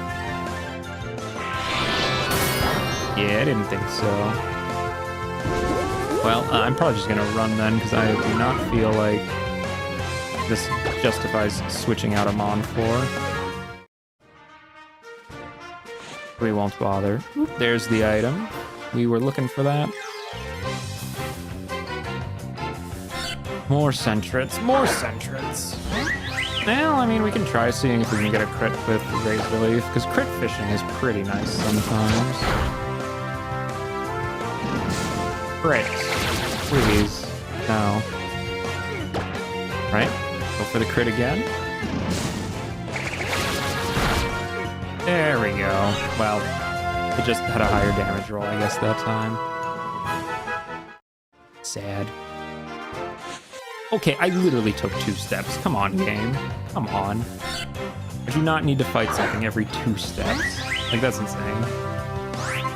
Yeah, I didn't think so. Well, I'm probably just gonna run then, because I do not feel like this justifies switching out a Mon for. We won't bother. Oop, there's the item. We were looking for that. More Centrets, more Centrets. Well, I mean, we can try seeing if we can get a crit with Raise Relief, because crit fishing is pretty nice sometimes. Crit. Please. No. Right? Go for the crit again. There we go. Well, it just had a higher damage roll, I guess, that time. Sad. Okay, I literally took 2 steps. Come on, game. Come on. I do not need to fight something every 2 steps. Like, that's insane.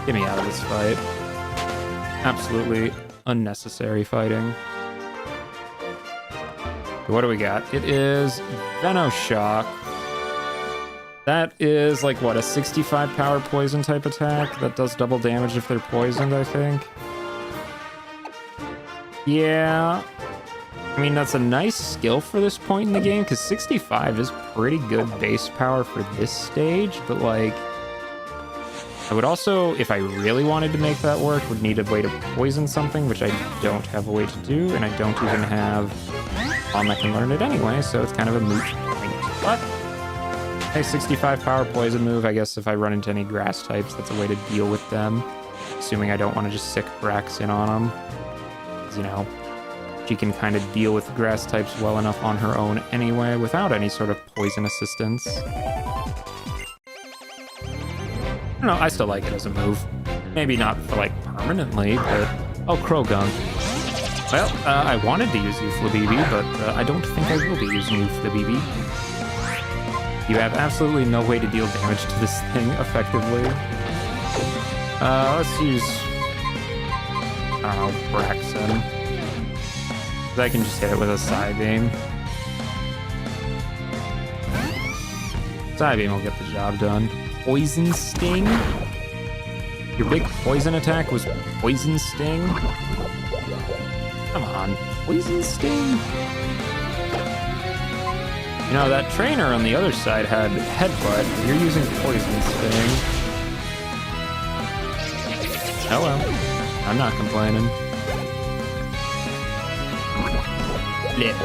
Get me out of this fight. Absolutely unnecessary fighting. What do we got? It is Venoshock. That is like, what, a 65 power poison type attack? That does double damage if they're poisoned, I think. Yeah. I mean, that's a nice skill for this point in the game, because 65 is pretty good base power for this stage, but like, I would also, if I really wanted to make that work, would need a way to poison something, which I don't have a way to do, and I don't even have one that can learn it anyway, so it's kind of a moot point. But, hey, 65 power poison move, I guess if I run into any grass types, that's a way to deal with them, assuming I don't want to just sick Brax in on them. Because, you know, she can kind of deal with grass types well enough on her own anyway, without any sort of poison assistance. I don't know, I still like it as a move. Maybe not for, like, permanently, but... Oh, Krogunk. Well, I wanted to use you, Flabibi, but I don't think I will be using you, Flabibi. You have absolutely no way to deal damage to this thing effectively. Let's use... I don't know, Braxton. I can just hit it with a Psybeam. Psybeam will get the job done. Poison Sting? Your big poison attack was Poison Sting? Come on, Poison Sting? You know, that trainer on the other side had Headbutt. You're using Poison Sting. Oh well, I'm not complaining. Blip.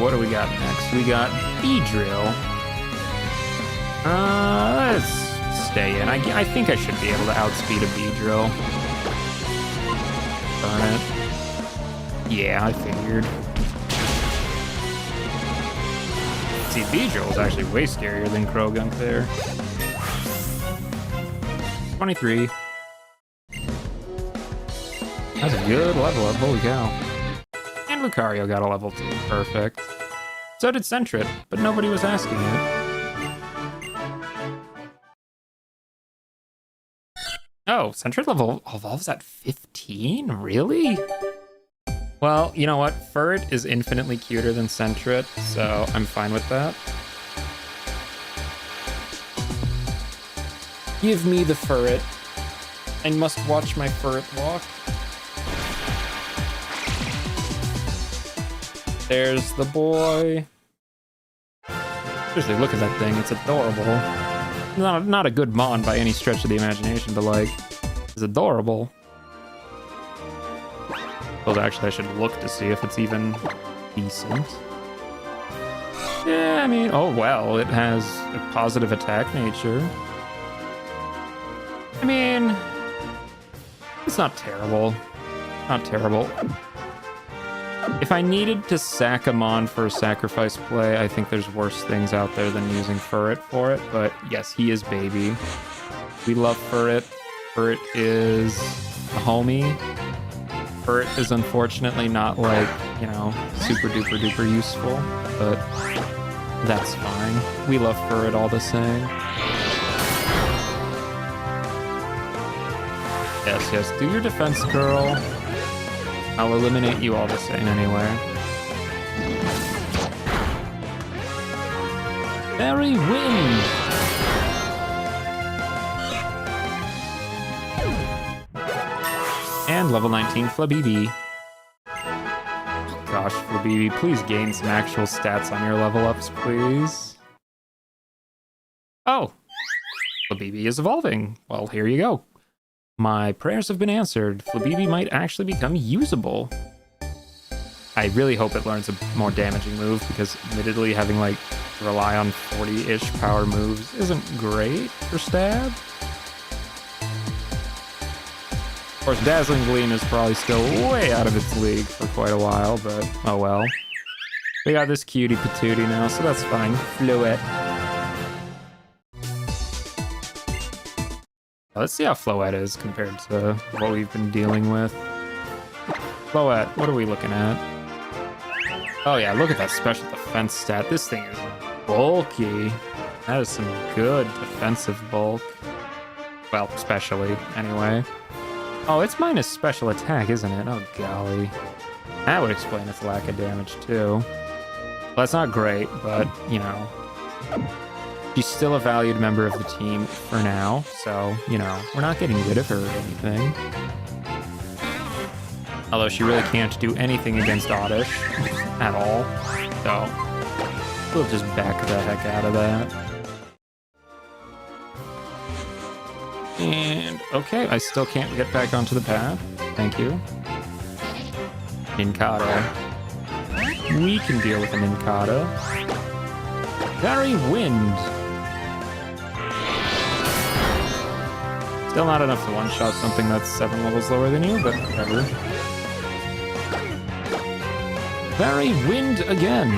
What do we got next? We got Beedrill. Let's stay in. I think I should be able to outspeed a Beedrill. Burn it. Yeah, I figured. See, Beedrill is actually way scarier than Krogunk there. 23. That's a good level up. Holy cow. And Lucario got a level 2. Perfect. So did Sentret, but nobody was asking it. Oh, Sentret level evolves at 15? Really? Well, you know what? Furret is infinitely cuter than Sentret, so I'm fine with that. Give me the Furret. I must watch my Furret walk. There's the boy. Seriously, look at that thing. It's adorable. Not a good Mon by any stretch of the imagination, but like, it's adorable. Well, actually, I should look to see if it's even decent. Yeah, I mean, oh well, it has a positive attack nature. I mean, it's not terrible. Not terrible. If I needed to sack a Mon for a sacrifice play, I think there's worse things out there than using Furret for it, but yes, he is baby. We love Furret. Furret is a homie. Furret is unfortunately not like, you know, super duper duper useful, but that's fine. We love Furret all the same. Yes, yes, do your defense, girl. I'll eliminate you all the same anyway. Fairy Wind! And level 19 Flabibi. Oh gosh, Flabibi, please gain some actual stats on your level ups, please. Oh! Flabibi is evolving. Well, here you go. My prayers have been answered. Flabibi might actually become usable. I really hope it learns a more damaging move, because admittedly having like to rely on 40-ish power moves isn't great for stab. Of course, Dazzling Gleam is probably still way out of its league for quite a while, but oh well. We got this cutie patootie now, so that's fine. Floette. Let's see how Floette is compared to what we've been dealing with. Floette, what are we looking at? Oh yeah, look at that special defense stat. This thing is bulky. That is some good defensive bulk. Well, especially, anyway. Oh, it's minus special attack, isn't it? Oh, golly. That would explain its lack of damage, too. Well, that's not great, but, you know. She's still a valued member of the team for now, so, you know, we're not getting rid of her or anything. Although she really can't do anything against Oddish at all, so we'll just back the heck out of that. And, okay, I still can't get back onto the path. Thank you. Ninkata. We can deal with a Ninkata. Very Wind. Still not enough to one-shot something that's 7 levels lower than you, but whatever. Very Wind again.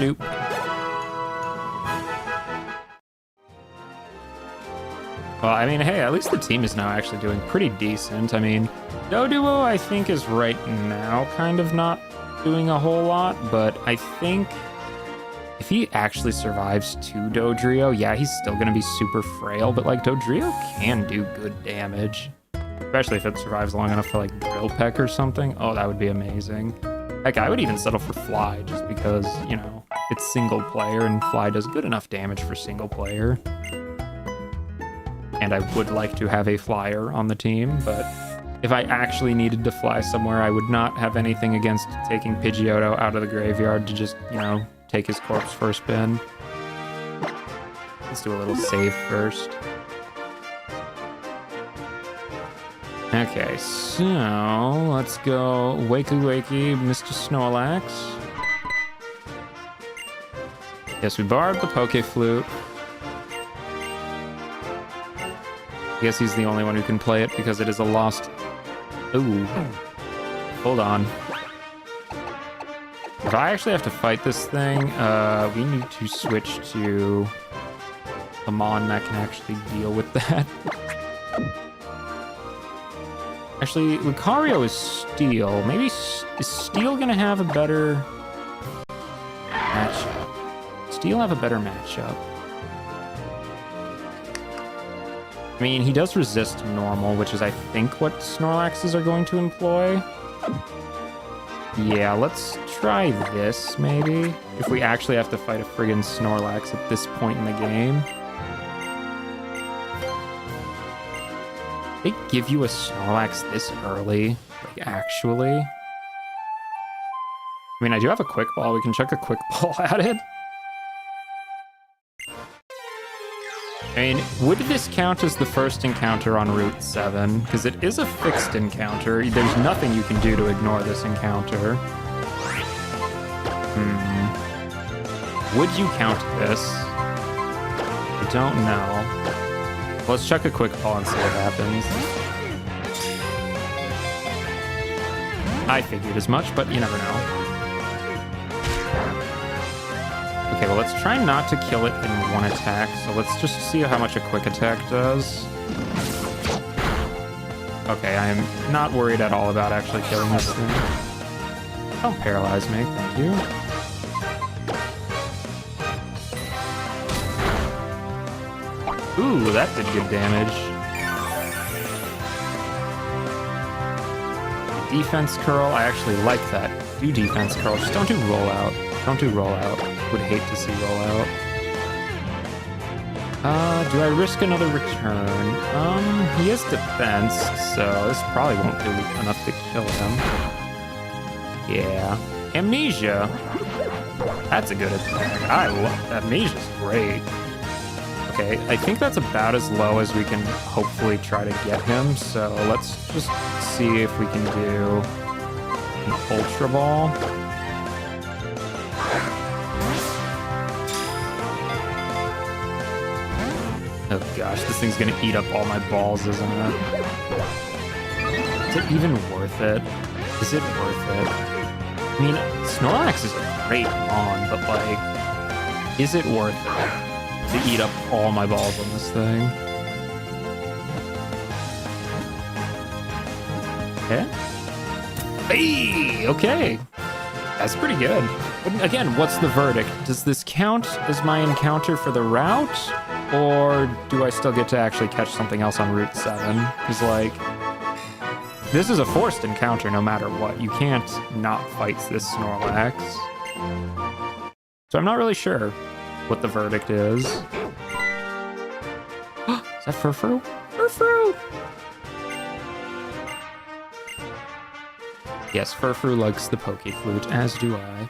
Nope. Well, I mean, hey, at least the team is now actually doing pretty decent. I mean, Doduo, I think, is right now kind of not doing a whole lot, but I think if he actually survives to Dodrio, yeah, he's still going to be super frail, but, like, Dodrio can do good damage. Especially if it survives long enough for, like, Drill Peck or something. Oh, that would be amazing. Heck, I would even settle for Fly, just because, you know, it's single player, and Fly does good enough damage for single player. And I would like to have a flyer on the team, but if I actually needed to fly somewhere, I would not have anything against taking Pidgeotto out of the graveyard to just, you know, take his corpse for a spin. Let's do a little save first. Okay, so let's go Wakey Wakey, Mr. Snorlax. Yes, we borrowed the Poke Flute. I guess he's the only one who can play it because it is a lost... Ooh. Hold on. If I actually have to fight this thing, we need to switch to a Mon that can actually deal with that. Actually, Lucario is Steel. Maybe is Steel gonna have a better matchup? Steel have a better matchup. I mean, he does resist normal, which is, I think, what Snorlaxes are going to employ. Yeah, let's try this, maybe. If we actually have to fight a friggin' Snorlax at this point in the game. They give you a Snorlax this early? Like, actually? I mean, I do have a Quick Ball. We can chuck a Quick Ball at it. I mean, would this count as the first encounter on Route 7? Because it is a fixed encounter. There's nothing you can do to ignore this encounter. Would you count this? I don't know. Let's chuck a Quick Ball and see what happens. I figured as much, but you never know. Okay, well, let's try not to kill it in one attack. So let's just see how much a quick attack does. Okay, I am not worried at all about actually killing this thing. Don't paralyze me, thank you. Ooh, that did good damage. Defense curl, I actually like that. Do defense curl, just don't do rollout. Don't do rollout. Would hate to see rollout. Do I risk another return? He has defense, so this probably won't do enough to kill him. Yeah. Amnesia. That's a good attack. I love Amnesia's great. Okay, I think that's about as low as we can hopefully try to get him, so let's just see if we can do an Ultra Ball. Oh gosh, this thing's gonna eat up all my balls, isn't it? Is it even worth it? Is it worth it? I mean, Snorlax is a great Mon, but like, is it worth it to eat up all my balls on this thing? Okay. Hey, okay. That's pretty good. But again, what's the verdict? Does this count as my encounter for the route? Or do I still get to actually catch something else on Route 7? Because, like, this is a forced encounter no matter what. You can't not fight this Snorlax. So I'm not really sure what the verdict is. Is that Furfrou? Furfrou! Yes, Furfrou likes the Poke Flute, as do I.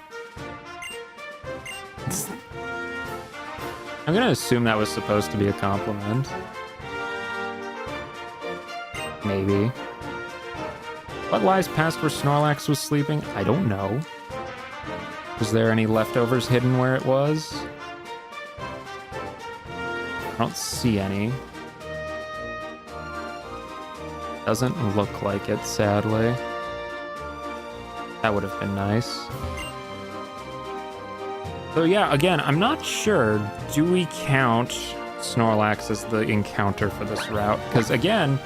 I'm gonna assume that was supposed to be a compliment. Maybe. What lies past where Snorlax was sleeping? I don't know. Was there any leftovers hidden where it was? I don't see any. Doesn't look like it, sadly. That would have been nice. So yeah, again, I'm not sure. Do we count Snorlax as the encounter for this route? Because again,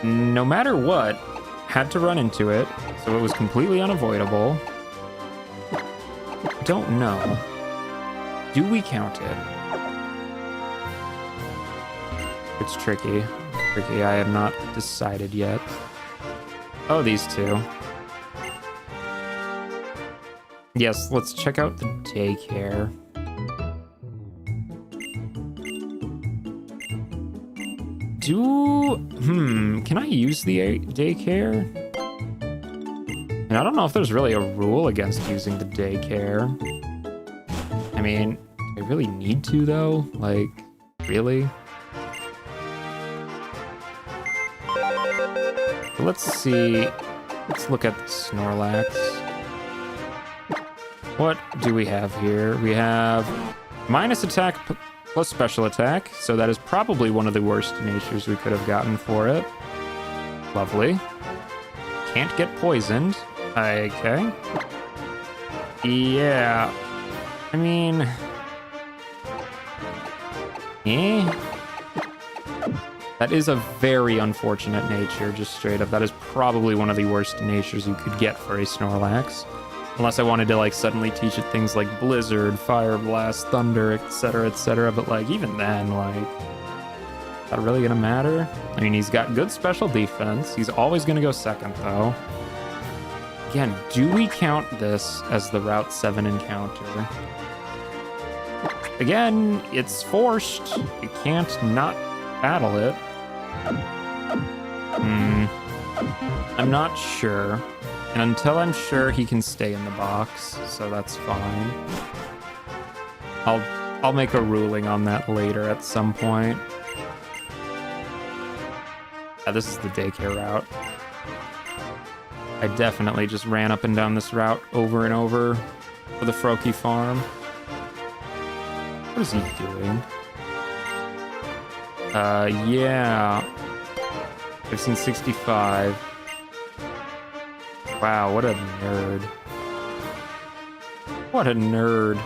no matter what, had to run into it, so it was completely unavoidable. Don't know. Do we count it? It's tricky. Tricky, I have not decided yet. Oh, these two. Yes, let's check out the daycare. Can I use the daycare? And I don't know if there's really a rule against using the daycare. I mean, I really need to though? Like, really? Let's see. Let's look at the Snorlax. What do we have here? We have minus attack plus special attack, so that is probably one of the worst natures we could have gotten for it. Lovely. Can't get poisoned. Okay. Yeah. I mean... That is a very unfortunate nature, just straight up. That is probably one of the worst natures you could get for a Snorlax. Unless I wanted to, like, suddenly teach it things like Blizzard, Fire Blast, Thunder, etc. But, like, even then, like... Is that really gonna matter? I mean, he's got good special defense. He's always gonna go second, though. Again, do we count this as the Route 7 encounter? Again, it's forced. You can't not battle it. I'm not sure. And until I'm sure, he can stay in the box, so that's fine. I'll make a ruling on that later at some point. Yeah, this is the daycare route. I definitely just ran up and down this route over and over for the Froakie farm. What is he doing? Yeah. I've seen 65. Wow, what a nerd. What a nerd.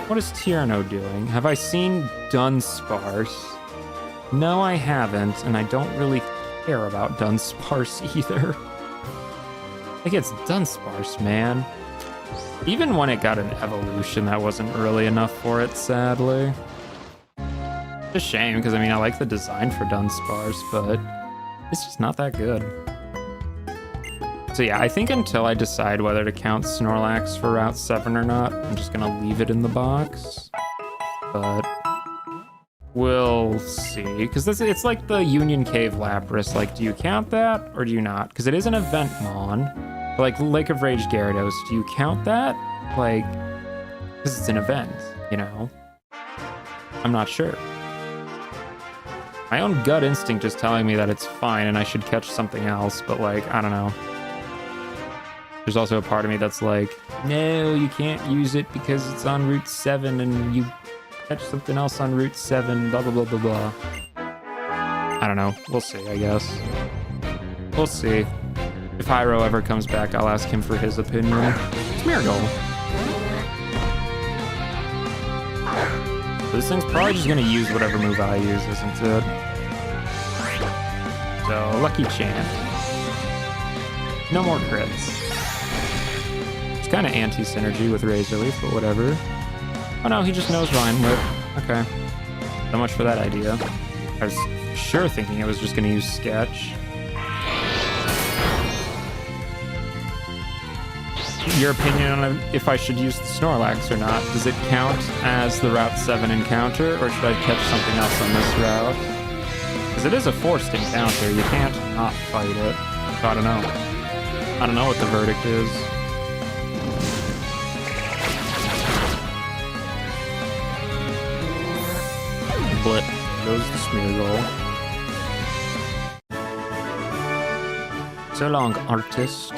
What is Tierno doing? Have I seen Dunsparce? No, I haven't, and I don't really care about Dunsparce either. I think it's Dunsparce, man. Even when it got an evolution, that wasn't really enough for it, sadly. It's a shame, because I mean, I like the design for Dunsparce, but it's just not that good. So yeah, I think until I decide whether to count Snorlax for Route 7 or not, I'm just gonna leave it in the box. But we'll see, because it's like the Union Cave Lapras. Like, do you count that or do you not? Because it is an event mon. Like Lake of Rage Gyarados, do you count that? Like, because it's an event, you know? I'm not sure. My own gut instinct is telling me that it's fine and I should catch something else, but like, I don't know. There's also a part of me that's like, no, you can't use it because it's on Route 7 and you catch something else on Route 7, blah, blah, blah, blah, blah. I don't know. We'll see, I guess. We'll see. If Hyro ever comes back, I'll ask him for his opinion. Smeargle. This thing's probably just gonna use whatever move I use, isn't it? So, Lucky Chant. No more crits. It's kind of anti-synergy with Razor Leaf, but whatever. Oh no, he just knows Vine Whip. Okay. So much for that idea. I was sure thinking I was just gonna use Sketch. Your opinion on if I should use the Snorlax or not? Does it count as the Route 7 encounter, or should I catch something else on this route? Because it is a forced encounter. You can't not fight it. So I don't know. I don't know what the verdict is. Blip. Goes the Smeargle. So long, artist.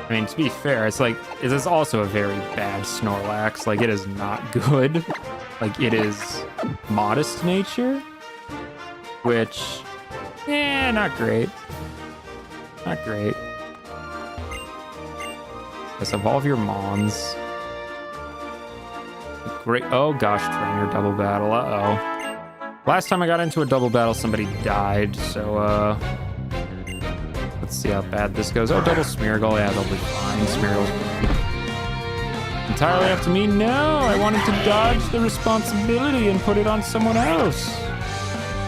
I mean, to be fair, it's like, it is also a very bad Snorlax. Like, it is not good. Like, it is modest nature, which, not great. Not great. Let's evolve your Mons. Great. Oh gosh, trainer double battle. Uh-oh. Last time I got into a double battle, somebody died, so, let's see how bad this goes. Oh, double Smeargle. Yeah, they'll be fine. Smeargle's entirely up to me. No, I wanted to dodge the responsibility and put it on someone else.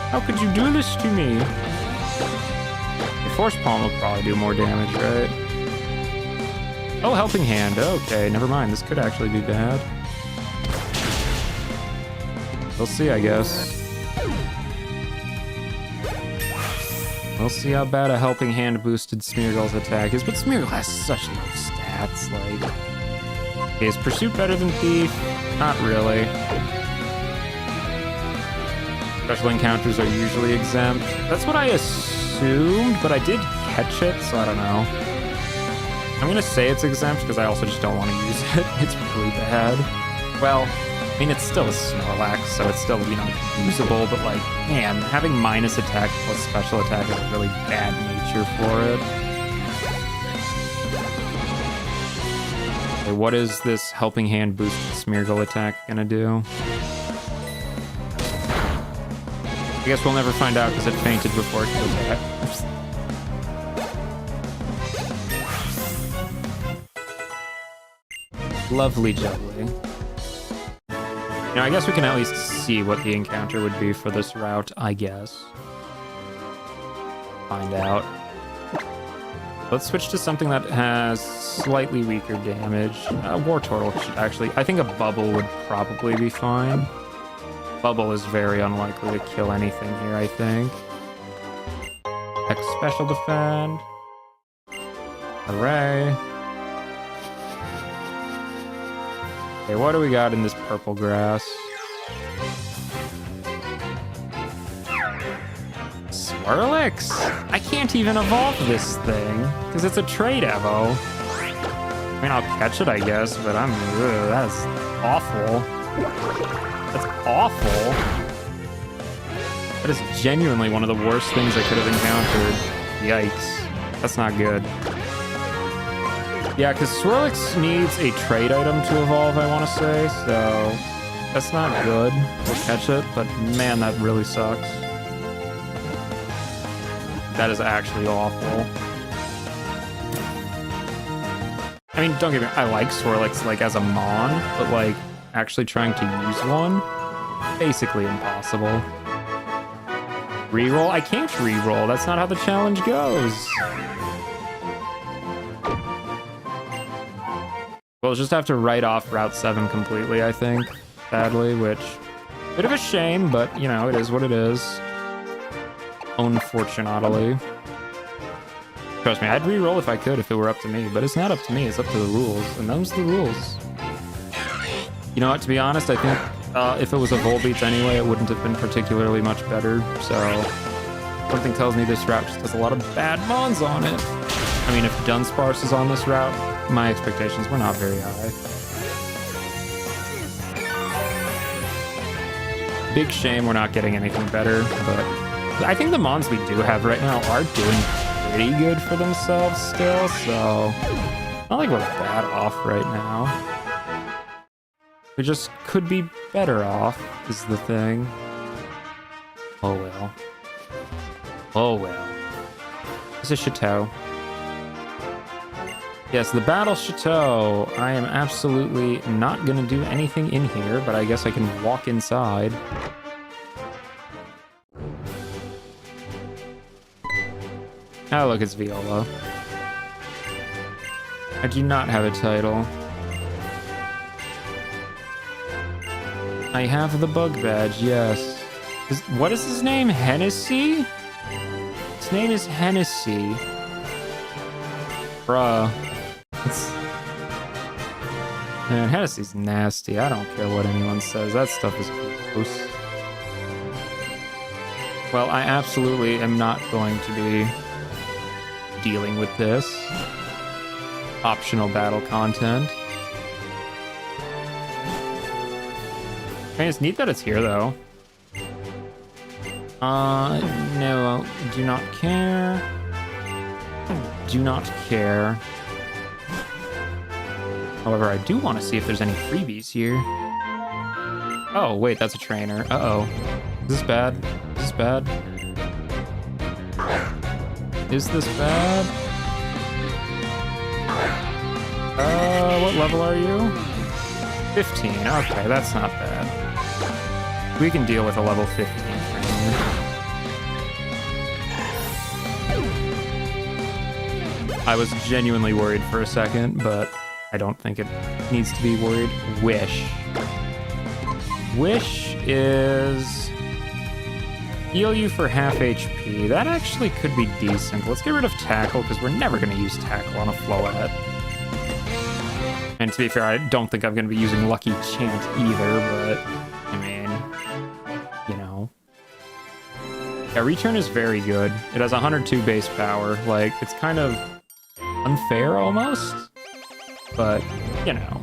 How could you do this to me? The Force Palm will probably do more damage, right? Oh, Helping Hand. Okay, never mind. This could actually be bad. We'll see, I guess. We'll see how bad a Helping Hand boosted Smeargle's attack is, but Smeargle has such low stats, like... Okay, is Pursuit better than Thief? Not really. Special encounters are usually exempt. That's what I assumed, but I did catch it, so I don't know. I'm gonna say it's exempt, because I also just don't want to use it. It's really bad. Well, I mean, it's still a Snorlax, so it's still, you know, usable, but like, man, having minus attack plus special attack is a really bad nature for it. Okay, what is this Helping Hand boosted Smeargle attack gonna do? I guess we'll never find out because it fainted before it killed that. Lovely jubbly. You know, I guess we can at least see what the encounter would be for this route, I guess. Find out. Let's switch to something that has slightly weaker damage. Wartortle should actually... I think a Bubble would probably be fine. Bubble is very unlikely to kill anything here, I think. X Special Defend. Hooray. Okay, what do we got in this purple grass? Swirlix! I can't even evolve this thing, because it's a trade Evo. I mean, I'll catch it, I guess, but that's awful. That's awful. That is genuinely one of the worst things I could have encountered. Yikes. That's not good. Yeah, because Swirlix needs a trade item to evolve, I want to say, so that's not good. We'll catch it, but man, that really sucks. That is actually awful. I mean, don't get me wrong, I like Swirlix, like, as a Mon, but, like, actually trying to use one? Basically impossible. Reroll? I can't reroll, that's not how the challenge goes. We'll just have to write off Route 7 completely, I think, sadly, which... Bit of a shame, but, you know, it is what it is. Unfortunately. Trust me, I'd re-roll if I could, if it were up to me, but it's not up to me, it's up to the rules, and them's the rules. You know what, to be honest, I think if it was a Volbeat anyway, it wouldn't have been particularly much better, so... Something tells me this route just has a lot of bad Mons on it. I mean, if Dunsparce is on this route, my expectations were not very high. Big shame we're not getting anything better, but I think the Mons we do have right now are doing pretty good for themselves still, so not like we're bad off right now. We just could be better off, is the thing. Oh well. Oh well. It's a Chateau. Yes, the Battle Chateau. I am absolutely not going to do anything in here, but I guess I can walk inside. Oh, look, it's Viola. I do not have a title. I have the bug badge, yes. What is his name? Hennessy? His name is Hennessy. Bruh. Man, Hennessy's nasty. I don't care what anyone says. That stuff is gross. Well, I absolutely am not going to be dealing with this. Optional battle content. I mean, it's neat that it's here, though. No, do not care. Do not care. However, I do want to see if there's any freebies here. Oh, wait, that's a trainer. Uh-oh. Is this bad? Is this bad? Is this bad? What level are you? 15. Okay, that's not bad. We can deal with a level 15 trainer. I was genuinely worried for a second, but I don't think it needs to be worried. Wish. Wish is heal you for half HP. That actually could be decent. Let's get rid of Tackle, because we're never going to use Tackle on a Floette. And to be fair, I don't think I'm going to be using Lucky Chant either, but I mean, you know. Yeah, Return is very good. It has 102 base power. Like, it's kind of unfair almost, but you know,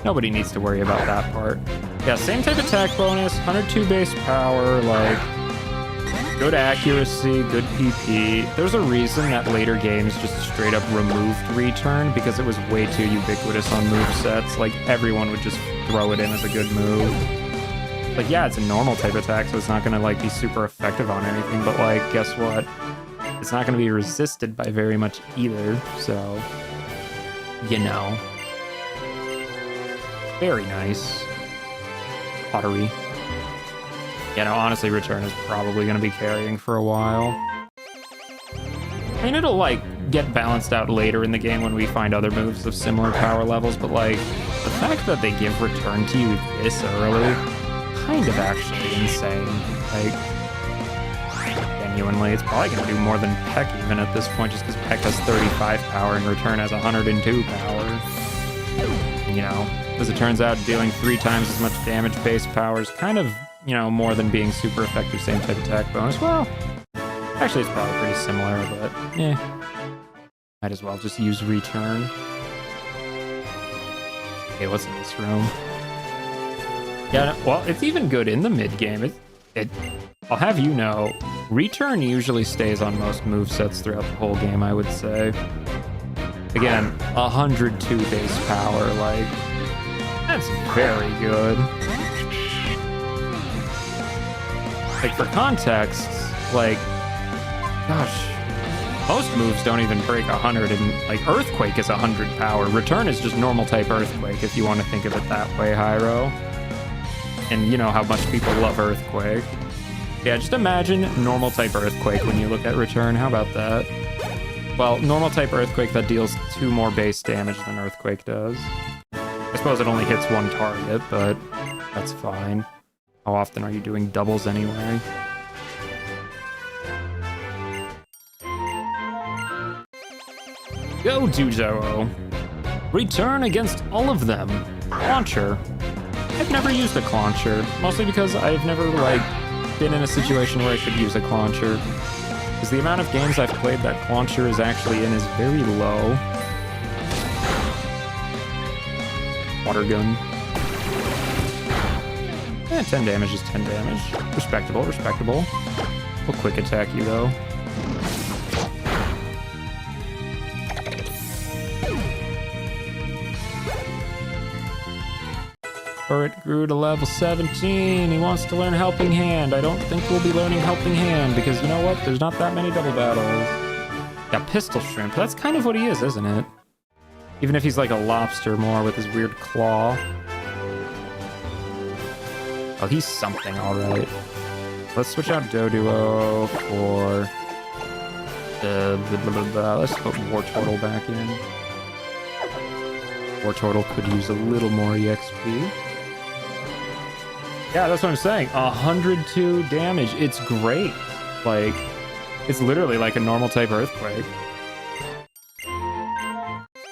nobody needs to worry about that part. Yeah, same type attack bonus, 102 base power, like good accuracy, good PP. There's a reason that later games just straight up removed Return, because it was way too ubiquitous on movesets. Like, everyone would just throw it in as a good move. Like, yeah, it's a normal type attack, so it's not gonna like be super effective on anything, but like, guess what? It's not gonna be resisted by very much either, so, you know. Very nice. Pottery. Yeah, no, honestly, Return is probably going to be carrying for a while. I mean, it'll, like, get balanced out later in the game when we find other moves of similar power levels, but, like, the fact that they give Return to you this early, kind of actually insane. Like, genuinely, it's probably going to do more than Peck even at this point, just because Peck has 35 power and Return has 102 power. And, you know, as it turns out, dealing 3 times as much damage base power is kind of, you know, more than being super effective same type attack bonus. Well, actually it's probably pretty similar, but yeah. Might as well just use Return. Okay, what's in this room? Yeah, well, it's even good in the mid-game. I'll have you know, Return usually stays on most movesets throughout the whole game, I would say. Again, 102 base power, like, that's very good. Like, for context, like, gosh, most moves don't even break 100, and, like, Earthquake is 100 power. Return is just normal type Earthquake, if you want to think of it that way, Hyro. And you know how much people love Earthquake. Yeah, just imagine normal type Earthquake when you look at Return. How about that? Well, normal type Earthquake that deals 2 more base damage than Earthquake does. I suppose it only hits 1 target, but that's fine. How often are you doing doubles anyway? Go, Juzo! Return against all of them. Launcher. I've never used a Clauncher, mostly because I've never, like, been in a situation where I could use a Clauncher. Because the amount of games I've played that Clauncher is actually in is very low. Water gun. 10 damage is 10 damage. Respectable, respectable. We'll quick attack you, though. Turret grew to level 17. He wants to learn Helping Hand. I don't think we'll be learning Helping Hand, because you know what? There's not that many double battles. Yeah, pistol shrimp. That's kind of what he is, isn't it? Even if he's like a lobster more with his weird claw. Oh, he's something, all right. Let's switch out Doduo for let's put Wartortle back in. Wartortle could use a little more EXP. Yeah, that's what I'm saying. 102 damage. It's great. Like, it's literally like a normal type earthquake.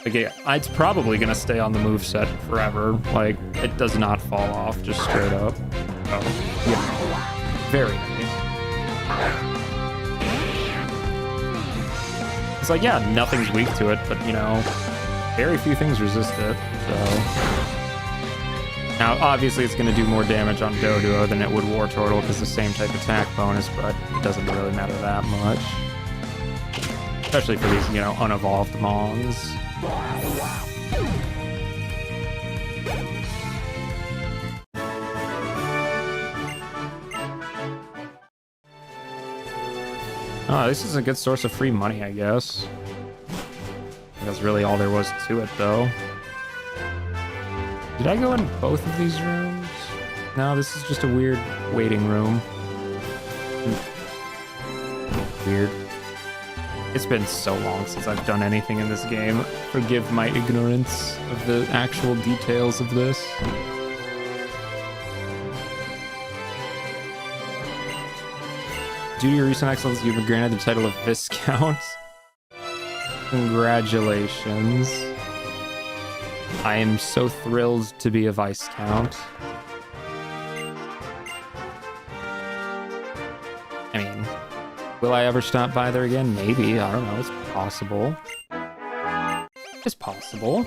Okay, it's probably gonna stay on the moveset forever. Like, it does not fall off, just straight up. Oh, yeah. Very nice. It's like, yeah, nothing's weak to it, but, you know, very few things resist it, so... Now, obviously, it's gonna do more damage on Doduo than it would Wartortle, because the same type attack bonus, but it doesn't really matter that much. Especially for these, you know, unevolved Mons. Oh, this is a good source of free money, I guess. That's really all there was to it, though. Did I go in both of these rooms? No, this is just a weird waiting room. Weird. It's been so long since I've done anything in this game. Forgive my ignorance of the actual details of this. Due to your recent excellence, you've been granted the title of Viscount. Congratulations. I am so thrilled to be a Viscount. I mean, will I ever stop by there again? Maybe. I don't know. It's possible. It's possible.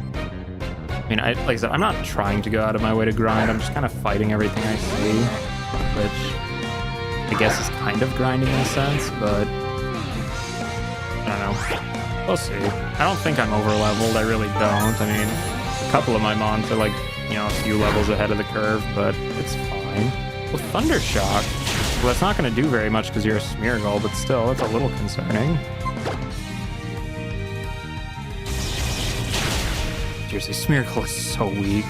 I mean, like I said, I'm not trying to go out of my way to grind. I'm just kind of fighting everything I see, which I guess is kind of grinding in a sense, but I don't know. We'll see. I don't think I'm over-leveled. I really don't. I mean, a couple of my Mons are like, you know, a few levels ahead of the curve, but it's fine. Well, Thundershock. Well, that's not going to do very much because you're a Smeargle, but still, that's a little concerning. Seriously, Smeargle is so weak.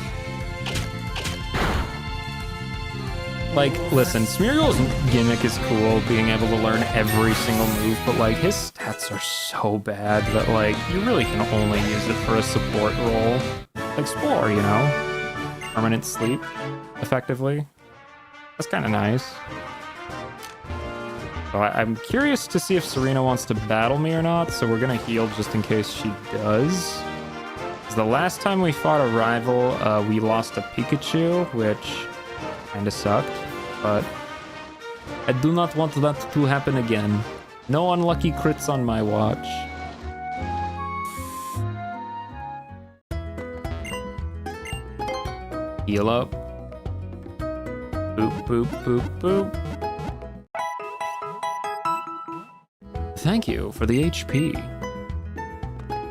Like, listen, Smeargle's gimmick is cool, being able to learn every single move, but, like, his stats are so bad that, like, you really can only use it for a support role. Like Spore, you know? Permanent sleep, effectively. That's kind of nice. So I'm curious to see if Serena wants to battle me or not, so we're gonna heal just in case she does. Because the last time we fought a rival, we lost a Pikachu, which kind of sucked, but I do not want that to happen again. No unlucky crits on my watch. Heal up. Boop, boop, boop, boop. Thank you for the HP.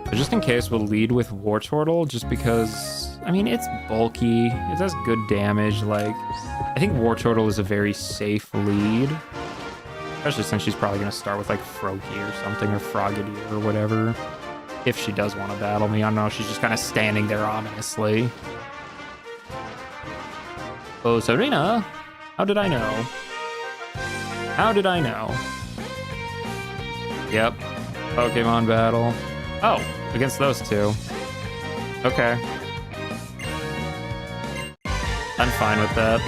But just in case, we'll lead with Wartortle, just because, I mean, it's bulky, it does good damage. Like, I think Wartortle is a very safe lead, especially since she's probably going to start with, like, Froakie or something, or Frogadier or whatever. If she does want to battle me, I don't know, she's just kind of standing there ominously. Oh, Serena, how did I know? How did I know? Yep, Pokemon battle. Oh, against those two. Okay. I'm fine with that.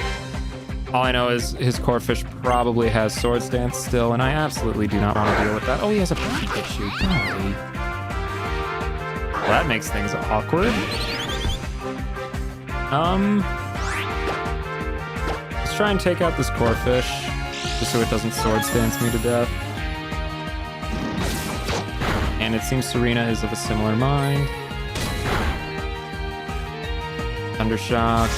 All I know is his Corphish probably has Swords Dance still, and I absolutely do not want to deal with that. Oh, he has a Pikachu. Golly. Well, that makes things awkward. Let's try and take out this Corphish, just so it doesn't Swords Dance me to death. And it seems Serena is of a similar mind. Thundershock.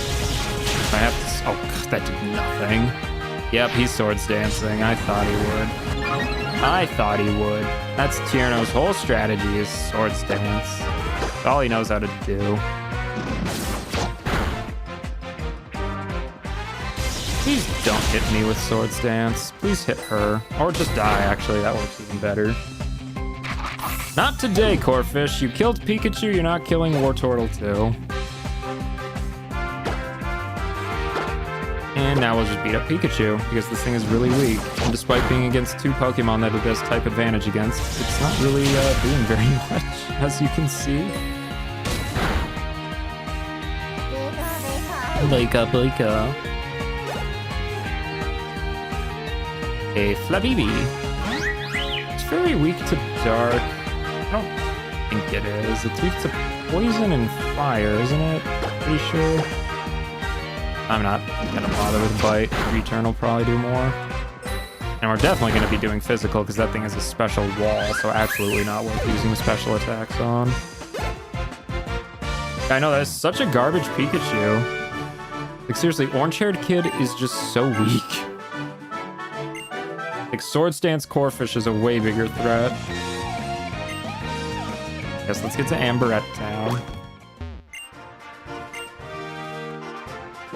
I have to... Oh, God, that did nothing. Yep, he's Swords Dancing. I thought he would. I thought he would. That's Tierno's whole strategy is Swords Dance. That's all he knows how to do. Please don't hit me with Swords Dance. Please hit her. Or just die, actually. That works even better. Not today, Corfish. You killed Pikachu, you're not killing Wartortle too. And now we'll just beat up Pikachu, because this thing is really weak. And despite being against 2 Pokemon that it has type advantage against, it's not really doing very much, as you can see. Blika. A Flabibi. It's very weak to Dark. I don't think it is. It's weak to Poison and Fire, isn't it? Pretty sure. I'm not gonna bother with Bite. Return will probably do more. And we're definitely gonna be doing Physical because that thing is a special wall, so absolutely not worth using special attacks on. I know, that's such a garbage Pikachu. Like seriously, Orange-haired Kid is just so weak. Like Swords Dance Corfish is a way bigger threat. Guess let's get to Amberette Town.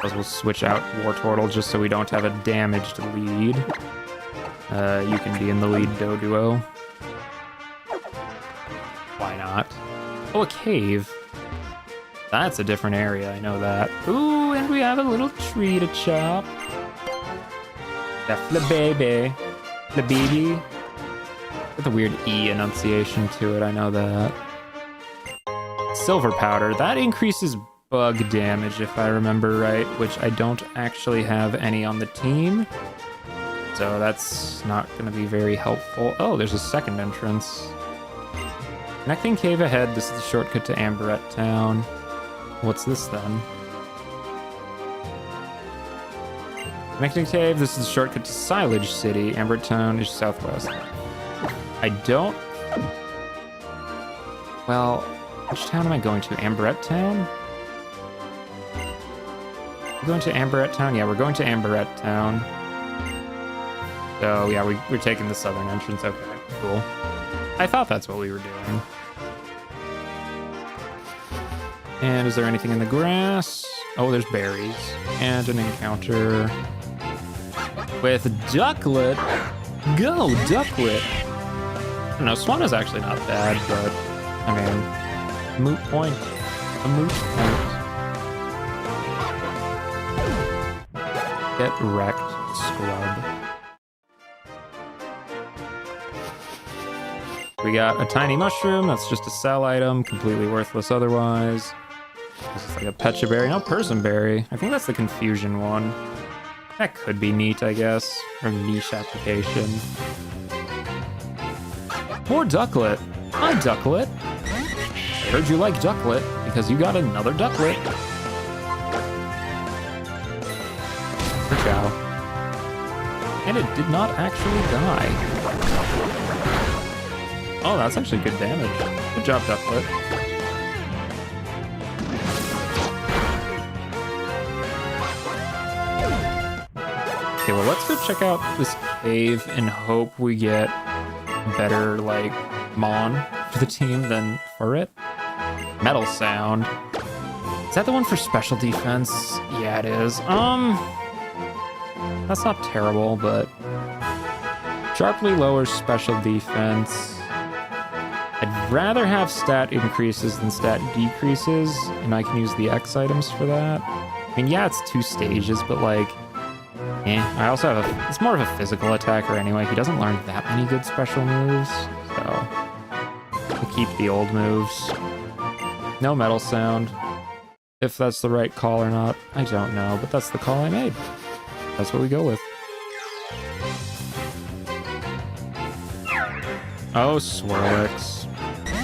We'll switch out Wartortle just so we don't have a damaged lead. You can be in the lead, Doduo. Why not? Oh, a cave. That's a different area, I know that. Ooh, and we have a little tree to chop. The Flababy. Flabibi. With a weird E enunciation to it, I know that. Silver Powder. That increases bug damage, if I remember right, which I don't actually have any on the team. So that's not going to be very helpful. Oh, there's a second entrance. Connecting cave ahead. This is the shortcut to Amberette Town. What's this then? Connecting cave. This is the shortcut to Silage City. Amberette Town is southwest. I don't... Well, which town am I going to? Amberette Town? We're going to Amberette Town? Yeah, we're going to Amberette Town. So, yeah, we're taking the southern entrance. Okay, cool. I thought that's what we were doing. And is there anything in the grass? Oh, there's berries. And an encounter with Ducklet. Go, Ducklet! I don't know, Swan is actually not bad, but, I mean, moot point. A moot point. Get wrecked, scrub. We got a tiny mushroom. That's just a sell item, completely worthless otherwise. This is like a Pecha Berry. No, Person Berry. I think that's the Confusion one. That could be neat, I guess. Or niche application. More Ducklet. Hi, Ducklet. I heard you like Ducklet because you got another Ducklet. Cow. And it did not actually die. Oh, that's actually good damage. Good job, Ducklet. Okay, well, let's go check out this cave and hope we get better, like, Mon for the team than for it. Metal Sound. Is that the one for special defense? Yeah, it is. That's not terrible, but sharply lowers special defense. I'd rather have stat increases than stat decreases, and I can use the X items for that. I mean, yeah, it's 2 stages, but like, I also have it's more of a physical attacker anyway. He doesn't learn that many good special moves, so we'll keep the old moves. No Metal Sound. If that's the right call or not, I don't know, but that's the call I made. That's what we go with. Oh, Swirlix.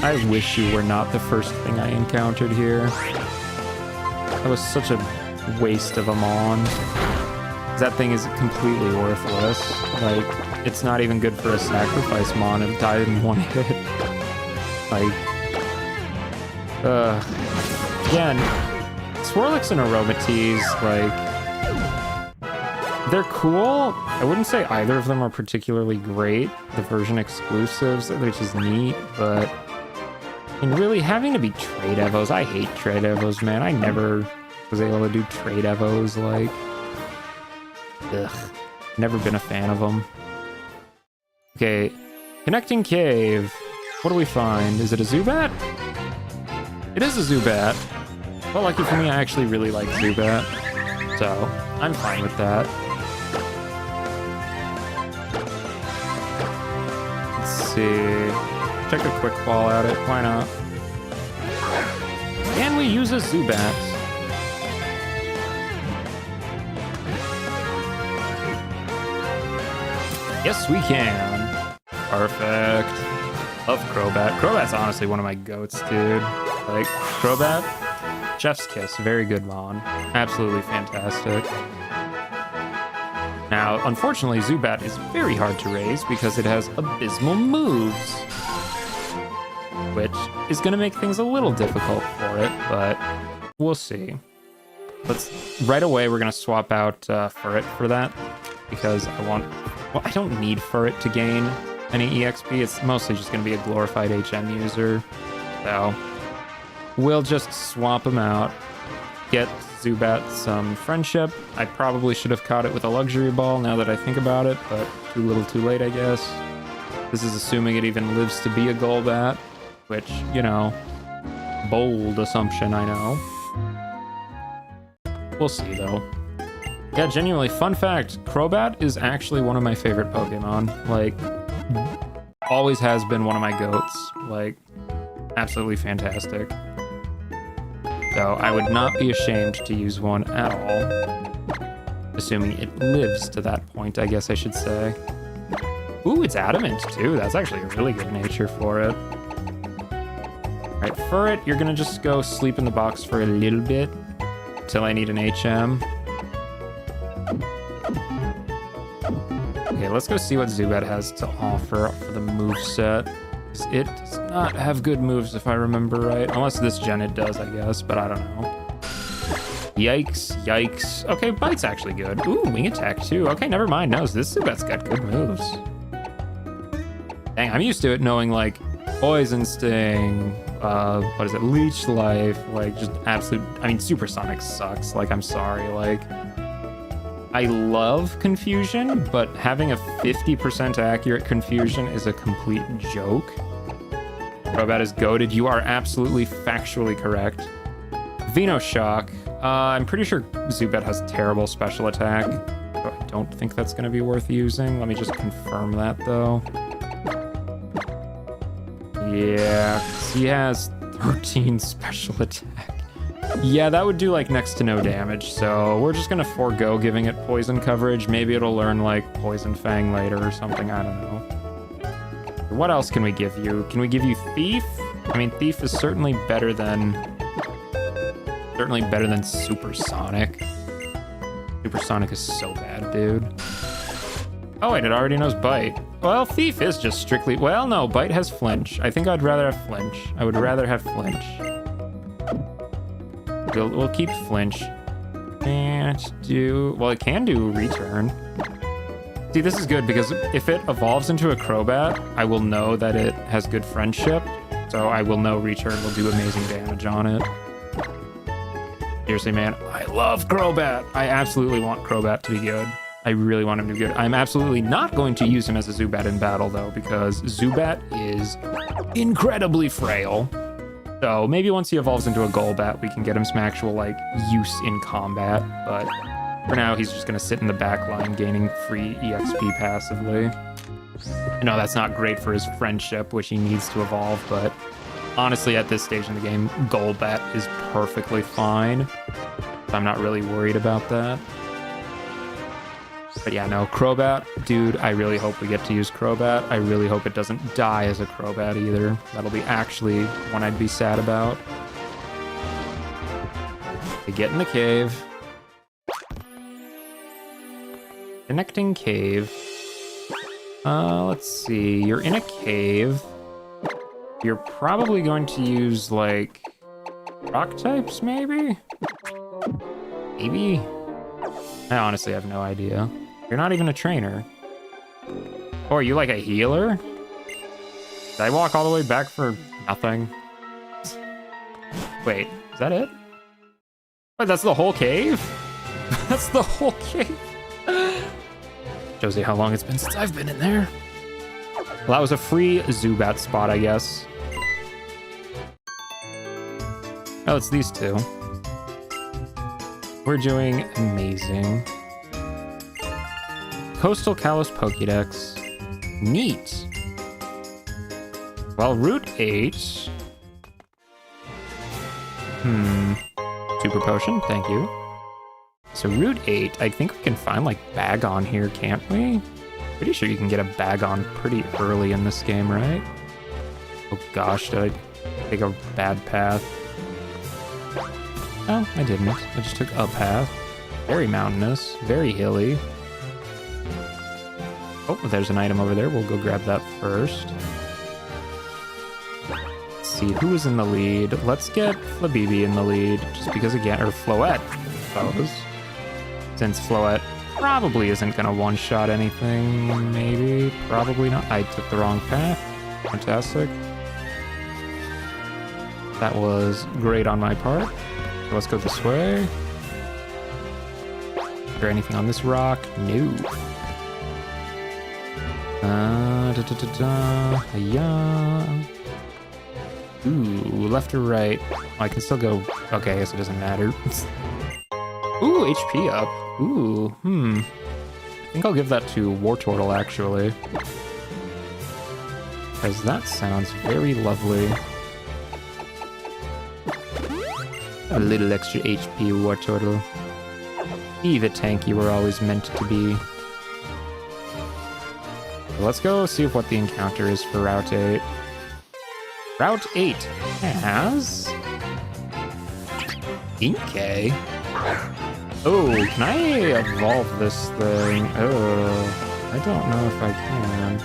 I wish you were not the first thing I encountered here. That was such a waste of a Mon. That thing is completely worthless. Like, it's not even good for a sacrifice Mon. It died in 1 hit. Like, again, Swirlix and Aromatisse, like, they're cool. I wouldn't say either of them are particularly great. The version exclusives, which is neat, but and really having to be trade evos. I hate trade evos, man. I never was able to do trade evos. Like, ugh, never been a fan of them. Okay, connecting cave. What do we find? Is it a Zubat? It is a Zubat. Well, lucky for me, I actually really like Zubat. So, I'm fine with that. Let's see. Check a quick ball at it. Why not? Can we use a Zubat? Yes, we can. Perfect. Love Crobat. Crobat's honestly one of my goats, dude. Like, Crobat, chef's kiss. Very good Mon. Absolutely fantastic. Now, unfortunately, Zubat is very hard to raise because it has abysmal moves, which is going to make things a little difficult for it, but we'll see. Right away, we're going to swap out Furret for that because well, I don't need Furret to gain any EXP. It's mostly just going to be a glorified HM user. So we'll just swap them out, get Zubat some friendship. I probably should have caught it with a luxury ball now that I think about it, but too little too late, I guess. This is assuming it even lives to be a Golbat, which, you know, bold assumption, I know. We'll see, though. Yeah, genuinely, fun fact, Crobat is actually one of my favorite Pokemon. Like, always has been one of my goats. Like, absolutely fantastic. So I would not be ashamed to use one at all. Assuming it lives to that point, I guess I should say. Ooh, it's adamant, too. That's actually a really good nature for it. Alright, Furret, you're gonna just go sleep in the box for a little bit until I need an HM. Okay, let's go see what Zubat has to offer for the moveset. It does not have good moves, if I remember right. Unless this gen it does, I guess, but I don't know. Yikes, yikes. Okay, Bite's actually good. Ooh, Wing Attack, too. Okay, never mind. No, this Zubat's got good moves. Dang, I'm used to it knowing, like, Poison Sting, what is it, Leech Life, like, just absolute... I mean, Supersonic sucks. Like, I'm sorry, like... I love Confusion, but having a 50% accurate Confusion is a complete joke. Crobat is goated. You are absolutely factually correct. Venoshock. I'm pretty sure Zubat has terrible special attack, so I don't think that's going to be worth using. Let me just confirm that, though. Yeah, he has 13 special attack. Yeah, that would do, like, next to no damage, so we're just gonna forego giving it poison coverage. Maybe it'll learn, like, Poison Fang later or something, I don't know. What else can we give you? Can we give you Thief? I mean, Thief is certainly better than Supersonic. Supersonic is so bad, dude. Oh, wait, it already knows Bite. Well, Thief is just strictly... Well, no, Bite has Flinch. I think I'd rather have Flinch. I would rather have Flinch. We'll keep Flinch. And do... Well, it can do Return. See, this is good because if it evolves into a Crobat, I will know that it has good friendship. So I will know Return will do amazing damage on it. Seriously, man, I love Crobat. I absolutely want Crobat to be good. I really want him to be good. I'm absolutely not going to use him as a Zubat in battle, though, because Zubat is incredibly frail. So maybe once he evolves into a Golbat, we can get him some actual, like, use in combat. But for now, he's just going to sit in the back line, gaining free EXP passively. I know that's not great for his friendship, which he needs to evolve, but honestly, at this stage in the game, Golbat is perfectly fine. So I'm not really worried about that. But yeah, no, Crobat, dude, I really hope we get to use Crobat. I really hope it doesn't die as a Crobat either. That'll be actually one I'd be sad about. Okay, get in the cave. Connecting cave. Let's see. You're in a cave. You're probably going to use, like, rock types, maybe? Maybe? I honestly have no idea. You're not even a trainer. Oh, are you like a healer? Did I walk all the way back for nothing? Wait, is that it? Wait, that's the whole cave? That's the whole cave? Shows you how long it's been since I've been in there. Well, that was a free Zubat spot, I guess. Oh, it's these two. We're doing amazing. Coastal Kalos Pokédex. Neat. Well, Route 8. Super Potion, thank you. So Route 8, I think we can find like Bagon here, can't we? Pretty sure you can get a Bagon pretty early in this game, right? Oh gosh, did I take a bad path? Oh, I didn't. I just took a path. Very mountainous, very hilly. Oh, there's an item over there. We'll go grab that first. Let's see, who is in the lead? Let's get Flabibi in the lead, just because again, or Floette, I suppose. Since Floette probably isn't gonna one-shot anything, maybe, probably not. I took the wrong path. Fantastic. That was great on my part. So let's go this way. Is there anything on this rock? No. Yeah. Ooh, left or right? Oh, I can still go. Okay, I guess it doesn't matter. Ooh, HP up. Ooh, I think I'll give that to Wartortle, actually. Because that sounds very lovely. A little extra HP, Wartortle. Be the tank you were always meant to be. Let's go see what the encounter is for Route 8. Route 8 has... Inkay. Oh, can I evolve this thing? Oh, I don't know if I can.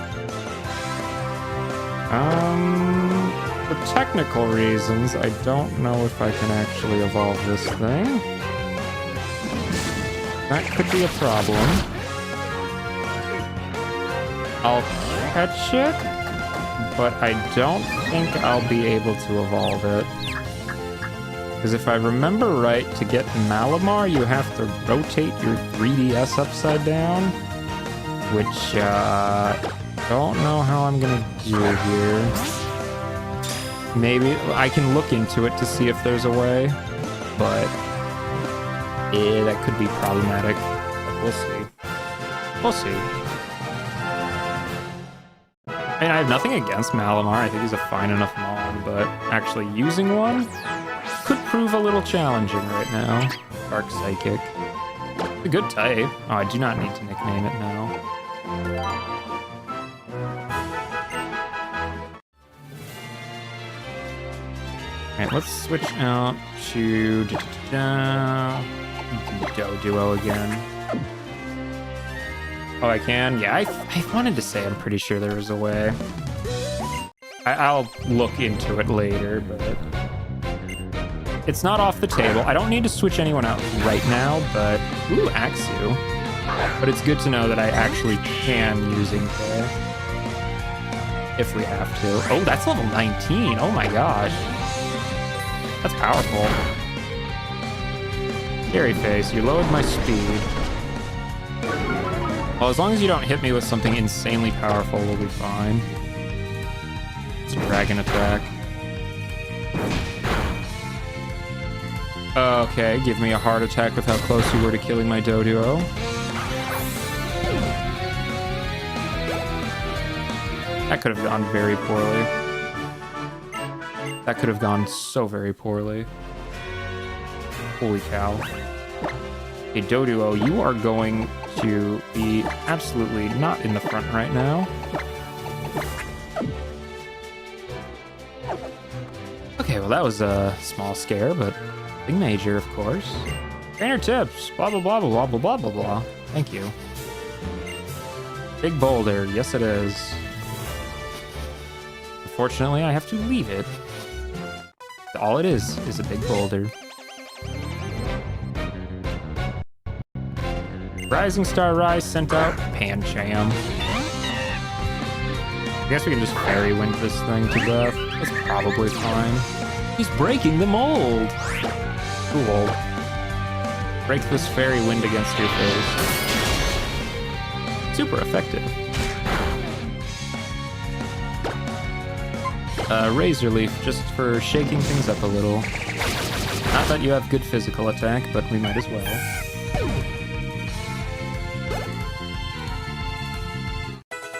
For technical reasons, I don't know if I can actually evolve this thing. That could be a problem. I'll catch it, but I don't think I'll be able to evolve it. Because if I remember right, to get Malamar, you have to rotate your 3DS upside down, which, don't know how I'm gonna do here. Maybe I can look into it to see if there's a way, but that could be problematic. We'll see. We'll see. I mean, I have nothing against Malamar. I think he's a fine enough Mon, but actually using one could prove a little challenging right now. Dark Psychic. It's a good type. Oh, I do not need to nickname it now. Alright, let's switch out to Doduo again. Oh, I can? Yeah, I wanted to say I'm pretty sure there was a way. I'll look into it later, but... It's not off the table. I don't need to switch anyone out right now, but... Ooh, Axew. But it's good to know that I actually can use Inkay. If we have to. Oh, that's level 19. Oh my gosh. That's powerful. Scary Face, you lowered my speed. Well, as long as you don't hit me with something insanely powerful, we'll be fine. It's a Dragon Attack. Okay, give me a heart attack with how close you were to killing my Doduo. That could have gone very poorly. That could have gone so very poorly. Holy cow. Hey, Doduo, you are going to be absolutely not in the front right now. Okay, well that was a small scare, but big major, of course. Trainer tips, blah, blah, blah, blah, blah, blah, blah, blah. Thank you. Big boulder, yes it is. Unfortunately, I have to leave it. All it is a big boulder. Rising Star Rise sent out Pancham. I guess we can just Fairy Wind this thing to death. That's probably fine. He's breaking the mold! Cool. Break this Fairy Wind against your face. Super effective. Razor Leaf, just for shaking things up a little. Not that you have good physical attack, but we might as well.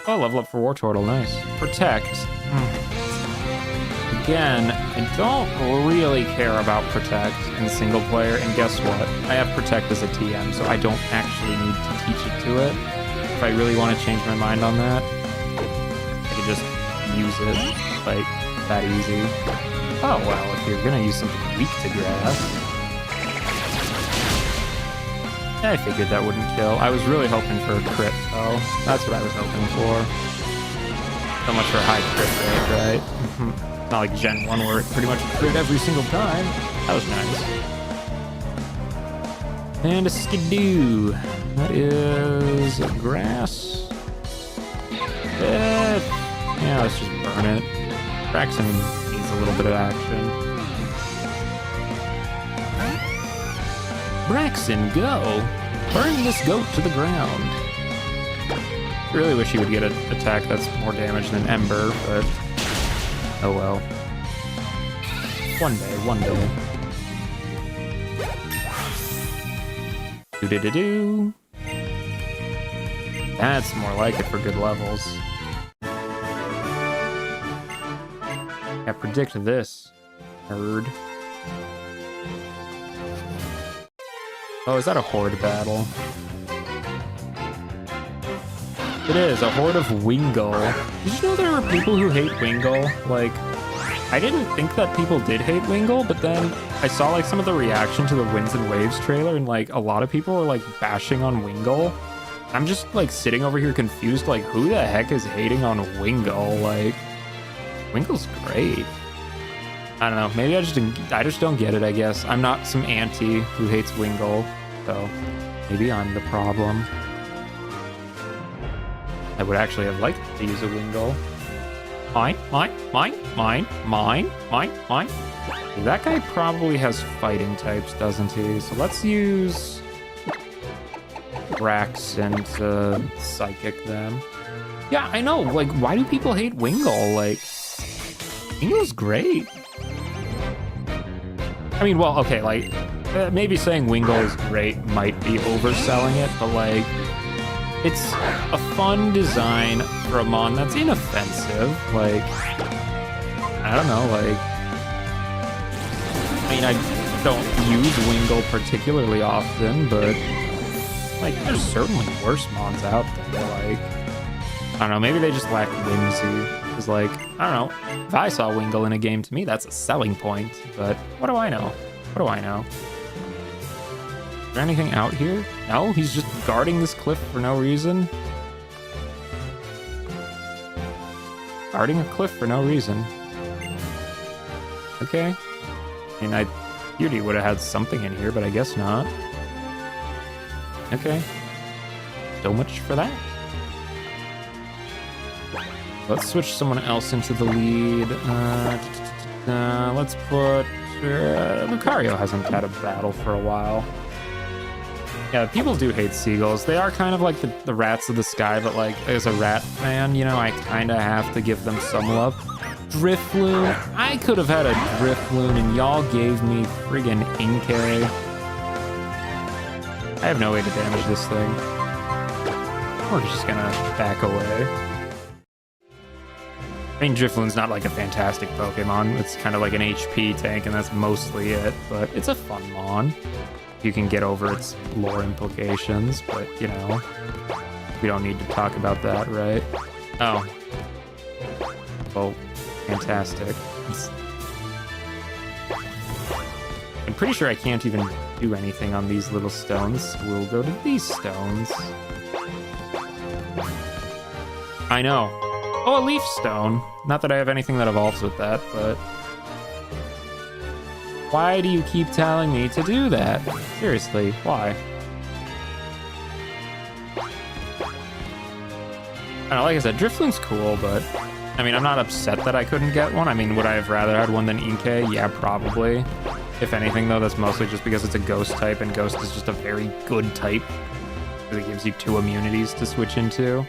Oh, level up for War Turtle, nice. Protect. Again, I don't really care about Protect in single player, and guess what? I have Protect as a TM, so I don't actually need to teach it to it. If I really want to change my mind on that, I could just use it, like, that easy. Oh, well, if you're gonna use something weak to grass... I figured that wouldn't kill. I was really hoping for a crit, though. That's what I was hoping for. So much for a high crit rate, right? Not like Gen 1 where it pretty much crit every single time. That was nice. And a skidoo. That is grass. Yeah, let's just burn it. Braxton needs a little bit of action. Braxton, go! Burn this goat to the ground. Really wish he would get an attack that's more damage than Ember, but oh well. One day. Do-do-do-do. That's more like it for good levels. Yeah, predict this, nerd. Oh, is that a horde battle? It is, a horde of Wingull. Did you know there are people who hate Wingull? Like, I didn't think that people did hate Wingull, but then I saw like some of the reaction to the Winds and Waves trailer, and like a lot of people were like bashing on Wingull. I'm just like sitting over here confused, like who the heck is hating on Wingull? Like, Wingull's great. I don't know, maybe I just don't get it, I guess. I'm not some auntie who hates Wingull, so maybe I'm the problem. I would actually have liked to use a Wingull. Mine. That guy probably has fighting types, doesn't he? So let's use Braxton to psychic them. Yeah, I know, like, why do people hate Wingull? Like, Wingull's great. I mean, well, okay, like, maybe saying Wingull is great might be overselling it, but, like, it's a fun design for a mon that's inoffensive. Like, I don't know, like, I mean, I don't use Wingull particularly often, but, like, there's certainly worse mons out there. Like, I don't know, maybe they just lack whimsy. Because, like, I don't know, if I saw Wingull in a game, to me, that's a selling point. But what do I know? What do I know? Is there anything out here? No? He's just guarding this cliff for no reason? Guarding a cliff for no reason. Okay. I mean, I figured he would have had something in here, but I guess not. Okay. So much for that. Let's switch someone else into the lead. Let's put... Lucario hasn't had a battle for a while. Yeah, people do hate seagulls. They are kind of like the rats of the sky, but like, as a rat fan, you know, I kind of have to give them some love. Drifloon. I could have had a Drifloon, and y'all gave me friggin' Inkay. I have no way to damage this thing. We're just gonna back away. I mean, Drifloon's not like a fantastic Pokemon. It's kind of like an HP tank, and that's mostly it. But it's a fun mon. You can get over its lore implications, but, you know, we don't need to talk about that, right? Oh. Well, fantastic. I'm pretty sure I can't even do anything on these little stones. We'll go to these stones. I know. Oh, a leaf stone. Not that I have anything that evolves with that, but... Why do you keep telling me to do that? Seriously, why? I don't know, like I said, Drifloon's cool, but... I mean, I'm not upset that I couldn't get one. I mean, would I have rather had one than Inkay? Yeah, probably. If anything, though, that's mostly just because it's a ghost type, and ghost is just a very good type. Because it gives you 2 immunities to switch into.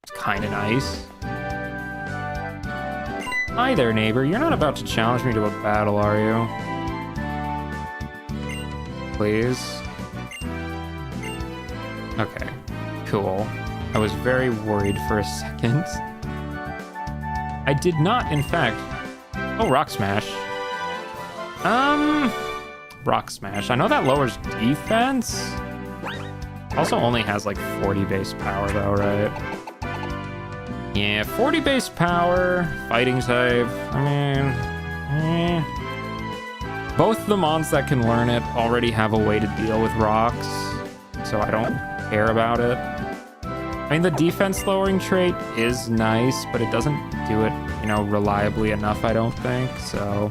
It's kind of nice. Hi there, neighbor. You're not about to challenge me to a battle, are you? Please? Okay, cool. I was very worried for a second. I did not, in fact... Oh, Rock Smash. Rock Smash. I know that lowers defense. Also only has like 40 base power though, right? Yeah, 40 base power, fighting type. I mean, both the mons that can learn it already have a way to deal with rocks, so I don't care about it. I mean, the defense lowering trait is nice, but it doesn't do it, you know, reliably enough, I don't think, so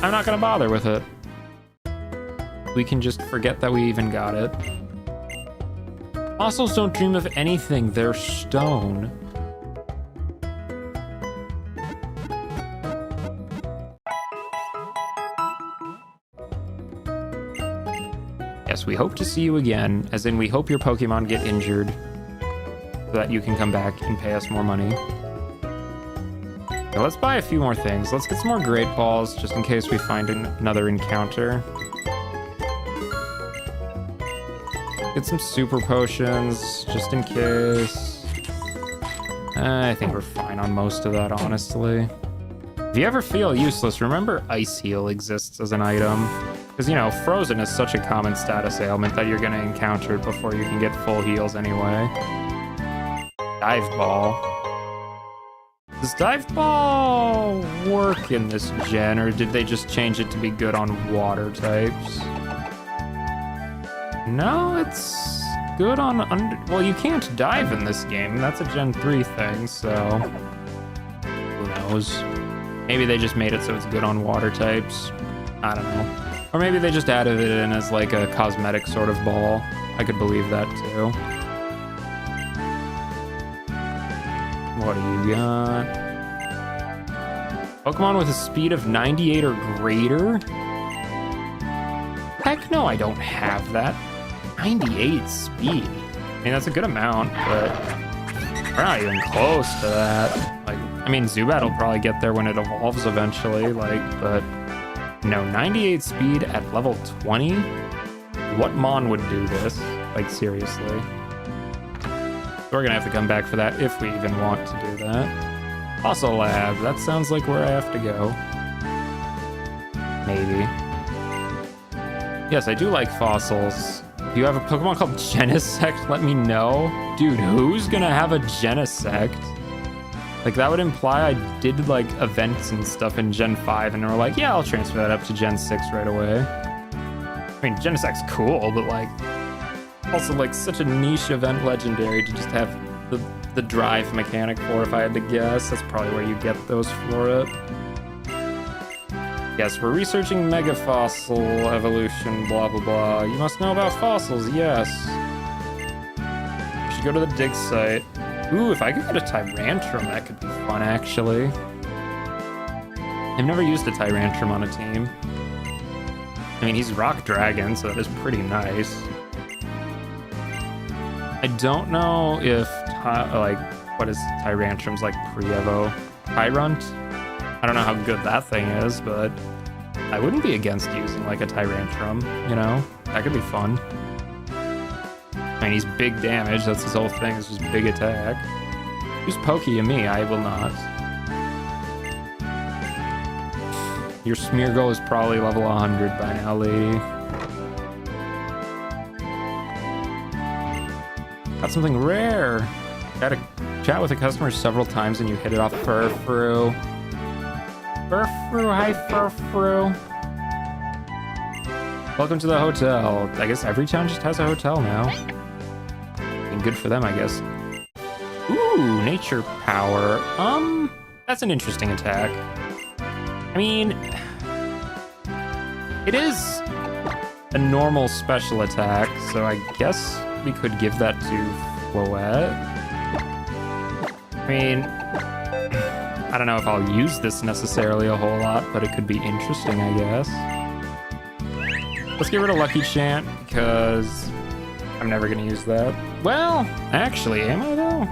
I'm not gonna bother with it. We can just forget that we even got it. Fossils don't dream of anything, they're stone. Yes, we hope to see you again, as in we hope your Pokemon get injured, so that you can come back and pay us more money. So let's buy a few more things. Let's get some more Great Balls, just in case we find another encounter. Get some Super Potions, just in case. I think we're fine on most of that, honestly. If you ever feel useless, remember Ice Heal exists as an item. Because, you know, Frozen is such a common status ailment that you're going to encounter it before you can get full heals anyway. Dive Ball. Does Dive Ball work in this gen, or did they just change it to be good on water types? No, it's good on well, you can't dive in this game. That's a Gen 3 thing, so who knows? Maybe they just made it so it's good on water types. I don't know. Or maybe they just added it in as like a cosmetic sort of ball. I could believe that too. What do you got? Pokemon with a speed of 98 or greater? Heck no, I don't have that. 98 speed. I mean, that's a good amount, but we're not even close to that. Like, I mean, Zubat will probably get there when it evolves eventually, like, but no, 98 speed at level 20? What Mon would do this? Like, seriously. So we're gonna have to come back for that if we even want to do that. Fossil Lab, that sounds like where I have to go. Maybe. Yes, I do like fossils. If you have a Pokemon called Genesect, let me know. Dude, who's gonna have a Genesect? Like, that would imply I did, like, events and stuff in Gen 5, and they were like, yeah, I'll transfer that up to Gen 6 right away. I mean, Genesect's cool, but, like, also, like, such a niche event legendary to just have the drive mechanic for, if I had to guess. That's probably where you get those for it. Yes, we're researching Mega Fossil evolution, blah, blah, blah. You must know about fossils, yes. We should go to the dig site. Ooh, if I could get a Tyrantrum, that could be fun, actually. I've never used a Tyrantrum on a team. I mean, he's Rock Dragon, so that is pretty nice. I don't know if, like, what is Tyrantrum's, like, pre-evo? Tyrunt? I don't know how good that thing is, but I wouldn't be against using, like, a Tyrantrum, you know? That could be fun. I mean, he's big damage, that's his whole thing, is just big attack. Use Pokey and me, I will not. Your Smeargle is probably level 100 by now, lady. Got something rare. Got to chat with a customer several times and you hit it off. Furfru. Furfru, hi Furfru. Welcome to the hotel. I guess every town just has a hotel now. And good for them, I guess. Ooh, nature power. That's an interesting attack. I mean, it is a normal special attack, so I guess we could give that to Floette. I mean, I don't know if I'll use this necessarily a whole lot, but it could be interesting, I guess. Let's get rid of Lucky Chant, because I'm never going to use that. Well, actually, am I, though?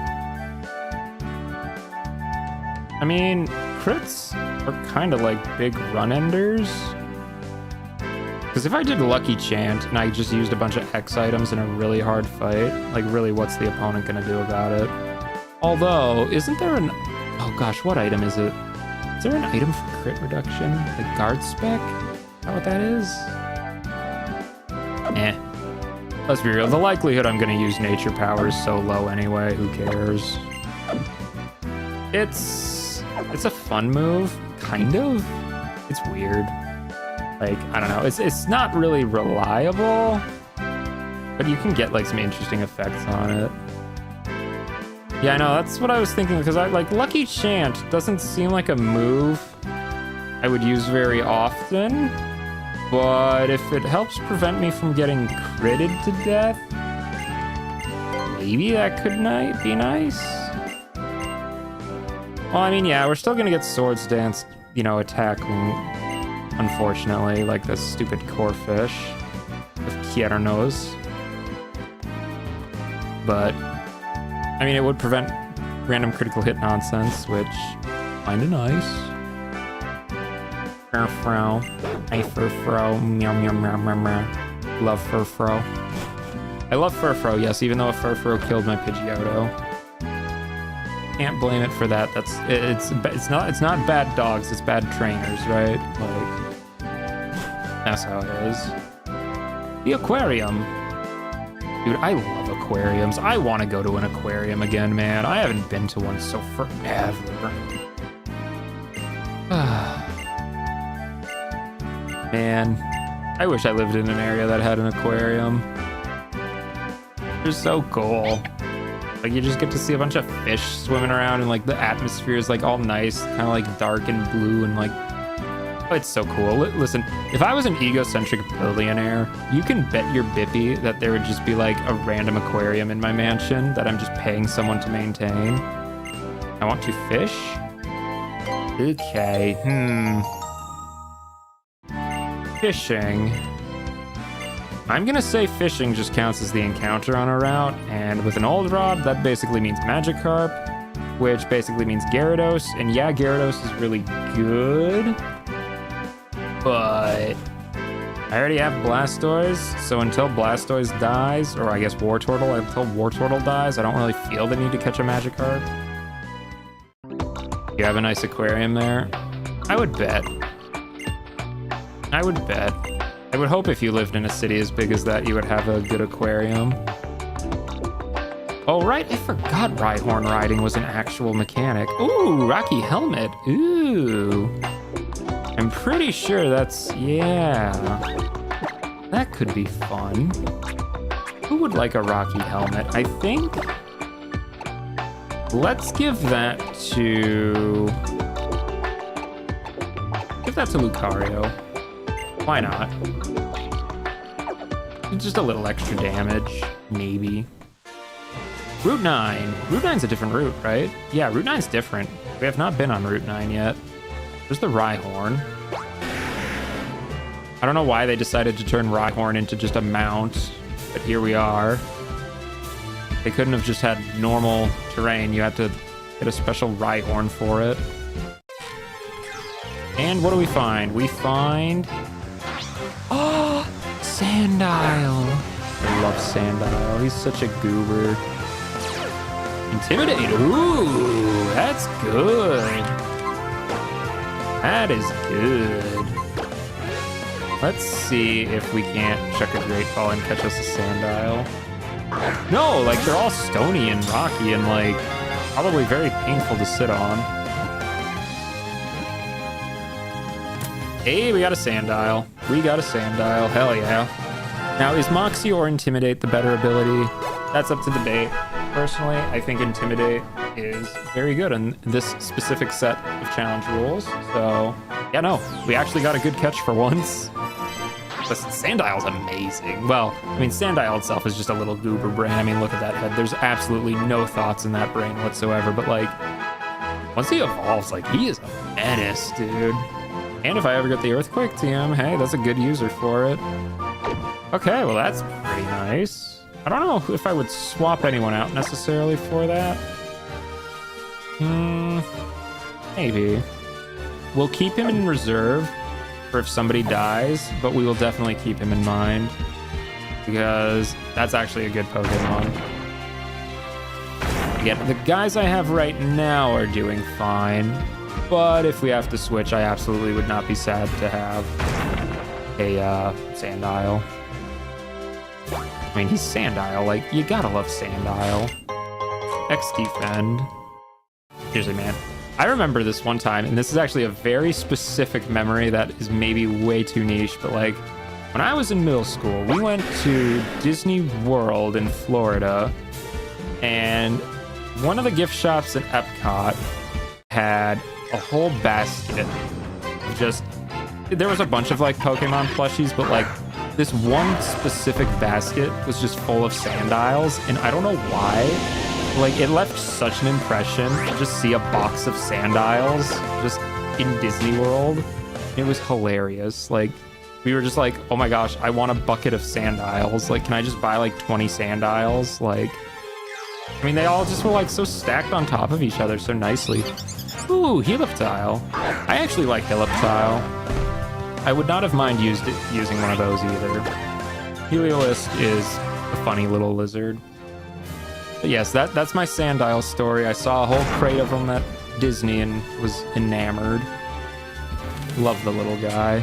I mean, crits are kind of like big run enders. Because if I did Lucky Chant and I just used a bunch of X items in a really hard fight, like really what's the opponent gonna do about it? Although, isn't there an... Oh gosh, what item is it? Is there an item for crit reduction? Like guard spec? Is that what that is? Eh. Let's be real, the likelihood I'm gonna use nature power is so low anyway, who cares? It's a fun move, kind of. It's weird. Like, I don't know, it's not really reliable, but you can get like some interesting effects on it. Yeah, I know, that's what I was thinking, because I like Lucky Chant doesn't seem like a move I would use very often, but if it helps prevent me from getting critted to death, maybe that could be nice. Well, I mean, yeah, we're still gonna get Swords Dance, you know, attacking, unfortunately, like the stupid core fish with Kiernos. But I mean, it would prevent random critical hit nonsense, which kinda nice. Furfro. Hey, Furfro. Meow, meow, meow, meow, meow. Love Furfro. I love Furfro, yes, even though a Furfro killed my Pidgeotto. Can't blame it for that. It's not bad dogs, it's bad trainers, right? Like, that's how it is. The aquarium. Dude, I love aquariums. I want to go to an aquarium again, man. I haven't been to one so forever. Man, I wish I lived in an area that had an aquarium. They're so cool. Like, you just get to see a bunch of fish swimming around, and like the atmosphere is like all nice, kind of like dark and blue, and like, oh, it's so cool. Listen, if I was an egocentric billionaire, you can bet your bippy that there would just be like a random aquarium in my mansion that I'm just paying someone to maintain. I want to fish. Okay, fishing. I'm gonna say fishing just counts as the encounter on a route, and with an old rod, that basically means Magikarp, which basically means Gyarados, and yeah, Gyarados is really good, but I already have Blastoise, so until Blastoise dies, or I guess Wartortle, until Wartortle dies, I don't really feel the need to catch a Magikarp. You have a nice aquarium there? I would bet. I would hope if you lived in a city as big as that, you would have a good aquarium. Oh, right, I forgot Rhyhorn riding was an actual mechanic. Ooh, Rocky Helmet. Ooh. I'm pretty sure that's, yeah. That could be fun. Who would like a Rocky Helmet? I think... Let's give that to... Give that to Lucario. Why not? Just a little extra damage, maybe. Route 9. Route 9's a different route, right? Yeah, Route 9's different. We have not been on Route 9 yet. There's the Rhyhorn. I don't know why they decided to turn Rhyhorn into just a mount, but here we are. They couldn't have just had normal terrain. You had to get a special Rhyhorn for it. And what do we find? We find... Oh, Sandile. I love Sandile. He's such a goober. Intimidate. Ooh, that's good. That is good. Let's see if we can't chuck a Great Ball and catch us a Sandile. No, like they're all stony and rocky and like probably very painful to sit on. Hey, we got a Sandile. We got a Sandile. Hell yeah. Now, is Moxie or Intimidate the better ability? That's up to debate. Personally, I think Intimidate is very good in this specific set of challenge rules. So, yeah, no, we actually got a good catch for once. Listen, Sandile's amazing. Well, I mean, Sandile itself is just a little goober brain. I mean, look at that head. There's absolutely no thoughts in that brain whatsoever. But, like, once he evolves, like, he is a menace, dude. And if I ever get the Earthquake TM, hey, that's a good user for it. Okay, well, that's pretty nice. I don't know if I would swap anyone out necessarily for that. Maybe. We'll keep him in reserve for if somebody dies, but we will definitely keep him in mind because that's actually a good Pokemon. Again, the guys I have right now are doing fine, but if we have to switch, I absolutely would not be sad to have a Sandile. I mean, he's Sandile. Like, you gotta love Sandile. X-Defend. Seriously, man. I remember this one time, and this is actually a very specific memory that is maybe way too niche, but like, when I was in middle school, we went to Disney World in Florida, and one of the gift shops at Epcot had a whole basket of just, there was a bunch of like Pokemon plushies, but like this one specific basket was just full of Sandiles, and I don't know why. Like, it left such an impression to just see a box of Sandiles just in Disney World. It was hilarious. Like, we were just like, oh my gosh, I want a bucket of Sandiles. Like, can I just buy like 20 Sandiles? Like, I mean, they all just were like so stacked on top of each other so nicely. Ooh, Helioptile. I actually like Helioptile. I would not have mind using one of those either. Heliolisk is a funny little lizard. But yes, that's my Sandile story. I saw a whole crate of them at Disney and was enamored. Love the little guy.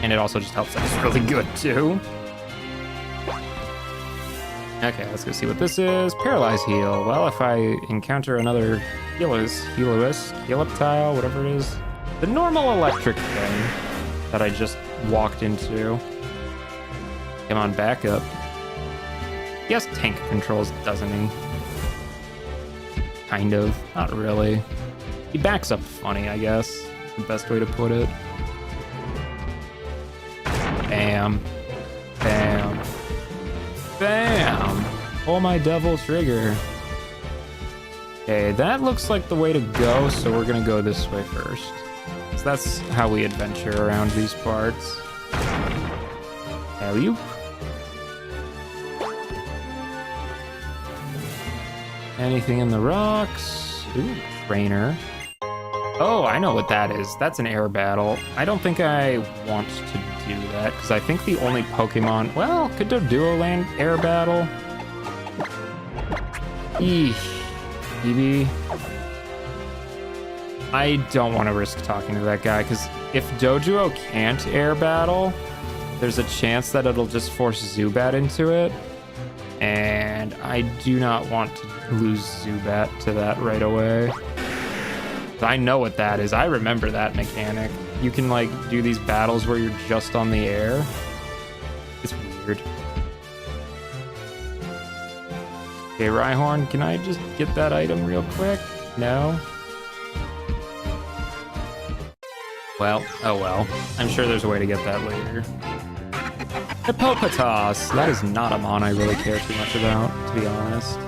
And it also just helps that it's really good too. Okay, let's go see what this is. Paralyze Heal. Well, if I encounter another Helioptile, whatever it is. The normal electric thing that I just walked into. Come on, back up. He has tank controls, doesn't he? Kind of. Not really. He backs up funny, I guess. The best way to put it. Bam. Bam. Bam! Oh, my devil trigger. Okay, that looks like the way to go, so we're gonna go this way first. So that's how we adventure around these parts. Alley-oop. Anything in the rocks? Ooh, trainer. Oh, I know what that is. That's an air battle. I don't think I want to do that, because I think the only Pokemon... Well, could Doduo land air battle? Eesh. Eevee. I don't want to risk talking to that guy, because if Doduo can't air battle, there's a chance that it'll just force Zubat into it. And I do not want to lose Zubat to that right away. I know what that is. I remember that mechanic. You can like do these battles where you're just on the air. It's weird. Okay, Rhyhorn, can I just get that item real quick? No? Well, oh well. I'm sure there's a way to get that later. Hippopotas! That is not a mon I really care too much about, to be honest.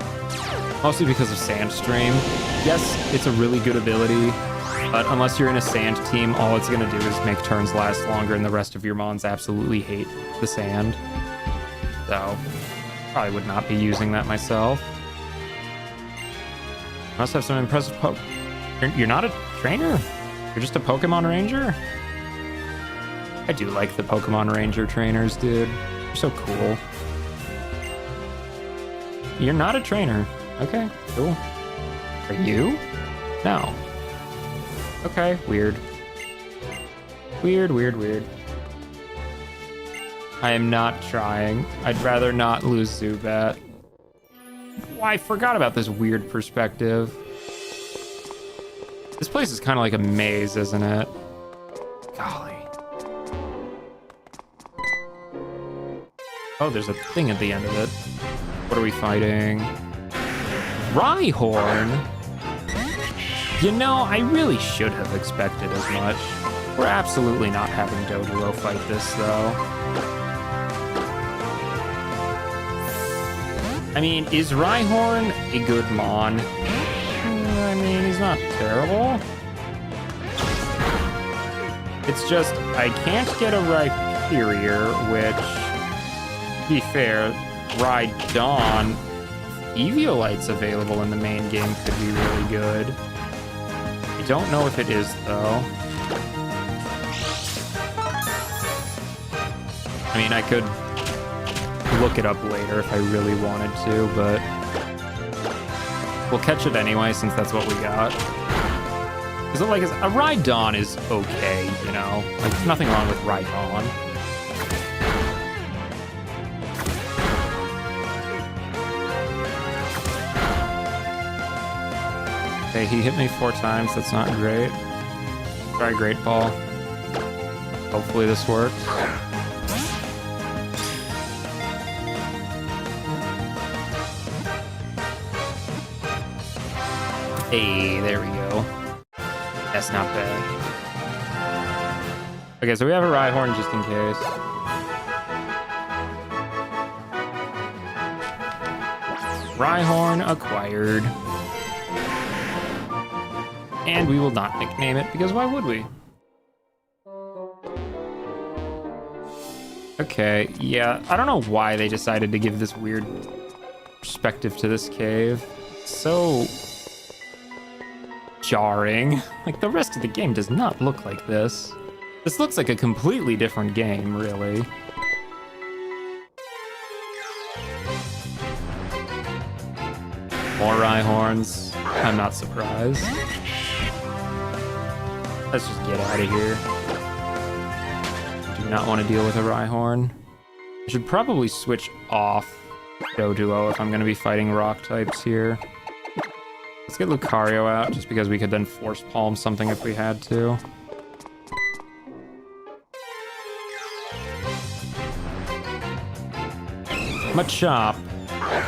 Mostly because of Sandstream. Yes, it's a really good ability, but unless you're in a sand team, all it's gonna do is make turns last longer and the rest of your mons absolutely hate the sand. So, probably would not be using that myself. Must have some impressive You're not a trainer? You're just a Pokemon Ranger? I do like the Pokemon Ranger trainers, dude. They're so cool. You're not a trainer. Okay, cool. Are you? No. Okay, weird. Weird, weird, weird. I am not trying. I'd rather not lose Zubat. Oh, I forgot about this weird perspective. This place is kind of like a maze, isn't it? Golly. Oh, there's a thing at the end of it. What are we fighting? Rhyhorn? You know, I really should have expected as much. We're absolutely not having Doduo fight this, though. I mean, is Rhyhorn a good mon? I mean, he's not terrible. It's just, I can't get a Rhyperior, which... To be fair, Rhydon, Eviolite's available in the main game could be really good. I don't know if it is, though. I mean, I could look it up later if I really wanted to, but we'll catch it anyway since that's what we got. Because like a Rhydon is okay, you know? Like, there's nothing wrong with Rhydon. Okay, he hit me 4 times. That's not great. Try Great Ball. Hopefully this works. Hey, there we go. That's not bad. Okay, so we have a Rhyhorn just in case. Rhyhorn acquired. And we will not nickname it, because why would we? Okay, yeah, I don't know why they decided to give this weird perspective to this cave. So jarring. Like, the rest of the game does not look like this. This looks like a completely different game, really. More Rhyhorns. I'm not surprised. Let's just get out of here. Do not want to deal with a Rhyhorn. I should probably switch off Doduo if I'm going to be fighting rock types here. Let's get Lucario out, just because we could then Force Palm something if we had to. Machop.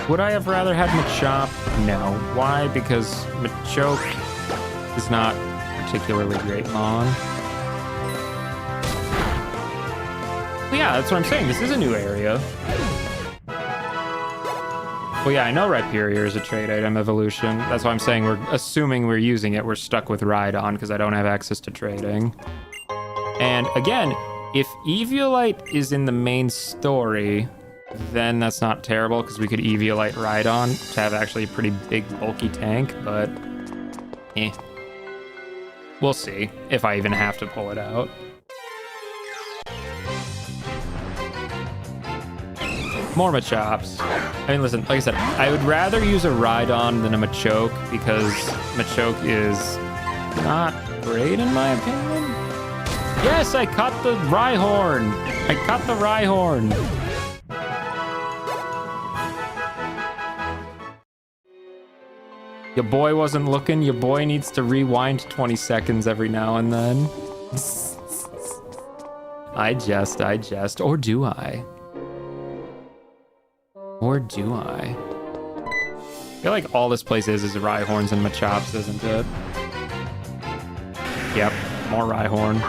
Would I have rather had Machop? No. Why? Because Machoke is not particularly great Mon. Well, yeah, that's what I'm saying. This is a new area. Well, yeah, I know Rhyperior is a trade item evolution. That's why I'm saying we're assuming we're using it. We're stuck with Rhydon because I don't have access to trading. And again, if Eviolite is in the main story, then that's not terrible because we could Eviolite Rhydon to have actually a pretty big, bulky tank, but eh. We'll see if I even have to pull it out. More Machops. I mean, listen, like I said, I would rather use a Rhydon than a Machoke because Machoke is not great in my opinion. Yes, I caught the Rhyhorn. I caught the Rhyhorn. Your boy wasn't looking. Your boy needs to rewind 20 seconds every now and then. I jest. Or do I? Or do I? I feel like all this place is Rhyhorns and Machops, isn't it? Yep, more Rhyhorn.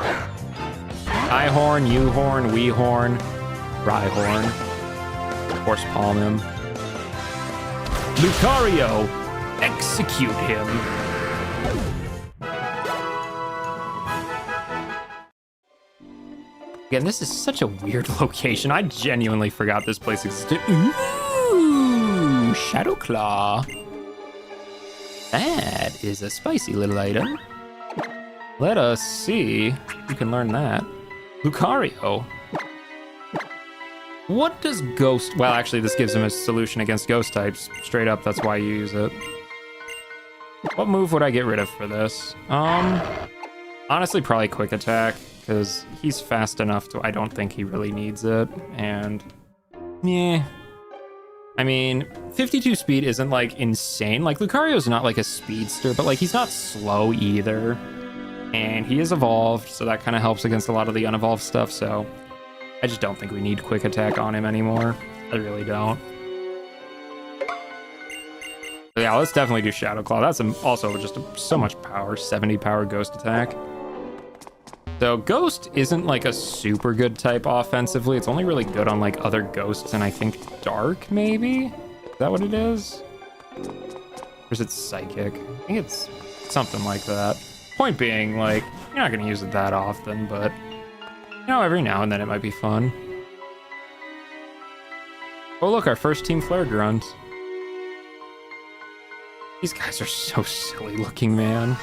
I-horn, U-horn, we-horn, Rhyhorn. Force palm him. Lucario! Execute him! Again, this is such a weird location. I genuinely forgot this place existed. Ooh, Shadow Claw. That is a spicy little item. Let us see if we can learn that. Lucario. What does Ghost... Well, actually, this gives him a solution against Ghost types. Straight up, that's why you use it. What move would I get rid of for this? Honestly, probably Quick Attack, because he's fast enough to... I don't think he really needs it, and... yeah. I mean, 52 speed isn't, like, insane. Like, Lucario's not, like, a speedster, but, like, he's not slow either. And he is evolved, so that kind of helps against a lot of the unevolved stuff, so... I just don't think we need Quick Attack on him anymore. I really don't. But yeah, let's definitely do Shadow Claw. That's also just so much power. 70 power Ghost Attack. So Ghost isn't like a super good type offensively. It's only really good on like other ghosts and I think Dark, maybe? Is that what it is? Or is it Psychic? I think it's something like that. Point being, like, you're not going to use it that often, but... you know, every now and then it might be fun. Oh, look, our first Team Flare Grunt. These guys are so silly looking, man.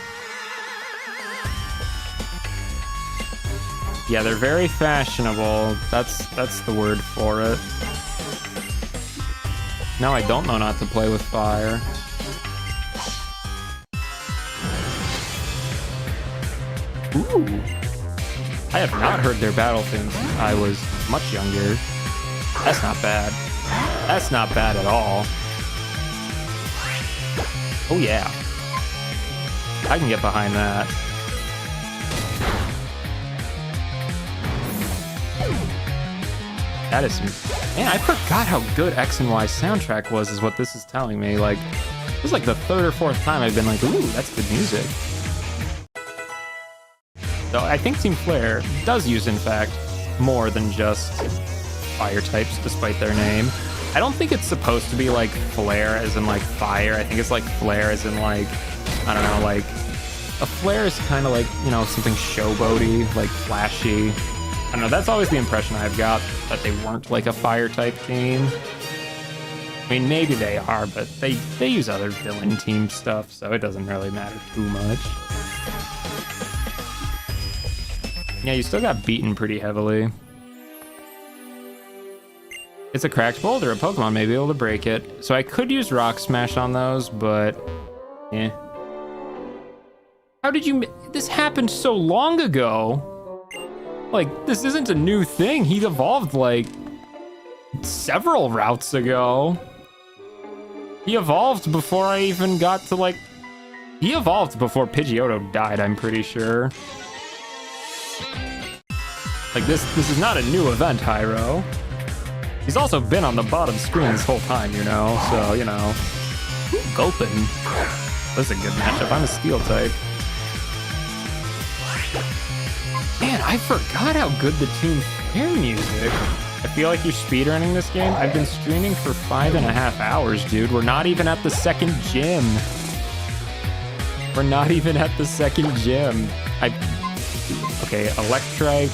Yeah, they're very fashionable. That's the word for it. No, I don't know not to play with fire. Ooh. I have not heard their battle theme since I was much younger. That's not bad. That's not bad at all. Oh yeah. I can get behind that. That is some... Man, I forgot how good X and Y soundtrack was, is what this is telling me. Like, this is like the third or fourth time I've been like, ooh, that's good music. So I think Team Flare does use, in fact, more than just fire types, despite their name. I don't think it's supposed to be like flare as in like fire. I think it's like flare as in like, I don't know, like a flare is kind of like, you know, something showboaty, like flashy. I don't know, that's always the impression I've got, that they weren't like a fire type team. I mean, maybe they are, but they use other villain team stuff, so it doesn't really matter too much. Yeah, you still got beaten pretty heavily. It's a cracked boulder. A Pokemon may be able to break it. So I could use Rock Smash on those, but... eh. How did you... This happened so long ago. Like, this isn't a new thing. He evolved, like, several routes ago. He evolved before I even got to, like... He evolved before Pidgeotto died, I'm pretty sure. Like, this is not a new event, Hyro. He's also been on the bottom screen this whole time, you know, so, you know. Gulpin. That's a good matchup. I'm a Steel type. Man, I forgot how good the Team Flare music. I feel like you're speedrunning this game. I've been streaming for 5.5 hours, dude. We're not even at the second gym. We're not even at the second gym. Okay, Electrike.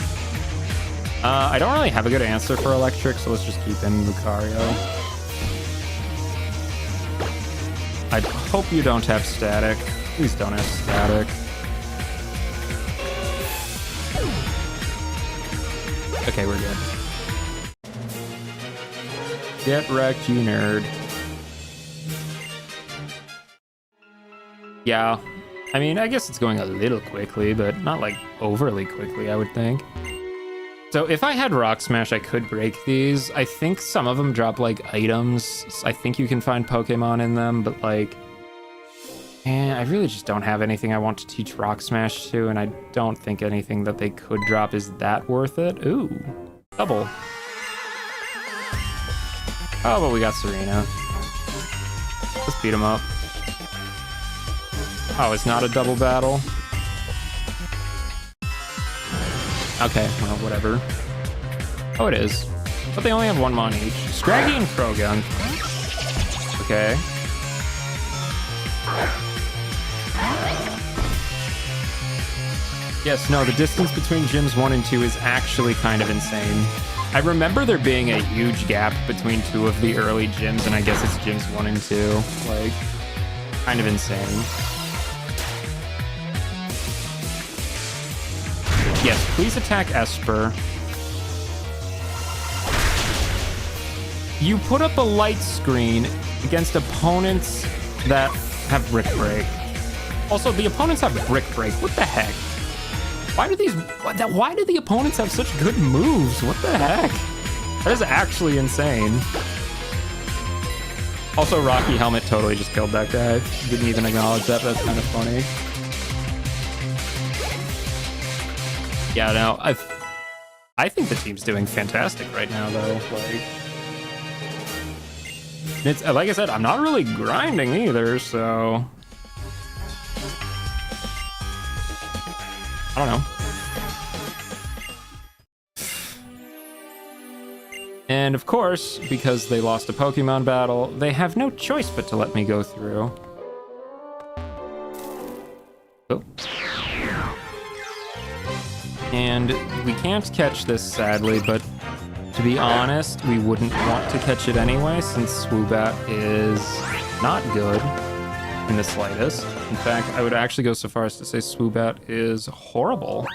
I don't really have a good answer for Electric, so let's just keep in Lucario. I hope you don't have Static. Please don't have Static. Okay, we're good. Get wrecked, you nerd. Yeah. I mean, I guess it's going a little quickly, but not like overly quickly, I would think. So if I had Rock Smash, I could break these. I think some of them drop like items. I think you can find Pokemon in them, but like, I really just don't have anything I want to teach Rock Smash to, and I don't think anything that they could drop is that worth it. Ooh, double. Oh, but we got Serena. Let's beat him up. Oh, it's not a double battle. Okay, well, whatever. Oh, it is. But they only have one mon each. Scraggy and Krogan. Okay. Yes, no, the distance between gyms 1 and 2 is actually kind of insane. I remember there being a huge gap between 2 of the early gyms, and I guess it's gyms 1 and 2. Like, kind of insane. Yes, please attack Esper. You put up a light screen against opponents that have Brick Break. Also, the opponents have Brick Break. What the heck? Why do the opponents have such good moves? What the heck? That is actually insane. Also, Rocky Helmet totally just killed that guy. Didn't even acknowledge that. That's kind of funny. Yeah, no, I think the team's doing fantastic right now, though. Like, it's like I said, I'm not really grinding either, so I don't know. And of course, because they lost a Pokemon battle, they have no choice but to let me go through. Oh. And we can't catch this, sadly, but to be honest, we wouldn't want to catch it anyway, since Swoobat is not good in the slightest. In fact, I would actually go so far as to say Swoobat is horrible.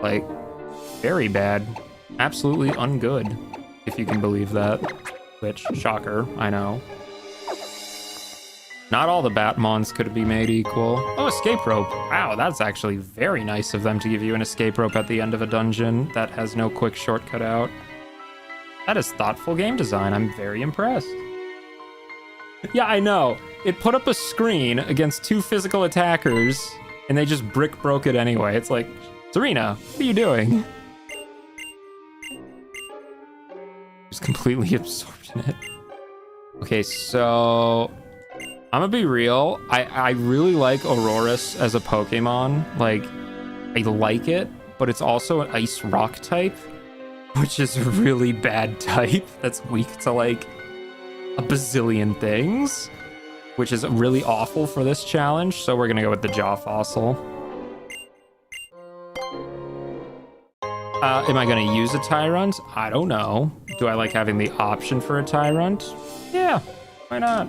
Like, very bad. Absolutely ungood, if you can believe that. Which, shocker, I know. Not all the Batmons could be made equal. Oh, escape rope. Wow, that's actually very nice of them to give you an escape rope at the end of a dungeon that has no quick shortcut out. That is thoughtful game design. I'm very impressed. Yeah, I know. It put up a screen against 2 physical attackers, and they just broke it anyway. It's like, Serena, what are you doing? Just completely absorbed in it. Okay, so I'm gonna be real. I really like Aurorus as a Pokemon. Like, I like it, but it's also an Ice Rock type, which is a really bad type that's weak to like a bazillion things, which is really awful for this challenge. So we're gonna go with the Jaw Fossil. Am I gonna use a Tyrunt? I don't know. Do I like having the option for a Tyrunt? Yeah, why not?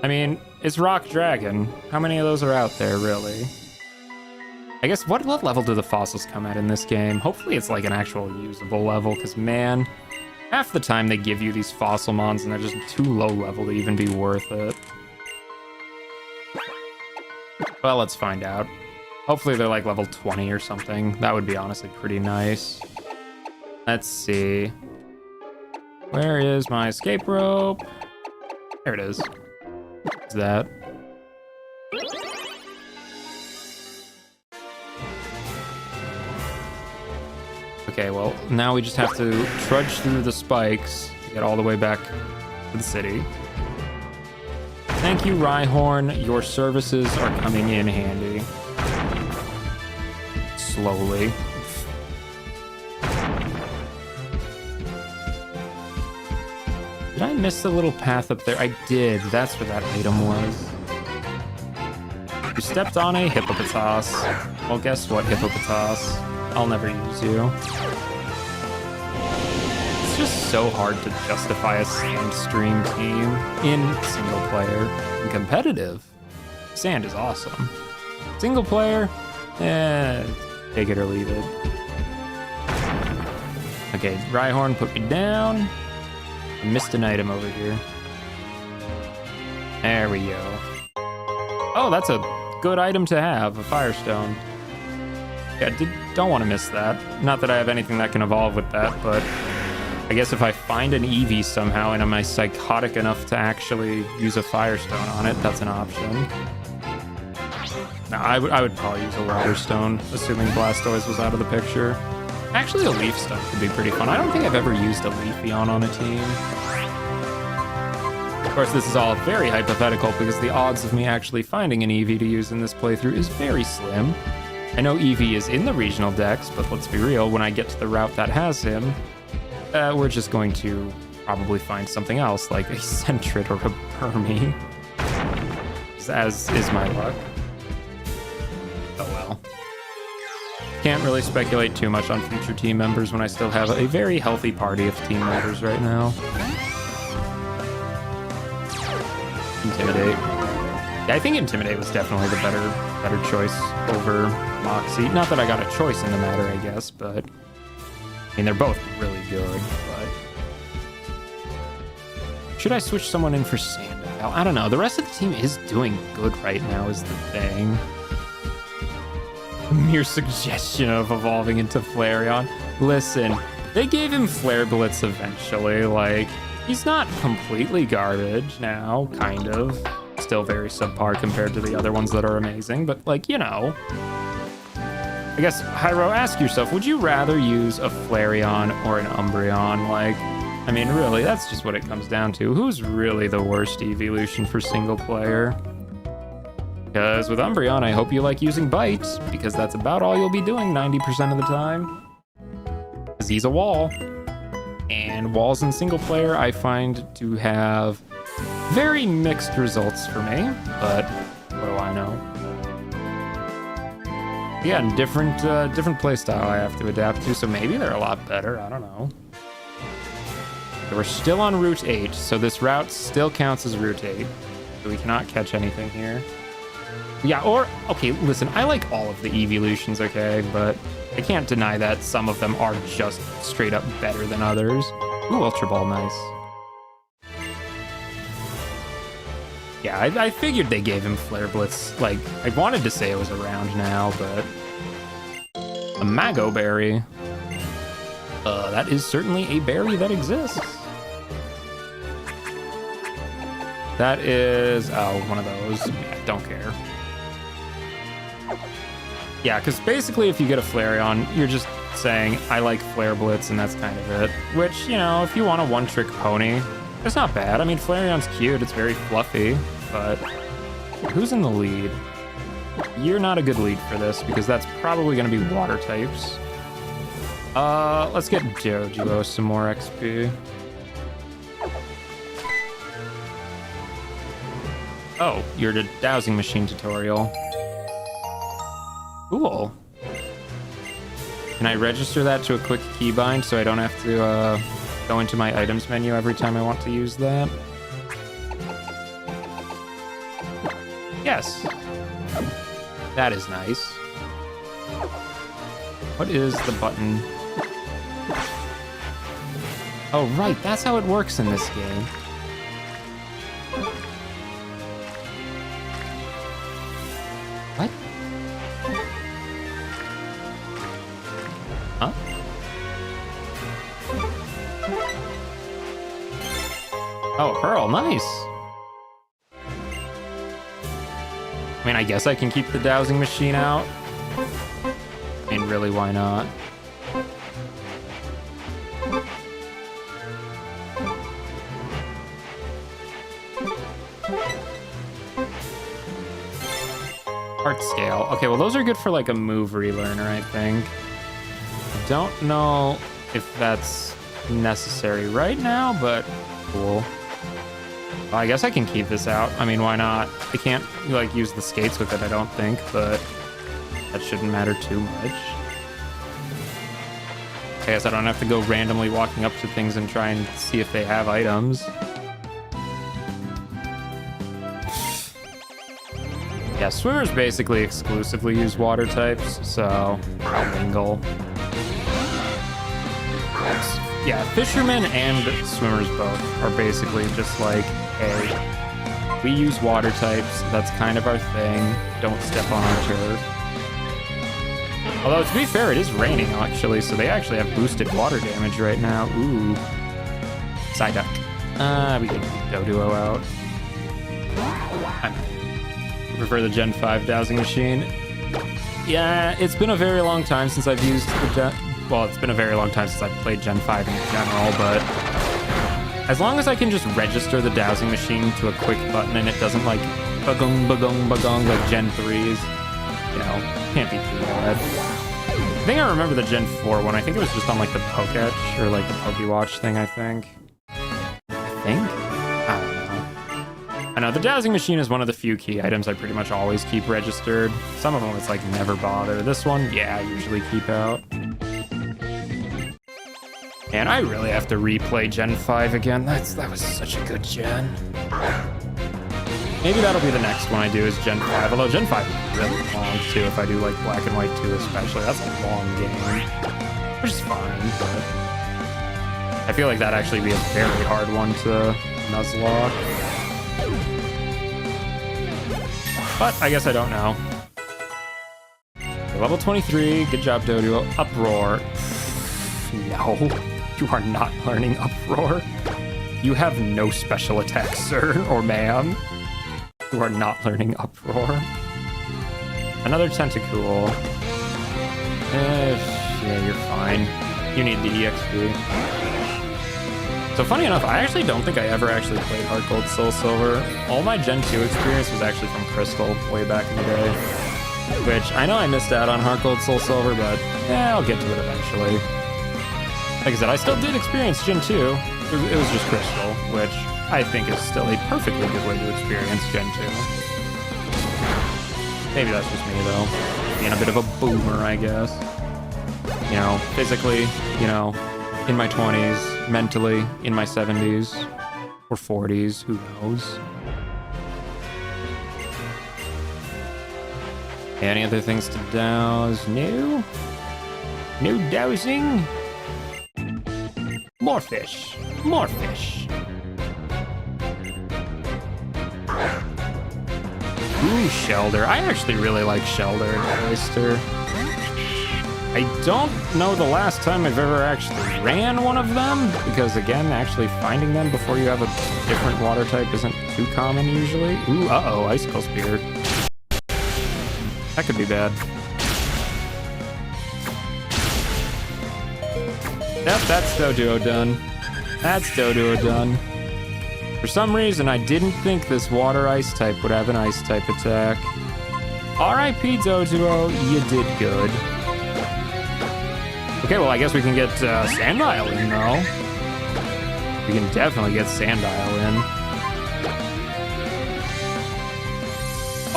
I mean, it's Rock Dragon. How many of those are out there, really? I guess, what level do the fossils come at in this game? Hopefully it's like an actual usable level, because man, half the time they give you these fossil mons and they're just too low level to even be worth it. Well, let's find out. Hopefully they're like level 20 or something. That would be honestly pretty nice. Let's see. Where is my escape rope? There it is. What's that? Okay, well, now we just have to trudge through the spikes to get all the way back to the city. Thank you, Rhyhorn. Your services are coming in handy. Slowly. Did I miss the little path up there? I did. That's where that item was. You stepped on a Hippopotas. Well, guess what, Hippopotas? I'll never use you. It's just so hard to justify a Sandstream team in single player. In competitive, Sand is awesome. Single player, take it or leave it. Okay, Rhyhorn, put me down. I missed an item over here. There we go. Oh, that's a good item to have, a Firestone. Yeah, don't want to miss that. Not that I have anything that can evolve with that, but I guess if I find an Eevee somehow and am I psychotic enough to actually use a Firestone on it, that's an option. No, I would probably use a Water Stone, assuming Blastoise was out of the picture. Actually, a Leaf Stone could be pretty fun. I don't think I've ever used a Leafeon on a team. Of course, this is all very hypothetical because the odds of me actually finding an Eevee to use in this playthrough is very slim. I know Eevee is in the regional decks, but let's be real, when I get to the route that has him, we're just going to probably find something else, like a Sentret or a Burmy, as is my luck. Oh well. Can't really speculate too much on future team members when I still have a very healthy party of team members right now. Intimidate. Yeah, I think Intimidate was definitely the better choice over Moxie. Not that I got a choice in the matter, I guess, but I mean, they're both really good, but should I switch someone in for Sandile? I don't know. The rest of the team is doing good right now is the thing. Mere suggestion of evolving into Flareon. Listen, they gave him Flare Blitz eventually. Like, he's not completely garbage now, kind of. Still very subpar compared to the other ones that are amazing, but like, you know. I guess, Hyro, ask yourself, would you rather use a Flareon or an Umbreon? Like, I mean, really, that's just what it comes down to. Who's really the worst evolution for single player? Because with Umbreon, I hope you like using Bite, because that's about all you'll be doing 90% of the time. Because he's a wall. And walls in single player, I find to have very mixed results for me, but what do I know? Yeah, different playstyle I have to adapt to, so maybe they're a lot better, I don't know. So we're still on Route 8, so this route still counts as Route 8, so we cannot catch anything here. Yeah, or, okay, listen, I like all of the evolutions, okay, but I can't deny that some of them are just straight up better than others. Ooh, Ultra Ball, nice. Yeah, I figured they gave him Flare Blitz. Like, I wanted to say it was around now, but... A Mago Berry. That is certainly a berry that exists. That is... Oh, one of those. Yeah, don't care. Yeah, because basically if you get a Flareon, you're just saying, I like Flare Blitz, and that's kind of it. Which, you know, if you want a one-trick pony, it's not bad. I mean, Flareon's cute, it's very fluffy, but who's in the lead? You're not a good lead for this, because that's probably going to be water types. Let's get Doduo some more XP. Oh, you're the dowsing machine tutorial. Cool. Can I register that to a quick keybind so I don't have to go into my items menu every time I want to use that? Yes. That is nice. What is the button? Oh, right, that's how it works in this game. What? Huh? Oh, Pearl, nice. I mean, I guess I can keep the dowsing machine out. I mean, really, why not? Heart scale. Okay, well, those are good for like a move relearner, I think. Don't know if that's necessary right now, but cool. Well, I guess I can keep this out. I mean, why not? I can't like use the skates with it, I don't think, but that shouldn't matter too much. I guess I don't have to go randomly walking up to things and try and see if they have items. Yeah, swimmers basically exclusively use water types, so I'll mingle. Yeah, fishermen and swimmers both are basically just like, hey, we use water types, that's kind of our thing, don't step on our turf. Although, to be fair, it is raining, actually, so they actually have boosted water damage right now. Ooh. Psyduck. We can keep Doduo out. I prefer the Gen 5 dowsing machine. Yeah, it's been a very long time since I've used the Gen... Well, it's been a very long time since I've played Gen 5 in general, but... As long as I can just register the dowsing machine to a quick button and it doesn't, like, bagong, bagong, bagong, like Gen 3's, you know, can't be too bad. I think I remember the Gen 4 one. I think it was just on, like, the Poketch or, like, the Pokewatch thing, I think. I don't know. I know, the dowsing machine is one of the few key items I pretty much always keep registered. Some of them it's, like, never bother. This one, yeah, I usually keep out. And I really have to replay Gen 5 again. That was such a good gen. Maybe that'll be the next one I do is Gen 5. Although Gen 5 is really long too if I do like Black and White 2 especially. That's a long game. Which is fine, but I feel like that'd actually be a very hard one to Nuzlocke. But I guess I don't know. Okay, level 23, good job Doduo. Uproar. No. You are not learning Uproar. You have no special attacks, sir or ma'am. You are not learning Uproar. Another Tentacool. Yeah, you're fine. You need the EXP. So funny enough, I actually don't think I ever actually played Heart Gold Soul Silver. All my Gen 2 experience was actually from Crystal way back in the day. Which, I know I missed out on Heart Gold Soul Silver, but yeah, I'll get to it eventually. Like I said, I still did experience Gen 2. It was just Crystal, which I think is still a perfectly good way to experience Gen 2. Maybe that's just me, though. Being a bit of a boomer, I guess. You know, physically, you know, in my 20s, mentally, in my 70s, or 40s, who knows? Any other things to douse? No? No dowsing? More fish. More fish. Ooh, Shelder. I actually really like Shelder and Oyster. I don't know the last time I've ever actually ran one of them, because again, actually finding them before you have a different water type isn't too common usually. Ooh, uh-oh, Icicle Spear. That could be bad. Yep, that's Doduo done. That's Doduo done. For some reason, I didn't think this water ice type would have an ice type attack. R.I.P. Doduo, you did good. Okay, well, I guess we can get Sandile in, though. We can definitely get Sandile in.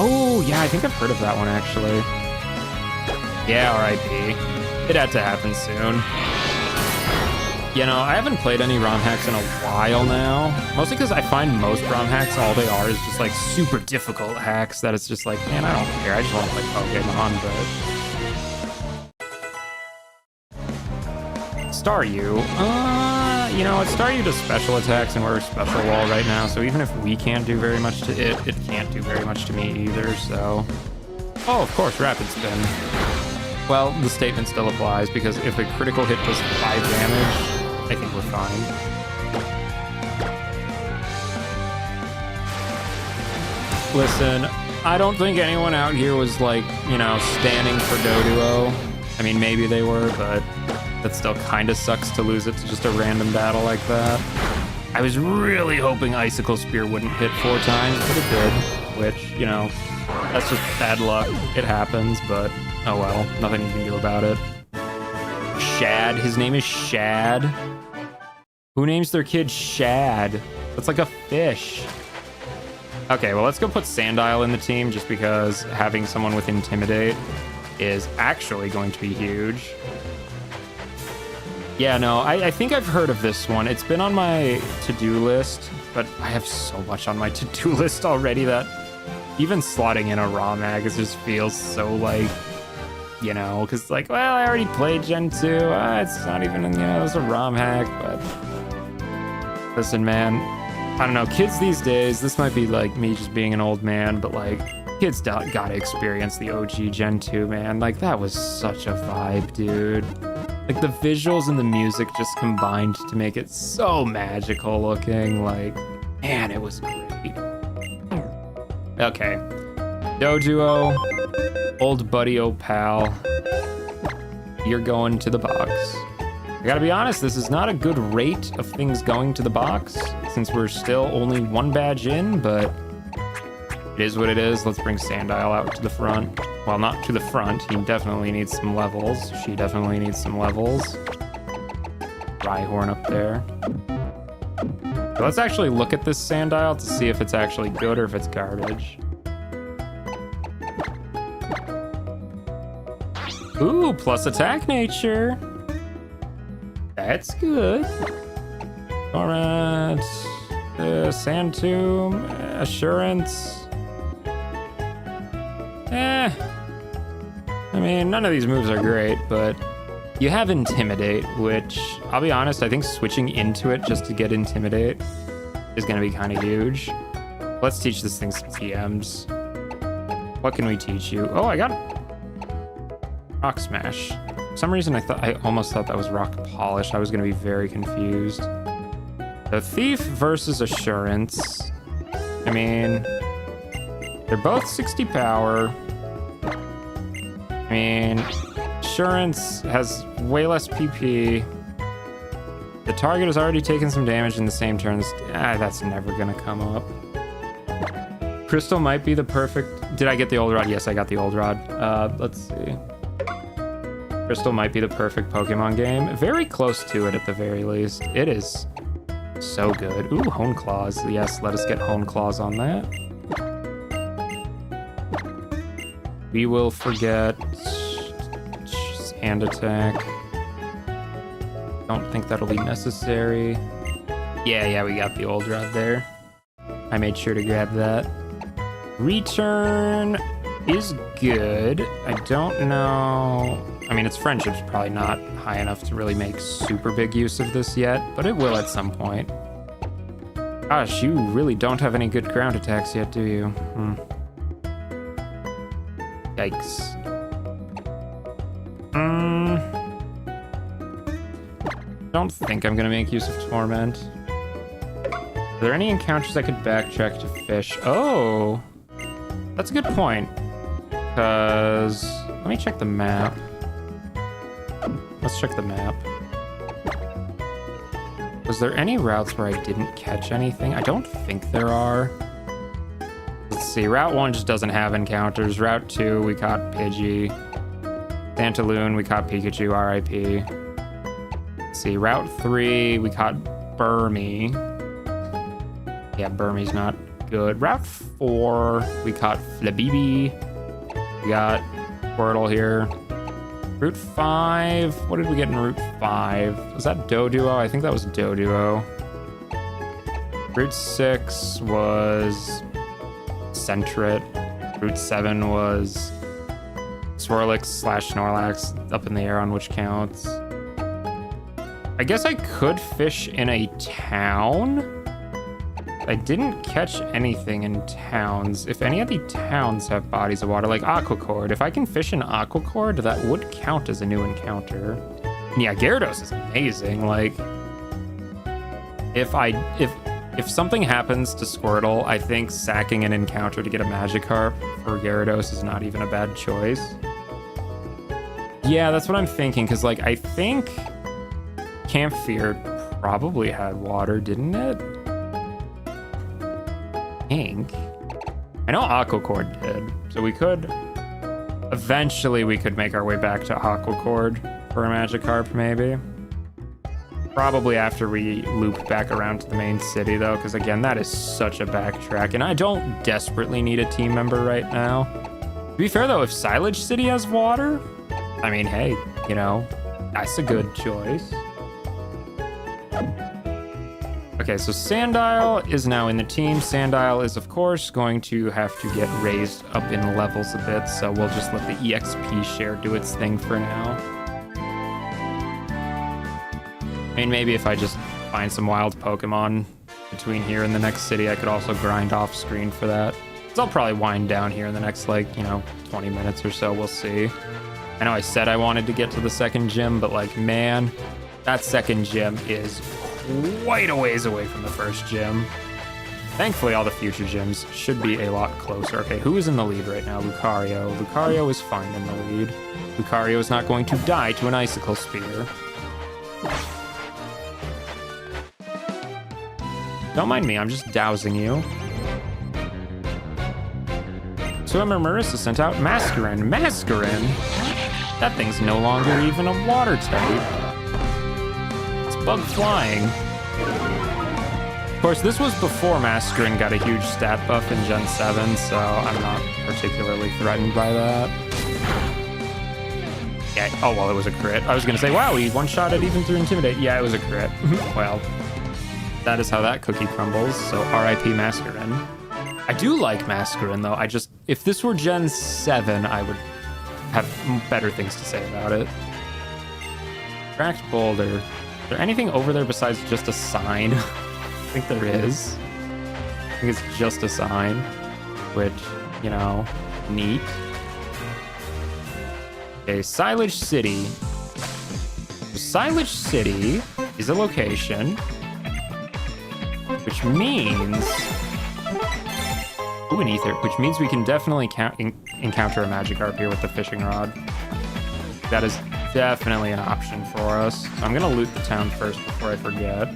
Oh, yeah, I think I've heard of that one, actually. Yeah, R.I.P. It had to happen soon. You know, I haven't played any ROM hacks in a while now. Mostly because I find most ROM hacks, all they are is just, like, super difficult hacks that it's just like, man, I don't care. I just want to play Pokemon, but... Staryu. You know, Staryu does special attacks and we're special wall right now, so even if we can't do very much to it, it can't do very much to me either, so... Oh, of course, Rapid Spin. Well, the statement still applies, because if a critical hit does 5 damage, I think we're fine. Listen, I don't think anyone out here was, like, you know, standing for Doduo. I mean, maybe they were, but... That still kind of sucks to lose it to just a random battle like that. I was really hoping Icicle Spear wouldn't hit 4 times, but it did. Which, you know, that's just bad luck. It happens, but oh well. Nothing you can do about it. Shad. His name is Shad. Who names their kid Shad? That's like a fish. Okay, well, let's go put Sandile in the team, just because having someone with Intimidate is actually going to be huge. Yeah, no, I think I've heard of this one. It's been on my to-do list, but I have so much on my to-do list already that even slotting in a ROM hack just feels so, like, you know, because, like, well, I already played Gen 2. It's not even, you know, it's a ROM hack, but... Listen, man, I don't know, kids these days, this might be, like, me just being an old man, but, like, kids gotta experience the OG Gen 2, man. Like, that was such a vibe, dude. Like, the visuals and the music just combined to make it so magical looking. Like, man, it was great. Okay. Doduo, old buddy, old pal. You're going to the box. I gotta be honest, this is not a good rate of things going to the box, since we're still only 1 badge in, but it is what it is. Let's bring Sandile out to the front. Well, not to the front. He definitely needs some levels. She definitely needs some levels. Rhyhorn up there. So let's actually look at this Sandile to see if it's actually good or if it's garbage. Ooh, plus attack nature. That's good. Alright. Sand Tomb. Assurance. I mean, none of these moves are great, but you have Intimidate, which, I'll be honest, I think switching into it just to get Intimidate is going to be kind of huge. Let's teach this thing some TMs. What can we teach you? Oh, I got Rock Smash. For some reason, I almost thought that was Rock Polish. I was going to be very confused. So Thief versus Assurance. I mean, they're both 60 power. I mean, Assurance has way less PP. The target has already taken some damage in the same turn. That's never gonna come up. Crystal might be the perfect... Did I get the Old Rod? Yes, I got the Old Rod. Let's see. Crystal might be the perfect Pokemon game. Very close to it at the very least. It is so good. Ooh, Hone Claws. Yes, let us get Hone Claws on that. We will forget Sand Attack. Don't think that'll be necessary. Yeah, we got the Old Rod there. I made sure to grab that. Return. is good. I don't know. I mean, its friendship's probably not high enough to really make super big use of this yet, but it will at some point. Gosh, you really don't have any good ground attacks yet, do you? Yikes. Don't think I'm gonna make use of Torment. Are there any encounters I could backtrack to fish? Oh, that's a good point. Because, let me check the map. Let's check the map. Was there any routes where I didn't catch anything? I don't think there are. Let's see, Route 1 just doesn't have encounters. Route 2, we caught Pidgey. Santaloon, we caught Pikachu, RIP. Let's see, Route 3, we caught Burmy. Yeah, Burmy's not good. Route 4, we caught Flabibi. We got Squirtle here. Route 5, what did we get in Route 5? Was that Doduo? I think that was Doduo. Route 6 was Sentret. Route 7 was Swirlix/Snorlax, up in the air on which counts. I guess I could fish in a town. I didn't catch anything in towns. If any of the towns have bodies of water, like Aquacord, if I can fish in Aquacord, that would count as a new encounter. And yeah, Gyarados is amazing. Like, if something happens to Squirtle, I think sacking an encounter to get a Magikarp for Gyarados is not even a bad choice. Yeah, that's what I'm thinking, because like I think Campfire probably had water, didn't it? I know Aquacord did, so we could eventually make our way back to Aquacord for a Magikarp, maybe. Probably after we loop back around to the main city, though, because again, that is such a backtrack, and I don't desperately need a team member right now. To be fair, though, if Silage City has water, I mean, hey, you know, that's a good choice. Okay, so Sandile is now in the team. Sandile is, of course, going to have to get raised up in levels a bit, so we'll just let the EXP share do its thing for now. I mean, maybe if I just find some wild Pokemon between here and the next city, I could also grind off screen for that. So I'll probably wind down here in the next, like, 20 minutes or so. We'll see. I know I said I wanted to get to the second gym, but, like, man, that second gym is quite a ways away from the first gym. Thankfully, all the future gyms should be a lot closer. Okay, who is in the lead right now? Lucario. Lucario is fine in the lead. Lucario is not going to die to an Icicle Spear. Don't mind me, I'm just dousing you. Swimmer Marissa sent out Mascarin. Mascarin? That thing's no longer even a water type. Bug flying. Of course, this was before Mascarin got a huge stat buff in Gen 7, so I'm not particularly threatened by that. Yeah, oh, well, it was a crit. I was gonna say, wow, he one-shot it even through Intimidate. Yeah, it was a crit. Well, that is how that cookie crumbles, so RIP Mascarin. I do like Mascarin, though. If this were Gen 7, I would have better things to say about it. Cracked Boulder. Is there anything over there besides just a sign? I think there is. I think it's just a sign, which, neat. Okay, Silage City. Silage City is a location, which means... Ooh, an Ether, which means we can definitely encounter a Magikarp here with the Fishing Rod. That is definitely an option for us. So I'm gonna loot the town first before I forget.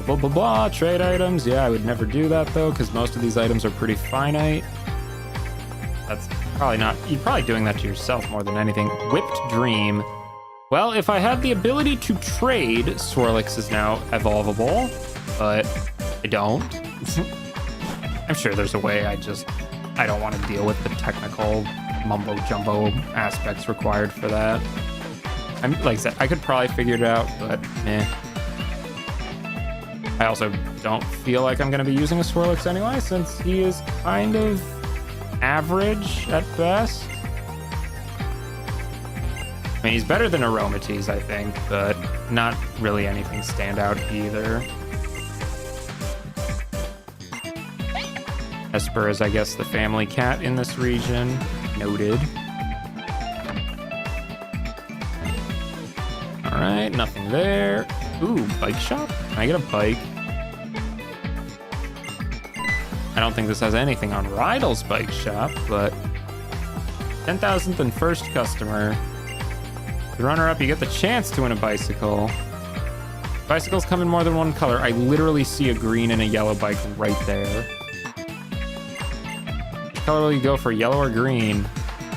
Blah, blah, blah, trade items. Yeah, I would never do that though, because most of these items are pretty finite. That's probably not... You're probably doing that to yourself more than anything. Whipped Dream. Well, if I had the ability to trade, Swirlix is now evolvable, but I don't. I'm sure there's a way, I don't want to deal with the technical mumbo-jumbo aspects required for that. Like I said, I could probably figure it out, but meh. I also don't feel like I'm going to be using a Swirlix anyway, since he is kind of average at best. I mean, he's better than Aromatisse, I think, but not really anything stand out either. Esper is, I guess, the family cat in this region. Noted. All right, nothing there. Ooh, bike shop? Can I get a bike? I don't think this has anything on Rydell's bike shop, but 10,000th and first customer. The runner-up, you get the chance to win a bicycle. Bicycles come in more than one color. I literally see a green and a yellow bike right there. Which color will you go for, yellow or green?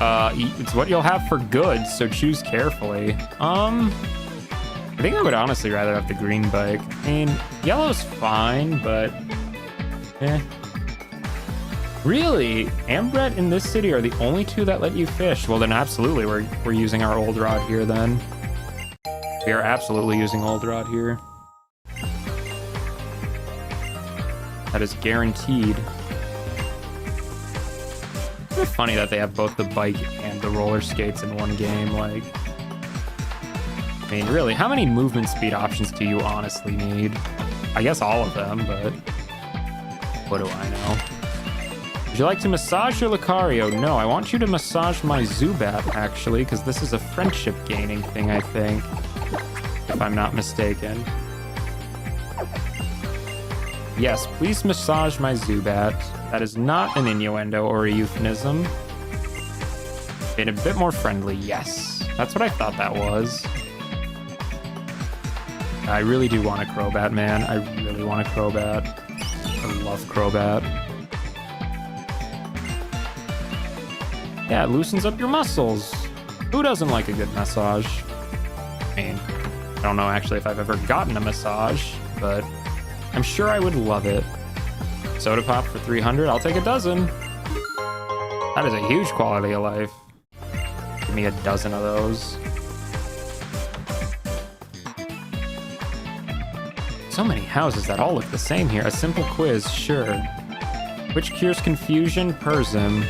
It's what you'll have for goods, so choose carefully. I think I would honestly rather have the green bike. I mean, yellow's fine, but Really? Ambret in this city are the only two that let you fish. Well, then absolutely, we're using our old rod here then. We are absolutely using old rod here. That is guaranteed. It's funny that they have both the bike and the roller skates in one game. Like, I mean, really, how many movement speed options do you honestly need? I guess all of them, but what do I know? Would you like to massage your Lucario? No, I want you to massage my Zubat, actually, because this is a friendship gaining thing, I think, if I'm not mistaken. Yes, please massage my Zubat. That is not an innuendo or a euphemism. Made a bit more friendly, yes. That's what I thought that was. I really do want a Crobat, man. I really want a Crobat. I love Crobat. Yeah, it loosens up your muscles. Who doesn't like a good massage? I mean, I don't know actually if I've ever gotten a massage, but I'm sure I would love it. Soda Pop for 300, I'll take a dozen. That is a huge quality of life. Give me a dozen of those. So many houses that all look the same here. A simple quiz, sure. Which cures confusion? Persim.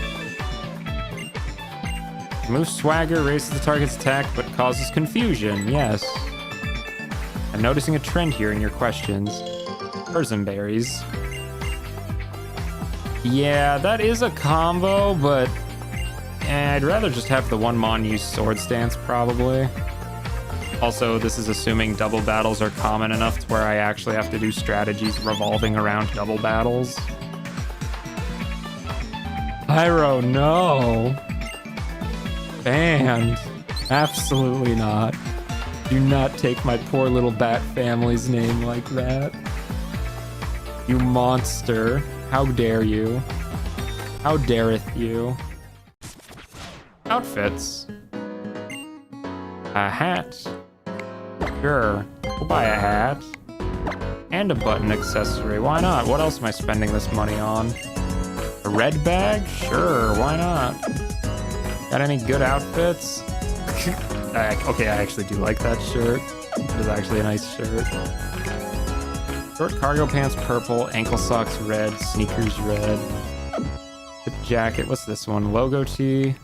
Move Swagger raises the target's attack, but causes confusion. Yes. I'm noticing a trend here in your questions. Persim berries. Yeah, that is a combo, but I'd rather just have the one Mon use Sword Stance, probably. Also, this is assuming double battles are common enough to where I actually have to do strategies revolving around double battles. Pyro, no. Banned. Absolutely not. Do not take my poor little bat family's name like that. You monster. How dare you? How dareth you? Outfits. A hat. Sure. We'll buy a hat. And a button accessory. Why not? What else am I spending this money on? A red bag? Sure, why not? Got any good outfits? Okay, I actually do like that shirt. It is actually a nice shirt. Short cargo pants purple, ankle socks red, sneakers red. The jacket, what's this one? Logo tee.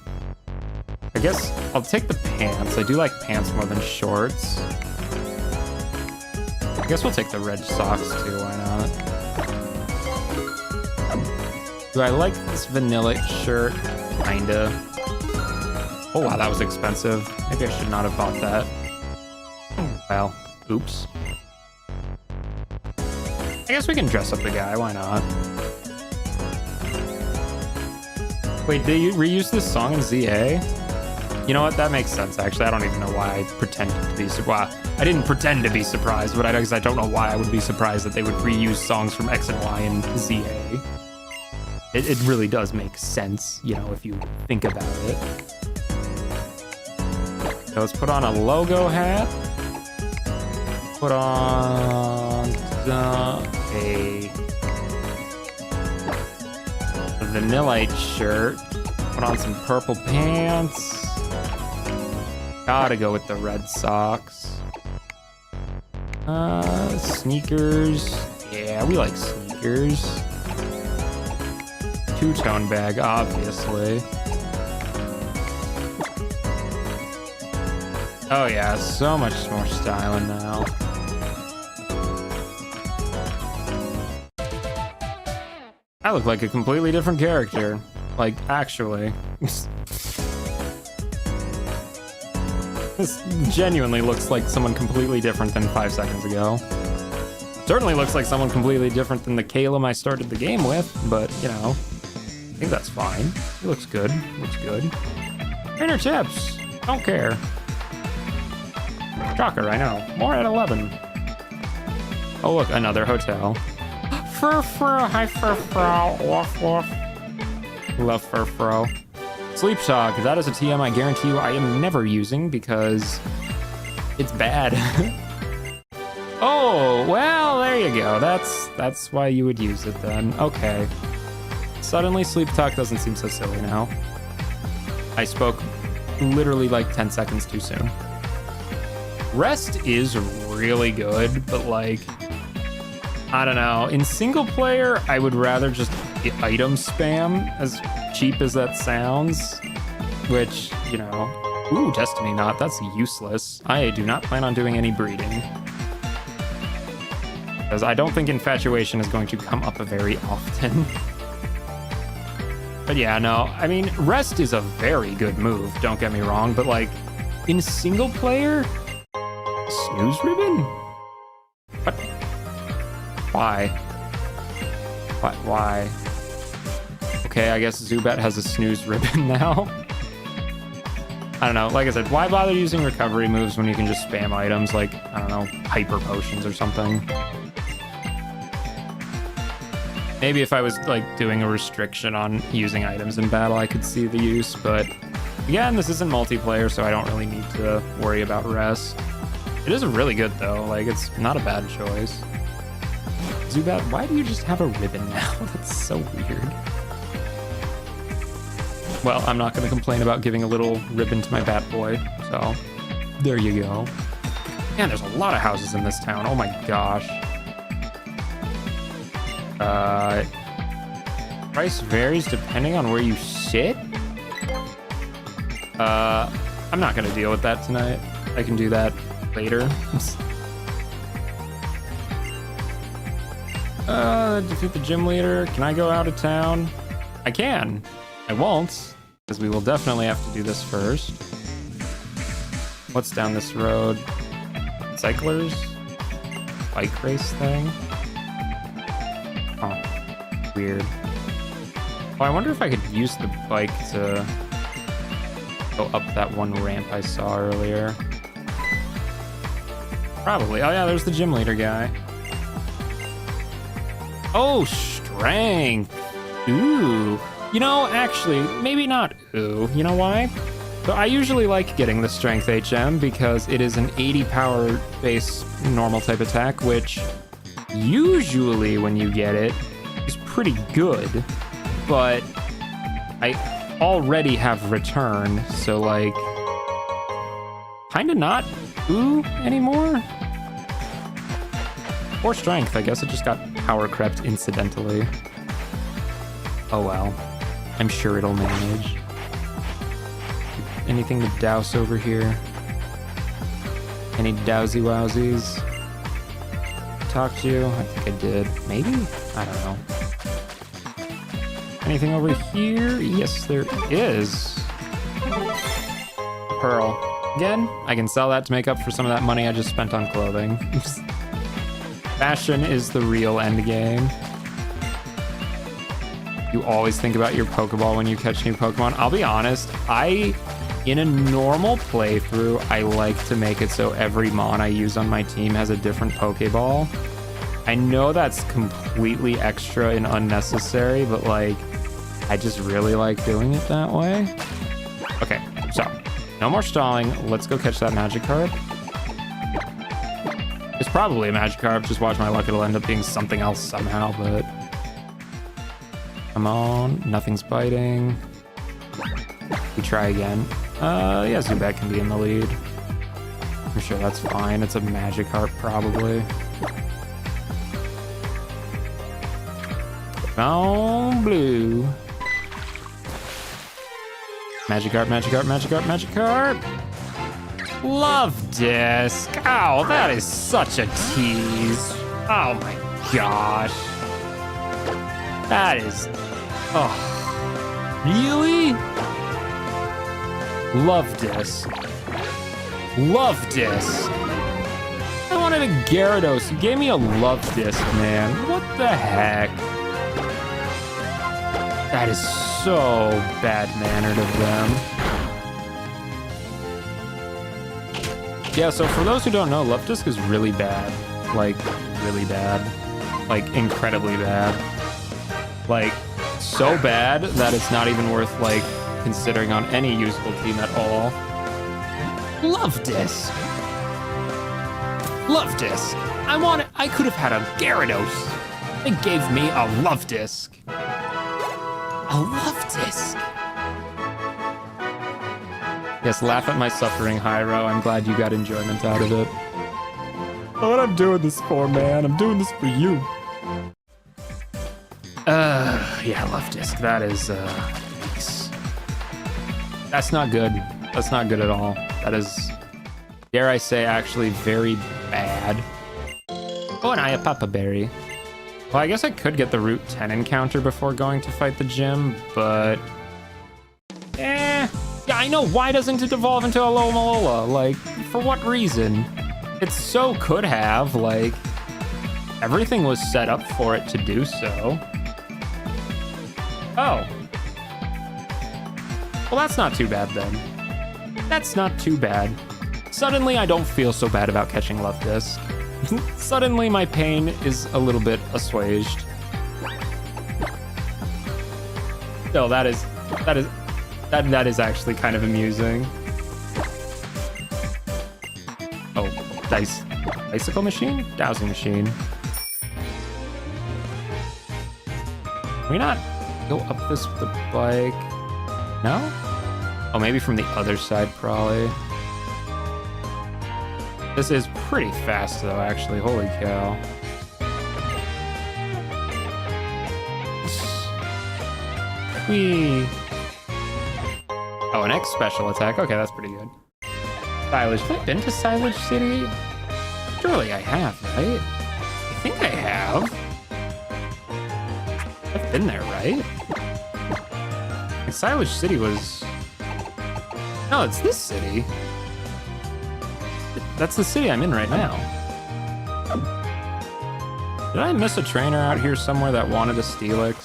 I guess I'll take the pants. I do like pants more than shorts. I guess we'll take the red socks too, why not? Do I like this vanilla shirt? Kinda. Oh wow, that was expensive. Maybe I should not have bought that. Well, oops. I guess we can dress up the guy, why not? Wait, did you reuse this song in ZA? You know what, that makes sense actually. I don't even know why I pretended to be surprised. Well, I didn't pretend to be surprised, but I don't know why I would be surprised that they would reuse songs from X and Y in ZA. It really does make sense, you know, if you think about it. So let's put on a logo hat. Put on a vanillite shirt. Put on some purple pants. Gotta go with the red socks. Sneakers Yeah, we like sneakers. Two-tone bag, obviously. Oh yeah, so much more styling now. I look like a completely different character. Like, actually. This genuinely looks like someone completely different than 5 seconds ago. Certainly looks like someone completely different than the Caleb I started the game with, but, you know, I think that's fine. He looks good. Looks good. Trainer tips. Don't care. Shocker, I know. More at 11. Oh, look, another hotel. Fur-fro, hi fur-fro, woof woof. Love fur-fro. Sleep talk, that is a TM I guarantee you I am never using because it's bad. Oh, well, there you go. That's why you would use it then. Okay. Suddenly sleep talk doesn't seem so silly now. I spoke literally like 10 seconds too soon. Rest is really good, but like, I don't know. In single player, I would rather just get item spam, as cheap as that sounds, which, you know, ooh, Destiny Knot, that's useless. I do not plan on doing any breeding. Because I don't think Infatuation is going to come up very often. But yeah, no, I mean, Rest is a very good move, don't get me wrong, but like, in single player, Snooze Ribbon? What? Why? Why? Okay, I guess Zubat has a Snooze Ribbon now. I don't know, like I said, why bother using recovery moves when you can just spam items like, I don't know, Hyper Potions or something? Maybe if I was like doing a restriction on using items in battle, I could see the use, but again, this isn't multiplayer, so I don't really need to worry about rest. It is really good though, like it's not a bad choice. Zubat, why do you just have a ribbon now? That's so weird. Well, I'm not gonna complain about giving a little ribbon to my bat boy, so there you go. Man, there's a lot of houses in this town, oh my gosh. Price varies depending on where you sit? I'm not gonna deal with that tonight. I can do that later. Defeat the gym leader. Can I go out of town? I can. I won't, because we will definitely have to do this first. What's down this road? Cyclers? Bike race thing? Oh, weird. Oh, I wonder if I could use the bike to go up that one ramp I saw earlier. Probably. Oh yeah, there's the gym leader guy. Oh, strength. Ooh. You know, actually, maybe not ooh. You know why? So I usually like getting the strength HM because it is an 80 power base normal type attack, which usually when you get it is pretty good, but I already have return, so like kind of not ooh anymore. Or strength, I guess it just got power crept incidentally. Oh well, I'm sure it'll manage. Anything to douse over here? Any dowsy wowsies? Talk to you? I think I did. Maybe? I don't know. Anything over here? Yes, there is. Pearl. Again, I can sell that to make up for some of that money I just spent on clothing. Fashion is the real end game. You always think about your Pokeball when you catch new Pokemon. I'll be honest, in a normal playthrough, I like to make it so every Mon I use on my team has a different Pokeball. I know that's completely extra and unnecessary, but like, I just really like doing it that way. Okay, so no more stalling. Let's go catch that Magikarp. It's probably a Magikarp. Just watch my luck. It'll end up being something else somehow, but come on. Nothing's biting. We try again. Yeah, Zubat can be in the lead. I'm sure that's fine. It's a Magikarp, probably. Oh, blue. Magikarp, Magikarp, Magikarp, Magikarp. Love Disc. Oh, that is such a tease. Oh my gosh. That is, oh, really? Love Disc. Love Disc. I wanted a Gyarados. You gave me a Love Disc, man. What the heck? That is so bad-mannered of them. Yeah, so for those who don't know, Love Disc is really bad. Like, really bad. Like, incredibly bad. Like, so bad that it's not even worth, like, considering on any usable team at all. Love Disc. Love Disc. I could have had a Gyarados. It gave me a Love Disc. A Love Disc. Yes, laugh at my suffering, Hyro. I'm glad you got enjoyment out of it. What I'm doing this for, man. I'm doing this for you. Yeah, Love Disc. That is, that's not good. That's not good at all. That is, dare I say, actually very bad. Oh, and I have Papa Berry. Well, I guess I could get the Route 10 encounter before going to fight the gym, but... Yeah, I know. Why doesn't it evolve into a Lomalola? Like, for what reason? It so could have, like... Everything was set up for it to do so. Oh. Well, that's not too bad, then. That's not too bad. Suddenly, I don't feel so bad about catching Love Disc. Suddenly, my pain is a little bit assuaged. No, that is actually kind of amusing. Oh, bicycle machine? Dowsing machine. Can we not go up this with the bike? No? Oh, maybe from the other side, probably. This is pretty fast, though, actually. Holy cow. Whee! Oh, an X special attack. Okay, that's pretty good. Silage. Have I been to Silage City? Surely I have, right? I think I have. I've been there, right? Silage City was... No, it's this city. That's the city I'm in right now. Did I miss a trainer out here somewhere that wanted a Steelix?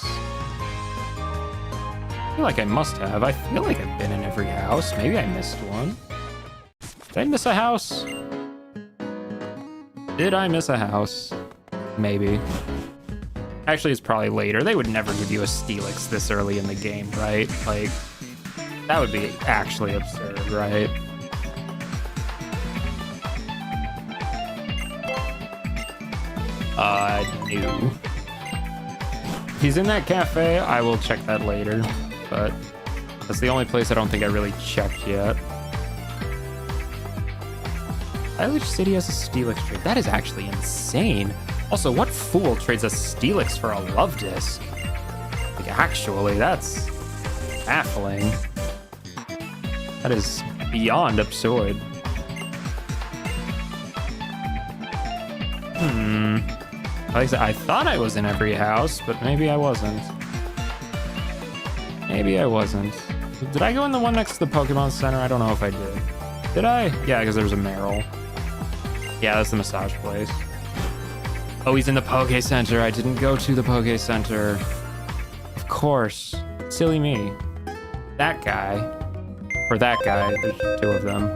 I feel like I must have. I feel like I've been in every house. Maybe I missed one. Did I miss a house? Did I miss a house? Maybe. Actually, it's probably later. They would never give you a Steelix this early in the game, right? Like, that would be actually absurd, right? No. If he's in that cafe, I will check that later, but that's the only place I don't think I really checked yet. Silage City has a Steelix trade. That is actually insane. Also, what fool trades a Steelix for a Love Disc? Like, actually, that's baffling. That is beyond absurd. Like I said, I thought I was in every house, but maybe I wasn't. Maybe I wasn't. Did I go in the one next to the Pokemon Center? I don't know if I did. Did I? Yeah, because there was a Meryl. Yeah, that's the massage place. Oh, he's in the Poke Center. I didn't go to the Poke Center. Of course. Silly me. That guy. Or that guy. There's two of them.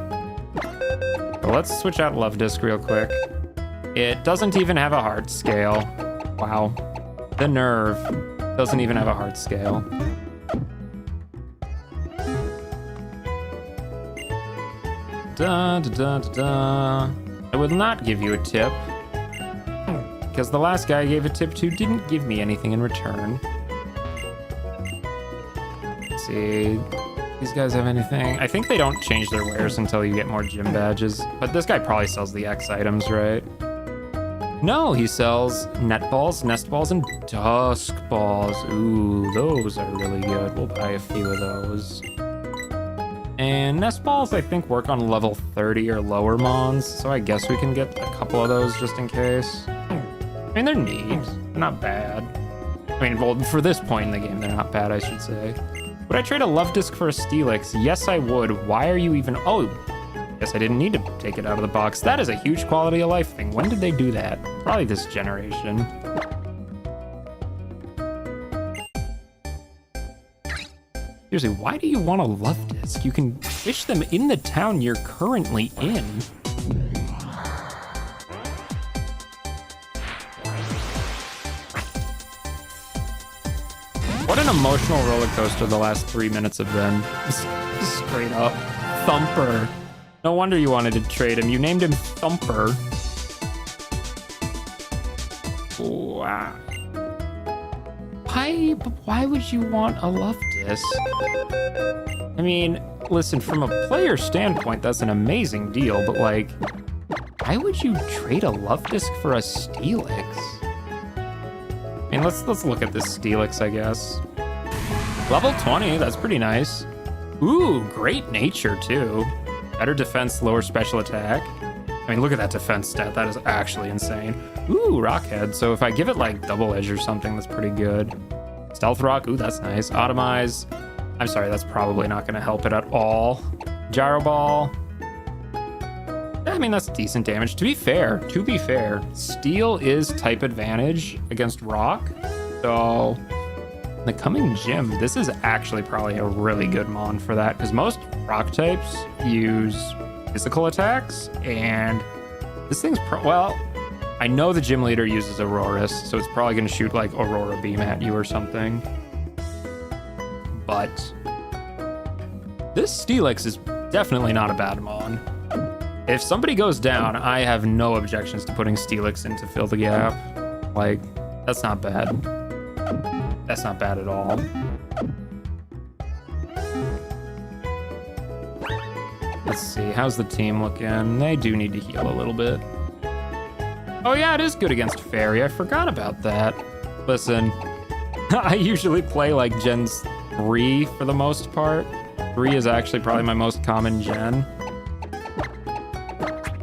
So let's switch out Love Disc real quick. It doesn't even have a heart scale. Wow. The nerve. Doesn't even have a heart scale. Da, da, da, da, da. I will not give you a tip. Because the last guy I gave a tip to didn't give me anything in return. Let's see. These guys have anything? I think they don't change their wares until you get more gym badges. But this guy probably sells the X items, right? No, he sells net balls, nest balls, and dusk balls. Ooh, those are really good. We'll buy a few of those. And nest balls, I think, work on level 30 or lower mons, so I guess we can get a couple of those just in case. I mean, they're neat. They're not bad. I mean, well, for this point in the game, they're not bad, I should say. Would I trade a love disc for a Steelix? Yes, I would. Why are you even... Oh, guess I didn't need to take it out of the box. That is a huge quality of life thing. When did they do that? Probably this generation. Seriously, why do you want a love disc? You can fish them in the town you're currently in. What an emotional roller coaster the last 3 minutes have been. Just straight up. Thumper. No wonder you wanted to trade him. You named him Thumper. Wow. Why would you want a love disc? I mean, listen, from a player standpoint, that's an amazing deal, but like, why would you trade a love disc for a Steelix? I mean, let's look at this Steelix, I guess. Level 20, that's pretty nice. Ooh, great nature too. Better defense, lower special attack. I mean, look at that defense stat. That is actually insane. Ooh, Rockhead. So if I give it like double edge or something, that's pretty good. Stealth Rock. Ooh, that's nice. Atomize. I'm sorry, that's probably not going to help it at all. Gyro Ball. I mean, that's decent damage. To be fair, Steel is type advantage against Rock. So in the coming gym, this is actually probably a really good mon for that, because most Rock types use physical attacks, and this thing's well, I know the gym leader uses Auroras, so it's probably going to shoot like Aurora Beam at you or something. But this Steelix is definitely not a bad mon. If somebody goes down, I have no objections to putting Steelix in to fill the gap. Like, that's not bad. That's not bad at all. Let's see, how's the team looking? They do need to heal a little bit. Oh yeah, it is good against Fairy. I forgot about that. Listen, I usually play like gens 3 for the most part. 3 is actually probably my most common gen.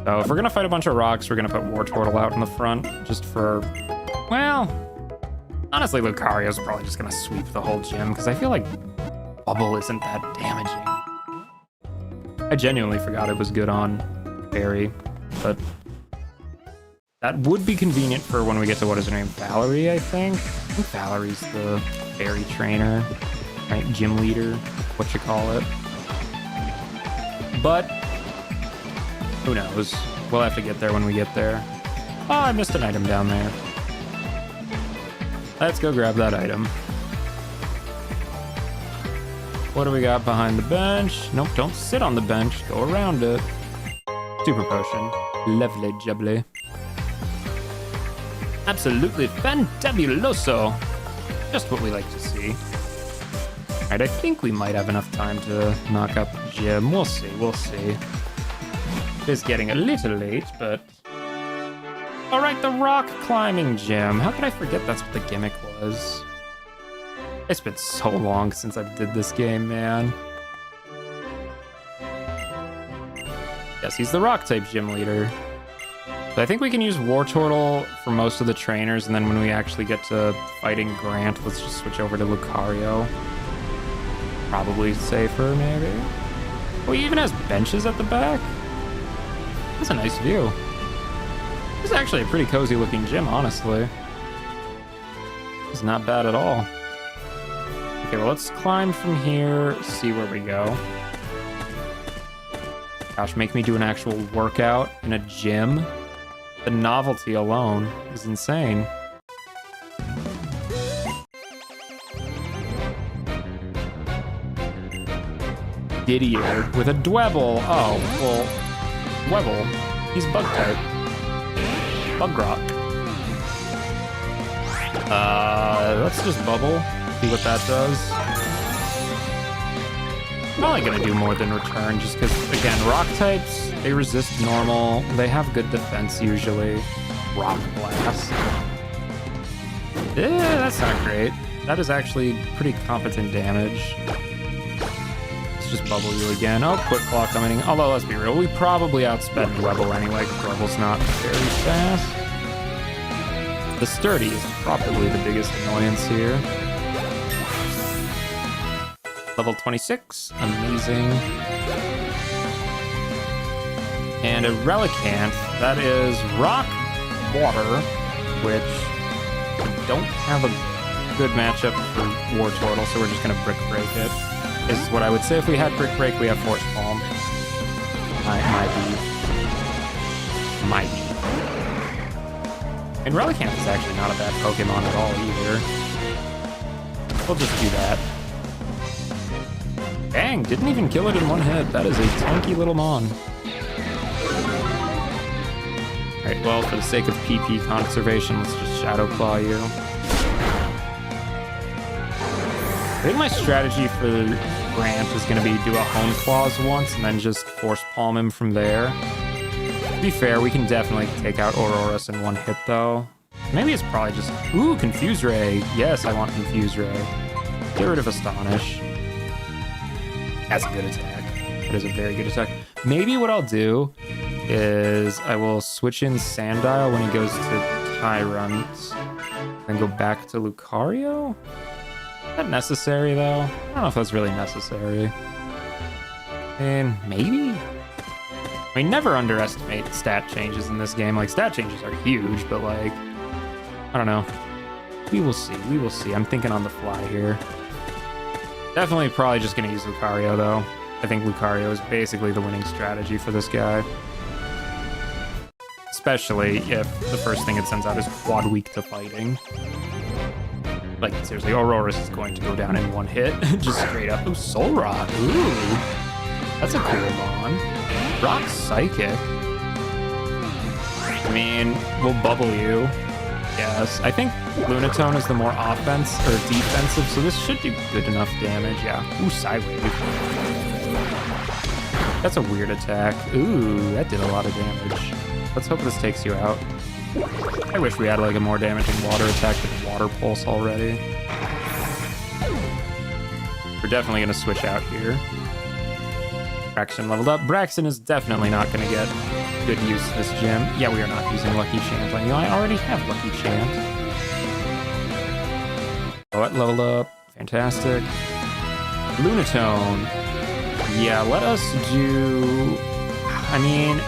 So if we're gonna fight a bunch of rocks, we're gonna put War Turtle out in the front just for, well, honestly, Lucario's probably just gonna sweep the whole gym because I feel like Bubble isn't that damaging. I genuinely forgot it was good on Fairy, but that would be convenient for when we get to, what is her name, Valerie, I think? I think Valerie's the Fairy trainer, right? Gym leader, what you call it. But who knows? We'll have to get there when we get there. Oh, I missed an item down there. Let's go grab that item. What do we got behind the bench? Nope, don't sit on the bench. Go around it. Super potion. Lovely jubbly. Absolutely fantabuloso. Just what we like to see. Alright, I think we might have enough time to knock up the gym. We'll see, we'll see. It is getting a little late, but... Alright, the rock climbing gym. How could I forget that's what the gimmick was? It's been so long since I did this game, man. Yes, he's the rock type gym leader. But I think we can use War Turtle for most of the trainers, and then when we actually get to fighting Grant, let's just switch over to Lucario. Probably safer, maybe? Oh, he even has benches at the back? That's a nice view. This is actually a pretty cozy looking gym, honestly. It's not bad at all. Okay, well, let's climb from here, see where we go. Gosh, make me do an actual workout in a gym? The novelty alone is insane. Didier with a Dwebble. Oh, well, Dwebble, he's bug type. Bug rock. Let's just bubble, see what that does. Probably gonna do more than return, just because, again, rock types, they resist normal, they have good defense usually. Rock Blast. Yeah, that's not great. That is actually pretty competent damage. Let's just bubble you again. Oh, Quick Claw coming in. Although, let's be real, we probably outspend Dwebble anyway, because Dwebble's not very fast. The Sturdy is probably the biggest annoyance here. Level 26, amazing. And a Relicanth, that is Rock Water, which we don't have a good matchup for War Turtle, so we're just gonna Brick Break it. This is what I would say if we had Brick Break, we have Force Palm. Might be. And Relicanth is actually not a bad Pokemon at all either. We'll just do that. Dang, didn't even kill it in one hit. That is a tanky little mon. Alright, well, for the sake of PP conservation, let's just Shadow Claw you. I think my strategy for Grant is going to be do a Hone Claws once and then just Force Palm him from there. To be fair, we can definitely take out Auroras in one hit, though. Maybe it's probably just... Ooh, Confuse Ray. Yes, I want Confuse Ray. Get rid of Astonish. That's a good attack. That is a very good attack. Maybe what I'll do is I will switch in Sandile when he goes to Tyrant and go back to Lucario? Is that necessary, though? I don't know if that's really necessary. And maybe? I mean, never underestimate stat changes in this game. Like, stat changes are huge, but, like, I don't know. We will see. We will see. I'm thinking on the fly here. Definitely probably just going to use Lucario, though. I think Lucario is basically the winning strategy for this guy. Especially if the first thing it sends out is Quad Weak to Fighting. Like, seriously, Auroras is going to go down in one hit. Just straight up. Ooh, Soul Rock. Ooh. That's a cool mon. Rock Psychic. I mean, we'll bubble you. Yes. I think Lunatone is the more offense or defensive, so this should do good enough damage. Yeah. Ooh, Psywave. That's a weird attack. Ooh, that did a lot of damage. Let's hope this takes you out. I wish we had like a more damaging water attack than Water Pulse already. We're definitely going to switch out here. Braxton leveled up. Braxton is definitely not going to get good use this gym. Yeah, we are not using Lucky Chant on you. I already have Lucky Chant. Oh, it leveled up. Fantastic. Lunatone. Yeah, let us do... I mean,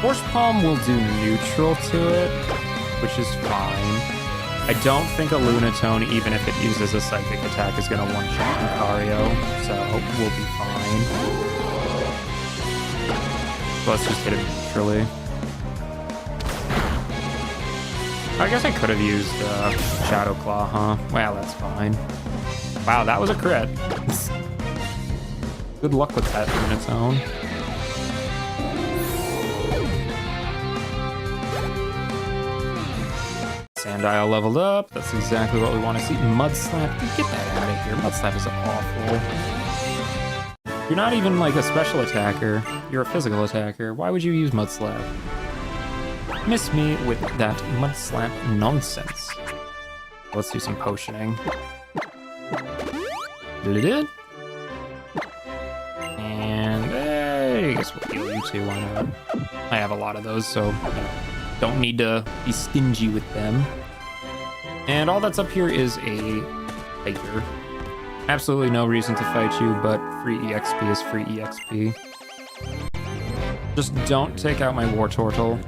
Force Palm will do neutral to it, which is fine. I don't think a Lunatone, even if it uses a Psychic attack, is going to one-shot Lucario, so we'll be fine. Let's just hit it neutrally. I guess I could have used Shadow Claw, huh? Well, that's fine. Wow, that was a crit. Good luck with that Lunatone. Sandile leveled up. That's exactly what we want to see. Mudslap. Dude, get that out of here. Mudslap is awful. You're not even like a special attacker. You're a physical attacker. Why would you use Mudslap? Miss me with that Mudslap nonsense. Let's do some potioning. And I guess we'll heal you too. Why not? I have a lot of those, so don't need to be stingy with them. And all that's up here is a Tiger. Absolutely no reason to fight you, but free EXP is free EXP. Just don't take out my War Turtle.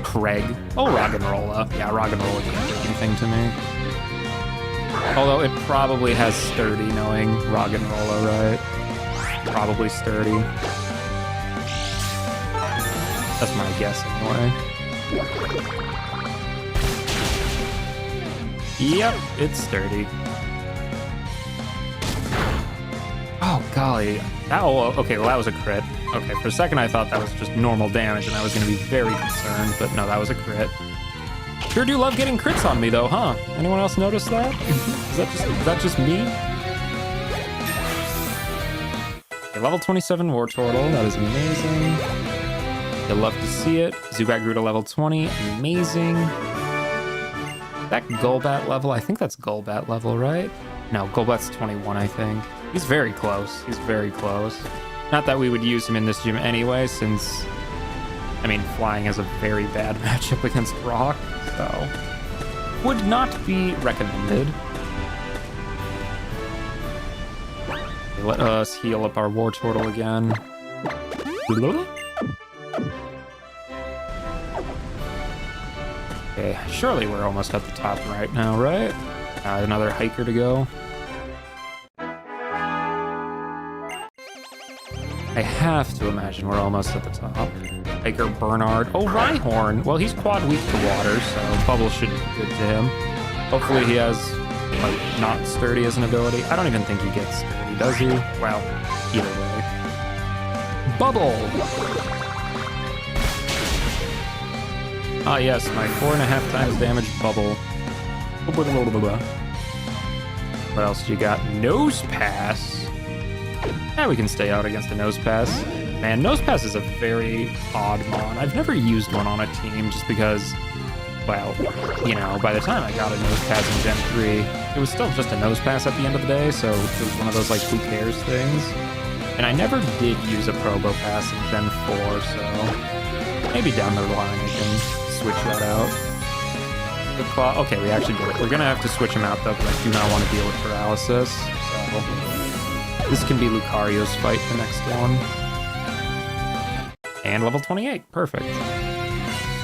Craig. Oh, Roggenrola. Yeah, Roggenrola can't do anything to me. Although it probably has Sturdy, knowing Roggenrola, right? Probably Sturdy. That's my guess anyway. Yep, it's Sturdy. Oh, golly. Oh, okay, well, that was a crit. Okay, for a second I thought that was just normal damage and I was going to be very concerned, but no, that was a crit. Sure do love getting crits on me, though, huh? Anyone else notice that? Is that just me? Okay, level 27 War Turtle. That is amazing. You'll love to see it. Zubat grew to level 20. Amazing. That Golbat level, I think that's Golbat level, right? No, Golbat's 21, I think. He's very close. He's very close. Not that we would use him in this gym anyway, since, I mean, flying is a very bad matchup against rock, so would not be recommended. Let us heal up our War Turtle again. Okay, surely we're almost at the top right now, right? Another hiker to go. I have to imagine we're almost at the top. Hiker Bernard. Oh, Rhyhorn. Well, he's quad weak to water, so Bubble should be good to him. Hopefully he has, like, not sturdy as an ability. I don't even think he gets sturdy, does he? Well, either way. Bubble! Ah, yes, my 4.5 times damage Bubble. What else do you got? Nose Pass. Yeah, we can stay out against a Nose Pass. Man, Nose Pass is a very odd mon. I've never used one on a team just because, well, you know, by the time I got a Nose Pass in Gen 3, it was still just a Nose Pass at the end of the day, so it was one of those, like, who cares things. And I never did use a Probo Pass in Gen 4, so maybe down the line I can switch that out. Okay, we actually did it. We're gonna have to switch him out though, because I do not want to deal with paralysis. So this can be Lucario's fight, the next one. And level 28, perfect.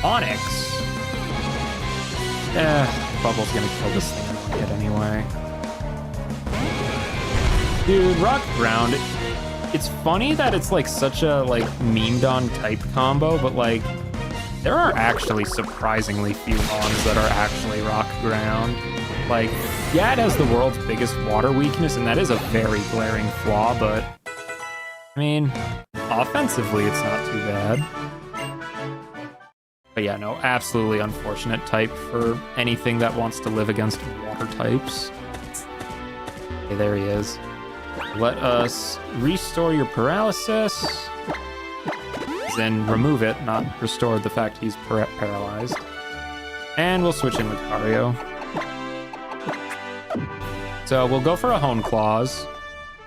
Onyx. Bubble's gonna kill this thing in one hit anyway. Dude, Rock Ground. It's funny that it's like such a like memed on type combo, but like there are actually surprisingly few mons that are actually Rock Ground. Like, yeah, it has the world's biggest water weakness, and that is a very glaring flaw, but I mean, offensively, it's not too bad. But yeah, no, absolutely unfortunate type for anything that wants to live against water types. Okay, there he is. Let us restore your paralysis. Then remove it, not restore the fact he's paralyzed. And we'll switch in with Lucario. So we'll go for a Hone Claws.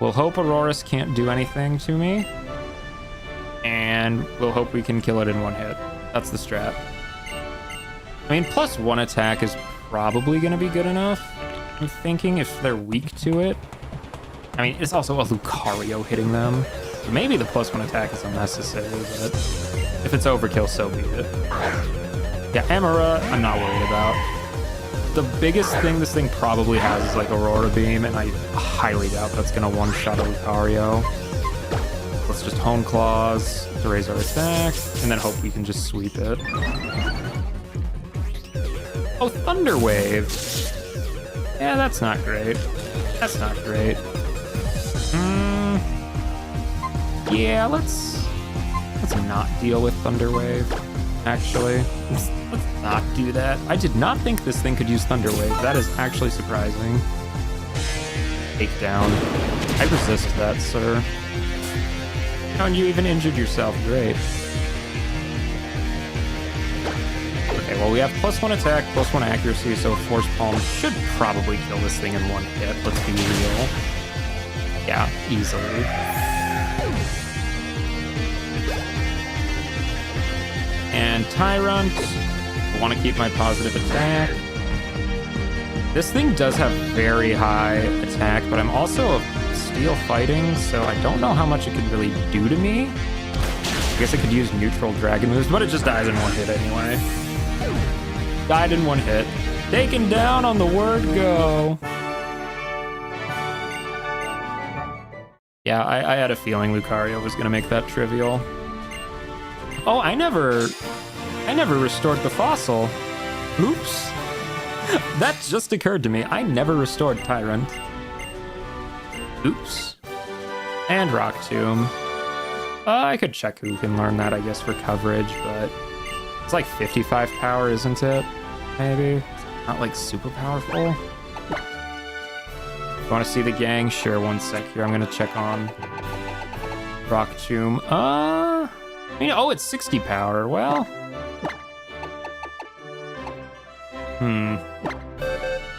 We'll hope Aurorus can't do anything to me. And we'll hope we can kill it in one hit. That's the strat. I mean, +1 attack is probably going to be good enough. I'm thinking if they're weak to it. I mean, it's also a Lucario hitting them. Maybe the +1 attack is unnecessary, but if it's overkill, so be it. Yeah, Emera, I'm not worried about. The biggest thing this thing probably has is like Aurora Beam, and I highly doubt that's going to one-shot a Lucario. Let's just Hone Claws to raise our attack, and then hope we can just sweep it. Oh, Thunder Wave. Yeah, that's not great. That's not great. Yeah, let's not deal with Thunder Wave, actually. Let's not do that. I did not think this thing could use Thunder Wave. That is actually surprising. Takedown. I resist that, sir. Oh, and you even injured yourself. Great. Okay, well, we have +1 attack, +1 accuracy, so Force Palm should probably kill this thing in one hit. Let's be real. Yeah, easily. And Tyrant. I want to keep my positive attack. This thing does have very high attack, but I'm also a steel fighting, so I don't know how much it can really do to me. I guess I could use neutral dragon moves, but it just dies in one hit anyway. Died in one hit. Taken down on the word go. Yeah, I had a feeling Lucario was going to make that trivial. Oh, I never restored the fossil. Oops. That just occurred to me. I never restored Tyrant. Oops. And Rock Tomb. I could check who can learn that, I guess, for coverage, but it's like 55 power, isn't it? Maybe. Not like super powerful. You want to see the gang? Sure, one sec here. I'm going to check on Rock Tomb. I mean, oh, it's 60 power. Well.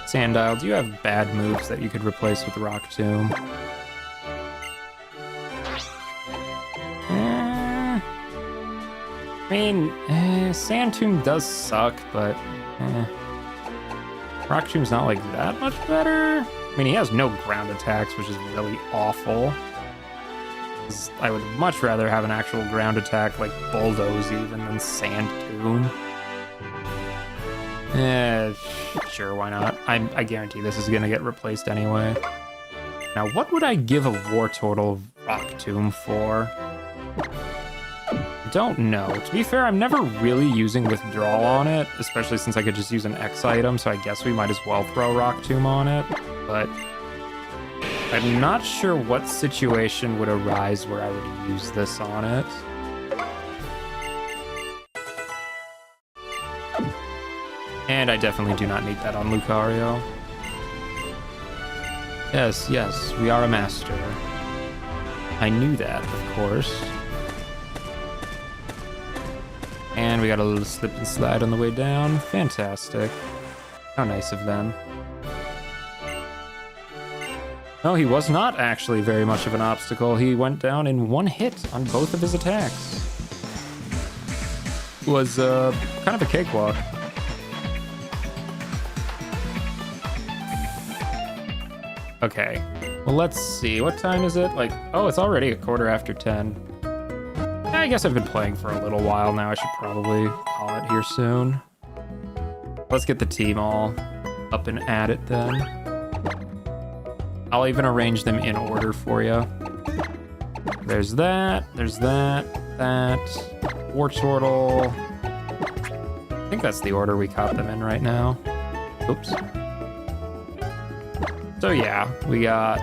Sandile, do you have bad moves that you could replace with Rock Tomb? I mean, Sand Tomb does suck, but Rock Tomb's not like that much better. I mean, he has no ground attacks, which is really awful. I would much rather have an actual ground attack like Bulldoze even than Sand Tomb. Sure, why not? I guarantee this is gonna get replaced anyway. Now, what would I give a Wartortle Rock Tomb for? I don't know. To be fair, I'm never really using Withdrawal on it, especially since I could just use an X item, so I guess we might as well throw Rock Tomb on it, but I'm not sure what situation would arise where I would use this on it. And I definitely do not need that on Lucario. Yes, yes, we are a master. I knew that, of course. And we got a little slip and slide on the way down. Fantastic. How nice of them. No, he was not actually very much of an obstacle. He went down in one hit on both of his attacks. It was kind of a cakewalk. Okay, well, let's see. What time is it? Like, oh, it's already 10:15. I guess I've been playing for a little while now. I should probably call it here soon. Let's get the team all up and at it then. I'll even arrange them in order for you. There's that, that, Wartortle. I think that's the order we caught them in right now. Oops. So yeah, we got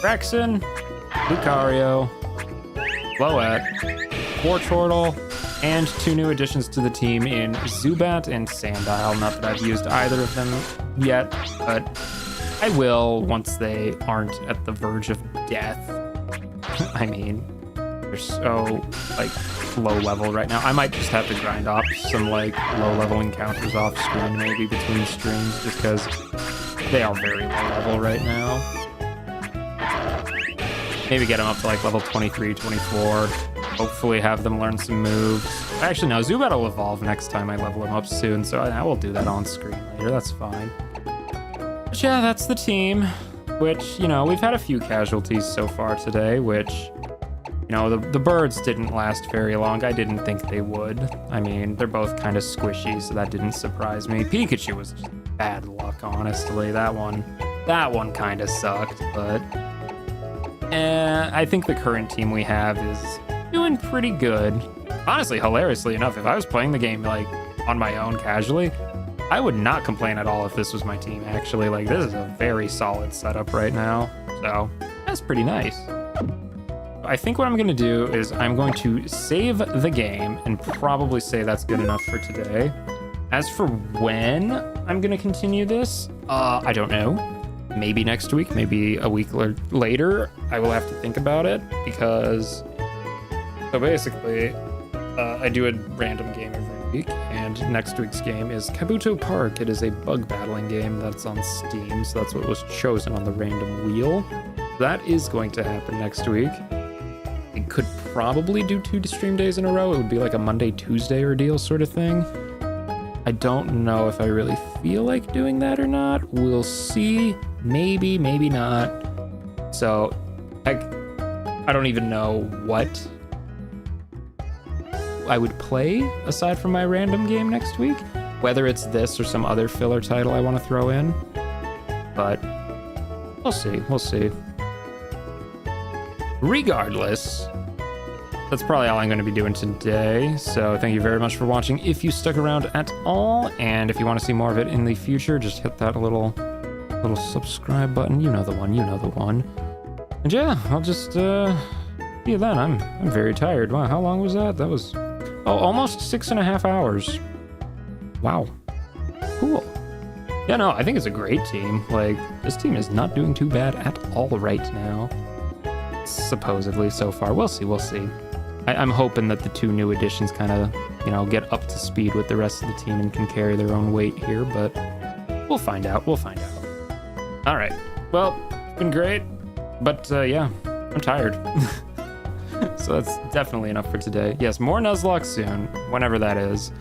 Braxton, Lucario, Floette, Wartortle, and 2 new additions to the team in Zubat and Sandile. Not that I've used either of them yet, but I will once they aren't at the verge of death. I mean, they're so, like, low level right now. I might just have to grind off some, like, low level encounters off screen, maybe between streams, just because they are very low level right now. Maybe get them up to like level 23, 24. Hopefully have them learn some moves. Actually, no, Zubat will evolve next time I level him up soon, so I will do that on screen later. That's fine. But yeah, that's the team, which, you know, we've had a few casualties so far today, which, you know, the birds didn't last very long. I didn't think they would. I mean, they're both kind of squishy, so that didn't surprise me. Pikachu was just bad luck, honestly. That one kind of sucked, but I think the current team we have is doing pretty good. Honestly, hilariously enough, if I was playing the game like on my own casually, I would not complain at all if this was my team, actually. Like, this is a very solid setup right now, so that's pretty nice. I think what I'm going to do is I'm going to save the game and probably say that's good enough for today. As for when I'm going to continue this, I don't know. Maybe next week, maybe a week later. I will have to think about it because, so basically, I do a random game every week, and next week's game is Kabuto Park. It is a bug battling game that's on Steam, so that's what was chosen on the random wheel. That is going to happen next week. I could probably do 2 stream days in a row. It would be like a Monday, Tuesday ordeal sort of thing. I don't know if I really feel like doing that or not. We'll see. Maybe, maybe not. So, I don't even know what I would play aside from my random game next week. Whether it's this or some other filler title I want to throw in. But we'll see. We'll see. Regardless, that's probably all I'm going to be doing today. So thank you very much for watching if you stuck around at all. And if you want to see more of it in the future, just hit that little subscribe button. You know the one, you know the one. And yeah, I'll just see you then. I'm very tired. Wow, how long was that? That was almost 6.5 hours. Wow. Cool. Yeah, no, I think it's a great team. Like, this team is not doing too bad at all right now. Supposedly so far. We'll see, we'll see. I'm hoping that the 2 new additions kind of, you know, get up to speed with the rest of the team and can carry their own weight here, but we'll find out. We'll find out. All right. Well, it's been great, but yeah, I'm tired. So that's definitely enough for today. Yes, more Nuzlocke soon, whenever that is.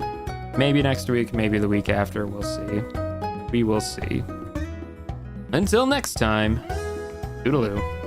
Maybe next week, maybe the week after. We'll see. We will see. Until next time, toodaloo.